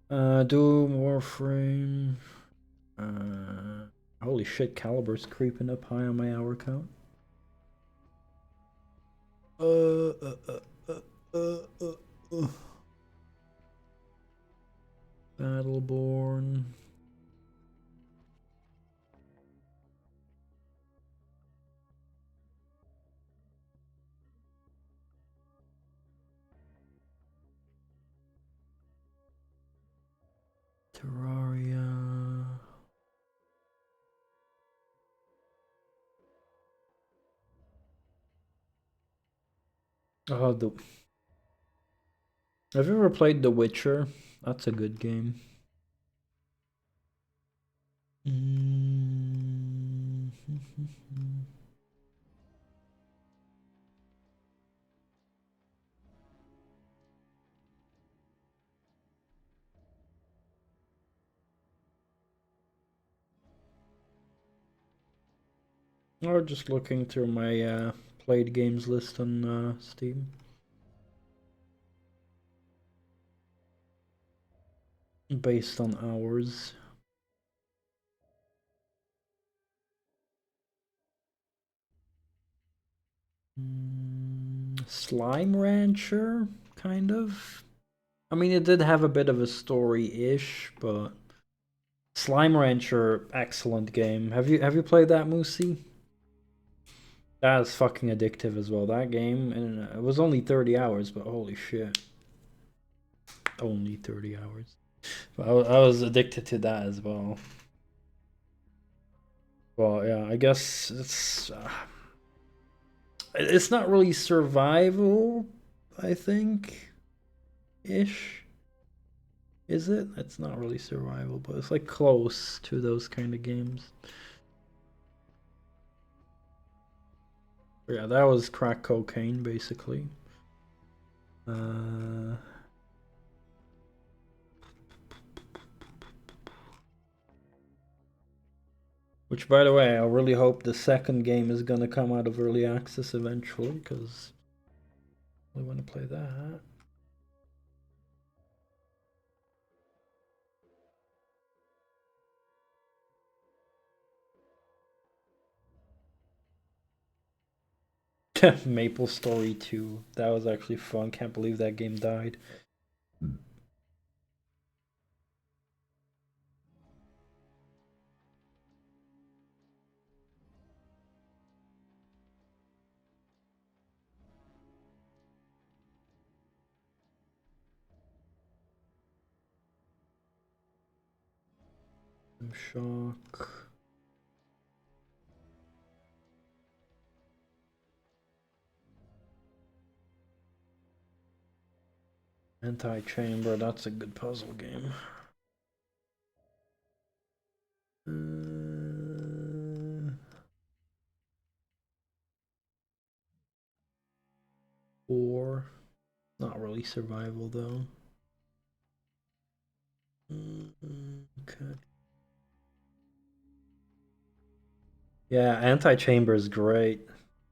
S1: Dual Warframe. Holy shit, Caliber's creeping up high on my hour count. Battleborn. Terraria. Oh, have you ever played The Witcher? That's a good game. Or just looking through my played games list on Steam. Based on hours. Slime Rancher, kind of. I mean, it did have a bit of a story-ish, but Slime Rancher, excellent game. Have you played that, Moosey? That is fucking addictive as well. That game, and it was only 30 hours, but holy shit. Only 30 hours. But I was addicted to that as well. Well, yeah, I guess it's not really survival, I think, ish. Is it? It's not really survival, but it's like close to those kind of games. Yeah, that was crack cocaine, basically. Which, by the way, I really hope the second game is gonna come out of early access eventually, because I want to play that. Maple Story 2. That was actually fun. Can't believe that game died. Shock. Anti-chamber, that's a good puzzle game. Or not really survival though. Okay. Yeah, Anti-Chamber is great.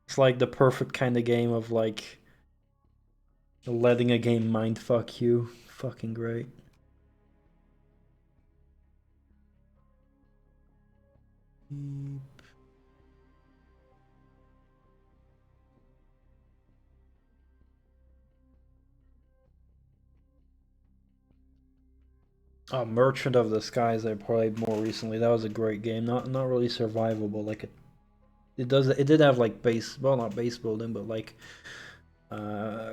S1: It's like the perfect kind of game of like letting a game mindfuck you. Fucking great. Oh, Merchant of the Skies I played more recently. That was a great game. Not really survivable. Like it did have like not base building, but like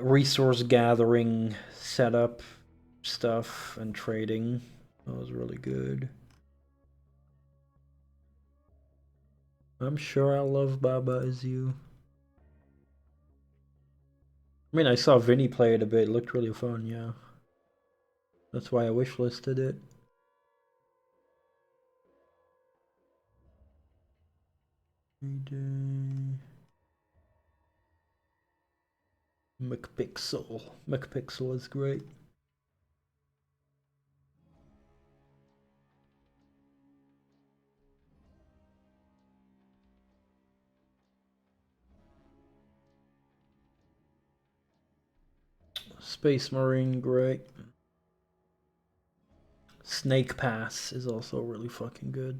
S1: resource gathering, setup stuff, and trading. That was really good. I'm sure I love Baba as you. I mean, I saw Vinny play it a bit. It looked really fun, yeah. That's why I wishlisted it. McPixel. McPixel is great. Space Marine, great. Snake Pass is also really fucking good.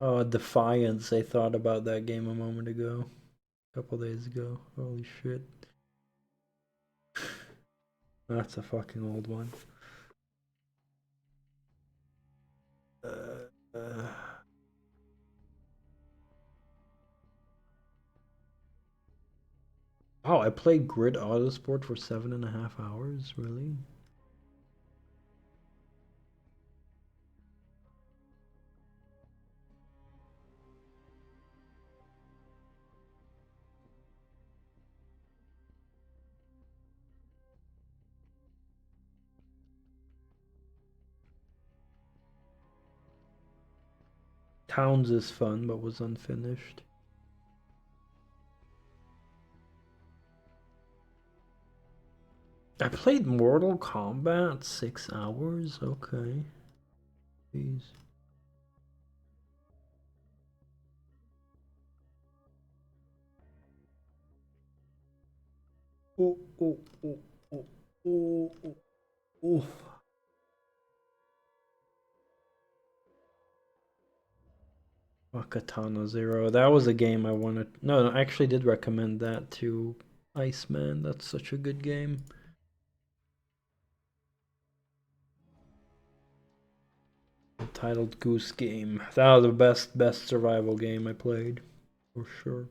S1: Oh, Defiance. I thought about that game a moment ago. A couple days ago. Holy shit. That's a fucking old one. Oh, I played Grid Autosport for 7.5 hours? Really? Towns is fun, but was unfinished. I played Mortal Kombat 6 hours? Okay. Jeez. Oh, oh, oh, oh, oh, oh, oh. Wakatana Zero. That was a game I wanted. No, I actually did recommend that to Iceman. That's such a good game. Titled Goose Game. That was the best survival game I played, for sure.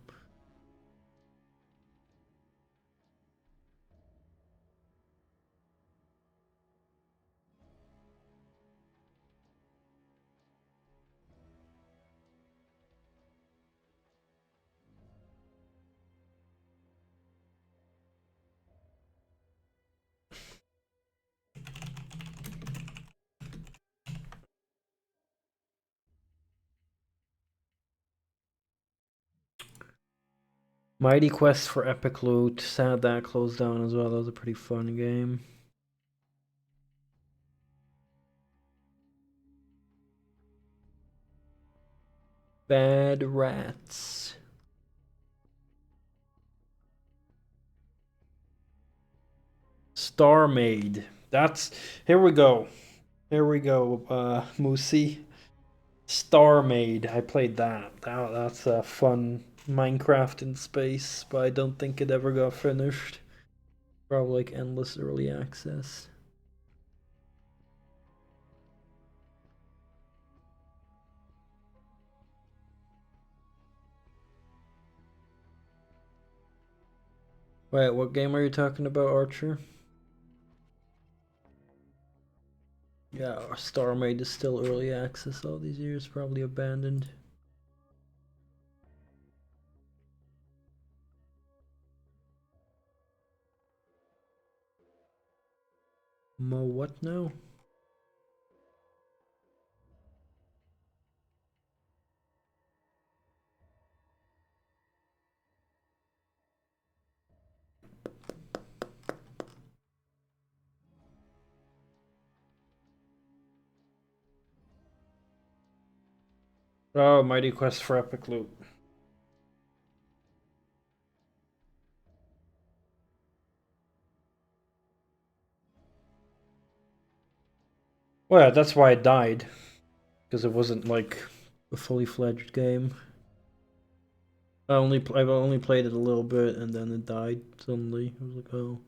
S1: Mighty Quest for Epic Loot. Sad that closed down as well. That was a pretty fun game. Bad Rats. Star Maid. That's here we go. Here we go, Moosey. Star Maid. I played that. That's a fun Minecraft in space, but I don't think it ever got finished. Probably like endless early access. Wait, what game are you talking about, Archer? Yeah, Star Maid is still early access all these years, probably abandoned. Mo what now? Oh, Mighty Quest for Epic Loot. Well, yeah, that's why it died. Because it wasn't like a fully fledged game. I've only played it a little bit and then it died suddenly. I was like, oh.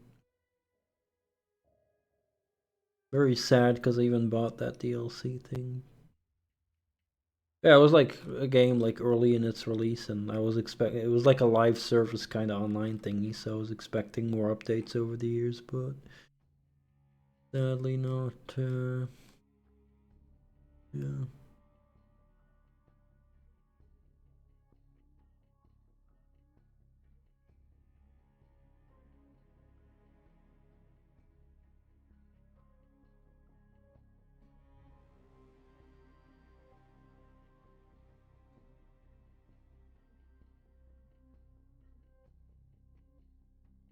S1: Very sad because I even bought that DLC thing. Yeah, it was like a game like early in its release, and I was expecting it was like a live service kind of online thingy, so I was expecting more updates over the years, but sadly not. Yeah.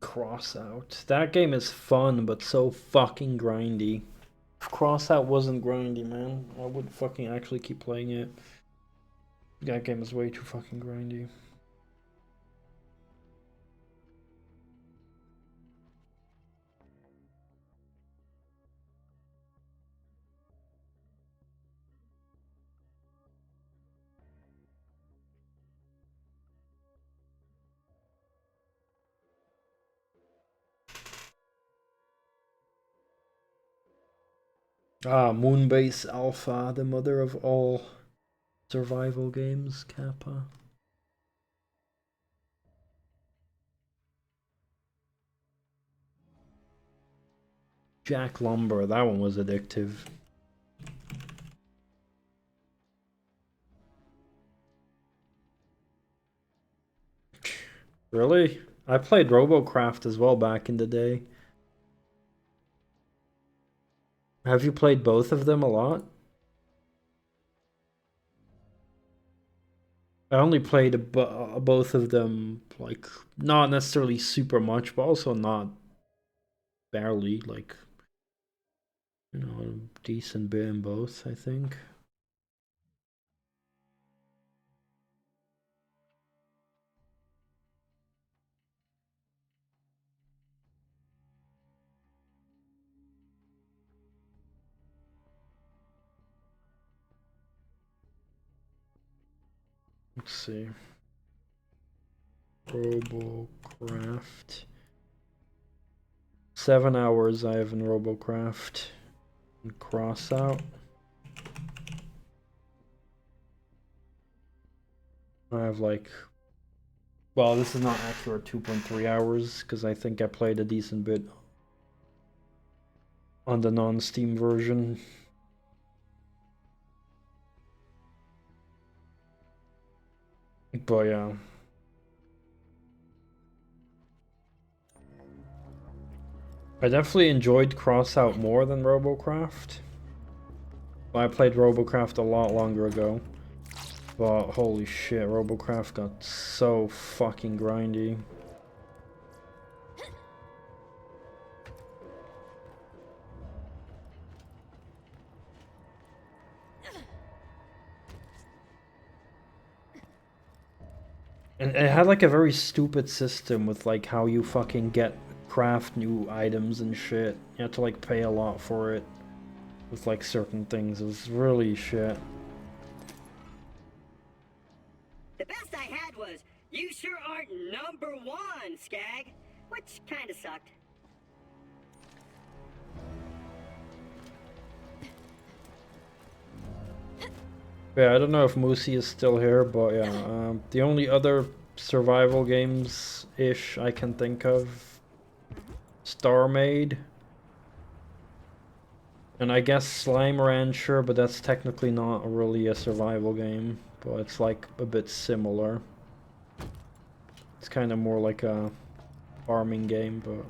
S1: Crossout. That game is fun, but so fucking grindy. If Crossout wasn't grindy, man, I would fucking actually keep playing it. That game is way too fucking grindy. Ah, Moonbase Alpha, the mother of all survival games, Kappa. Jack Lumber, that one was addictive. Really? I played Robocraft as well back in the day. Have you played both of them a lot? I only played both of them, like, not necessarily super much, but also not barely, like, you know, a decent bit in both, I think. Let's see. Robocraft. 7 hours I have in Robocraft. And Crossout. I have like, well, this is not accurate, 2.3 hours, because I think I played a decent bit on the non-Steam version. But yeah. I definitely enjoyed Crossout more than Robocraft. I played Robocraft a lot longer ago. But holy shit, Robocraft got so fucking grindy. And it had like a very stupid system with like how you fucking craft new items and shit. You had to like pay a lot for it with like certain things. It was really shit.
S9: The best I had was, "You sure aren't #1, Skag," which kinda sucked.
S1: Yeah, I don't know if Moosey is still here, but yeah, the only other survival games-ish I can think of, Star Maid, and I guess Slime Rancher, but that's technically not really a survival game, but it's like a bit similar. It's kind of more like a farming game, but...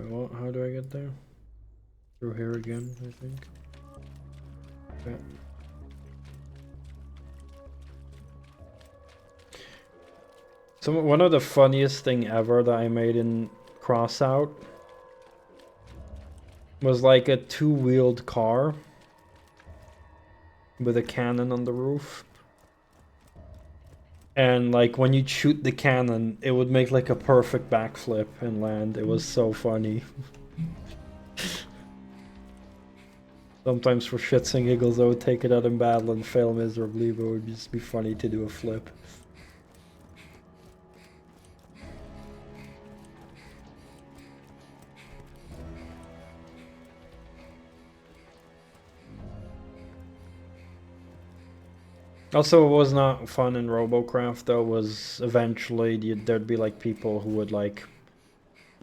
S1: Wait, what? How do I get there? Through here again, I think. Okay. So one of the funniest thing ever that I made in Crossout was like a two-wheeled car with a cannon on the roof. And like when you shoot the cannon, it would make like a perfect backflip and land. It was so funny. Sometimes for shits and giggles I would take it out in battle and fail miserably, but it would just be funny to do a flip. Also, what was not fun in Robocraft though was eventually there'd be like people who would like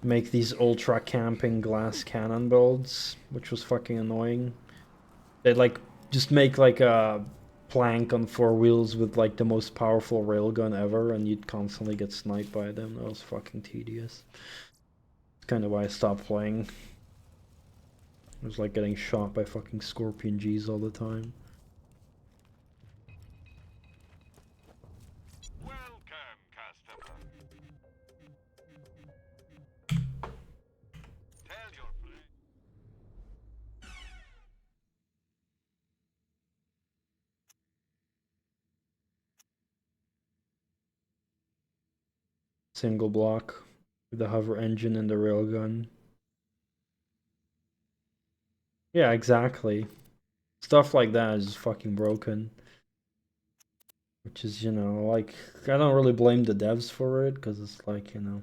S1: make these ultra camping glass cannon builds, which was fucking annoying. They'd like just make like a plank on 4 wheels with like the most powerful railgun ever, and you'd constantly get sniped by them. That was fucking tedious. That's kind of why I stopped playing. It was like getting shot by fucking Scorpion G's all the time. Single block with the hover engine and the railgun. Yeah, exactly. Stuff like that is just fucking broken. Which is, you know, like, I don't really blame the devs for it, because it's like, you know,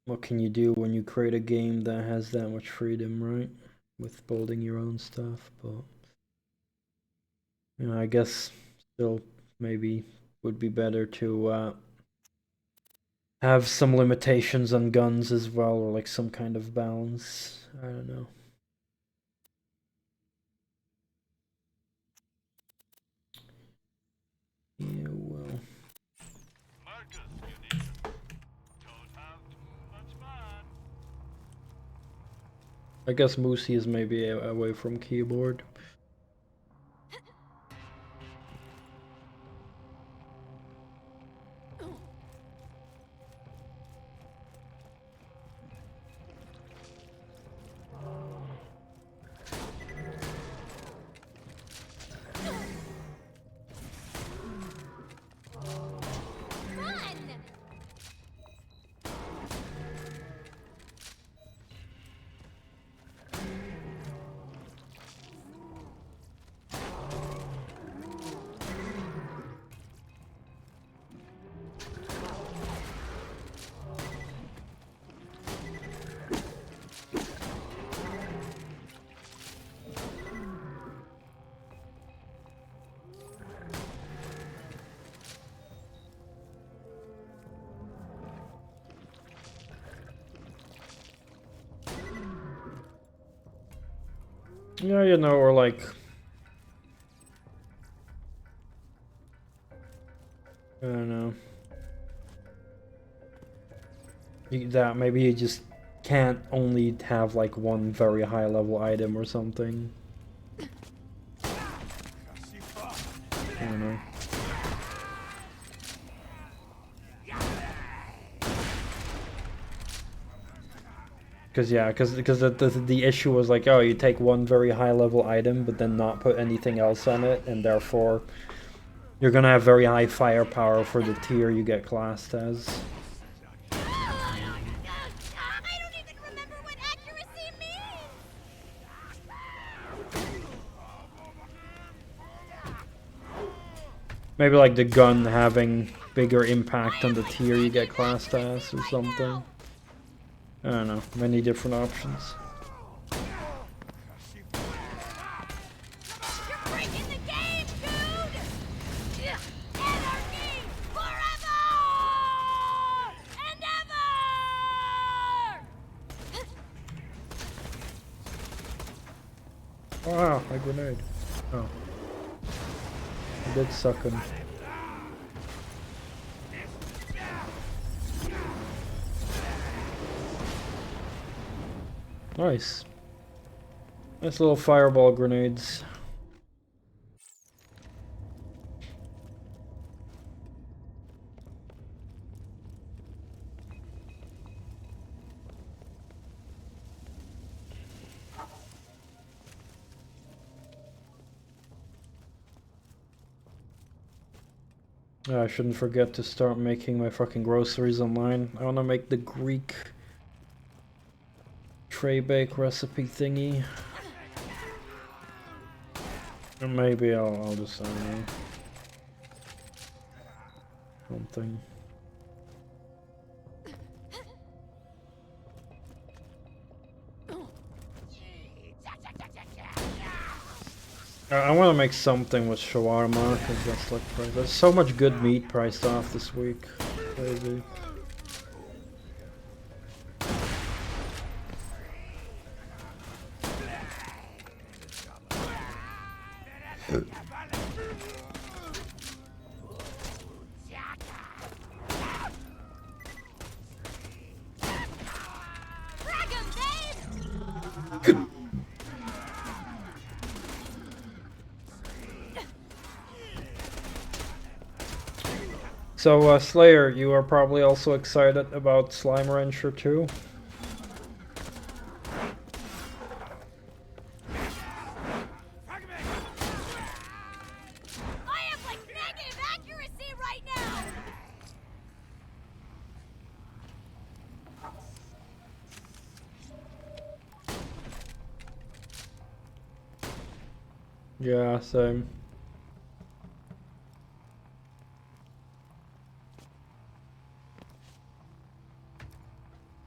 S1: what can you do when you create a game that has that much freedom, right? With building your own stuff, but, you know, I guess still maybe would be better to have some limitations on guns as well, or like some kind of balance. I don't know. Yeah, well. I guess Moosey is maybe away from keyboard. Yeah, you know, or like, I don't know. That maybe you just can't only have like one very high level item or something. I don't know. Because yeah, because the issue was like, oh, you take one very high level item but then not put anything else on it, and therefore you're gonna have very high firepower for the tier you get classed as.
S4: I don't even remember what accuracy means.
S1: Maybe like the gun having bigger impact on the tier you get classed as or something. I don't know, many different options.
S4: You're breaking the game, dude! Anarchy forever and ever!
S1: Wow, a grenade. Oh. I did suck him. Nice. Nice little fireball grenades. I shouldn't forget to start making my fucking groceries online. I wanna make the Greek tray bake recipe thingy. Or maybe I'll just, I don't know, something. I want to make something with shawarma, because that's like, there's so much good meat priced off this week. Crazy. So, Slayer, you are probably also excited about Slime Rancher 2?
S4: I have like negative accuracy right now!
S1: Yeah, same.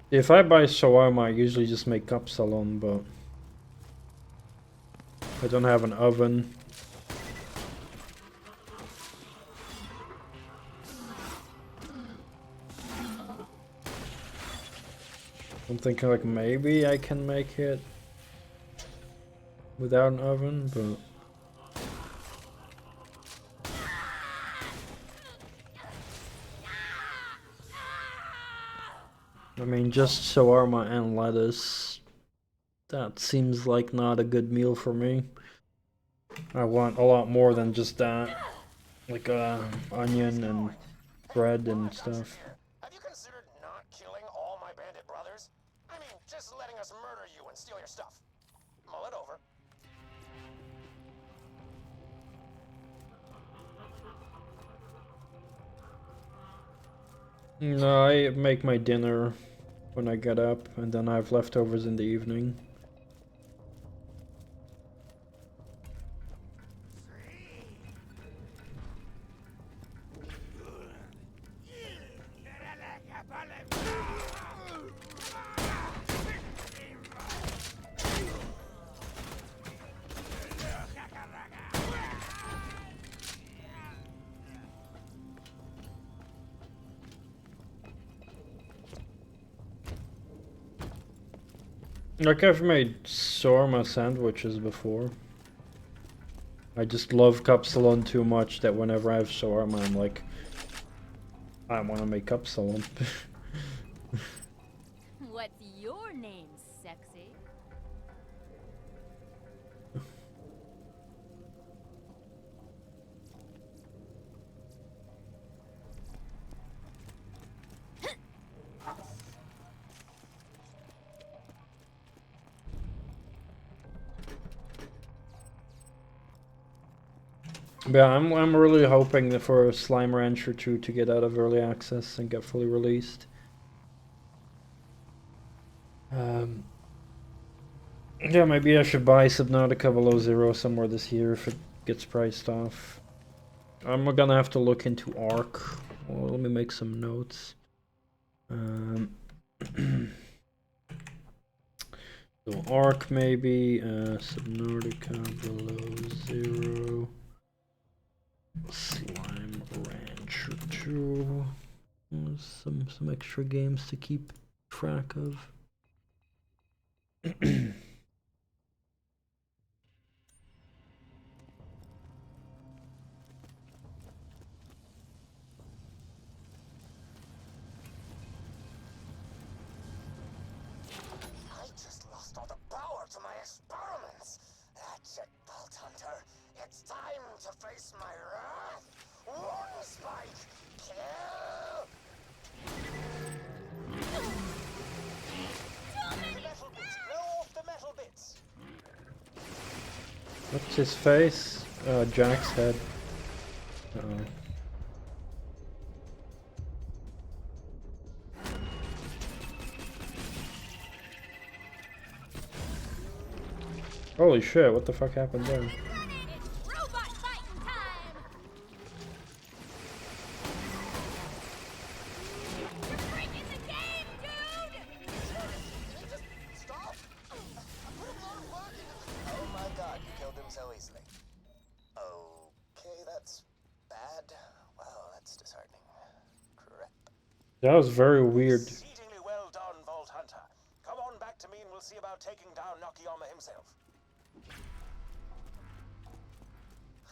S1: If I buy shawarma, I usually just make kapsalon, but I don't have an oven. I'm thinking like maybe I can make it without an oven, but I mean, just shawarma and lettuce, that seems like not a good meal for me. I want a lot more than just that, like onion and bread and stuff.
S7: Have you considered not killing all my bandit brothers? I mean, just letting us murder you and steal your stuff. Mull it over.
S1: No, I make my dinner when I get up, and then I have leftovers in the evening. Like, I've made shawarma sandwiches before. I just love kapsalon too much that whenever I have shawarma, I'm like, I want to make kapsalon.
S4: What's your name, sexy?
S1: Yeah, I'm really hoping for Slime Rancher 2 to get out of early access and get fully released. Yeah, maybe I should buy Subnautica Below Zero somewhere this year if it gets priced off. I'm gonna have to look into Arc. Well, let me make some notes. So Arc maybe, Subnautica Below Zero, Slime Rancher 2. Some extra games to keep track of.
S7: I just lost a
S1: What's his face? Jack's head. Uh-oh. Holy shit, what the fuck happened there?
S4: It's robot fighting time! You're breaking the game, dude!
S6: Just stop! I put a lot of work into. Oh my god, you killed him so easily. Okay, that's bad. Well, that's disheartening. Crap.
S1: That was very weird.
S7: Exceedingly well done, Vault Hunter. Come on back to me and we'll see about taking down Nakayama himself.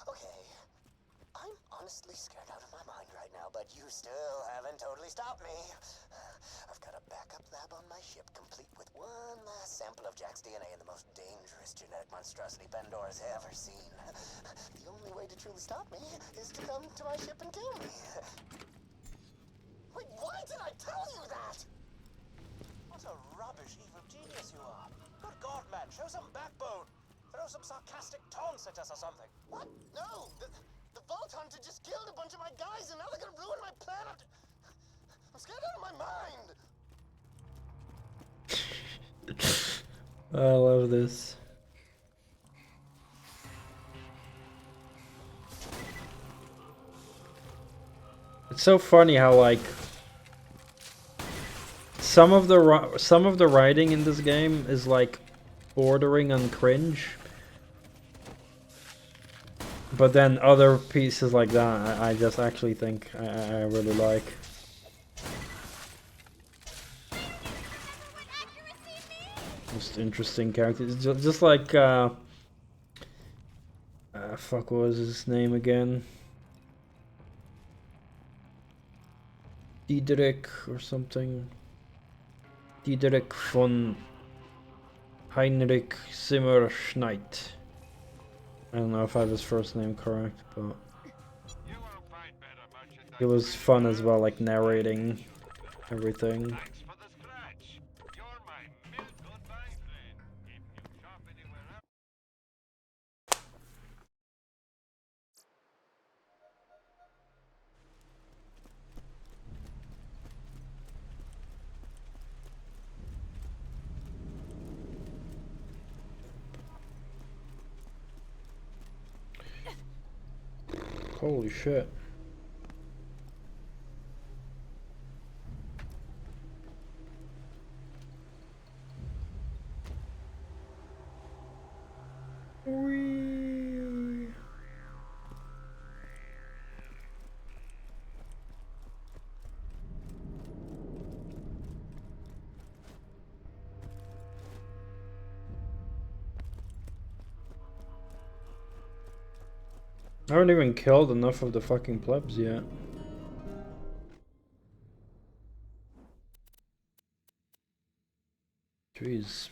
S6: Okay. I'm honestly scared out of my mind right now, but you still haven't totally stopped me. I've got a backup lab on my ship, complete with one last sample of Jack's DNA in the most dangerous genetic monstrosity Pandora's ever seen. The only way to truly stop me is to come to my ship and kill me. Wait, why did I tell you that?
S7: What a rubbish evil genius you are. Good God, man, show some backbone. Throw some sarcastic taunts at us or something.
S6: What? No! The Vault Hunter just killed a bunch of my guys and now they're gonna ruin my plan. I'm scared out of my mind.
S1: I love this. It's so funny how like some of the writing in this game is like bordering on cringe, but then other pieces like that I just actually think I really like. Most interesting characters, just like fuck, what was his name again? Diederik or something. Diederik von Heinrich Zimmerschneit. I don't know if I have his first name correct, but it was fun as well, like narrating everything.
S3: Thanks for the scratch. You're my milk goodbye friend. If you shop anywhere else.
S1: Holy shit. I haven't even killed enough of the fucking plebs yet. Jeez.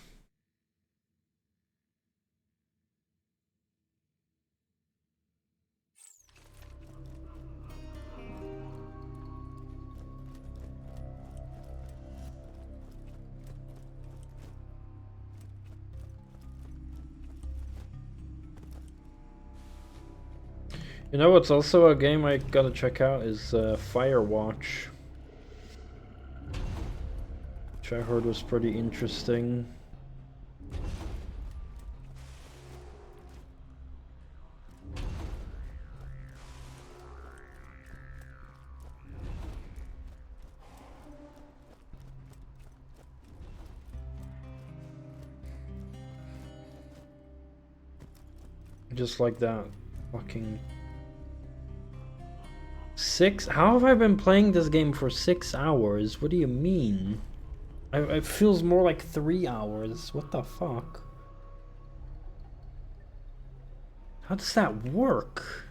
S1: You know what's also a game I gotta check out is Firewatch, which I heard was pretty interesting. Just like that fucking 6. How have I been playing this game for 6 hours? What do you mean? It feels more like 3 hours. What the fuck? How does that work?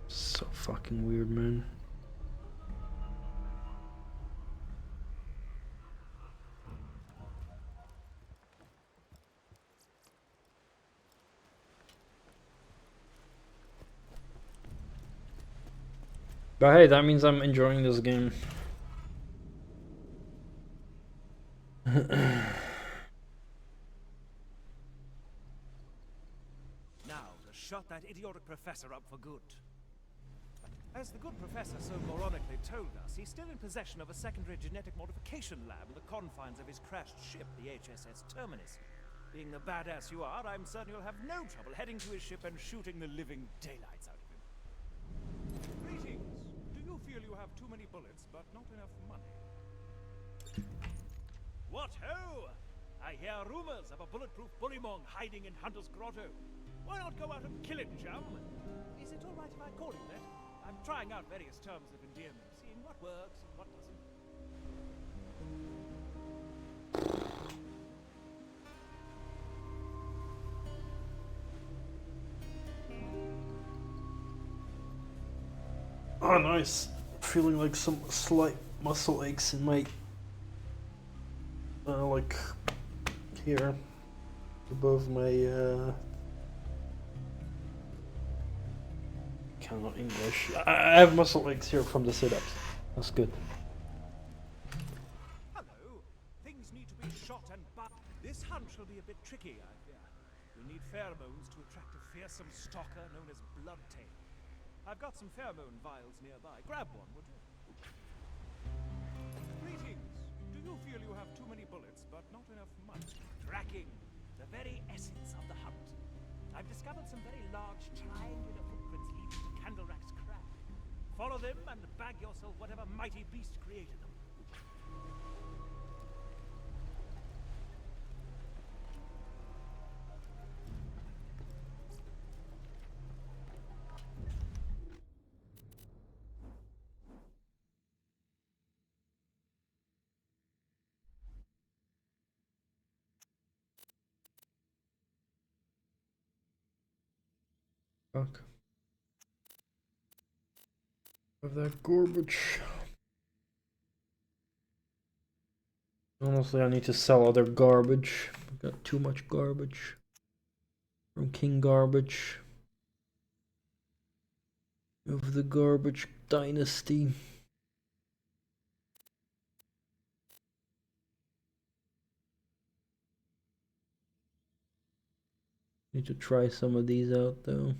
S1: So fucking weird, man. But hey, that means I'm enjoying this game.
S10: Now, to shut that idiotic professor up for good. As the good professor so moronically told us, he's still in possession of a secondary genetic modification lab in the confines of his crashed ship, the HSS Terminus. Being the badass you are, I'm certain you'll have no trouble heading to his ship and shooting the living daylights out of him. Greetings. Do you feel you have too many bullets, but not enough money? What ho! I hear rumors of a bulletproof bullymong hiding in Hunter's Grotto. Why not go out and kill it, chum? Is it all right if I call him that? I'm trying out various terms of endearment, seeing what works and what doesn't.
S1: Oh, nice. Feeling like some slight muscle aches in my, like here, above my, cannot English. I have muscle aches here from the sit-ups. That's good.
S10: Hello. Things need to be shot and this hunt shall be a bit tricky, I fear. You'll need pheromones to attract a fearsome stalker known as Bloodtail. I've got some pheromone vials nearby. Grab one, would you? Greetings. Do you feel you have too many bullets, but not enough money? Tracking. The very essence of the hunt. I've discovered some very large triangular footprints leading to Candlerack's crag. Follow them and bag yourself whatever mighty beast created them.
S1: Fuck. Of that garbage. Honestly, I need to sell other garbage. I've got too much garbage. From King Garbage. Of the Garbage Dynasty. Need to try some of these out though.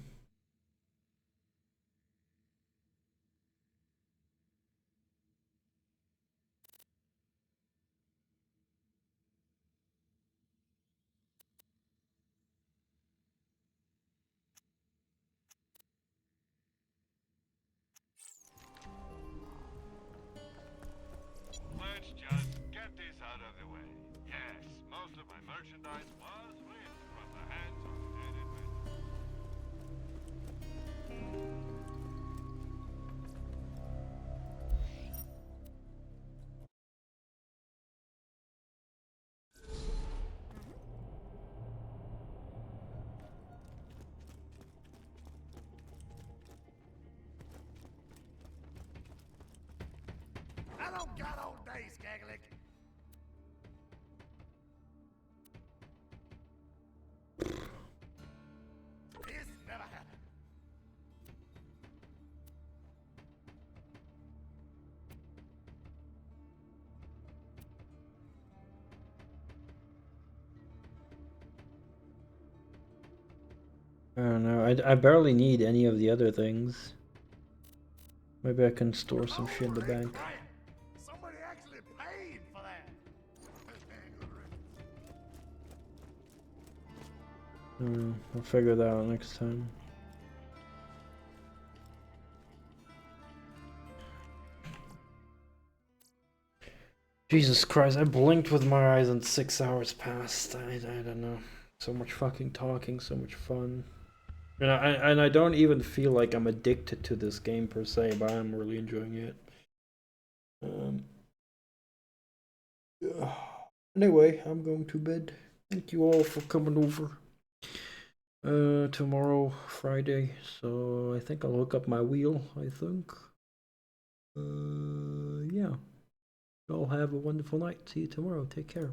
S3: Let's just get this out of the way. Yes, most of my merchandise was ripped from the hands of dead adventurers.
S5: I don't got all day, Skagalick. This never happened.
S1: I don't know. I barely need any of the other things. Maybe I can store some shit in the bank.
S5: Somebody actually paid for that.
S1: I'll figure that out next time. Jesus Christ, I blinked with my eyes and 6 hours passed. I don't know. So much fucking talking, so much fun. And I don't even feel like I'm addicted to this game per se, but I'm really enjoying it. Yeah. Anyway, I'm going to bed. Thank you all for coming over. Tomorrow, Friday, so I think I'll hook up my wheel, I think. Yeah. Y'all have a wonderful night. See you tomorrow. Take care.